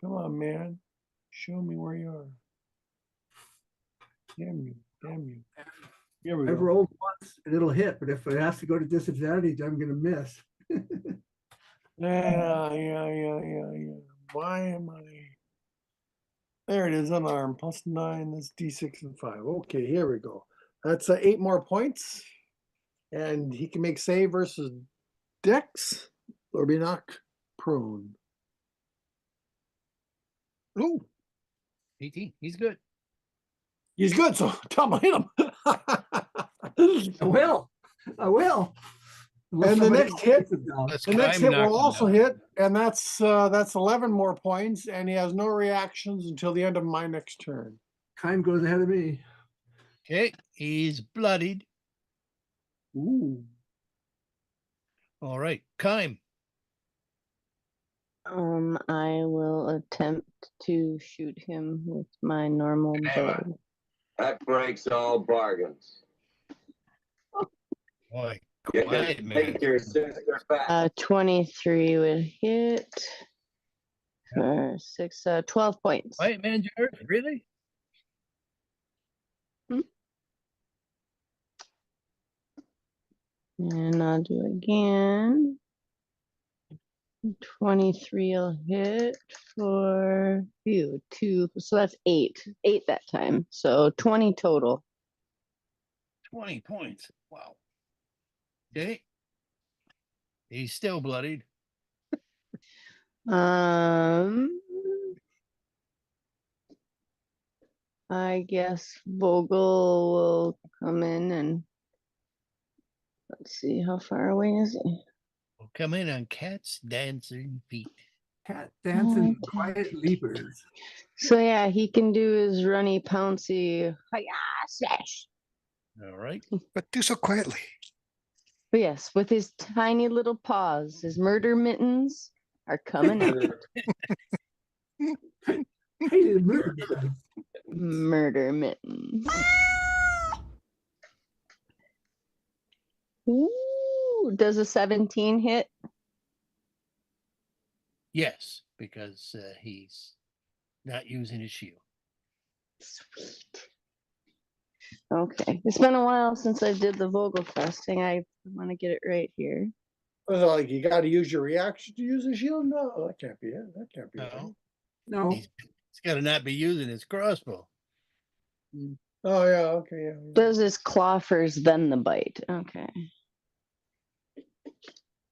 Come on, man. Show me where you are. Damn you. Here we I've go. rolled once and it'll hit, but if it has to go to disadvantage, I'm going to miss. Yeah. Why am I? There it is, unarmed. +9. That's D6 and 5. Okay, here we go. That's 8 more points. And he can make save versus Dex or be knocked prone. Ooh. 18. He's good. He's good, so tell him to hit him. I will. Unless And the somebody next else hit, takes it down. Let's the next climb, hit knock will him also down. hit, and that's 11 more points, and he has no reactions until the end of my next turn. Time goes ahead of me. Okay. He's bloodied. Ooh. All right. Kime. I will attempt to shoot him with my normal bow. That breaks all bargains. Boy. You Quiet, can man. take your sister back. 23 would hit. For 6, 12 points. Quiet, man, George. Really? And I'll do again. 23 will hit for 2. So that's 8. 8 that time. So 20 total. 20 points. Wow. Okay. He's still bloodied. I guess Vogel will come in and let's see, how far away is he? We'll come in on cats dancing feet. Cat dancing Okay. quiet leapers. So yeah, he can do his runny pouncy hi-ya slash. All right. But do so quietly. But yes, with his tiny little paws, his murder mittens are coming out. Murder mittens. Ooh, does a 17 hit? Yes, because he's not using his shield. Sweet. Okay, it's been a while since I did the Vogel testing. I want to get it right here. Was it like you got to use your reaction to use a shield? No, that can't be it. That can't be it. No. No. He's got to not be using his crossbow. Oh, yeah. Okay. Yeah. Does his claw first, then the bite. Okay.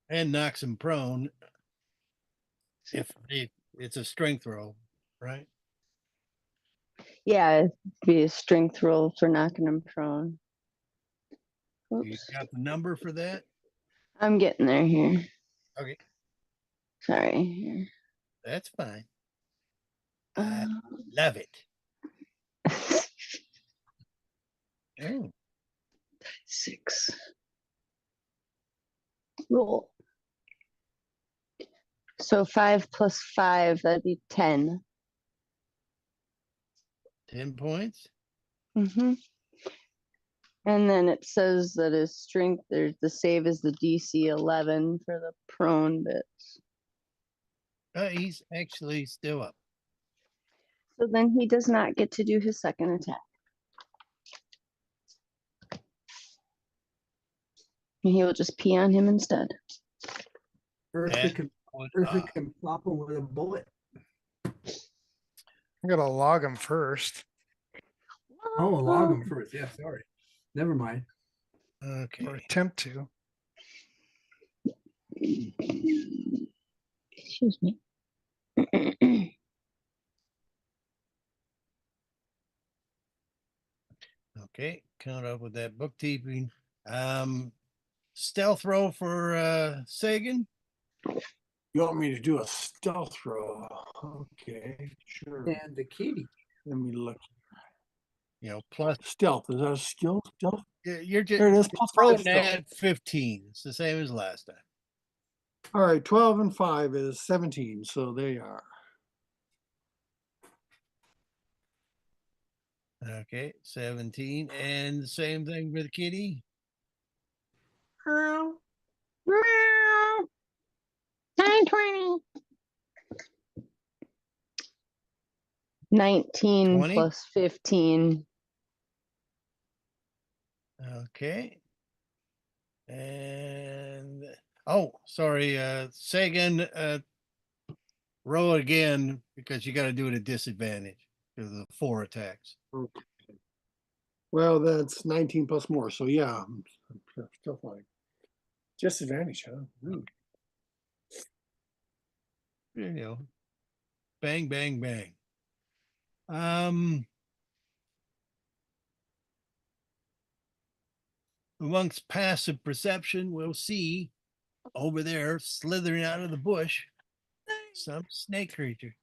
And knocks him prone. It's a strength roll, right? Yeah, it'd be a strength roll for knocking him prone. You Oops. got the number for that? I'm getting there here. Okay, Sorry. Here. that's fine. I love it. Oh, 6. Roll. So 5 plus 5, that'd be 10. 10 points. Mm-hmm. And then it says that his strength, there's the save is the DC 11 for the prone bits. He's actually still up. So then he does not get to do his second attack. And he will just pee on him instead. Eartha can plop him with a bullet. I'm gonna log him first. Oh, log him first. Yeah, sorry. Never mind. Okay. Or attempt to. Excuse me. Okay, count up with that bookkeeping. Stealth roll for Sagan. You want me to do a stealth roll? Okay, sure. And the kitty. Let me look. Plus Stealth. Is that a skill? Stealth? you're just There it is. Plus 5 rolling stealth. at 15. It's the same as last time. All right, 12 and 5 is 17. So there you are. Okay, 17. And the same thing for the kitty. 920. 19 20? plus 15. Okay. And sorry, Sagan, roll again because you got to do it at disadvantage because of the 4 attacks. Okay. Well, that's 19 plus more. So yeah, I'm still fine. Disadvantage, huh? Bang, bang, bang. Amongst passive perception, we'll see over there slithering out of the bush some snake creature.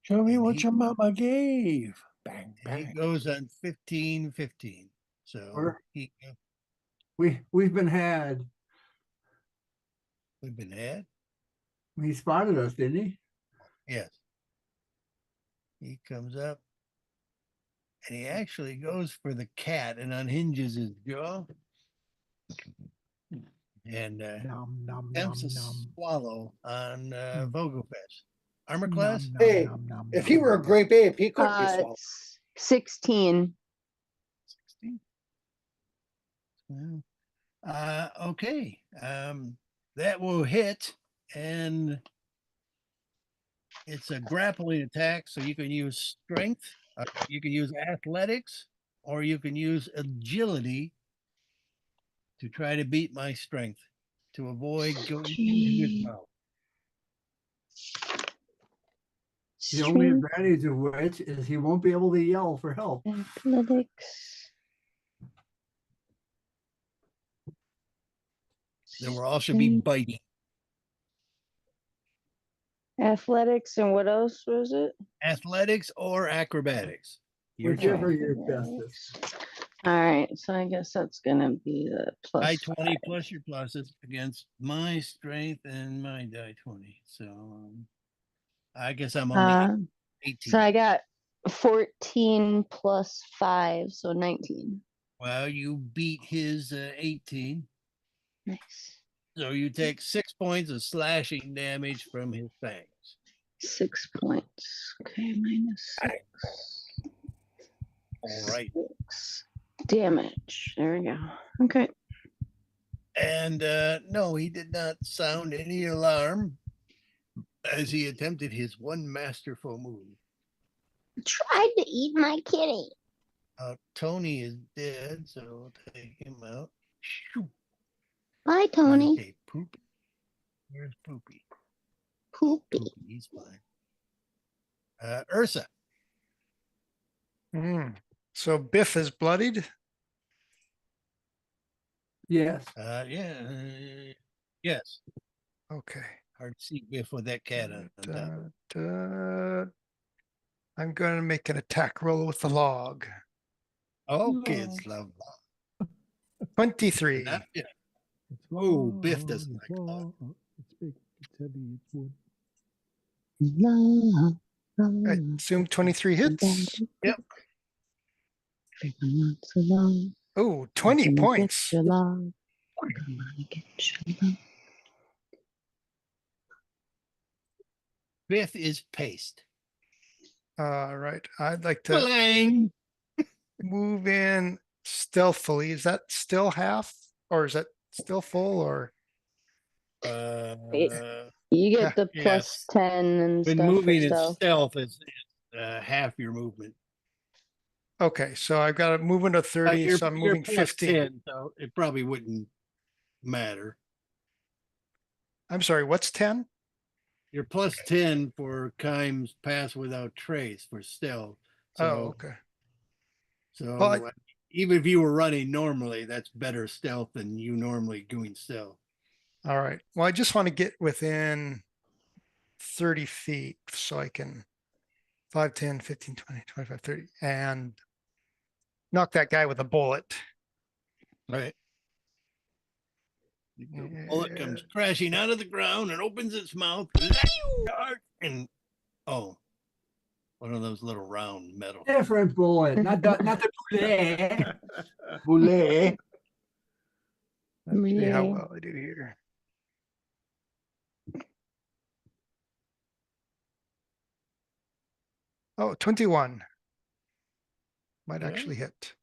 Show me what your mama gave. Bang, He bang. goes on 15-15. So We've been had. we've been had. He spotted us, didn't he? Yes. He comes up and he actually goes for the cat and unhinges his jaw and attempts to swallow on Vogelfest. Armor class? Hey, if he were a grape ape, he could be swallowed. 16. 16. Okay. That will hit, and it's a grappling attack, so you can use strength, you can use athletics, or you can use agility to try to beat my strength to avoid going into his mouth. The only advantage of which is he won't be able to yell for help. Athletics. There will also be biting. Athletics and what else was it? Athletics or acrobatics. Your Whichever choice. your bestest. All right, so I guess that's gonna be the plus Die 20 5. plus your pluses against my strength and my die 20. So I guess I'm only 18. So I got 14 plus 5, so 19. Well, you beat his 18. Nice. So you take 6 points of slashing damage from his fangs. 6 points. Okay, minus 6. All right. 6 damage. There we go. Okay. And no, he did not sound any alarm as he attempted his one masterful move. Tried to eat my kitty. Tony is dead, so we'll take him out. Shoo. Bye, Tony. Okay, Poopy. Where's Poopy? Poopy. Poopy, he's fine. Ursa. So Biff is bloodied. Yes. Yes. Okay. Hard to see Biff with that cat on top. I'm going to make an attack roll with the log. Oh, kids love log. 23. Not Biff. It's Oh, long, Biff doesn't like it's log. long, it's big, it's heavy, it's wood. I assume 23 hits. Yep. Oh, 20 points. Biff is paste. All right. I'd like to Clang. move in stealthily. Is that still half or is that still full or? You get the yes. plus 10 and When stuff moving for in stealth. stealth is half your movement. Okay, so I've got a movement of 30, You're- so I'm you're moving plus 15. 10, so it probably wouldn't matter. I'm sorry, what's 10? You're plus 10 for Kimes pass without trace for stealth. So, Oh, okay. So Well, even if you were running normally, that's better stealth than you normally doing stealth. All right. Well, I just want to get within 30 feet so I can 5, 10, 15, 20, 25, 30 and knock that guy with a bullet. Right. The bullet comes crashing out of the ground and opens its mouth. And one of those little round metal. Different bullet, not the boulet. Boulet. Let's see how well I do here. Oh, 21. Might actually hit.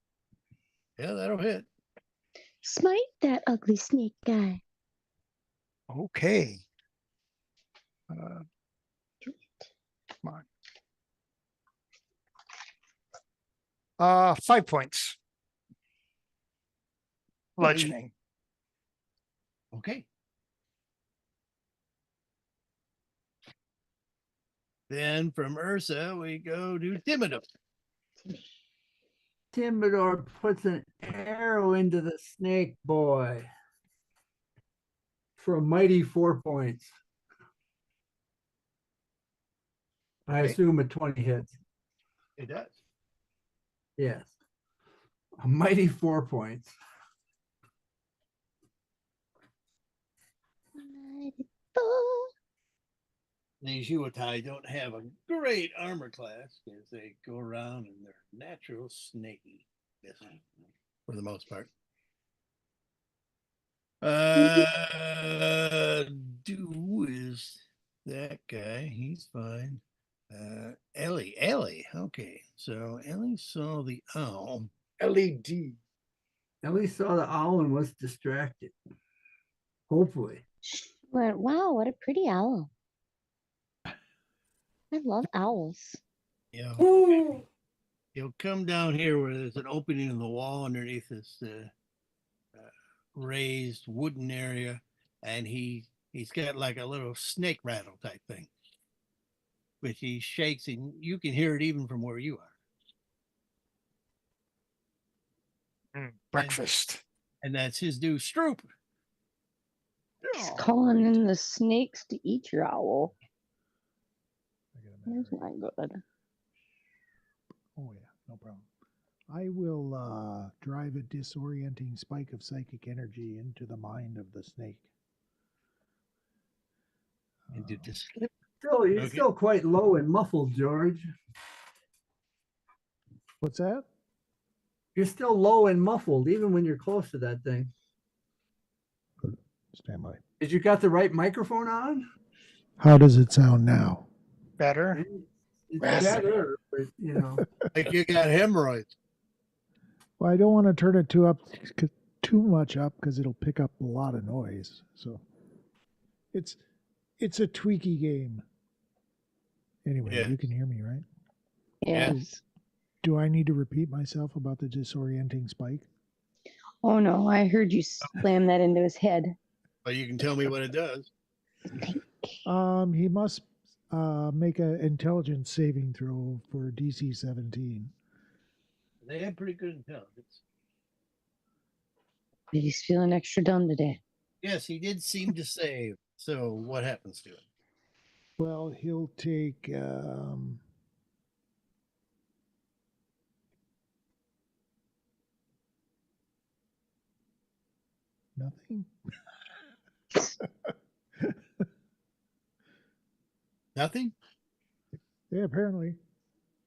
Yeah, that'll hit. Smite that ugly snake guy. Okay. Come on. 5 points. Bludgeoning. Okay. Then from Ursa, we go to Timidor. Timidor puts an arrow into the snake boy for a mighty 4 points. I assume a 20 hits. It does. Yes. A mighty 4 points. These Yuatai don't have a great armor class because they go around in their natural snaky for the most part. Do is that guy. He's fine. Ellie. Okay. So Ellie saw the owl. LED. Ellie saw the owl and was distracted. Hopefully. Wow, what a pretty owl. I love owls. Yeah. He'll come down here where there's an opening in the wall underneath this raised wooden area, and he's got like a little snake rattle type thing, which he shakes, and you can hear it even from where you are. Breakfast. And that's his due Stroop. He's calling in the snakes to eat your owl. That's not good. Oh yeah, no problem. I will drive a disorienting spike of psychic energy into the mind of the snake. Into this. You're still quite low and muffled, George. What's that? You're still low and muffled, even when you're close to that thing. Stand by. Did you got the right microphone on? How does it sound now? Better. It's better, but, you know. Like you got hemorrhoids. Well, I don't want to turn it too much up because it'll pick up a lot of noise. So it's a tweaky game. Anyway, Yeah. You can hear me, right? Yes. Do I need to repeat myself about the disorienting spike? Oh no, I heard you slam that into his head. But you can tell me what it does. He must make an intelligence saving throw for DC 17. They have pretty good intelligence. He's feeling extra dumb today. Yes, he did seem to save. So what happens to him? Well, he'll take nothing. Nothing? Yeah, apparently.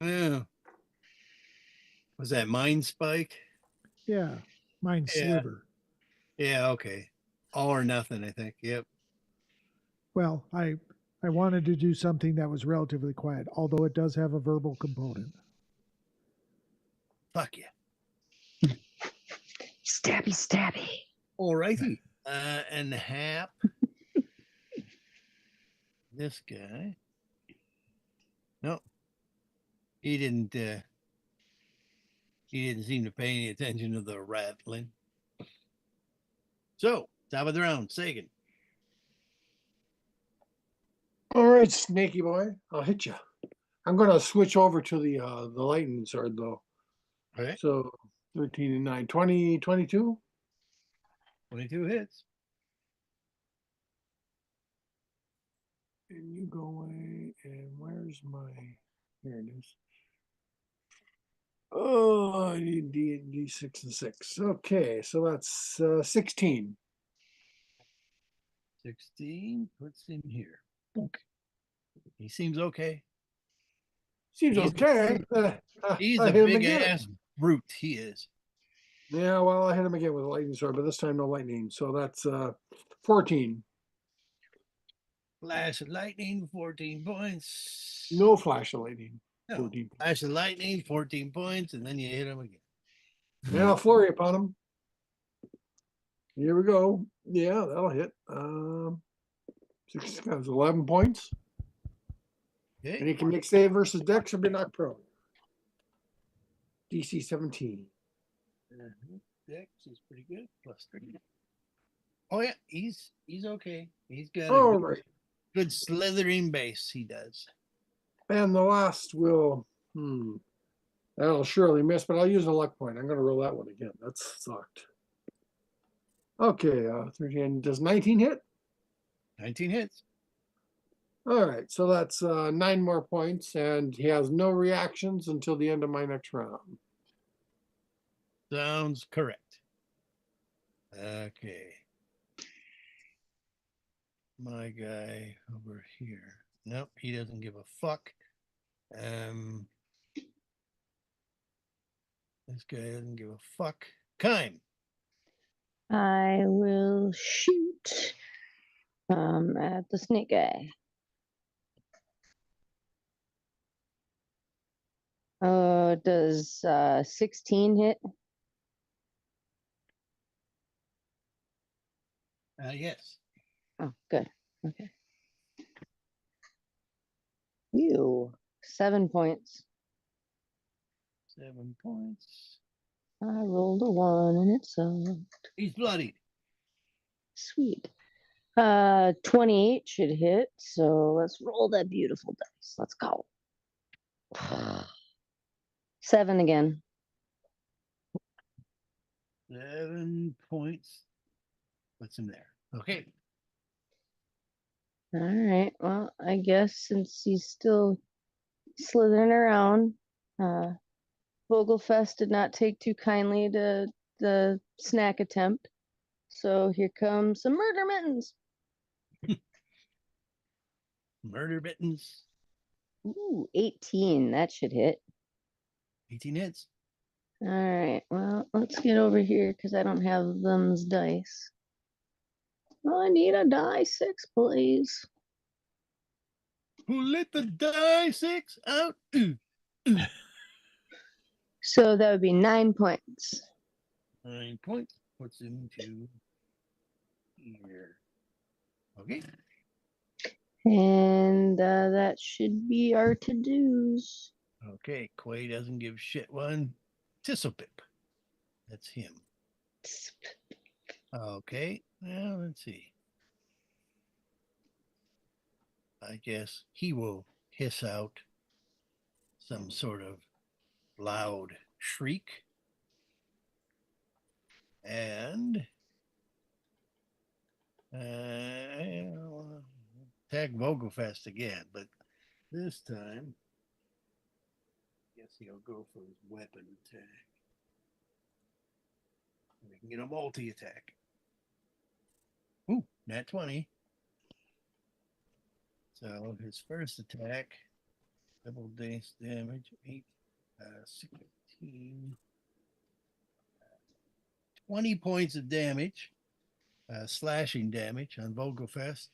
Yeah. Was that mind spike? Yeah, mind Yeah. sliver. Yeah, okay. All or nothing, I think. Yep. Well, I wanted to do something that was relatively quiet, although it does have a verbal component. Fuck you. Stabby, stabby. All righty. And Hap. This guy. No. He didn't seem to pay any attention to the rattling. So, top of the round, Sagan. All right, Snaky Boy, I'll hit you. I'm going to switch over to the lightning sword, though. Okay. So 13 and 9, 20, 22. 22 hits. And you go away, and where's my, here it is. Oh, I need D6 and 6. Okay, so that's 16. 16 puts him here. Okay. He seems okay. Seems okay. He's I a hit him big again. ass brute. He is. Yeah, well, I hit him again with a lightning sword, but this time no lightning. So that's 14. Flash of lightning, 14 points. No flash of lightning. No. 14. Flash of lightning, 14 points, and then you hit him again. Now flurry upon him. Here we go. Yeah, that'll hit. 6 times 11 points. Okay. And he can make save versus Dex or be knocked prone. DC 17. Dex is pretty good. +3. Oh yeah, he's okay. He's got All a right. good slithering base. He does. And the last will, that'll surely miss, but I'll use a luck point. I'm going to roll that one again. That sucked. Okay, 13. Does 19 hit? 19 hits. All right, so that's 9 more points, and he has no reactions until the end of my next round. Sounds correct. Okay. My guy over here. Nope, he doesn't give a fuck. This guy doesn't give a fuck. Kime. I will shoot at the snake guy. Does 16 hit? Yes. Oh, good. Okay. You 7 points. 7 points. I rolled a 1 and it sucked. He's bloodied. Sweet. 28 should hit. So let's roll that beautiful dice. Let's go. 7 again. 7 points. Puts him there. Okay. All right. Well, I guess since he's still slithering around, Vogelfest did not take too kindly to the snack attempt. So here comes some murder mittens. Murder mittens. Ooh, 18. That should hit. 18 hits. All right. Well, let's get over here because I don't have them's dice. I need a die 6, please. Who let the die 6 out? So that would be 9 points. 9 points. Puts him to here. Okay. And that should be our to-dos. Okay, Quay doesn't give shit one. Tisselpip. That's him. Okay, well, let's see. I guess he will hiss out some sort of loud shriek. And attack Vogelfest again, but this time, I guess he'll go for his weapon attack. We can get a multi-attack. Ooh, nat 20. So his first attack, double base damage, 8, 16, 20 points of damage, slashing damage on Vogelfest.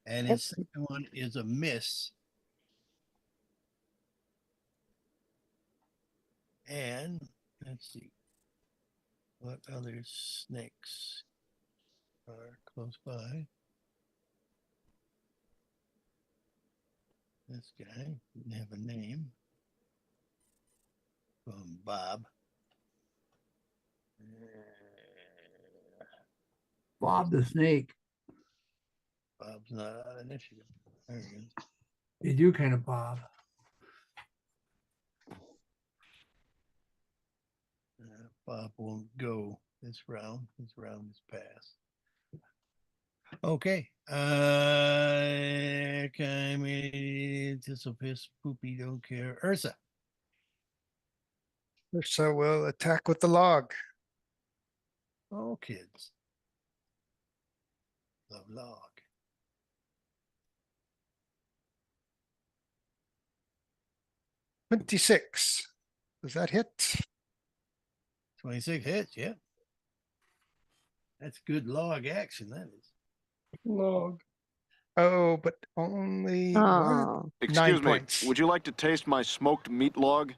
And his second one is a miss. And let's see what other snakes are close by. This guy didn't have a name. Bob. Bob the Snake. Bob's not on initiative. There he is. They do kind of Bob. Bob won't go this round. This round is passed. Okay. Tisselpiss, Poopy, don't care. Ursa. Ursa will attack with the log. Oh, kids. Love log. $26. Does that hit? 26 hits, yeah. That's good log action, that is. Log. Oh, but only Oh. what? 9 Excuse me, points. would you like to taste my smoked meat log?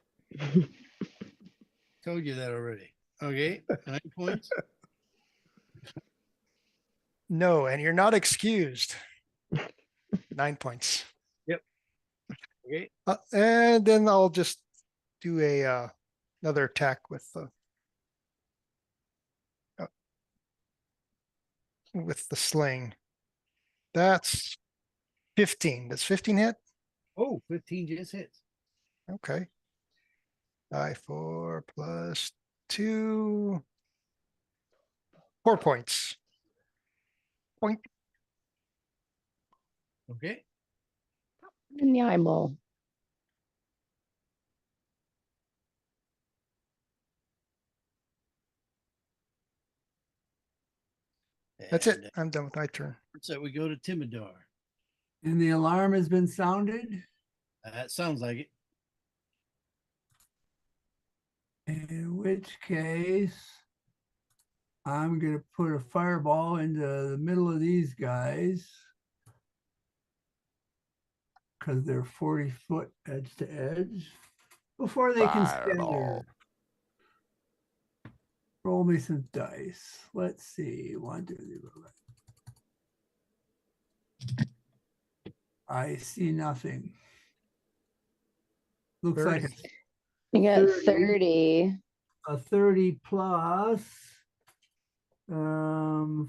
Told you that already. Okay, 9 points. No, and you're not excused. 9 points. Okay. And then I'll just do a another attack with the sling. That's 15. Does 15 hit? Oh, 15 just hits. Okay. Die 4 plus 2. 4 points. Point. Okay. In the eyeball. That's it. And, I'm done with my turn. so we go to Timidar. And the alarm has been sounded. That sounds like it. In which case, I'm going to put a fireball into the middle of these guys because they're 40 foot edge to edge before they can stand there. Roll me some dice. Let's see. 1, 2, 3, 4. I see nothing. Looks like You got 30. a 30 plus 5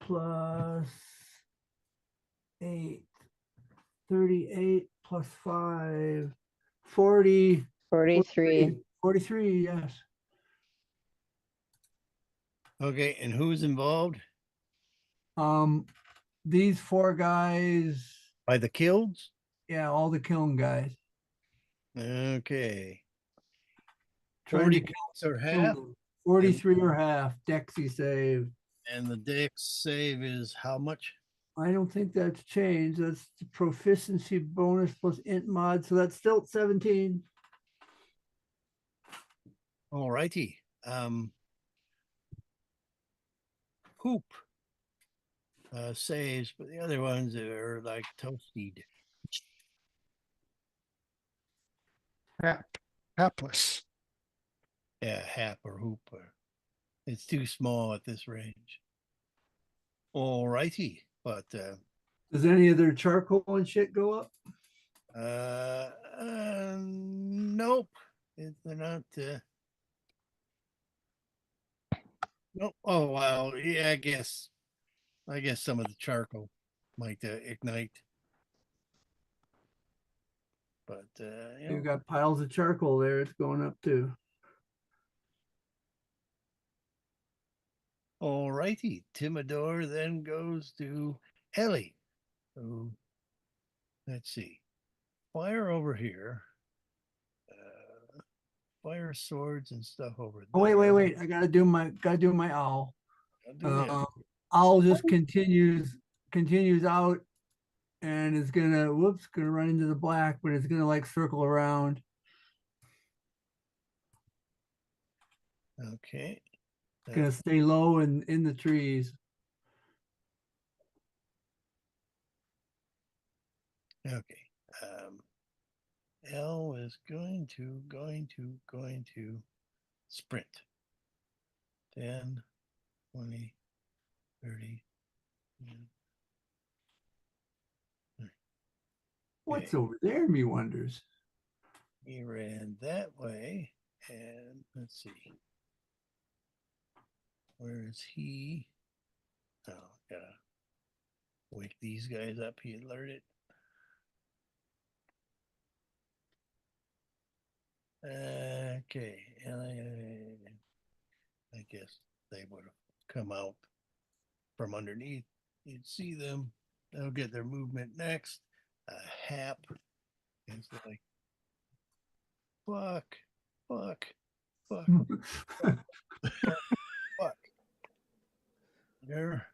plus 8, 38 plus 5, 40, 43. 43, yes. Okay, and who's involved? These 4 guys. By the kilns? Yeah, all the kiln guys. Okay. Trying 40 to kills or half? 43 or half. Dexy save. And the dex save is how much? I don't think that's changed. That's the proficiency bonus plus int mod. So that's still 17. All righty. Poop saves, but the other ones are like toasted. Hapless. Yeah, hap or hoop. It's too small at this range. All righty, but does any of their charcoal and shit go up? Nope. They're not. Nope. Oh wow. Yeah, I guess. I guess some of the charcoal might ignite. But you You've know, got piles of charcoal there. It's going up too. all righty. Timidor then goes to Ellie. So let's see. Fire over here. Fire swords and stuff over there. Oh, wait. I gotta do my owl. Do that. Owl just continues out and it's gonna run into the black, but it's gonna like circle around. Okay. It's gonna stay low and in the trees. Okay. L is going to sprint. 10, 20, 30. What's over there, me wonders? He ran that way. And let's see. Where is he? Oh, gotta wake these guys up. He alerted. Okay. And I guess they would have come out from underneath. You'd see them. They'll get their movement next. Hap is like, fuck. Fuck. There.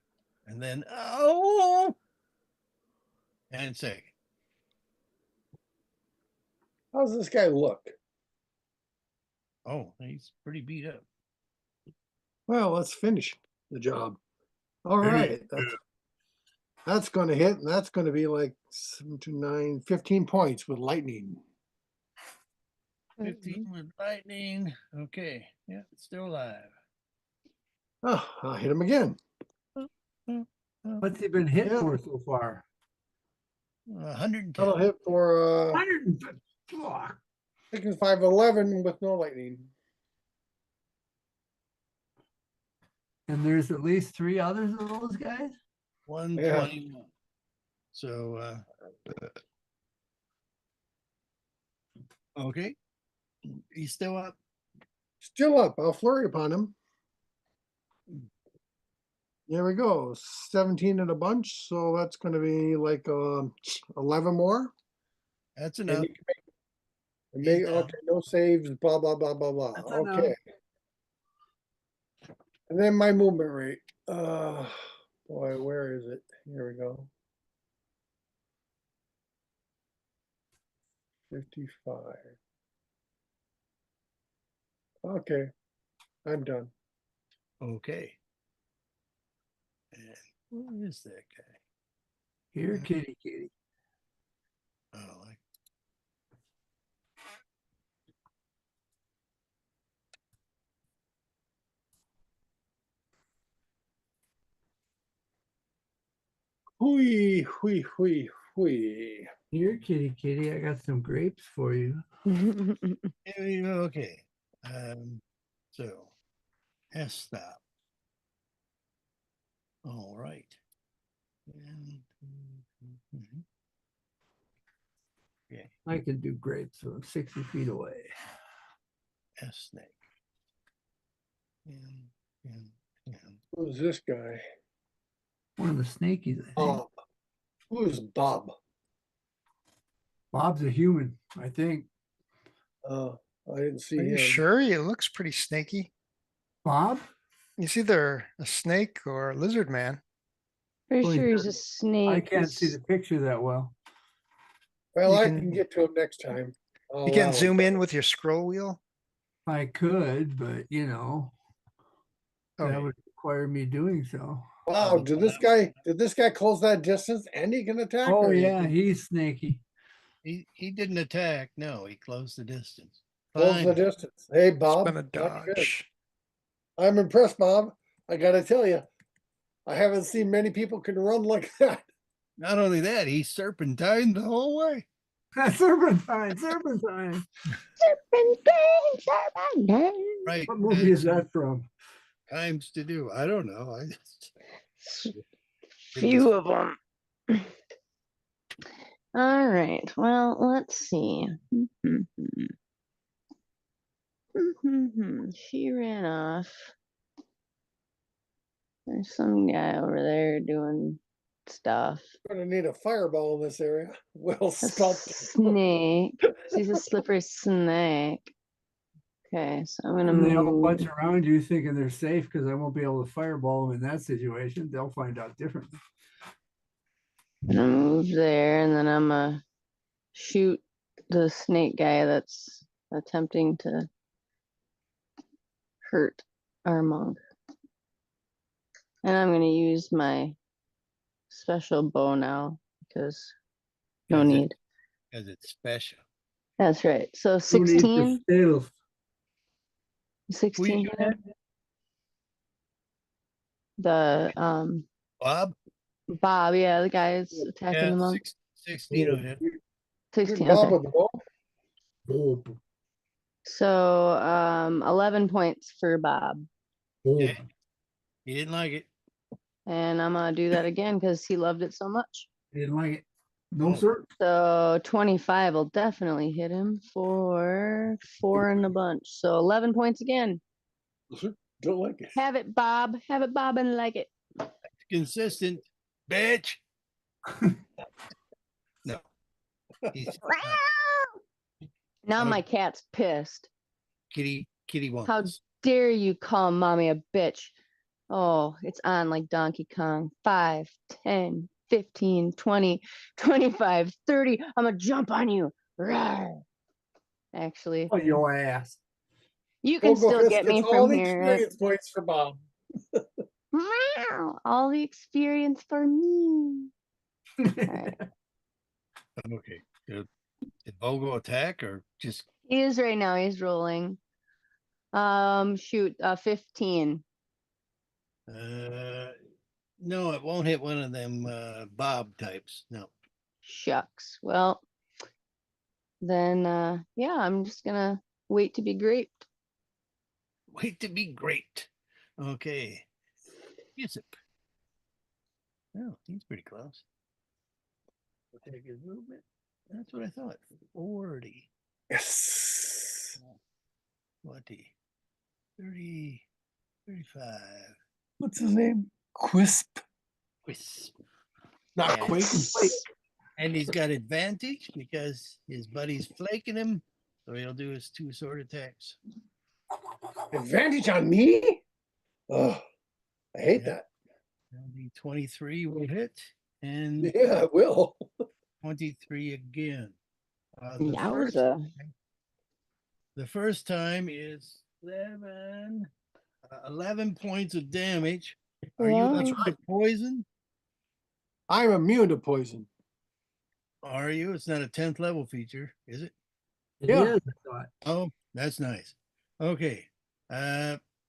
And then, oh! And say, How's this guy look? oh, he's pretty beat up. Well, let's finish the job. All right. That's going to hit, and that's going to be like 7 to 9, 15 points with lightning. 15 with lightning. Okay. Yeah, it's still alive. Oh, I'll hit him again. What's he been hit for so far? 110. That'll hit for 150. Fuck. 511 with no lightning. And there's at least 3 others of those guys? 121. So okay. He's still up. Still up. I'll flurry upon him. There we go. 17 in a bunch. So that's going to be like 11 more. That's And enough. you can make okay, no saves, blah, blah, blah, blah, blah. That's Okay. enough. And then my movement rate. Boy, where is it? Here we go. 55. Okay. I'm done. Okay. And where is that guy? Here, kitty. Oh, Hui, hui, hui, hui. Here, kitty. I got some grapes for you. okay. So S stop. All right. Okay. I can do grapes, so I'm 60 feet away. S snake. Who's this guy? One of the snakies, I think. Bob. Who's Bob? Bob's a human, I think. I didn't see Are you him. sure? It looks pretty snaky. Bob? He's either a snake or a lizard man. Pretty Well, sure he's a doesn't- snake. I can't see the picture that well. Well, You I can- can get to him next time. You can zoom in with your scroll wheel. I could, but that Okay. would require me doing so. Wow, did this guy close that distance and he can attack? Oh or he yeah, can he's snaky. He didn't attack. No, he closed the distance. close the Fine. distance. Hey, It's Bob. been a not good. dodge. I'm impressed, Bob. I gotta tell you, I haven't seen many people can run like that. Not only that, he serpentined the whole way. Serpentine, serpentine. Serpentine, serpentine. Right. What movie is that from? Times to do. I don't know. I just Few of them. All right. Well, let's see. She ran off. There's some guy over there doing stuff. Gonna need a fireball in this area. Well A sculpted. snake. She's a slippery snake. Okay, so I'm gonna And they all move. bunch around you thinking they're safe because I won't be able to fireball them in that situation. They'll find out differently. I'm gonna move there, and then I'm gonna shoot the snake guy that's attempting to hurt our monk. And I'm gonna use my special bow now because no need. Because it's special. That's right. So No need for 16. stealth. 16 hit him? The Bob? Bob, yeah, the guy is attacking Yeah, the monk. 16 on him. 16, Bob okay. with the ball. Bob. So 11 points for Bob. Yeah. He didn't like it. And I'm gonna do that again because he loved it so much. Didn't like it. No, sir. So 25 will definitely hit him for 4 in the bunch. So 11 points again. Don't like it. Have it, Bob. Have it, Bob, and like it. Consistent, bitch. No. He's Now my cat's pissed. kitty wants. How dare you call mommy a bitch? Oh, it's on like Donkey Kong. 5, 10, 15, 20, 25, 30. I'm gonna jump on you. Rawr. Actually, Oh, your ass. you can Pogo still Fist get me gets all from the here. experience points for Bob. Meow. All the experience for me. All right. Okay. Did Bogo attack or just He is right now. He's rolling. Shoot, 15. no, it won't hit one of them Bob types. No. Shucks. Well, then, yeah, I'm just gonna wait to be great. Wait to be great. Okay. Yusuf. Oh, he's pretty close. We'll take his movement. That's what I thought. 40. Yes. 20. 30. 35. What's his name? Quisp. Wisp. Not Yeah. Quake. And he's got advantage because his buddy's flaking him. So he'll do his 2 sword attacks. Advantage on me? Oh, I hate that. The 23 will hit. And Yeah, I will. 23 again. Yowza. The first time is 11 points of damage. Are you Wow. immune to poison? I'm immune to poison. Are you? It's not a 10th level feature, is it? Yeah. It is, I thought. Oh, that's nice. Okay.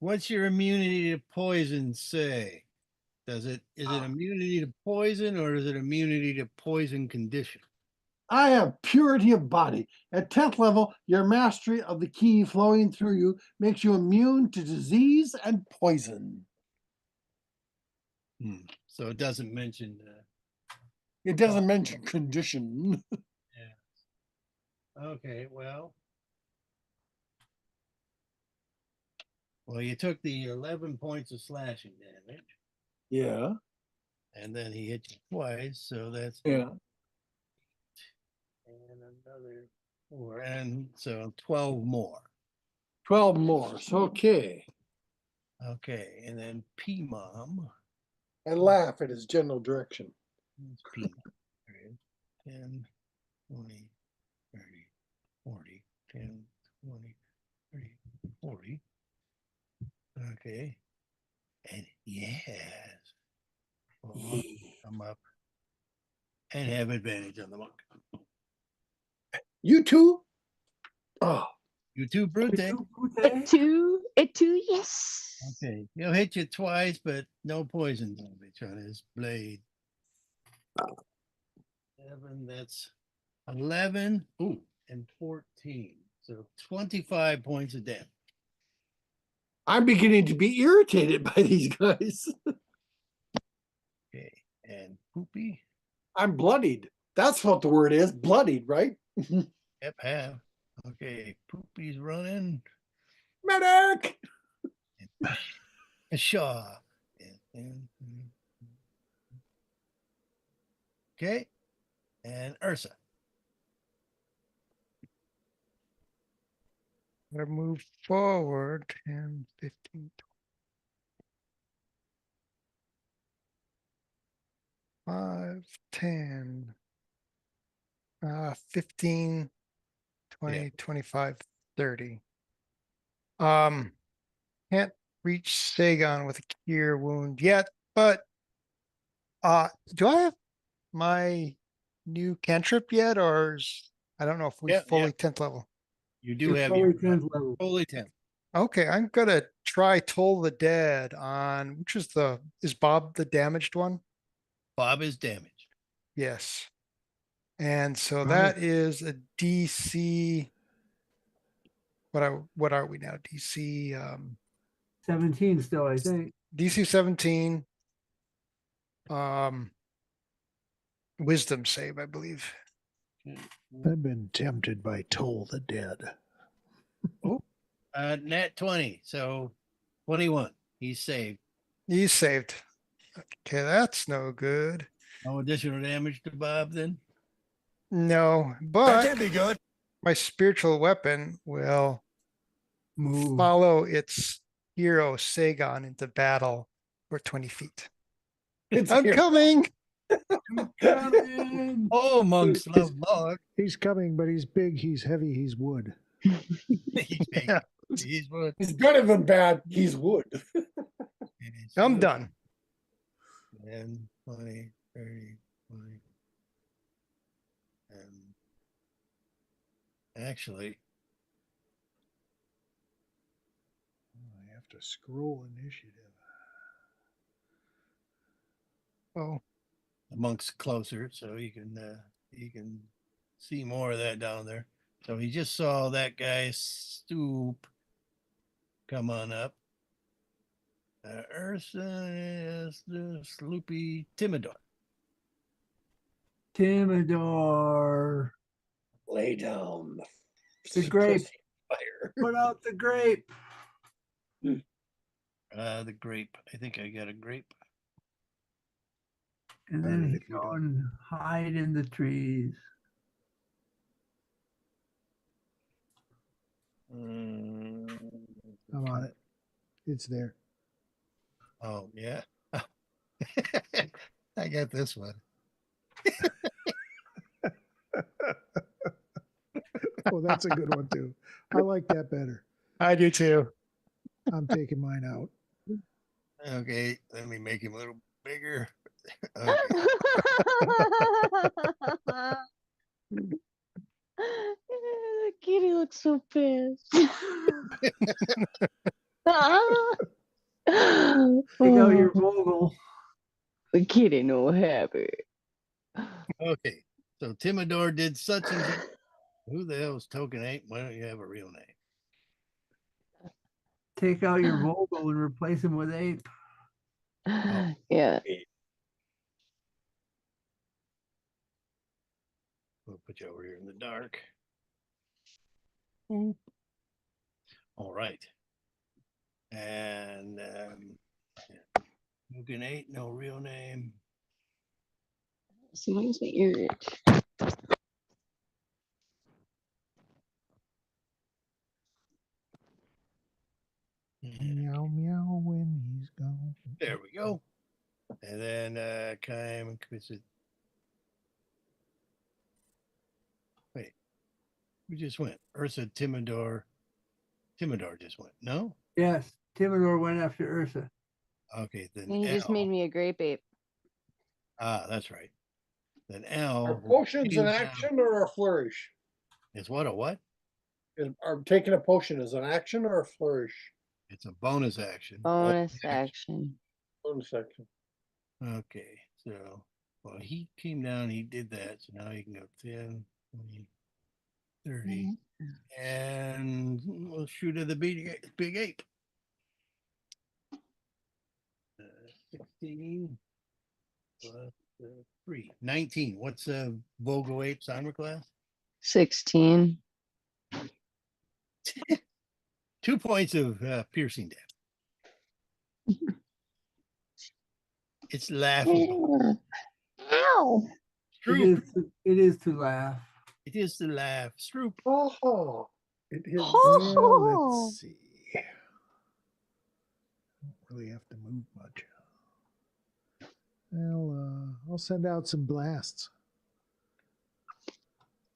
What's your immunity to poison say? Is it immunity to poison or is it immunity to poison condition? I have purity of body. At 10th level, your mastery of the key flowing through you makes you immune to disease and poison. So it doesn't mention. It doesn't mention condition. Okay, well, you took the 11 points of slashing damage, Yeah. and then he hit you twice, so that's Yeah. and another 4, and so 12 more. 12 more. So, okay. Okay, and then P-Mom. And laugh at his general direction. That's P-Mom. 10, 20, 30, 40, 10, 20, 30, 40. Okay. And yes. Well, come up and have advantage on the monk. You too? Oh. You too, Brute. It too, yes. Okay. He'll hit you twice, but no poison damage on his blade. 7, that's 11, ooh, and 14. So 25 points of damage. I'm beginning to be irritated by these guys. Okay, and Poopy. I'm bloodied. That's what the word is, bloodied, right? Yep, have. Okay, Poopy's running. Medic! Shaw. Okay, and Ursa. Gotta move forward 10, 15, 5, 10, 15, 20, Yeah. 25, 30. Can't reach Sagon with a cure wound yet, but do I have my new cantrip yet, or I don't know if we Yeah, fully 10th level. You do You're have fully your 10th level. fully 10. Okay, I'm gonna try Toll the Dead on which is Bob the damaged one? Bob is damaged. Yes. And so Right. that is a DC. What are we now? DC 17 still, I think. DC 17. Wisdom save, I believe. I've been tempted by Toll the Dead. Nat 20. So 21. He's saved. He's saved. Okay, that's no good. No additional damage to Bob then? No, That but can't be good. my spiritual weapon will Move. follow its hero Sagon into battle for 20 feet. I'm coming. Coming. Oh, monks love log. He's coming, but he's big, he's heavy, he's wood. He's big. He's wood. He's better than bad. He's wood. I'm done. 10, 20, 30, 20. Actually, I have to scroll initiative. Oh, the monk's closer, so you can see more of that down there. So he just saw that guy stoop. Come on up. Ursa is the sloopy Timidor. Timidor. Lay down. The grape. Fire. Put out the grape. The grape. I think I got a grape. And Got then it he's if you don't. going hide in the trees. I'm on it. It's there. Oh, yeah. I got this one. Oh, that's a good one too. I like that better. I do too. I'm taking mine out. Okay, let me make him a little bigger. Okay. The kitty looks so pissed. Take out your Vogel. The kitty no happy. Okay, so Timidor did such and such. Who the hell is Token 8? Why don't you have a real name? Take out your Vogel and replace him with Ape. Yeah. We'll put you over here in the dark. All right. And Token 8, no real name. So mine's my ear itch. Meow meow when he's gone. There we go. And then Kaim visit. Wait, who just went? Ursa Timidor. Timidor just went. No? Yes, Timidor went after Ursa. Okay, then And he just made me a grape ape. Ah, that's right. Then Are L. potions an action or a flourish? It's what a what? Are taking a potion as an action or a flourish? It's a bonus action. Bonus action. Bonus action. Okay, so well he came down, he did that, so now he can go 10, 20, 30. And we'll shoot at the big ape. 16 plus 3. 19. What's Vogo Ape's armor class? 16. 2 points of piercing damage. It's laughing. Ow. Stroop. It is to laugh. It is to laugh. Stroop. Oh, it is. Well, let's see. Don't really have to move much. Well, I'll send out some blasts.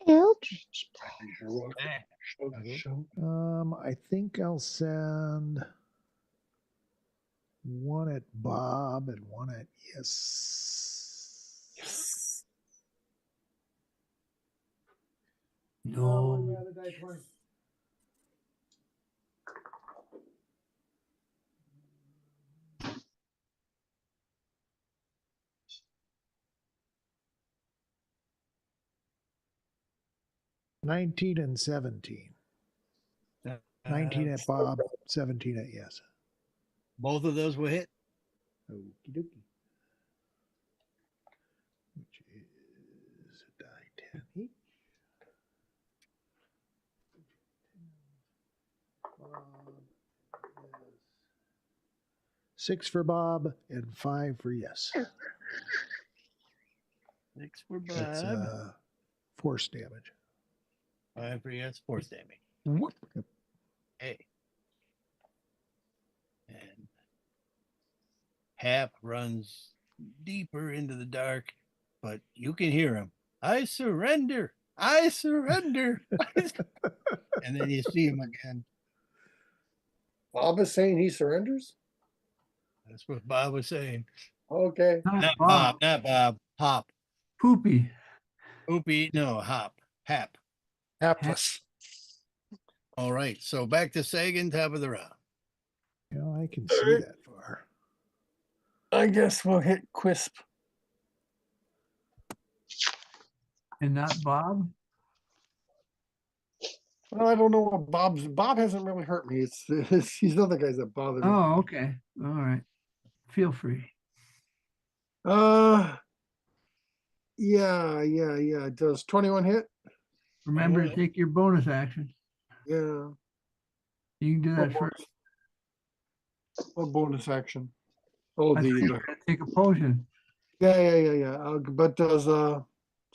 Eldritch. I think I'll send one at Bob and one at Yes. No. 19 and 17. 19 at Bob, 17 at Yes. Both of those will hit. Okie dokie. Which is a die 10 each. Bob, yes. 6 for Bob and 5 for Yes. 6 for Bob. That's force damage. 5 for Yes. Force damage. Whoop. Hey. And Hap runs deeper into the dark, but you can hear him. I surrender. I surrender. And then you see him again. Bob is saying he surrenders? That's what Bob was saying. Okay. Not Bob. Not Bob. Hop. Poopy. Poopy. No, Hop. Hap. Hapless. All right. So back to Sagan, top of the round. You know, I can see that far. I guess we'll hit Quisp. And not Bob? Well, I don't know what Bob hasn't really hurt me. It's these other guys that bother me. Oh, okay. All right. Feel free. Yeah. Does 21 hit? Remember to take your bonus action. Yeah. You can do that first. What bonus action? Oh, I think you're gonna take a potion. Yeah. But does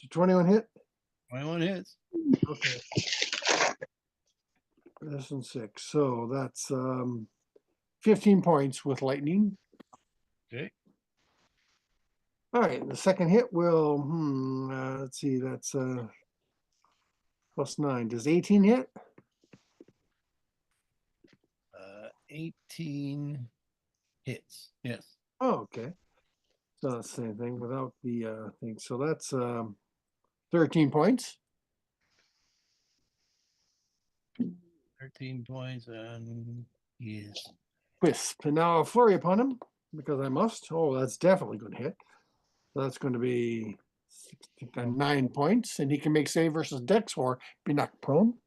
21 hit? 21 hits. Okay. This and 6. So that's 15 points with lightning. Okay. All right. The second hit will let's see, that's plus 9. Does 18 hit? 18 hits. Yes. Oh, okay. So that's the same thing without the thing. So that's 13 points. 13 points and yes. Wisp. And now I'll flurry upon him because I must. Oh, that's definitely going to hit. So that's going to be 9 points, and he can make save versus Dex or be knocked prone.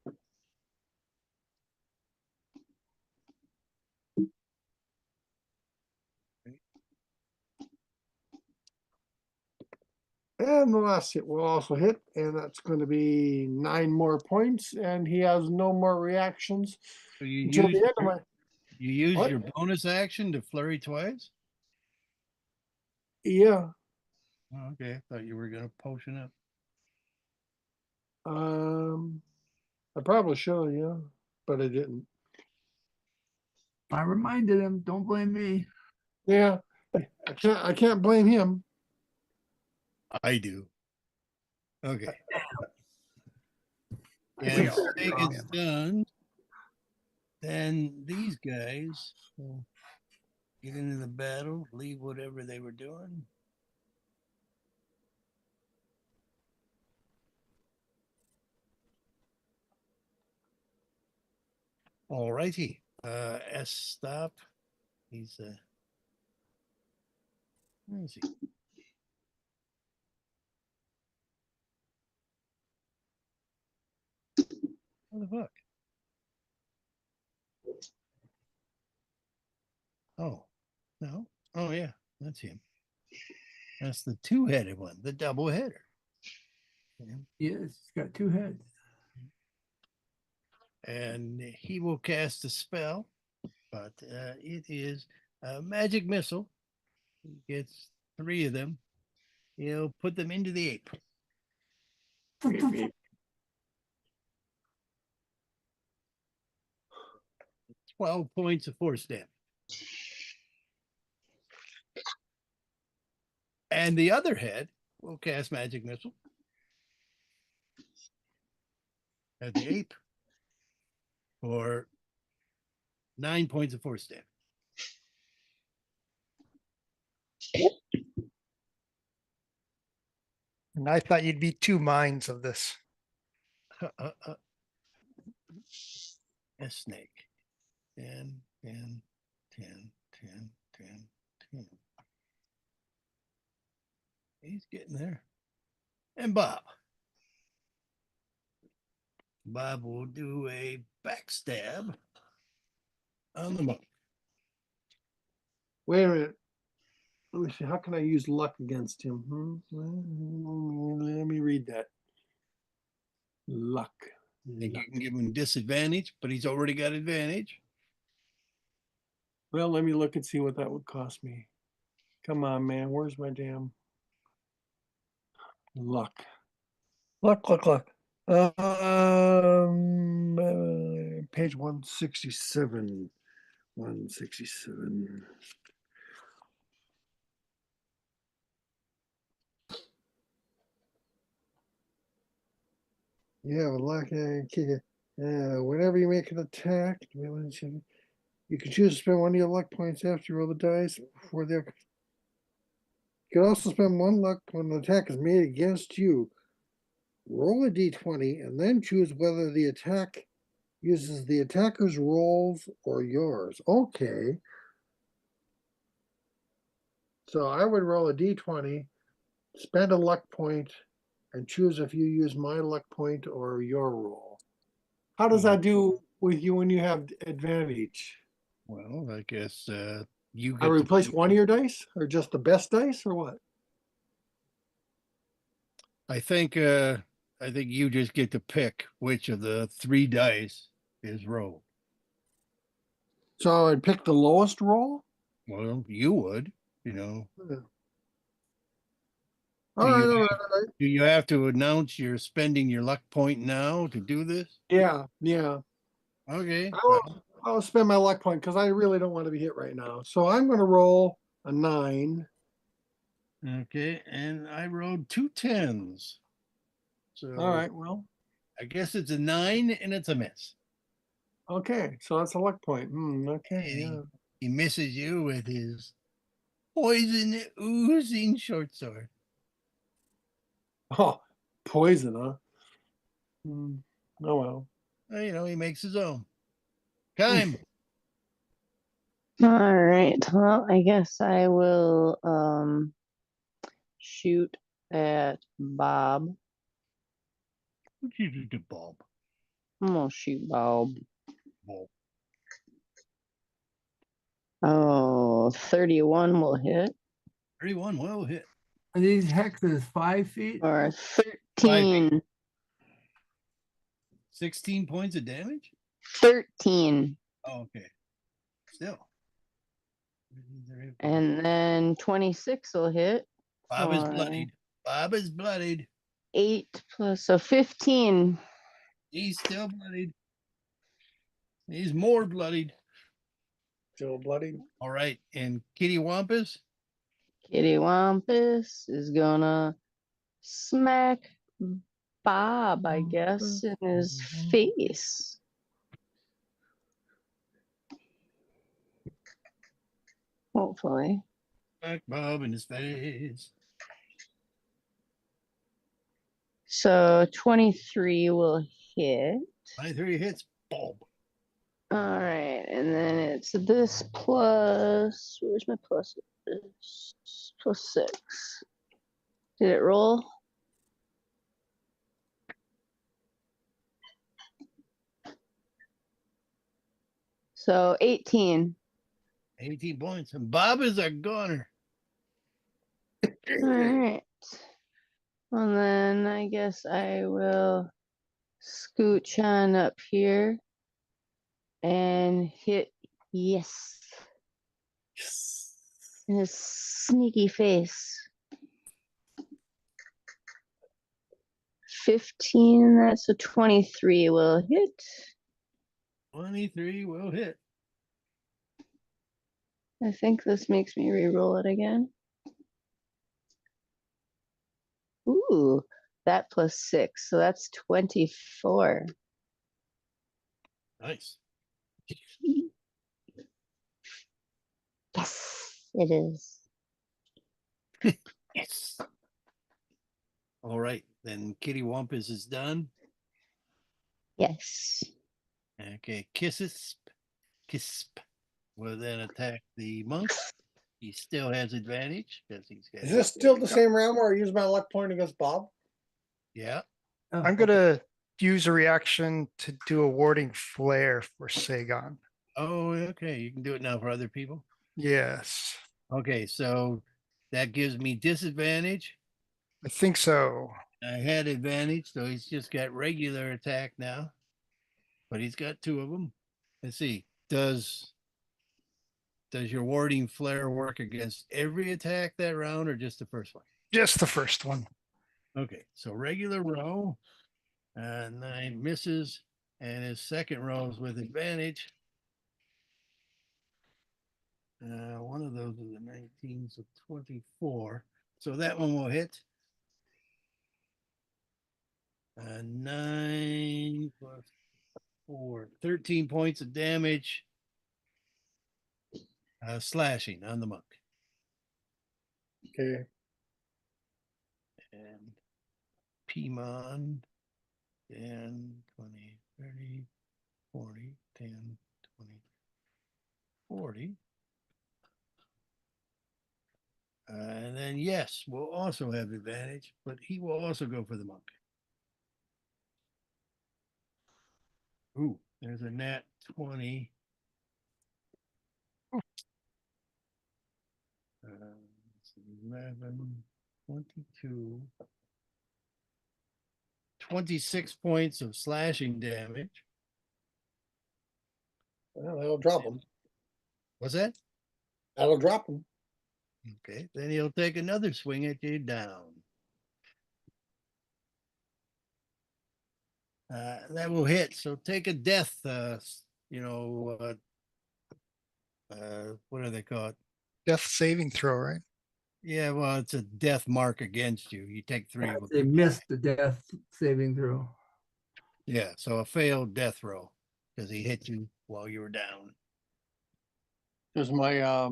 And the last hit will also hit, and that's going to be 9 more points, and he has no more reactions So you until use the end of my. you use What? your bonus action to flurry twice? Yeah. Oh, okay. I thought you were gonna potion up. I probably should, yeah, but I didn't. I reminded him, don't blame me. Yeah, I can't blame him. I do. Okay. We And all say blame it's him. done, then these guys will get into the battle, leave whatever they were doing. All righty. S stop. He's where is he? What the fuck? Oh, no. Oh, yeah, that's him. That's the two-headed one, the double header. Yeah. Yes, it's got two heads. And he will cast a spell, but it is a magic missile. He gets 3 of them. He'll put them into the ape. 12 points of force damage. And the other head will cast magic missile at the ape for 9 points of force damage. And I thought you'd be 2 minds of this. A snake. 10, 10, 10, 10, 10, 10. He's getting there. And Bob. Bob will do a backstab on the monk. Wait a minute. Let me see. How can I use luck against him? Let me read that. Luck. I think you can give him disadvantage, but he's already got advantage. Well, let me look and see what that would cost me. Come on, man. Where's my damn luck? Luck. Page 167. 167. Yeah, with luck, whenever you make an attack, you can choose to spend one of your luck points after you roll the dice before they're. You can also spend 1 luck when an attack is made against you. Roll a d20 and then choose whether the attack uses the attacker's rolls or yours. Okay. So I would roll a d20, spend a luck point, and choose if you use my luck point or your roll. How does that do with you when you have advantage? Well, I guess you I get replace to, one of your dice, or just the best dice, or what? I think you just get to pick which of the 3 dice is rolled. So I'd pick the lowest roll? Well, you would, you know. Yeah. Do All right, you all have, right, all right. do you have to announce you're spending your luck point now to do this? Yeah. Okay. I'll spend my luck point because I really don't want to be hit right now. So I'm going to roll a 9. Okay, and I rolled 2 10s. So All right, well, I guess it's a 9 and it's a miss. okay, so that's a luck point. Okay, And yeah. he misses you with his poison oozing short sword. Oh, poison, huh? Oh well. Well, you know, he makes his own. Time. All right. Well, I guess I will shoot at Bob. What you do to Bob? I'm gonna shoot Bob. Bob. Oh, 31 will hit. 31 will hit. Are these hexes 5 feet? Or 5 13. feet. 16 points of damage? 13. Oh, okay. Still. And then 26 will hit. Bob is bloodied. Bob is bloodied. 8 plus, so 15. He's still bloodied. He's more bloodied. Still bloodied. All right. And Kitty Wampus? Kitty Wampus is gonna smack Bob, I guess, in his face. Hopefully. Smack Bob in his face. So 23 will hit. 23 hits. Bob. All right, and then it's this plus, where's my plus? Plus 6. Did it roll? So 18. 18 points. And Bob is a goner. All right. And then I guess I will scooch on up here and hit yes. In his sneaky face. 15, that's a 23 will hit. 23 will hit. I think this makes me re-roll it again. Ooh, that plus 6, so that's 24. Nice. Yes, it is. Yes. All right, then Kitty Wampus is done. Yes. Okay, Kisp will then attack the monk. He still has advantage because he's got. Is this still the same round where I use my luck point against Bob? Yeah. I'm gonna use a reaction to do a warding flare for Sagon. Oh, okay. You can do it now for other people. Yes, Okay, so that gives me disadvantage. I think so. I had advantage, so he's just got regular attack now. But he's got 2 of them. Let's see. Does your warding flare work against every attack that round or just the first one? Just the first one. Okay, so regular row, 9 misses, and his second row is with advantage. One of those is a 19, so 24. So that one will hit. 9 plus 4, 13 points of damage. Slashing on the monk. Okay. And Pimon, 10, 20, 30, 40, 10, 20, 40. And then, yes, we'll also have advantage, but he will also go for the monk. Ooh, there's a nat 20. 11, 22, 26 points of slashing damage. Well, that'll drop him. What's that? That'll drop him. Okay, then he'll take another swing at you down. That will hit. So take a death, what do they call it? Death saving throw, right? Yeah, well, it's a death mark against you. You take 3. They missed the death saving throw. Yeah, so a failed death roll because he hit you while you were down. Does my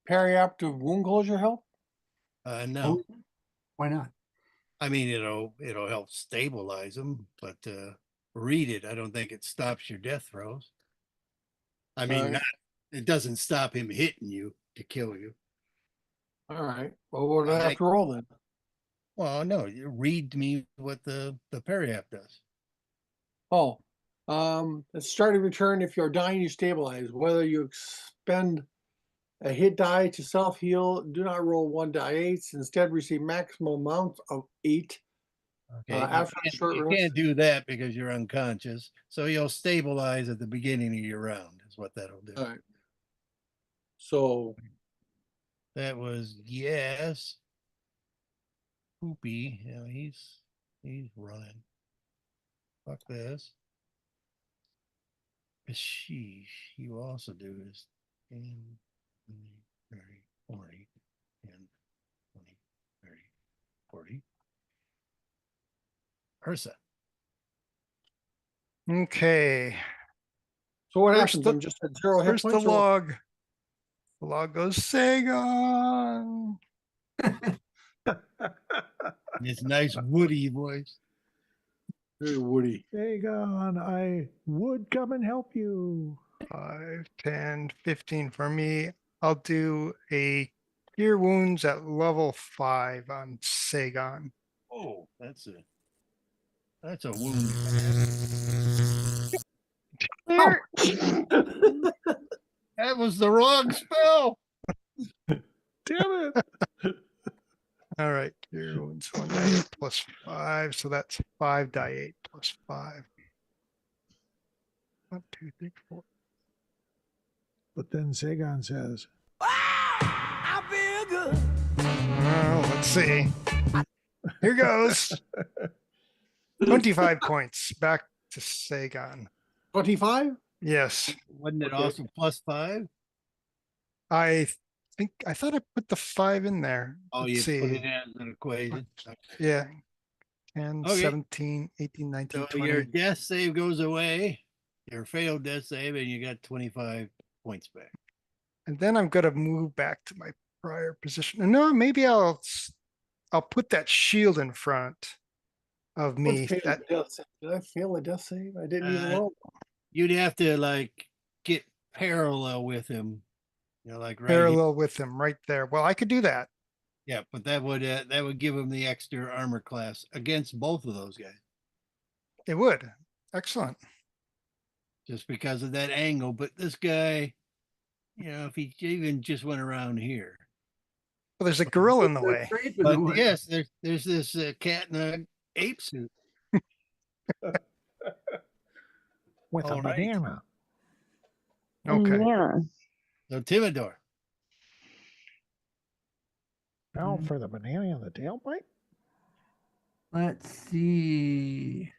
periaptive wound closure help? No. Oh, why not? I mean, it'll help stabilize him, but read it. I don't think it stops your death throws. I mean, Right. it doesn't stop him hitting you to kill you. All right. Well, what do I have to roll then? Well, no, you read me what the periapt does. Oh, at start of your turn, if you're dying, you stabilize. Whether you expend a hit die to self-heal, do not roll 1d8s. Instead, receive maximum amount of 8. Okay, after a short you rest. can't do that because you're unconscious. So you'll stabilize at the beginning of your round is what that'll do. All right. So that was yes. Poopy. Yeah, he's running. Fuck this. Sheesh. You also do is 10, 20, 30, 40, 10, 20, 30, 40. Ursa. Okay. So what First happens? the- I'm just at 0 hit First the points. or what? log. The log goes Sagon. This nice woody voice. Very woody. Dagon, I would come and help you. 5, 10, 15 for me. I'll do a cure wounds at level 5 on Sagon. Oh, that's a wound. Ow! That was the wrong spell. Damn it. All right, here one's 1 die 8 plus 5, so that's 5 die 8 plus 5. 1, 2, 3, 4. But then Sagan says, I feel good. Let's see. Here goes. 25 points back to Sagan. 25? Yes, Wasn't it Okay. also +5? I I thought I put the 5 in there. Oh, Let's you see. put it as an equation. Yeah. 10, Okay. 17, 18, 19, So your 20. death save goes away, your failed death save, and you got 25 points back. And then I'm gonna move back to my prior position. No, maybe I'll put that shield in front of me. What failed That death save? Did I fail a death save? I didn't even Uh, roll. You'd have to like get parallel with him, like right here. parallel with him right there. Well, I could do that. Yeah, but that would give him the extra armor class against both of those guys, It would. Excellent. just because of that angle. But this guy, if he even just went around here. Well, there's a gorilla in the way. But yes, there's this cat in a ape suit. with a All right. banana. Okay. Yeah. So Timidor. Now for the banana on the tailpipe. Let's see.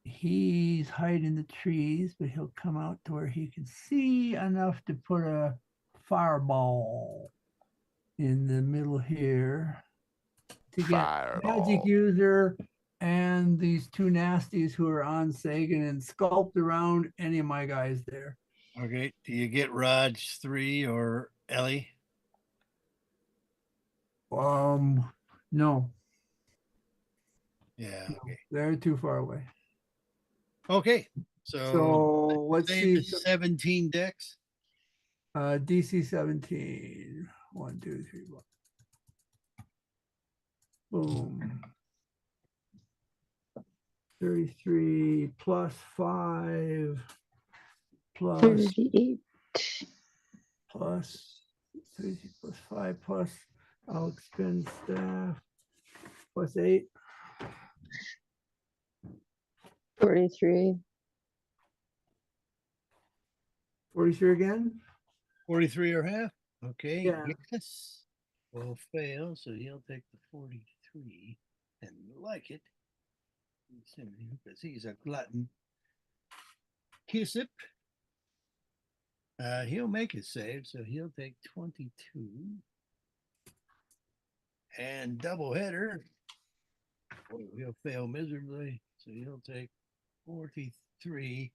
He's hiding in the trees, but he'll come out to where he can see enough to put a fireball in the middle here to get magic user and these two nasties who are on Sagan and sculpt around any of my guys there. Okay. Do you get Raj 3 or Ellie? No, Yeah. Okay. they're too far away. Okay. So let's save see. the 17 decks. DC 17. 1, 2, 3, 4. Boom. 33 plus 5 plus 38. plus 33 plus 5 plus I'll expend staff plus 8. 43. 43 again. 43 or half. Okay. Yeah. Yes. Will fail, so he'll take the 43 and like it. Because he's a glutton. Kissip. He'll make his save, so he'll take 22. And double header. Oh, he'll fail miserably, so he'll take 43.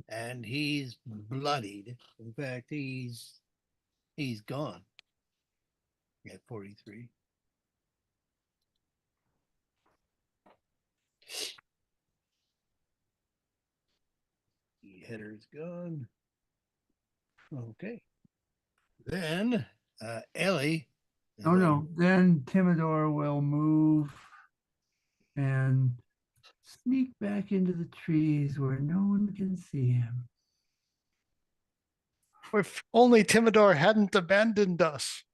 And he's bloodied. In fact, he's gone at 43. The header's gone. Okay. Then Ellie. Oh no, then Timidor will move and sneak back into the trees where no one can see him. If only Timidor hadn't abandoned us.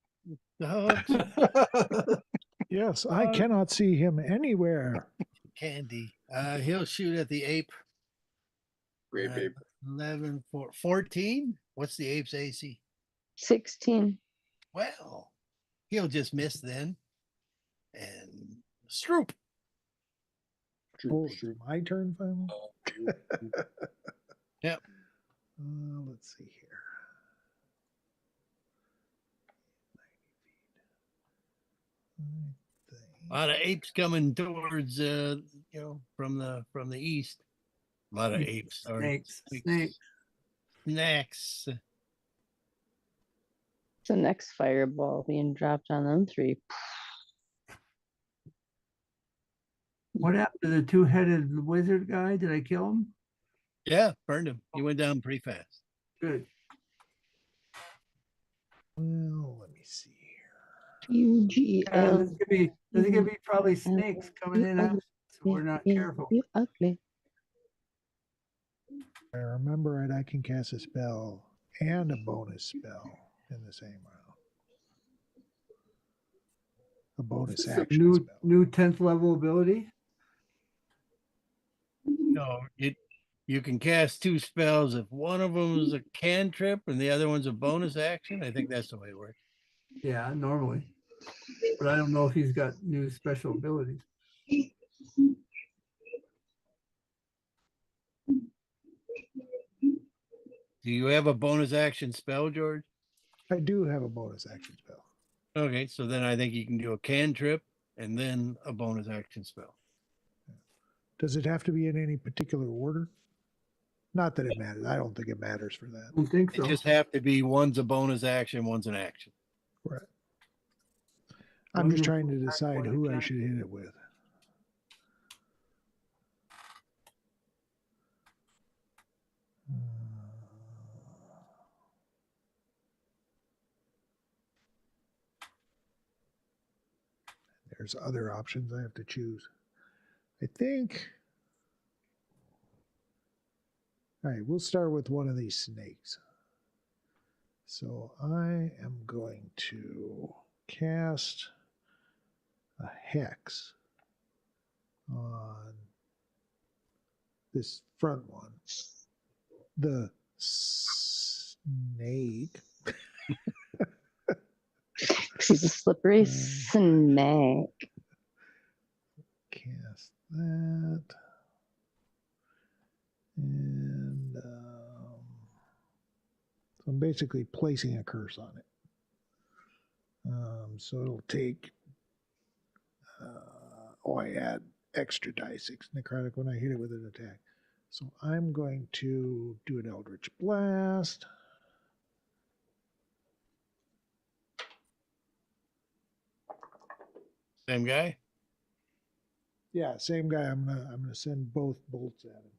Yes, I cannot see him anywhere. Candy. He'll shoot at the ape. Great ape. 11 for 14. What's the ape's AC? 16. Well, he'll just miss then. And Stroop. Oh, my turn finally. Yep. Let's see here. 90 feet. A lot of apes coming towards from the east. A lot of apes. Snakes. Snacks. The next fireball being dropped on them 3. What happened to the two-headed wizard guy? Did I kill him? Yeah, burned him. He went down pretty fast. Good. Well, let me see UGL. There's gonna be probably snakes coming in after, so we're not careful. Ugly. I remember it, I can cast a spell and a bonus spell in the same round. A bonus Some action spell. new 10th level ability. No, you can cast two spells if one of them is a cantrip and the other one's a bonus action. I think that's the way it works. Yeah, normally. But I don't know if he's got new special abilities. Do you have a bonus action spell, George? I do have a bonus action spell. Okay, so then I think you can do a cantrip and then a bonus action spell. Does it have to be in any particular order? Not that it matters. I don't think it matters for that. I don't think It so. just have to be one's a bonus action, one's an action. Right. I'm just trying to decide who I should hit it with. There's other options I have to choose. I think. All right, we'll start with one of these snakes. So I am going to cast a hex on this front one. The snake. She's a slippery snake. Cast that. And so I'm basically placing a curse on it. So it'll take, I add extra die 6 necrotic when I hit it with an attack. So I'm going to do an Eldritch Blast. Same guy? Yeah, same guy. I'm gonna send both bolts at him.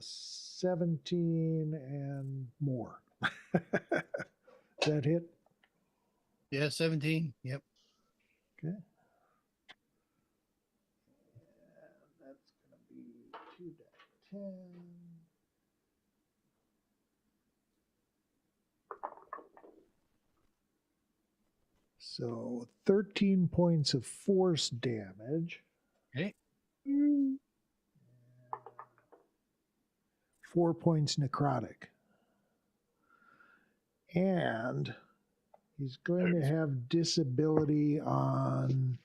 17 and more. That hit? Yeah, 17. Yep. Okay. And that's going to be 2d10. So 13 points of force damage. Okay. 4 points necrotic. And he's going to have disability on,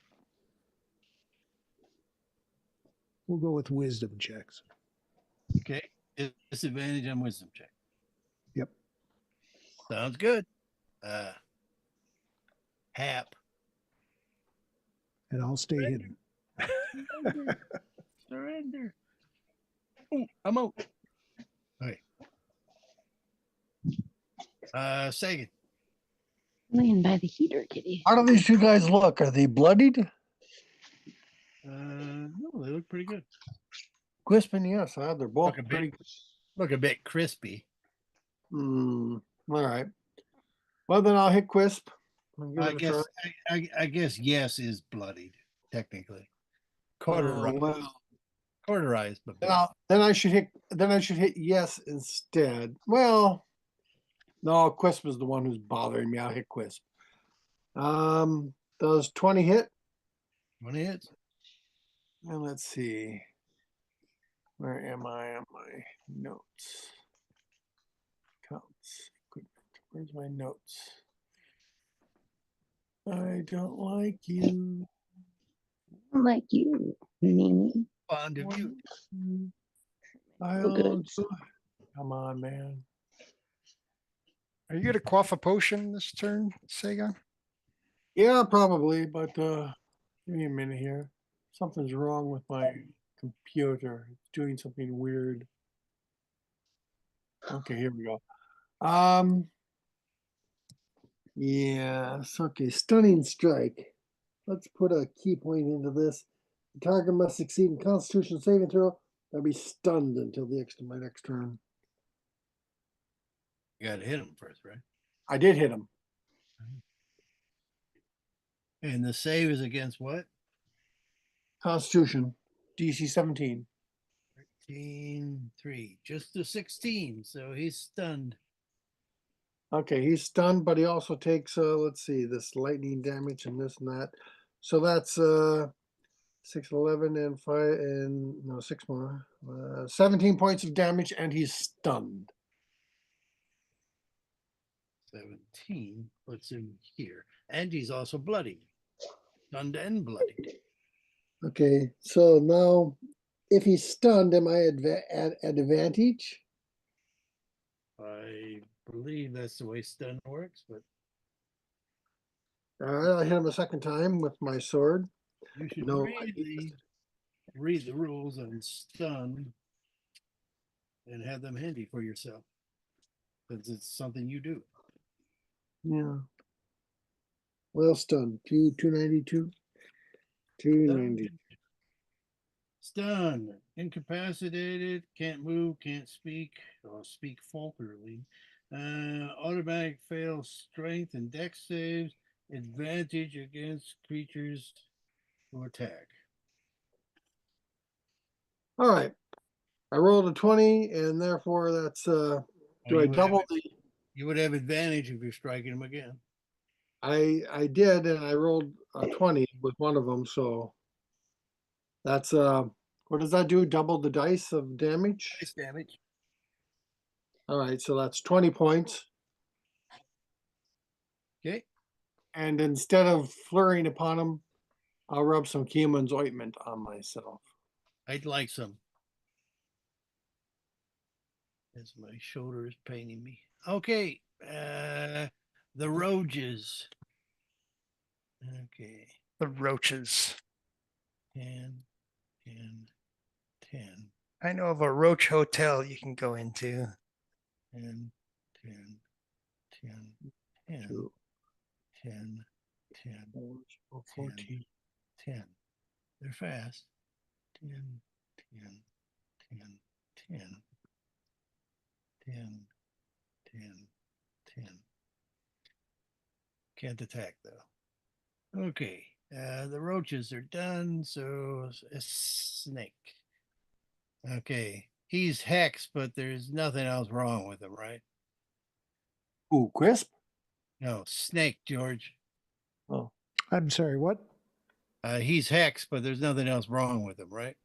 we'll go with wisdom checks. Okay. Disadvantage on wisdom check. Yep. Sounds good. Hap. And I'll stay hidden. Surrender. Oh, I'm out. Okay. Sagan. Laying by the heater, kitty. How do these two guys look? Are they bloodied? No, they look pretty good. Crispin, yes, they're both pretty. Look a bit crispy. All right. Well, then I'll hit Quisp. I guess yes is bloodied technically. Cauterized. Cauterized, but then I should hit yes instead. Well, no, Quisp is the one who's bothering me. I'll hit Quisp. Does 20 hit? 20 hits. And let's see. Where am I on my notes? Counts. Where's my notes? I don't like you. Like you, me. Fond of you. Come on, man. Are you going to quaff a potion this turn, Sagan? Yeah, probably, but give me a minute here. Something's wrong with my computer. It's doing something weird. Okay, here we go. Yes, okay, stunning strike. Let's put a key point into this. The target must succeed in Constitution saving throw. I'll be stunned until my next turn. You got to hit him first, right? I did hit him. And the save is against what? Constitution, DC 17. 3, just the 16. So he's stunned. Okay, he's stunned, but he also takes, let's see, this lightning damage and this and that. So that's 6, 11, and 5, and no, 6 more. 17 points of damage, and he's stunned. 17 puts him here. And he's also bloody. Stunned and bloodied. Okay, so now if he's stunned, am I at advantage? I believe that's the way stun works, but All right, I hit him a second time with my sword. you should No, read the rules on stun and have them handy for yourself. Because it's something you do. yeah. Well, stunned. 292. 290. Stunned, incapacitated, can't move, can't speak, or speak falterly. Automatic fail strength and dex saves, advantage against creatures who attack. All right. I rolled a 20, and therefore that's do I double the You would have advantage if you're striking him again. I did, and I rolled a 20 with one of them, so that's what does that do? Double the dice of damage? Dice damage. All right, so that's 20 points. Okay. And instead of flurrying upon him, I'll rub some Keeman's ointment on myself. I'd like some. As my shoulder is paining me. Okay. The roaches. Okay. The roaches. 10, 10, 10, I know of a roach hotel you can go into. 10, 10, 10, 10, 10, 10, 14. 10. They're fast. 10, 10, 10, 10, 10, 10, 10. Can't attack though. Okay. The roaches are done, so a snake. Okay. He's hexed, but there's nothing else wrong with him, right? Ooh, Crisp? No, snake, George. Oh. I'm sorry, what? He's hexed, but there's nothing else wrong with him, right?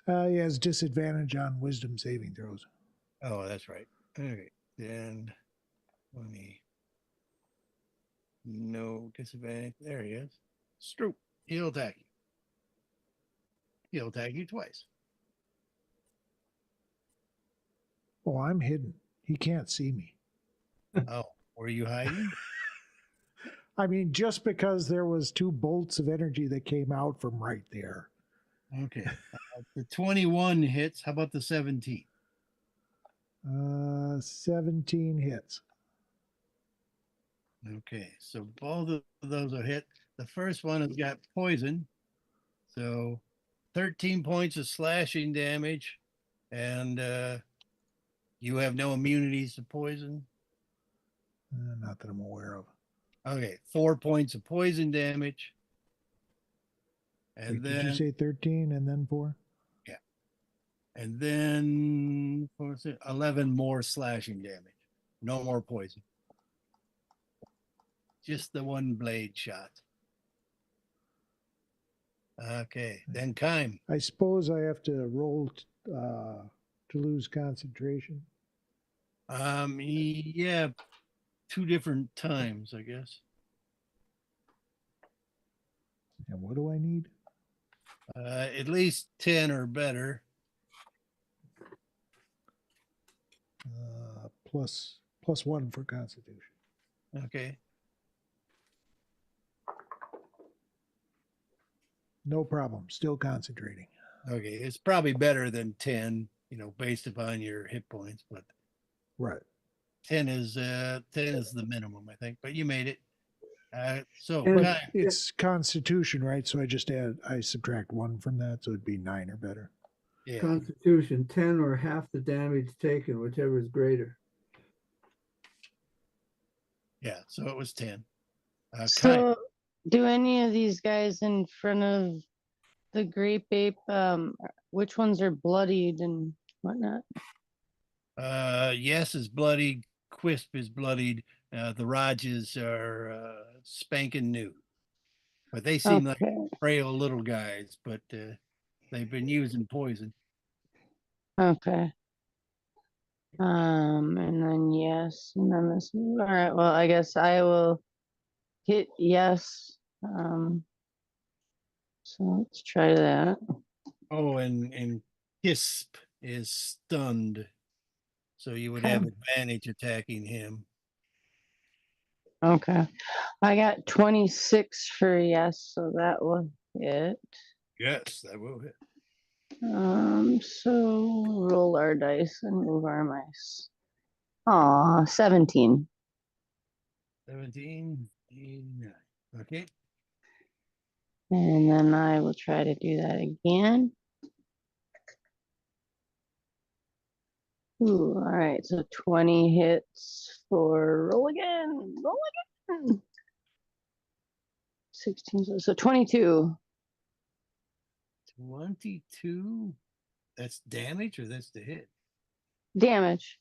He has disadvantage on wisdom saving throws. Oh, that's right. Okay. Then 20. No disadvantage. There he is. Stroop. He'll attack you. He'll attack you twice. Oh, I'm hidden. He can't see me. Oh, were you hiding? I mean, just because there was 2 bolts of energy that came out from right there. Okay. The 21 hits. How about the 17? 17 hits. Okay, so both of those are hit. The first one has got poison. So 13 points of slashing damage. And you have no immunities to poison? Not that I'm aware of. Okay, 4 points of poison damage. And Wait, then did you say 13 and then 4? Yeah. And then what was it? 11 more slashing damage. No more poison. Just the one blade shot. Okay, then Kime. I suppose I have to roll to lose concentration. Yeah, 2 different times, I guess. And what do I need? At least 10 or better. Plus 1 for constitution. Okay. No problem. Still concentrating. Okay, it's probably better than 10, based upon your hit points, but right. 10 is the minimum, I think. But you made it. So it's constitution, right? So I subtract 1 from that, so it'd be 9 or better. Yeah. Constitution 10 or half the damage taken, whichever is greater. Yeah, so it was 10. So Do any of these guys in front of the grape ape, which ones are bloodied and whatnot? Yes is bloodied. Quisp is bloodied. The Rajas are spanking new, but they seem like Okay. frail little guys. But they've been using poison. Okay. And then yes, and then this. All right. Well, I guess I will hit yes. So let's try that. Oh, and Quisp is stunned, so you would have Okay. advantage attacking him. Okay. I got 26 for yes, so that will hit. Yes, that will hit. So roll our dice and move our mice. Aw, 17. 17, 89. Okay. And then I will try to do that again. Ooh, all right, so 20 hits for roll again. Roll again. 16, so 22. 22. That's damage or that's the hit? Damage.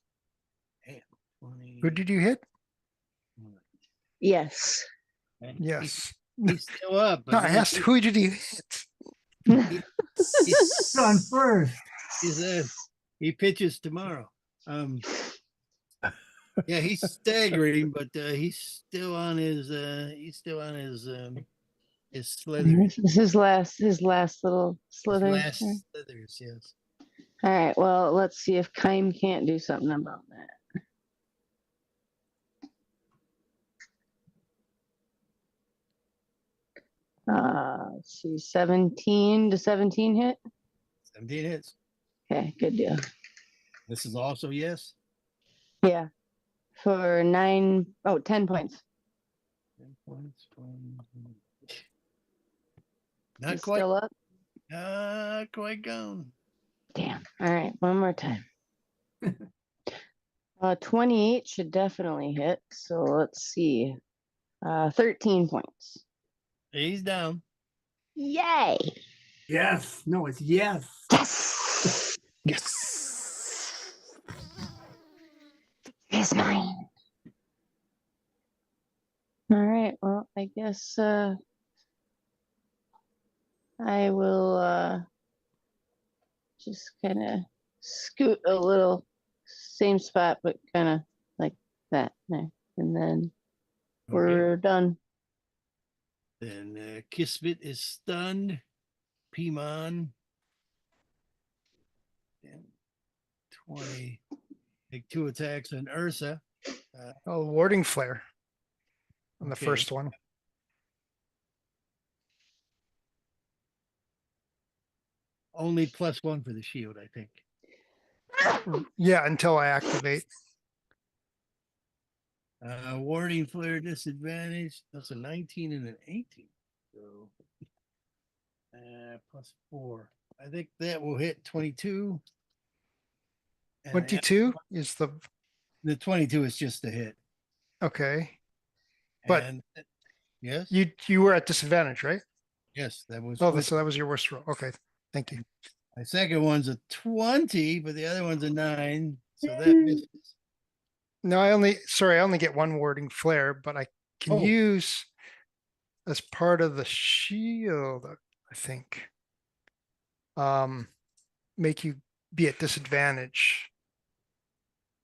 Damn. 20. Who did you hit? Yes. Yes. He's still up. No, But I asked who did you hit? He's on first. He pitches tomorrow. Yeah, he's staggering, but he's still on his slither. This is his last little His slither. last slithers, yes. All right, well, let's see if Kime can't do something about that. Let's see, 17 to 17 hit. 17 hits. Okay, good deal. This is also yes. Yeah, for 10 points. 10 points. He's Not quite. still up. Not quite gone. Damn. All right, one more time. 28 should definitely hit. So let's see. 13 points. He's down. Yay! Yes. No, it's yes. Yes. Yes. It's mine. All right. Well, I guess I will just kind of scoot a little, same spot, but kind of like that there, and then we're done. Then Kismet is stunned. Piman. And 20. Take 2 attacks on Ursa. Oh, warding flare on the Okay. first one. Only +1 for the shield, I think. Yeah, until I activate. Warding flare disadvantage. That's a 19 and an 18. So +4. I think that will hit 22. And 22 is the 22 is just a hit. okay. But And yes, you were at disadvantage, right? yes, that was. Oh, so that was your worst roll. Okay, thank you. My second one's a 20, but the other one's a 9, so that misses. No, I only get one warding flare, but I can Oh. use as part of the shield, I think. Make you be at disadvantage.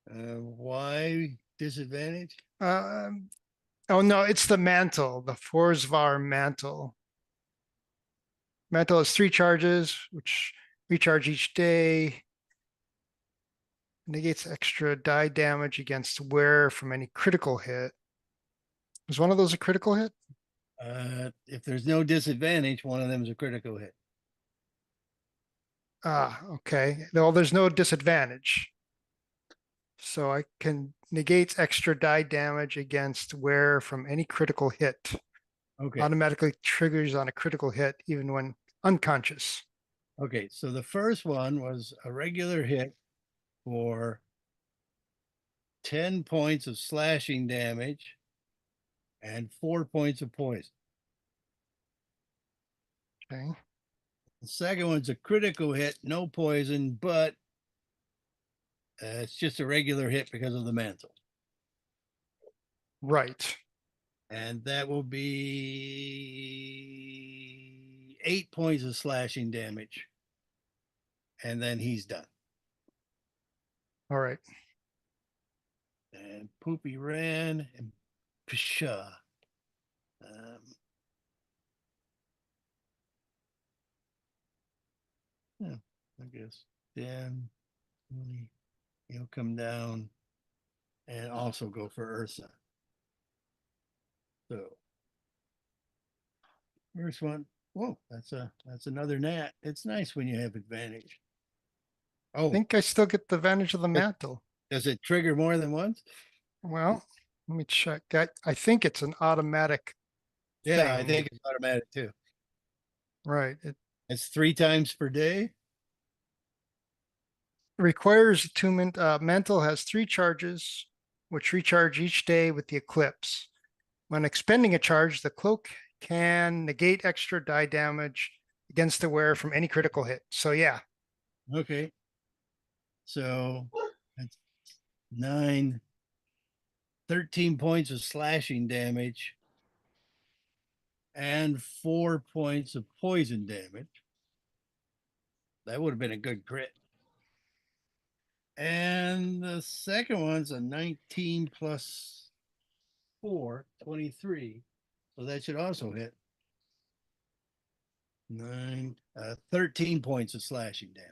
Why disadvantage? Oh no, it's the mantle, the Forsvar mantle. Mantle has 3 charges, which recharge each day. Negates extra die damage against wearer from any critical hit. Was one of those a critical hit? If there's no disadvantage, one of them is a critical hit. Ah, okay. Well, there's no disadvantage. So I can negate extra die damage against wearer from any critical hit. Okay. Automatically triggers on a critical hit even when unconscious. Okay, so the first one was a regular hit for 10 points of slashing damage and 4 points of poison. Okay. The second one's a critical hit, no poison, but it's just a regular hit because of the mantle. Right. And that will be 8 points of slashing damage. And then he's done. All right. And Poopy ran and Pshaw. Yeah, I guess 10, 20, he'll come down and also go for Ursa. So first one, whoa, that's another nat. It's nice when you have advantage. I Oh, think I still get the advantage of the mantle. does it trigger more than once? Well, let me check. I think it's an automatic Yeah, I thing. think it's automatic too. Right. It's 3 times per day. Requires attunement. Mantle has 3 charges, which recharge each day with the eclipse. When expending a charge, the cloak can negate extra die damage against the wearer from any critical hit. So yeah, Okay. So that's 9, 13 points of slashing damage and 4 points of poison damage. That would have been a good crit. And the second one's a 19 plus 4, 23. So that should also hit. 13 points of slashing damage.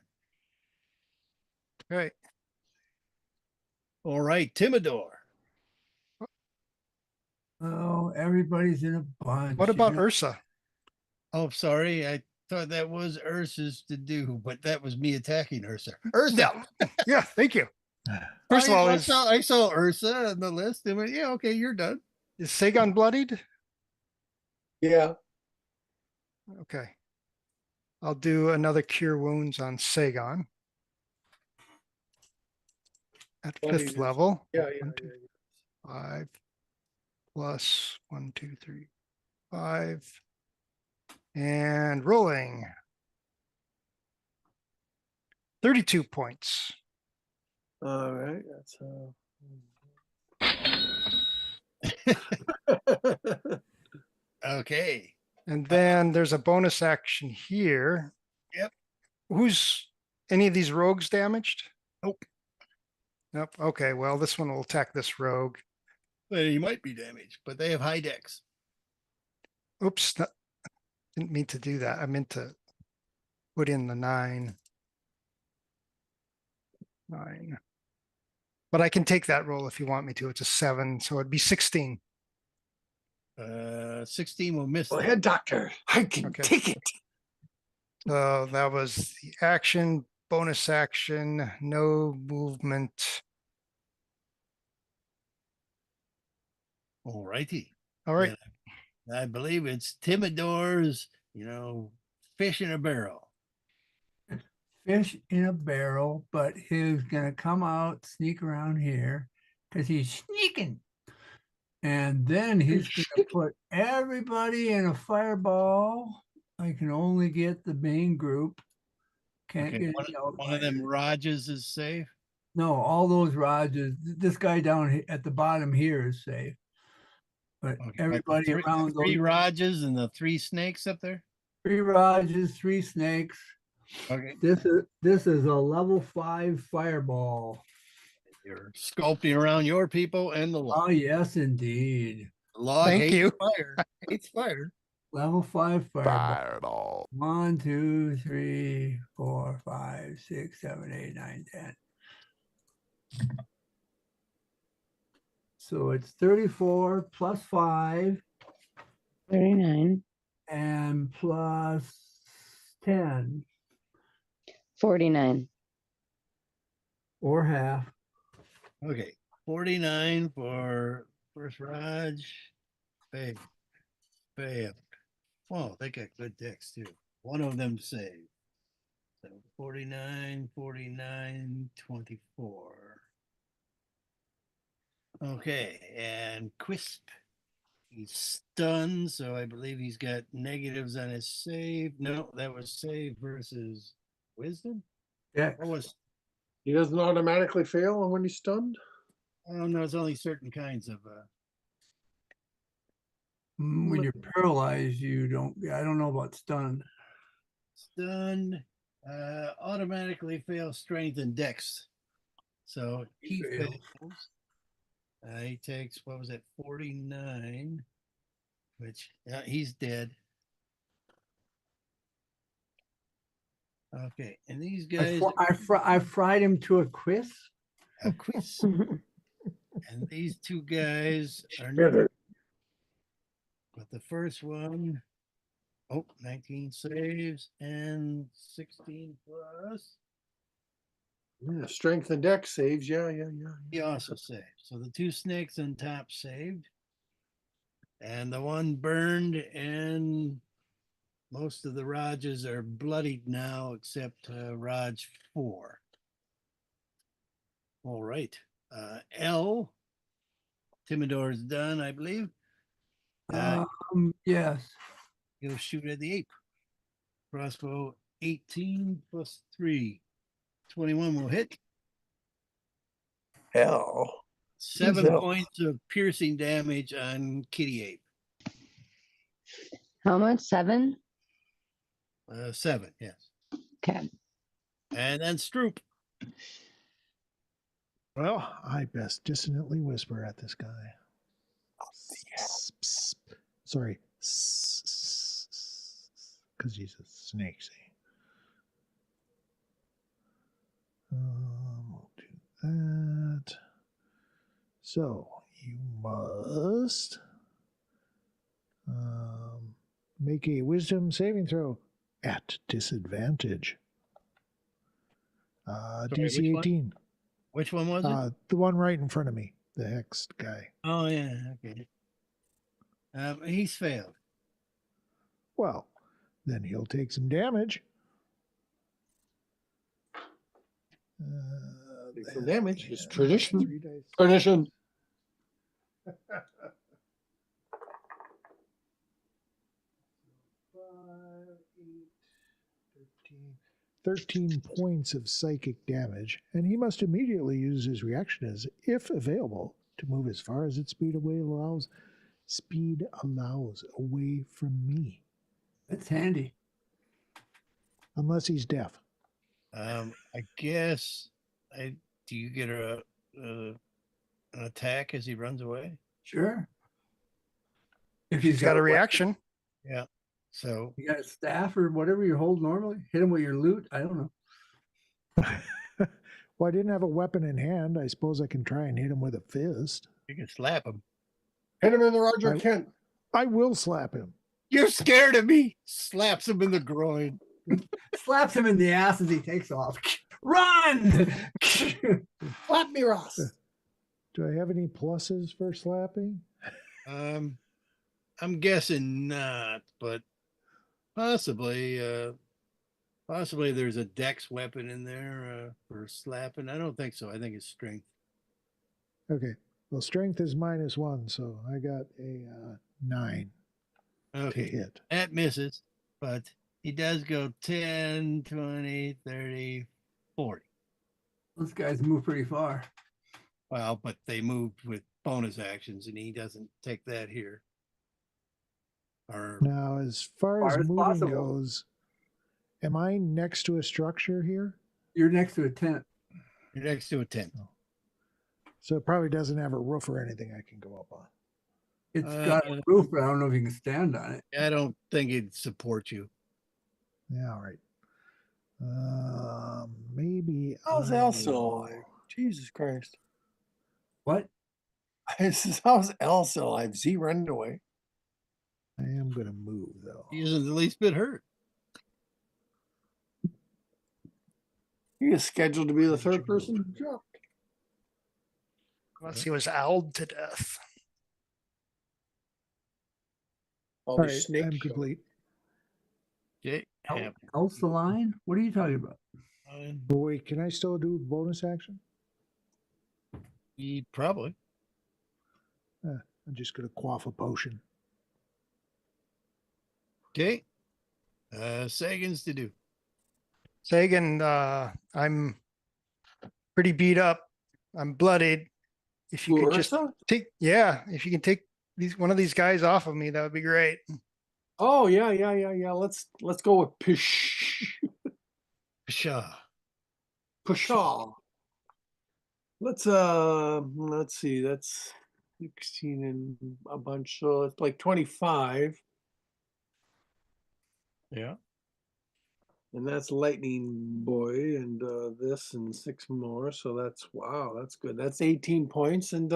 right. All right, Timidor. Oh, everybody's in a bunch. What about Ursa? Oh, sorry. I thought that was Ursa's to do, but that was me attacking Ursa. Ursa. Yeah, yeah. Thank you. First of all, I saw Ursa on the list and went, yeah, okay, you're done. is Sagan bloodied? Yeah. Okay. I'll do another cure wounds on Sagan at Bloodied 5th is- level. Yeah, yeah, 1, 2, 5 plus 1, 2, 3, 5. And rolling. 32 points. All right. That's Okay. And then there's a bonus action here. Yep. Who's any of these rogues damaged? Nope. Nope. Okay. Well, this one will attack this rogue. Well, he might be damaged, but they have high decks. Oops. Didn't mean to do that. I meant to put in the 9. 9. But I can take that roll if you want me to. It's a 7. So it'd be 16. 16 will miss. Go that. ahead, doctor. I can Okay. take it. So that was the action, bonus action, no movement. All righty. All right. And I believe it's Timidor's, fish in a barrel. Fish in a barrel, but he's gonna come out, sneak around here, because he's sneaking. And then he's gonna put everybody in a fireball. I can only get the main group. Can't Okay, get one, any one of them outliers. Rogers is safe. No, all those Rogers. This guy down at the bottom here is safe. But Okay, everybody the around three those Rogers and the 3 snakes up there. 3 Rogers, 3 snakes. Okay, This is a level 5 fireball. you're sculpting around your people and the law. Oh yes, indeed. Log Thank hates you. fire. Hates fire. Level 5 fireball. 1, 2, 3, 4, 5, 6, 7, 8, 9, 10. So it's 34 plus 5 39. and plus 10 49. or half. Okay, 49 for first Raj. Bam. Bam. Well, they got good decks too. One of them saved. So 49, 49, 24. Okay, and Quisp, He's stunned, so I believe he's got negatives on his save. No, that was save versus wisdom. Yeah. What was? He doesn't automatically fail when he's stunned? Oh no, it's only certain kinds of. When you're paralyzed, you don't. I don't know about stunned. Stunned, automatically fails strength and dex. So he fails. He takes, what was it, 49, which he's dead. Okay, and these guys. I fried him to a quiz. A quiz. And these two guys are Better. But the first one, 19 saves and 16 plus. Yeah, strength and deck saves. Yeah. He also saved. So the two snakes on top saved. And the one burned, and most of the Rajas are bloodied now, except Raj 4. All right. L. Timidor's done, I believe. Yes. He'll shoot at the ape. Crossbow 18 plus 3. 21 will hit. Hell. 7 points of piercing damage on Kitty Ape. How much? 7? 7, yes. Okay. And then Stroop. Well, I best dissonantly whisper at this guy. Sorry. Because he's a snake, see. We'll do that. So, you must make a wisdom saving throw at disadvantage. DC 18. Which one was it? The one right in front of me, the hexed guy. Oh, yeah, okay. He's failed. Well, then he'll take some damage. Take some damage. It's tradition. 3 dice. Tradition. 13 points of psychic damage, and he must immediately use his reaction as, if available, to move as far as its speed allows away from me. That's handy. Unless he's deaf. I guess. Do you get an attack as he runs away? Sure. If He's got a reaction. Yeah. So you got a staff or whatever you hold normally. Hit him with your loot. I don't know. Well, I didn't have a weapon in hand. I suppose I can try and hit him with a fist. You can slap him. Hit him in the Roger Kent. I will slap him. You're scared of me. Slaps him in the groin. Slaps him in the ass as he takes off. Run! Slap me, Ross. Do I have any pluses for slapping? I'm guessing not, but possibly there's a dex weapon in there for slapping. I don't think so. I think it's strength. Okay. Well, strength is -1, so I got a 9 to hit. That misses, but he does go 10, 20, 30, 40. Those guys move pretty far. Well, but they moved with bonus actions, and he doesn't take that here. Or now, as far as moving goes, am I next to a structure here? You're next to a tent. You're next to a tent. Oh. So it probably doesn't have a roof or anything I can go up on. It's got a roof, but I don't know if you can stand on it. I don't think it'd support you. Yeah, all right. Maybe. How's Elsa alive? Jesus Christ. What? How's Elsa alive? Z running away. I am going to move, though. He isn't the least bit hurt. He is scheduled to be the third person dropped. Unless he was owled to death. All right, I'm complete. Okay. Elsa line? What are you talking about? Boy, can I still do bonus action? Probably. I'm just going to quaff a potion. Okay. Sagan's to do. Sagan, I'm pretty beat up. I'm bloodied. If you could just Ursa? if you can take one of these guys off of me, that would be great. Oh yeah. Let's go with Pish. Pshaw. Pshaw. Let's see, that's 16 and a bunch, so it's like 25. Yeah. And that's Lightning Boy and this and 6 more. So that's wow, that's good. That's 18 points. And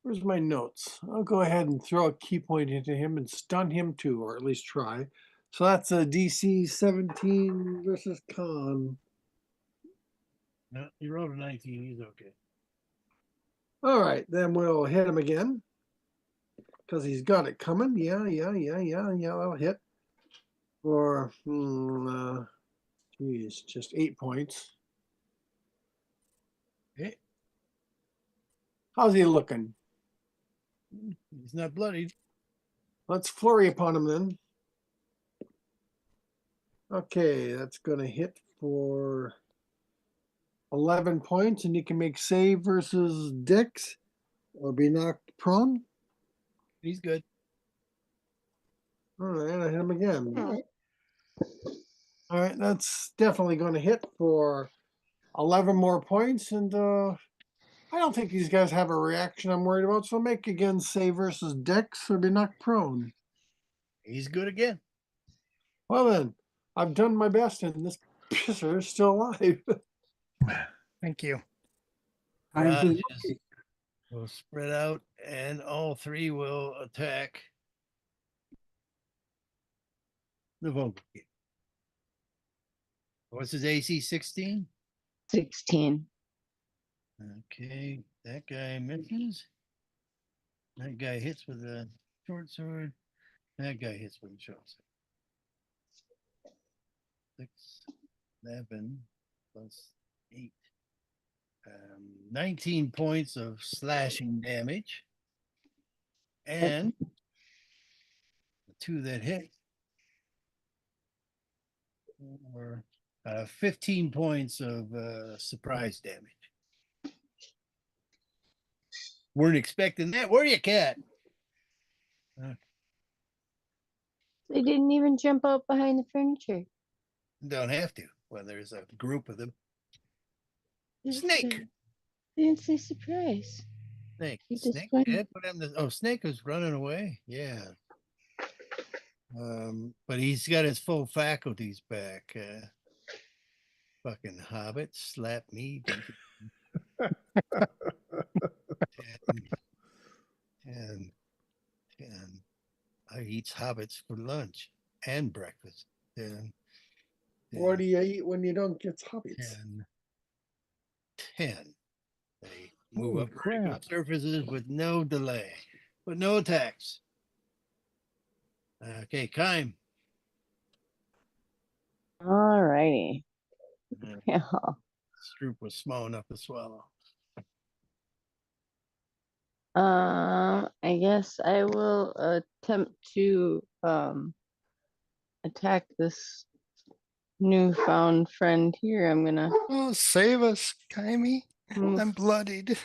where's my notes? I'll go ahead and throw a key point into him and stun him too, or at least try. So that's a DC 17 versus Con. No, you rolled a 19. He's okay. All right, then we'll hit him again. Because he's got it coming. Yeah, that'll hit. For geez, just 8 points. Okay. How's he looking? He's not bloodied. Let's flurry upon him then. Okay, that's gonna hit for 11 points, and you can make save versus Dex or be knocked prone. He's good. All right, I hit him again. All right, that's definitely going to hit for 11 more points, and I don't think these guys have a reaction I'm worried about. So make again save versus Dex or be knocked prone. He's good again. Well then, I've done my best, and this pisser is still alive. Thank you. Time We'll spread out, and all three will attack the Vulcan. What's his AC? 16? 16. Okay, that guy misses. That guy hits with a short sword. That guy hits with a short sword. 6, 11 plus 8. 19 points of slashing damage. And the 2 that hit were 15 points of surprise damage. Weren't expecting that, were you, Cat? They didn't even jump out behind the furniture. Don't have to. Well, there's a group of them. They Snake. didn't say surprise. Snake. He Snake. just Yeah, Snake was running away. Yeah. But he's got his full faculties back. Fucking hobbit, slap me. 10. I eat hobbits for lunch and breakfast. 10. What do you eat when you don't get hobbits? 10. They move Holy up crap. surfaces with no delay, but no attacks. Okay, Kime. All righty. Yeah. This group was small enough to swallow. I guess I will attempt to attack this newfound friend here. I'm gonna. Oh, save us, Kaimi. I'm bloodied.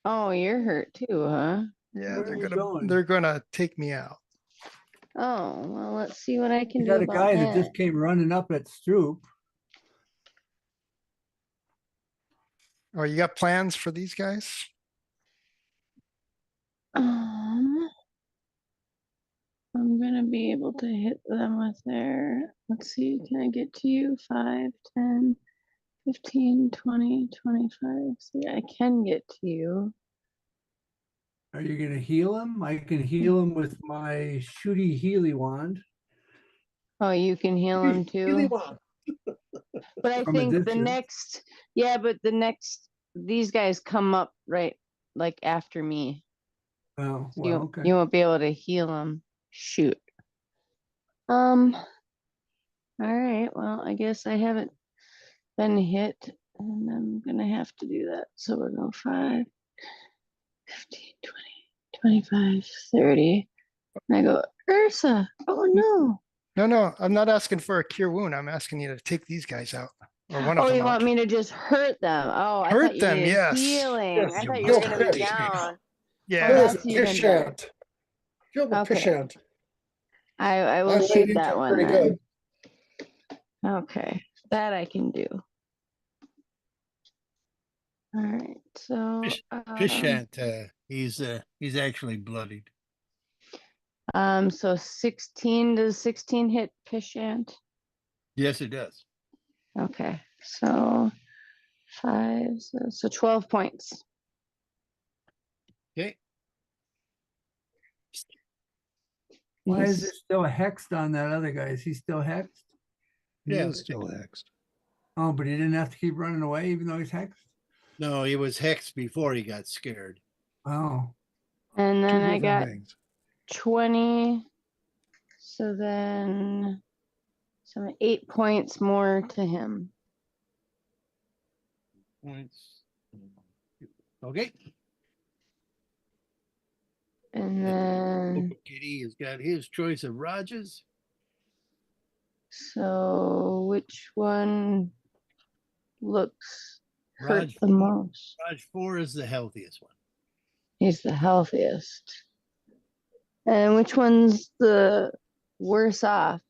Oh, you're hurt too, huh? Yeah, Where are you going? they're gonna take me out. Oh, well, let's see what I can You do got a about guy that that. just came running up at Stroop. Oh, you got plans for these guys? I'm gonna be able to hit them with their, let's see, can I get to you? 5, 10, 15, 20, 25. See, I can get to you. Are you gonna heal him? I can heal him with my shooty Healy wand. Oh, you can heal him Healy too? wand. But I From a think the distance. next, these guys come up right, like after me. Oh, So well, okay. you won't be able to heal them. Shoot. All right, well, I guess I haven't been hit, and I'm gonna have to do that. So we're going 5, 15, 20, 25, 30. And I go, Ursa. Oh no. No, I'm not asking for a cure wound. I'm asking you to take these guys out or one of Oh, them you out. want me to just hurt them? Oh, I Hurt thought you them, needed yes. healing. Yes, I thought you go were gonna be fish. down. Yeah. Oh, There's that's a even fish better. ant. Kill the fish Okay. ant. I I will laid shoot into that it one pretty then. good. Okay, that I can do. All right, so Pishant, he's actually bloodied. so 16, does 16 hit Pishant? Yes, it does. Okay, so 5, so 12 points. Okay. Why is He's- there still hexed on that other guy? Is he still hexed? He Yeah, is still hexed. Oh, but he didn't have to keep running away even though he's hexed? No, he was hexed before he got scared. Oh. And then Two I different got things. 20, so then some 8 points more to him. Points. Okay. And then, Kitty has got his choice of Rogers. so which one looks hurt Raj the most? Raj 4 is the healthiest one. He's the healthiest. And which one's the worse off?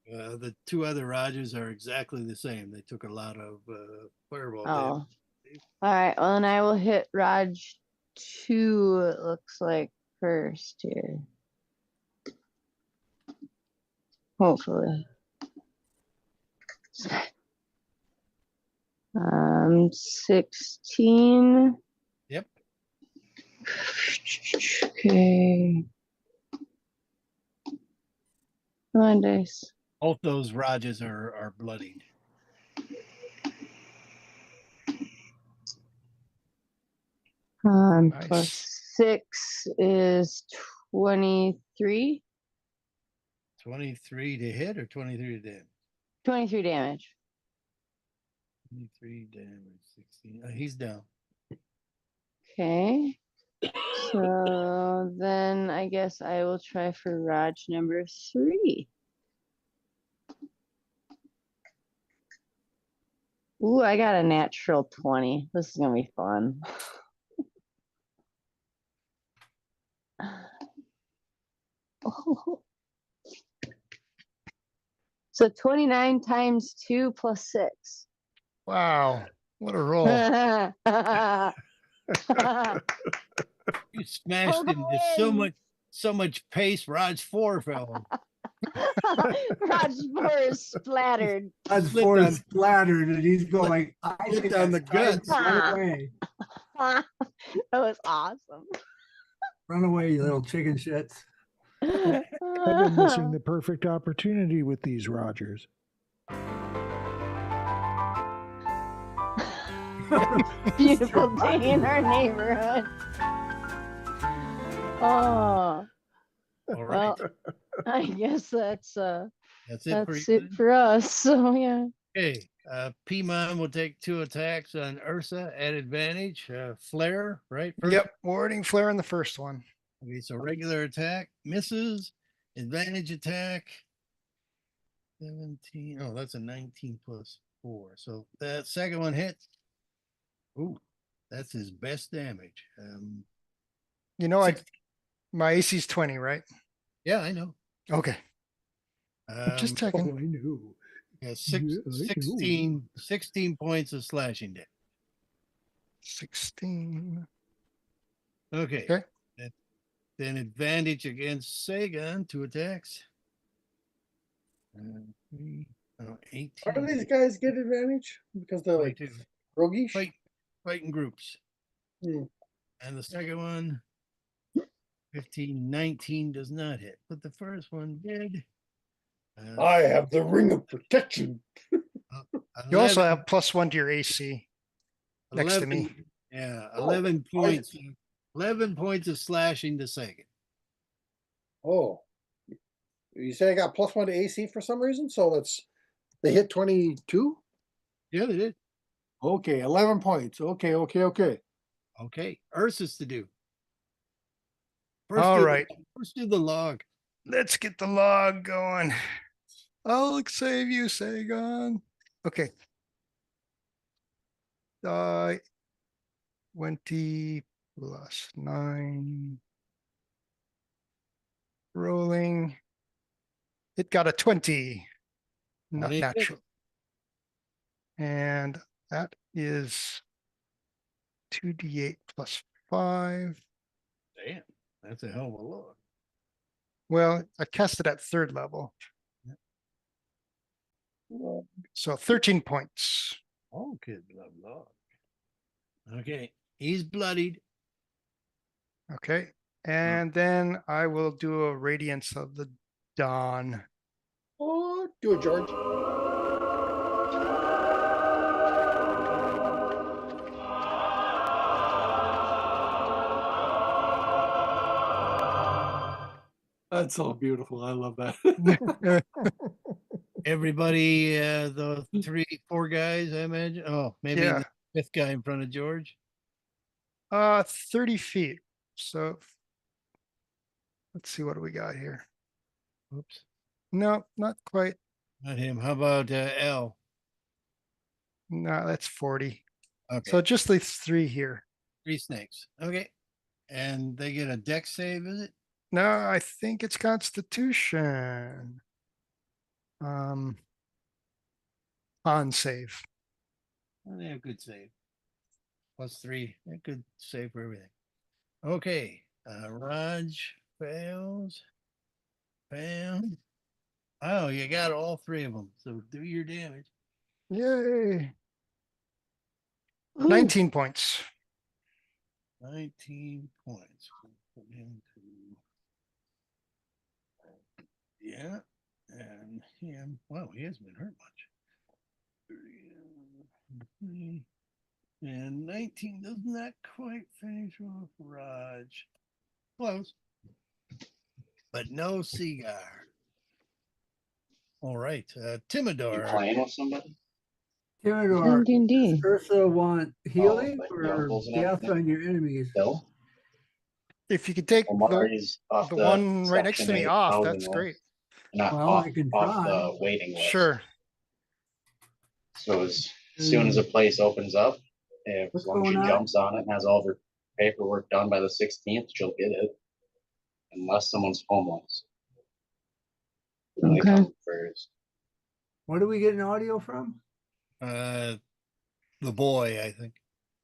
The two other Rogers are exactly the same. They took a lot of fireball Oh, damage. all right. Well, then I will hit Raj 2, it looks like, first here. Hopefully. 16. Yep. Okay. Come on, dice. Both those Rogers are bloodied. Nice. Plus 6 is 23. 23 to hit or 23 to damage? 23 damage. 23 damage, 16. He's down. Okay. So then I guess I will try for Raj number 3. Ooh, I got a natural 20. This is gonna be fun. So 29 times 2 plus 6. Wow. What a roll. You smashed into so much pace. Raj 4 fell. Raj 4 is splattered. Raj 4 is splattered and he's going, I think on the that's time to guts. Run away. That was awesome. Run away, you little chicken shits. I've been missing the perfect opportunity with these Rogers. Beautiful day in our neighborhood. Oh, All right. well, I guess that's it that's for you it for us. So yeah. Okay. Piedmont will take 2 attacks on Ursa at advantage. Flare, right? First? Yep. Warding flare in the first one. Okay, so regular attack misses. Advantage attack. 17. Oh, that's a 19 plus 4. So that second one hits. Ooh, that's his best damage. You know, my AC's 20, right? Yeah, I know. Okay. Just Oh, checking. I know. Yeah, Yeah, I know. 16 points of slashing damage. 16. Okay. Okay. Then advantage against Sagan, 2 attacks. 3, 18. How do these guys get advantage? Because they're like 22. roguish? Fight in groups. Hmm. And the second one, 15, 19 does not hit, but the first one did. I have the ring of protection. You also 11 have +1 to your AC next to me. Yeah, Oh, 11 points. 11 points of slashing to Sagan. Oh. You say I got +1 to AC for some reason? So they hit 22? Yeah, they did. Okay, 11 points. Okay. Okay, Ursus to do. All right, First do the log. let's get the log going. I'll save you, Sagon. Okay. 20 plus 9. Rolling. It got a 20. Not 26. natural. And that is 2d8 plus 5. Damn, that's a hell of a log. Well, I cast it at 3rd level. So 13 points. Oh, kid, love log. Okay, he's bloodied. Okay. And then I will do a Radiance of the Dawn. Oh, do it, George. That's so beautiful. I love that. Everybody, the 4 guys, I imagine. Oh, maybe Yeah. the 5th guy in front of George. 30 feet. So let's see, what do we got here? Oops, No, not quite. not him. How about L? No, that's 40. Okay, So just these 3 here. 3 snakes. Okay, and they get a deck save, is it? No, I think it's Constitution. On save. Oh, they have good save. +3. They're good save for everything. Okay, Raj fails. Failed. Oh, you got all 3 of them. So do your damage. Yay. 19 points. 19 points. We'll put him to, yeah, and him. Wow, he hasn't been hurt much. And 19 does not quite finish off Raj. Close, but no cigar. All right, Timidor. Playing with somebody? Theodore, D&D. Ursa want healing like or miracles and death everything? on your enemies? Bill? If you could take Omari's off the one right next to Section me 8 off, housing that's list. great. Not Well, off, I can off try. the waiting list. Sure. So as soon as a place opens up, if, What's as long as she going on? jumps on it and has all of her paperwork done by the 16th, she'll get it. Unless someone's homeless. Then they Okay. come first. What are we getting audio from? The boy, I think.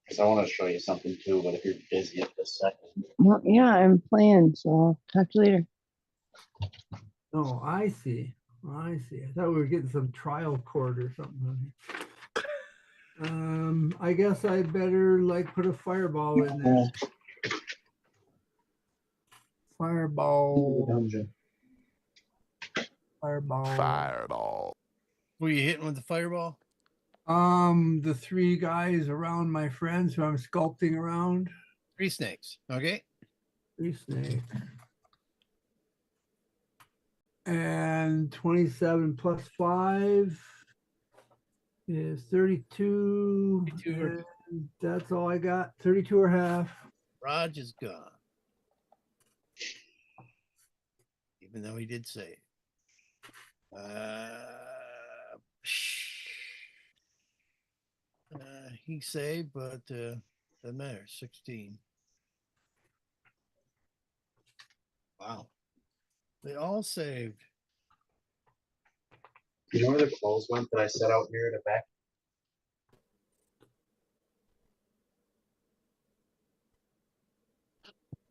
Because I want to show you something too, but if you're busy at this second. Well, yeah, I'm playing, so I'll talk to you later. Oh, I see. I see. I thought we were getting some trial court or something. I guess I better like put a fireball in there. Fireball. Fireball. Were you hitting with the fireball? The 3 guys around my friends who I'm sculpting around. 3 snakes. Okay. 3 snakes. And 27 plus 5 is 32. 32. And that's all I got. 32 or half. Raj is gone. Even though he did say it. He saved, but doesn't matter. 16. Wow. They all saved. You know where the clothes went that I set out here at the back?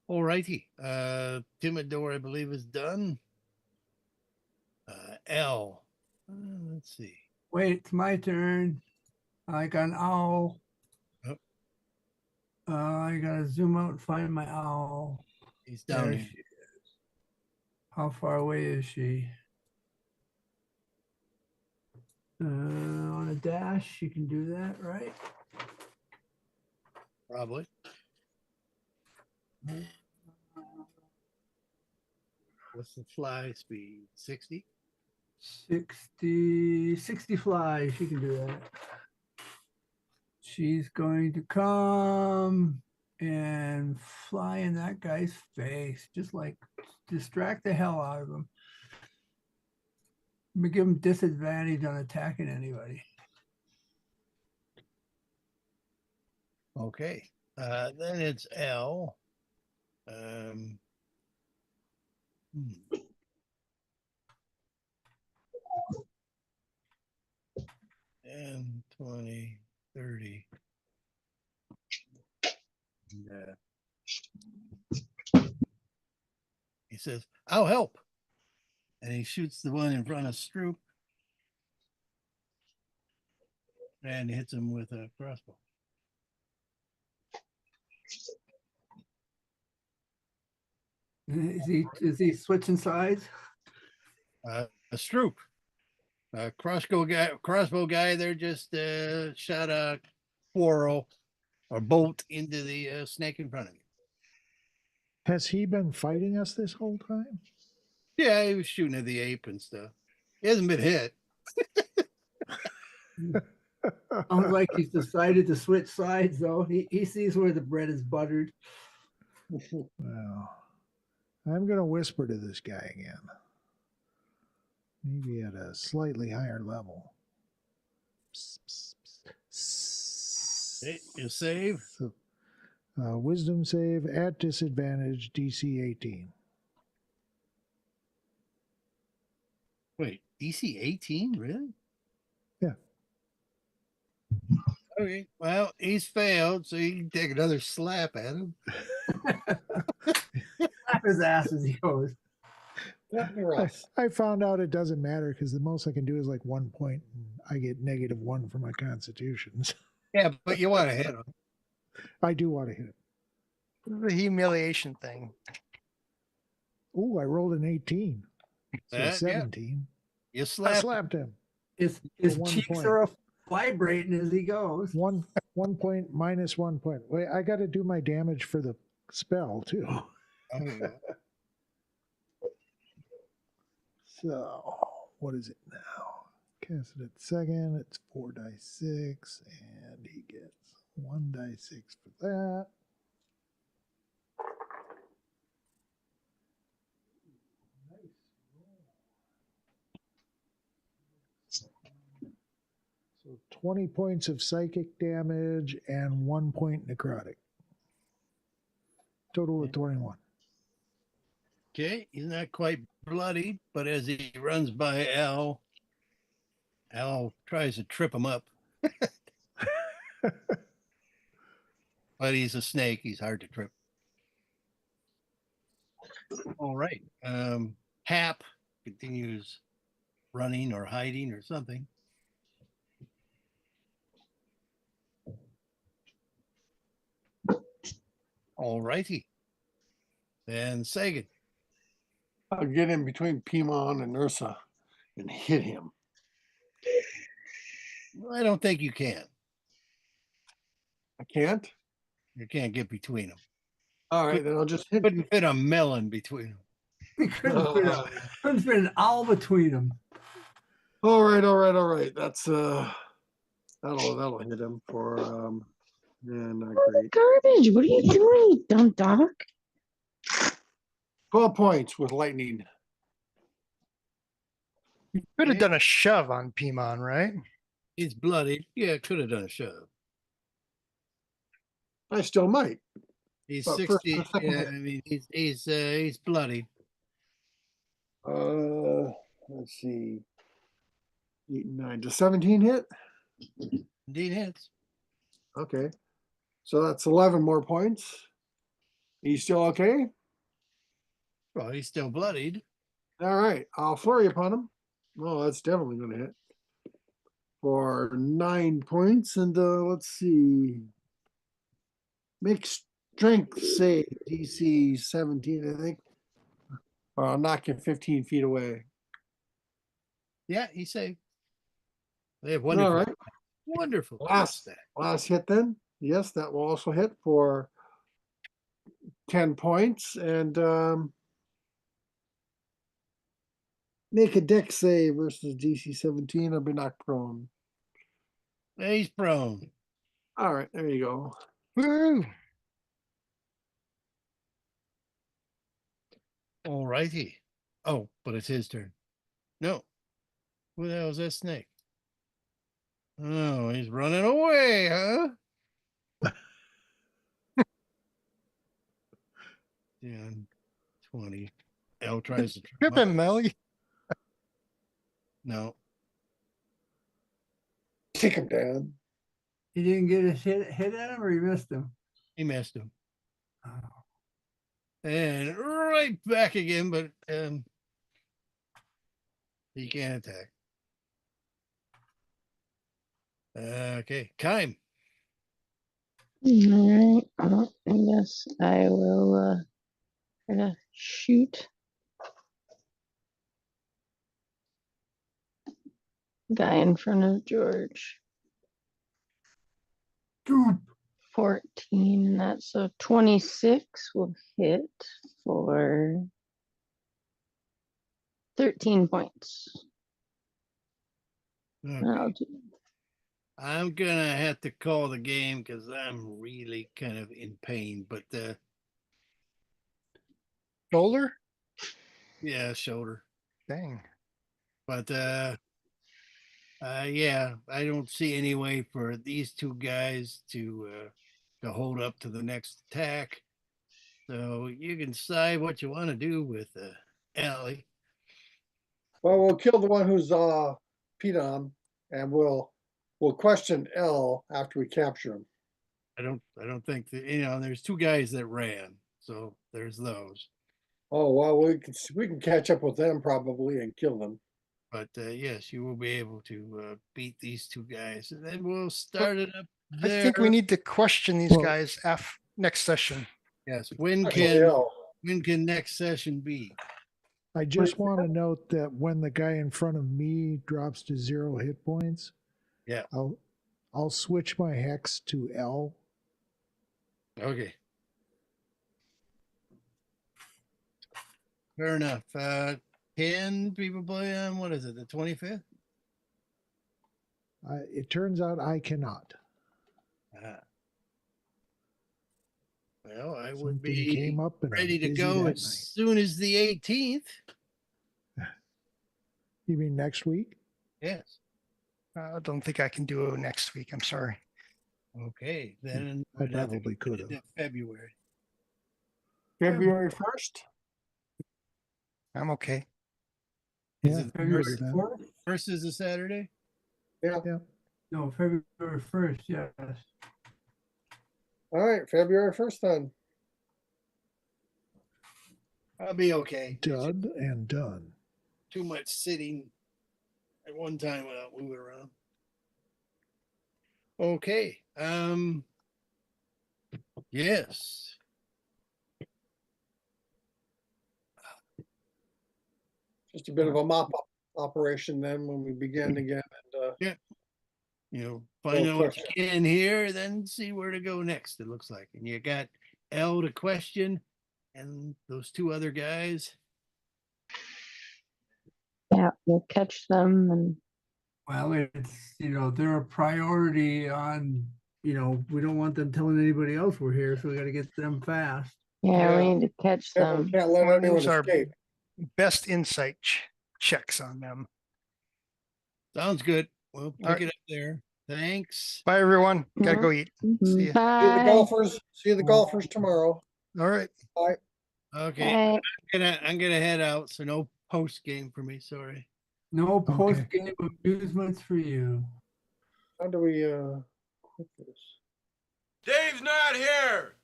All righty. Timidor, I believe, is done. L. Let's see. Wait, it's my turn. I got an owl. Oh. I gotta zoom out and find my owl. He's down There here. she is. How far away is she? On a dash, you can do that, right? Probably. What's the fly speed? 60? 60 fly. She can do that. She's going to come and fly in that guy's face. Just like distract the hell out of him. Give him disadvantage on attacking anybody. Okay. Then it's L. Hmm. 10, 20, 30. And, he says, I'll help. And he shoots the one in front of Stroop and hits him with a crossbow. Is he switching sides? A Stroop. Crossbow guy there just shot a quarrel or bolt into the snake in front of him. Has he been fighting us this whole time? Yeah, he was shooting at the ape and stuff. He hasn't been hit. Sounds like he's decided to switch sides, though. He sees where the bread is buttered. Well, I'm going to whisper to this guy again. Maybe at a slightly higher level. Psst, psst, psst. Hey, you save. So, wisdom save at disadvantage, DC 18. Wait, DC 18? Really? Yeah. Okay. Well, he's failed, so you can take another slap at him. Slap his ass as he goes. I found out it doesn't matter because the most I can do is like 1 point, and I get -1 for my constitutions. Yeah, but you want to hit him. I do want to hit him. The humiliation thing. Ooh, I rolled an 18. So Yeah. 17. You I slapped him. His For 1 cheeks point. are vibrating as he goes. 1 point minus 1 point. Wait, I got to do my damage for the spell too. So, what is it now? Cast it at second. It's 4d6, and he gets 1d6 for that. So 20 points of psychic damage and 1 point necrotic. Total of 21. Okay, he's not quite bloody, but as he runs by Al tries to trip him up. But he's a snake. He's hard to trip. All right. Hap continues running or hiding or something. All righty. And Sagan. I'll get in between Pimon and Ursa and hit him. I don't think you can. I can't? You can't get between them. All right, then I'll just hit. Couldn't fit a melon between them. He couldn't fit an owl between them. All right. That's that'll hit him for yeah, not great. Garbage. What are you doing, you dumb dog? 12 points with lightning. You could have done a shove on Pimon, right? He's bloody. Yeah, could have done a shove. I still might. He's But 60. first, the second Yeah, hit. I mean, he's bloody. Let's see. 8 and 9. Does 17 hit? Indeed hits. Okay. So that's 11 more points. You still okay? Well, he's still bloodied. All right. I'll flurry upon him. Oh, that's definitely going to hit. For 9 points. And let's see. Make strength save DC 17, I think. Or I'll knock him 15 feet away. Yeah, he's safe. They have wonderful. All right. Wonderful. Last hit then. Yes, that will also hit for 10 points. And make a dex save versus DC 17. I'll be knocked prone. He's prone. All right, there you go. Woo! All righty. Oh, but it's his turn. No. Who the hell is that snake? Oh, he's running away, huh? 10, 20. L tries to Trip him, Melly. No. Take him down. He didn't get a hit at him, or he missed him. He missed him. Oh. And right back again, but he can't attack. Okay, Kime. All right. Well, I guess I will try to shoot. Guy in front of George. 14, that's a 26 will hit for 13 points. Okay. I'm gonna have to call the game because I'm really kind of in pain. But Shoulder? yeah, shoulder. Dang. But yeah, I don't see any way for these two guys to hold up to the next attack. So you can decide what you want to do with Allie. Well, we'll kill the one who's Pedom, and we'll question L after we capture him. I don't think that, there's two guys that ran, so there's those. Oh well, we can catch up with them probably and kill them. But yes, you will be able to beat these two guys, and then we'll start it up there. I think we need to question these guys next session. Yes, when Actually, can next session be? I just want to note that when the guy in front of me drops to 0 hit points, yeah, I'll switch my hex to L. Okay. Fair enough. 10 people play on, what is it, the 25th? It turns out I cannot. Well, I would Something be came up and I'm ready to busy go that as night. soon as the 18th. You mean next week? Yes. I don't think I can do it next week. I'm sorry. Okay, then I we'd have to probably put it could have. in February. February 1st? I'm okay. Is Yeah, it February first, 4th? first is a Saturday? Yeah. No, February 1st, yes. All right, February 1st then. I'll be okay. Done and done. Too much sitting at one time without moving around. Okay. Yes. Just a bit of a mop-up operation then when we begin again. And Yeah. Find No out what you question. can here, then see where to go next, it looks like. And you got L to question and those two other guys. Yeah, we'll catch them and Well, it's, they're a priority on, we don't want them telling anybody else we're here, so we got to get them fast. yeah, we need to catch yeah, we them. can't let Wanna anyone use our escape. best insight checks on them. Sounds good. We'll pick right. it up there. Thanks. Bye, everyone. Gotta go eat. See ya. See the Bye. golfers. See the golfers tomorrow. All right. Bye. Okay. Bye. I'm gonna head out, so no post game for me. Sorry. No post-game amusements for you. How do we quit this? Dave's not here.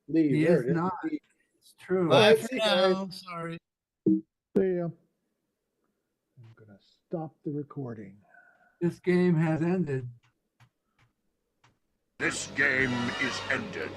Leave. He There is it is. not. It's true. Bye Alright, for see you guys. now. Sorry. See ya. I'm going to stop the recording. This game has ended. This game is ended.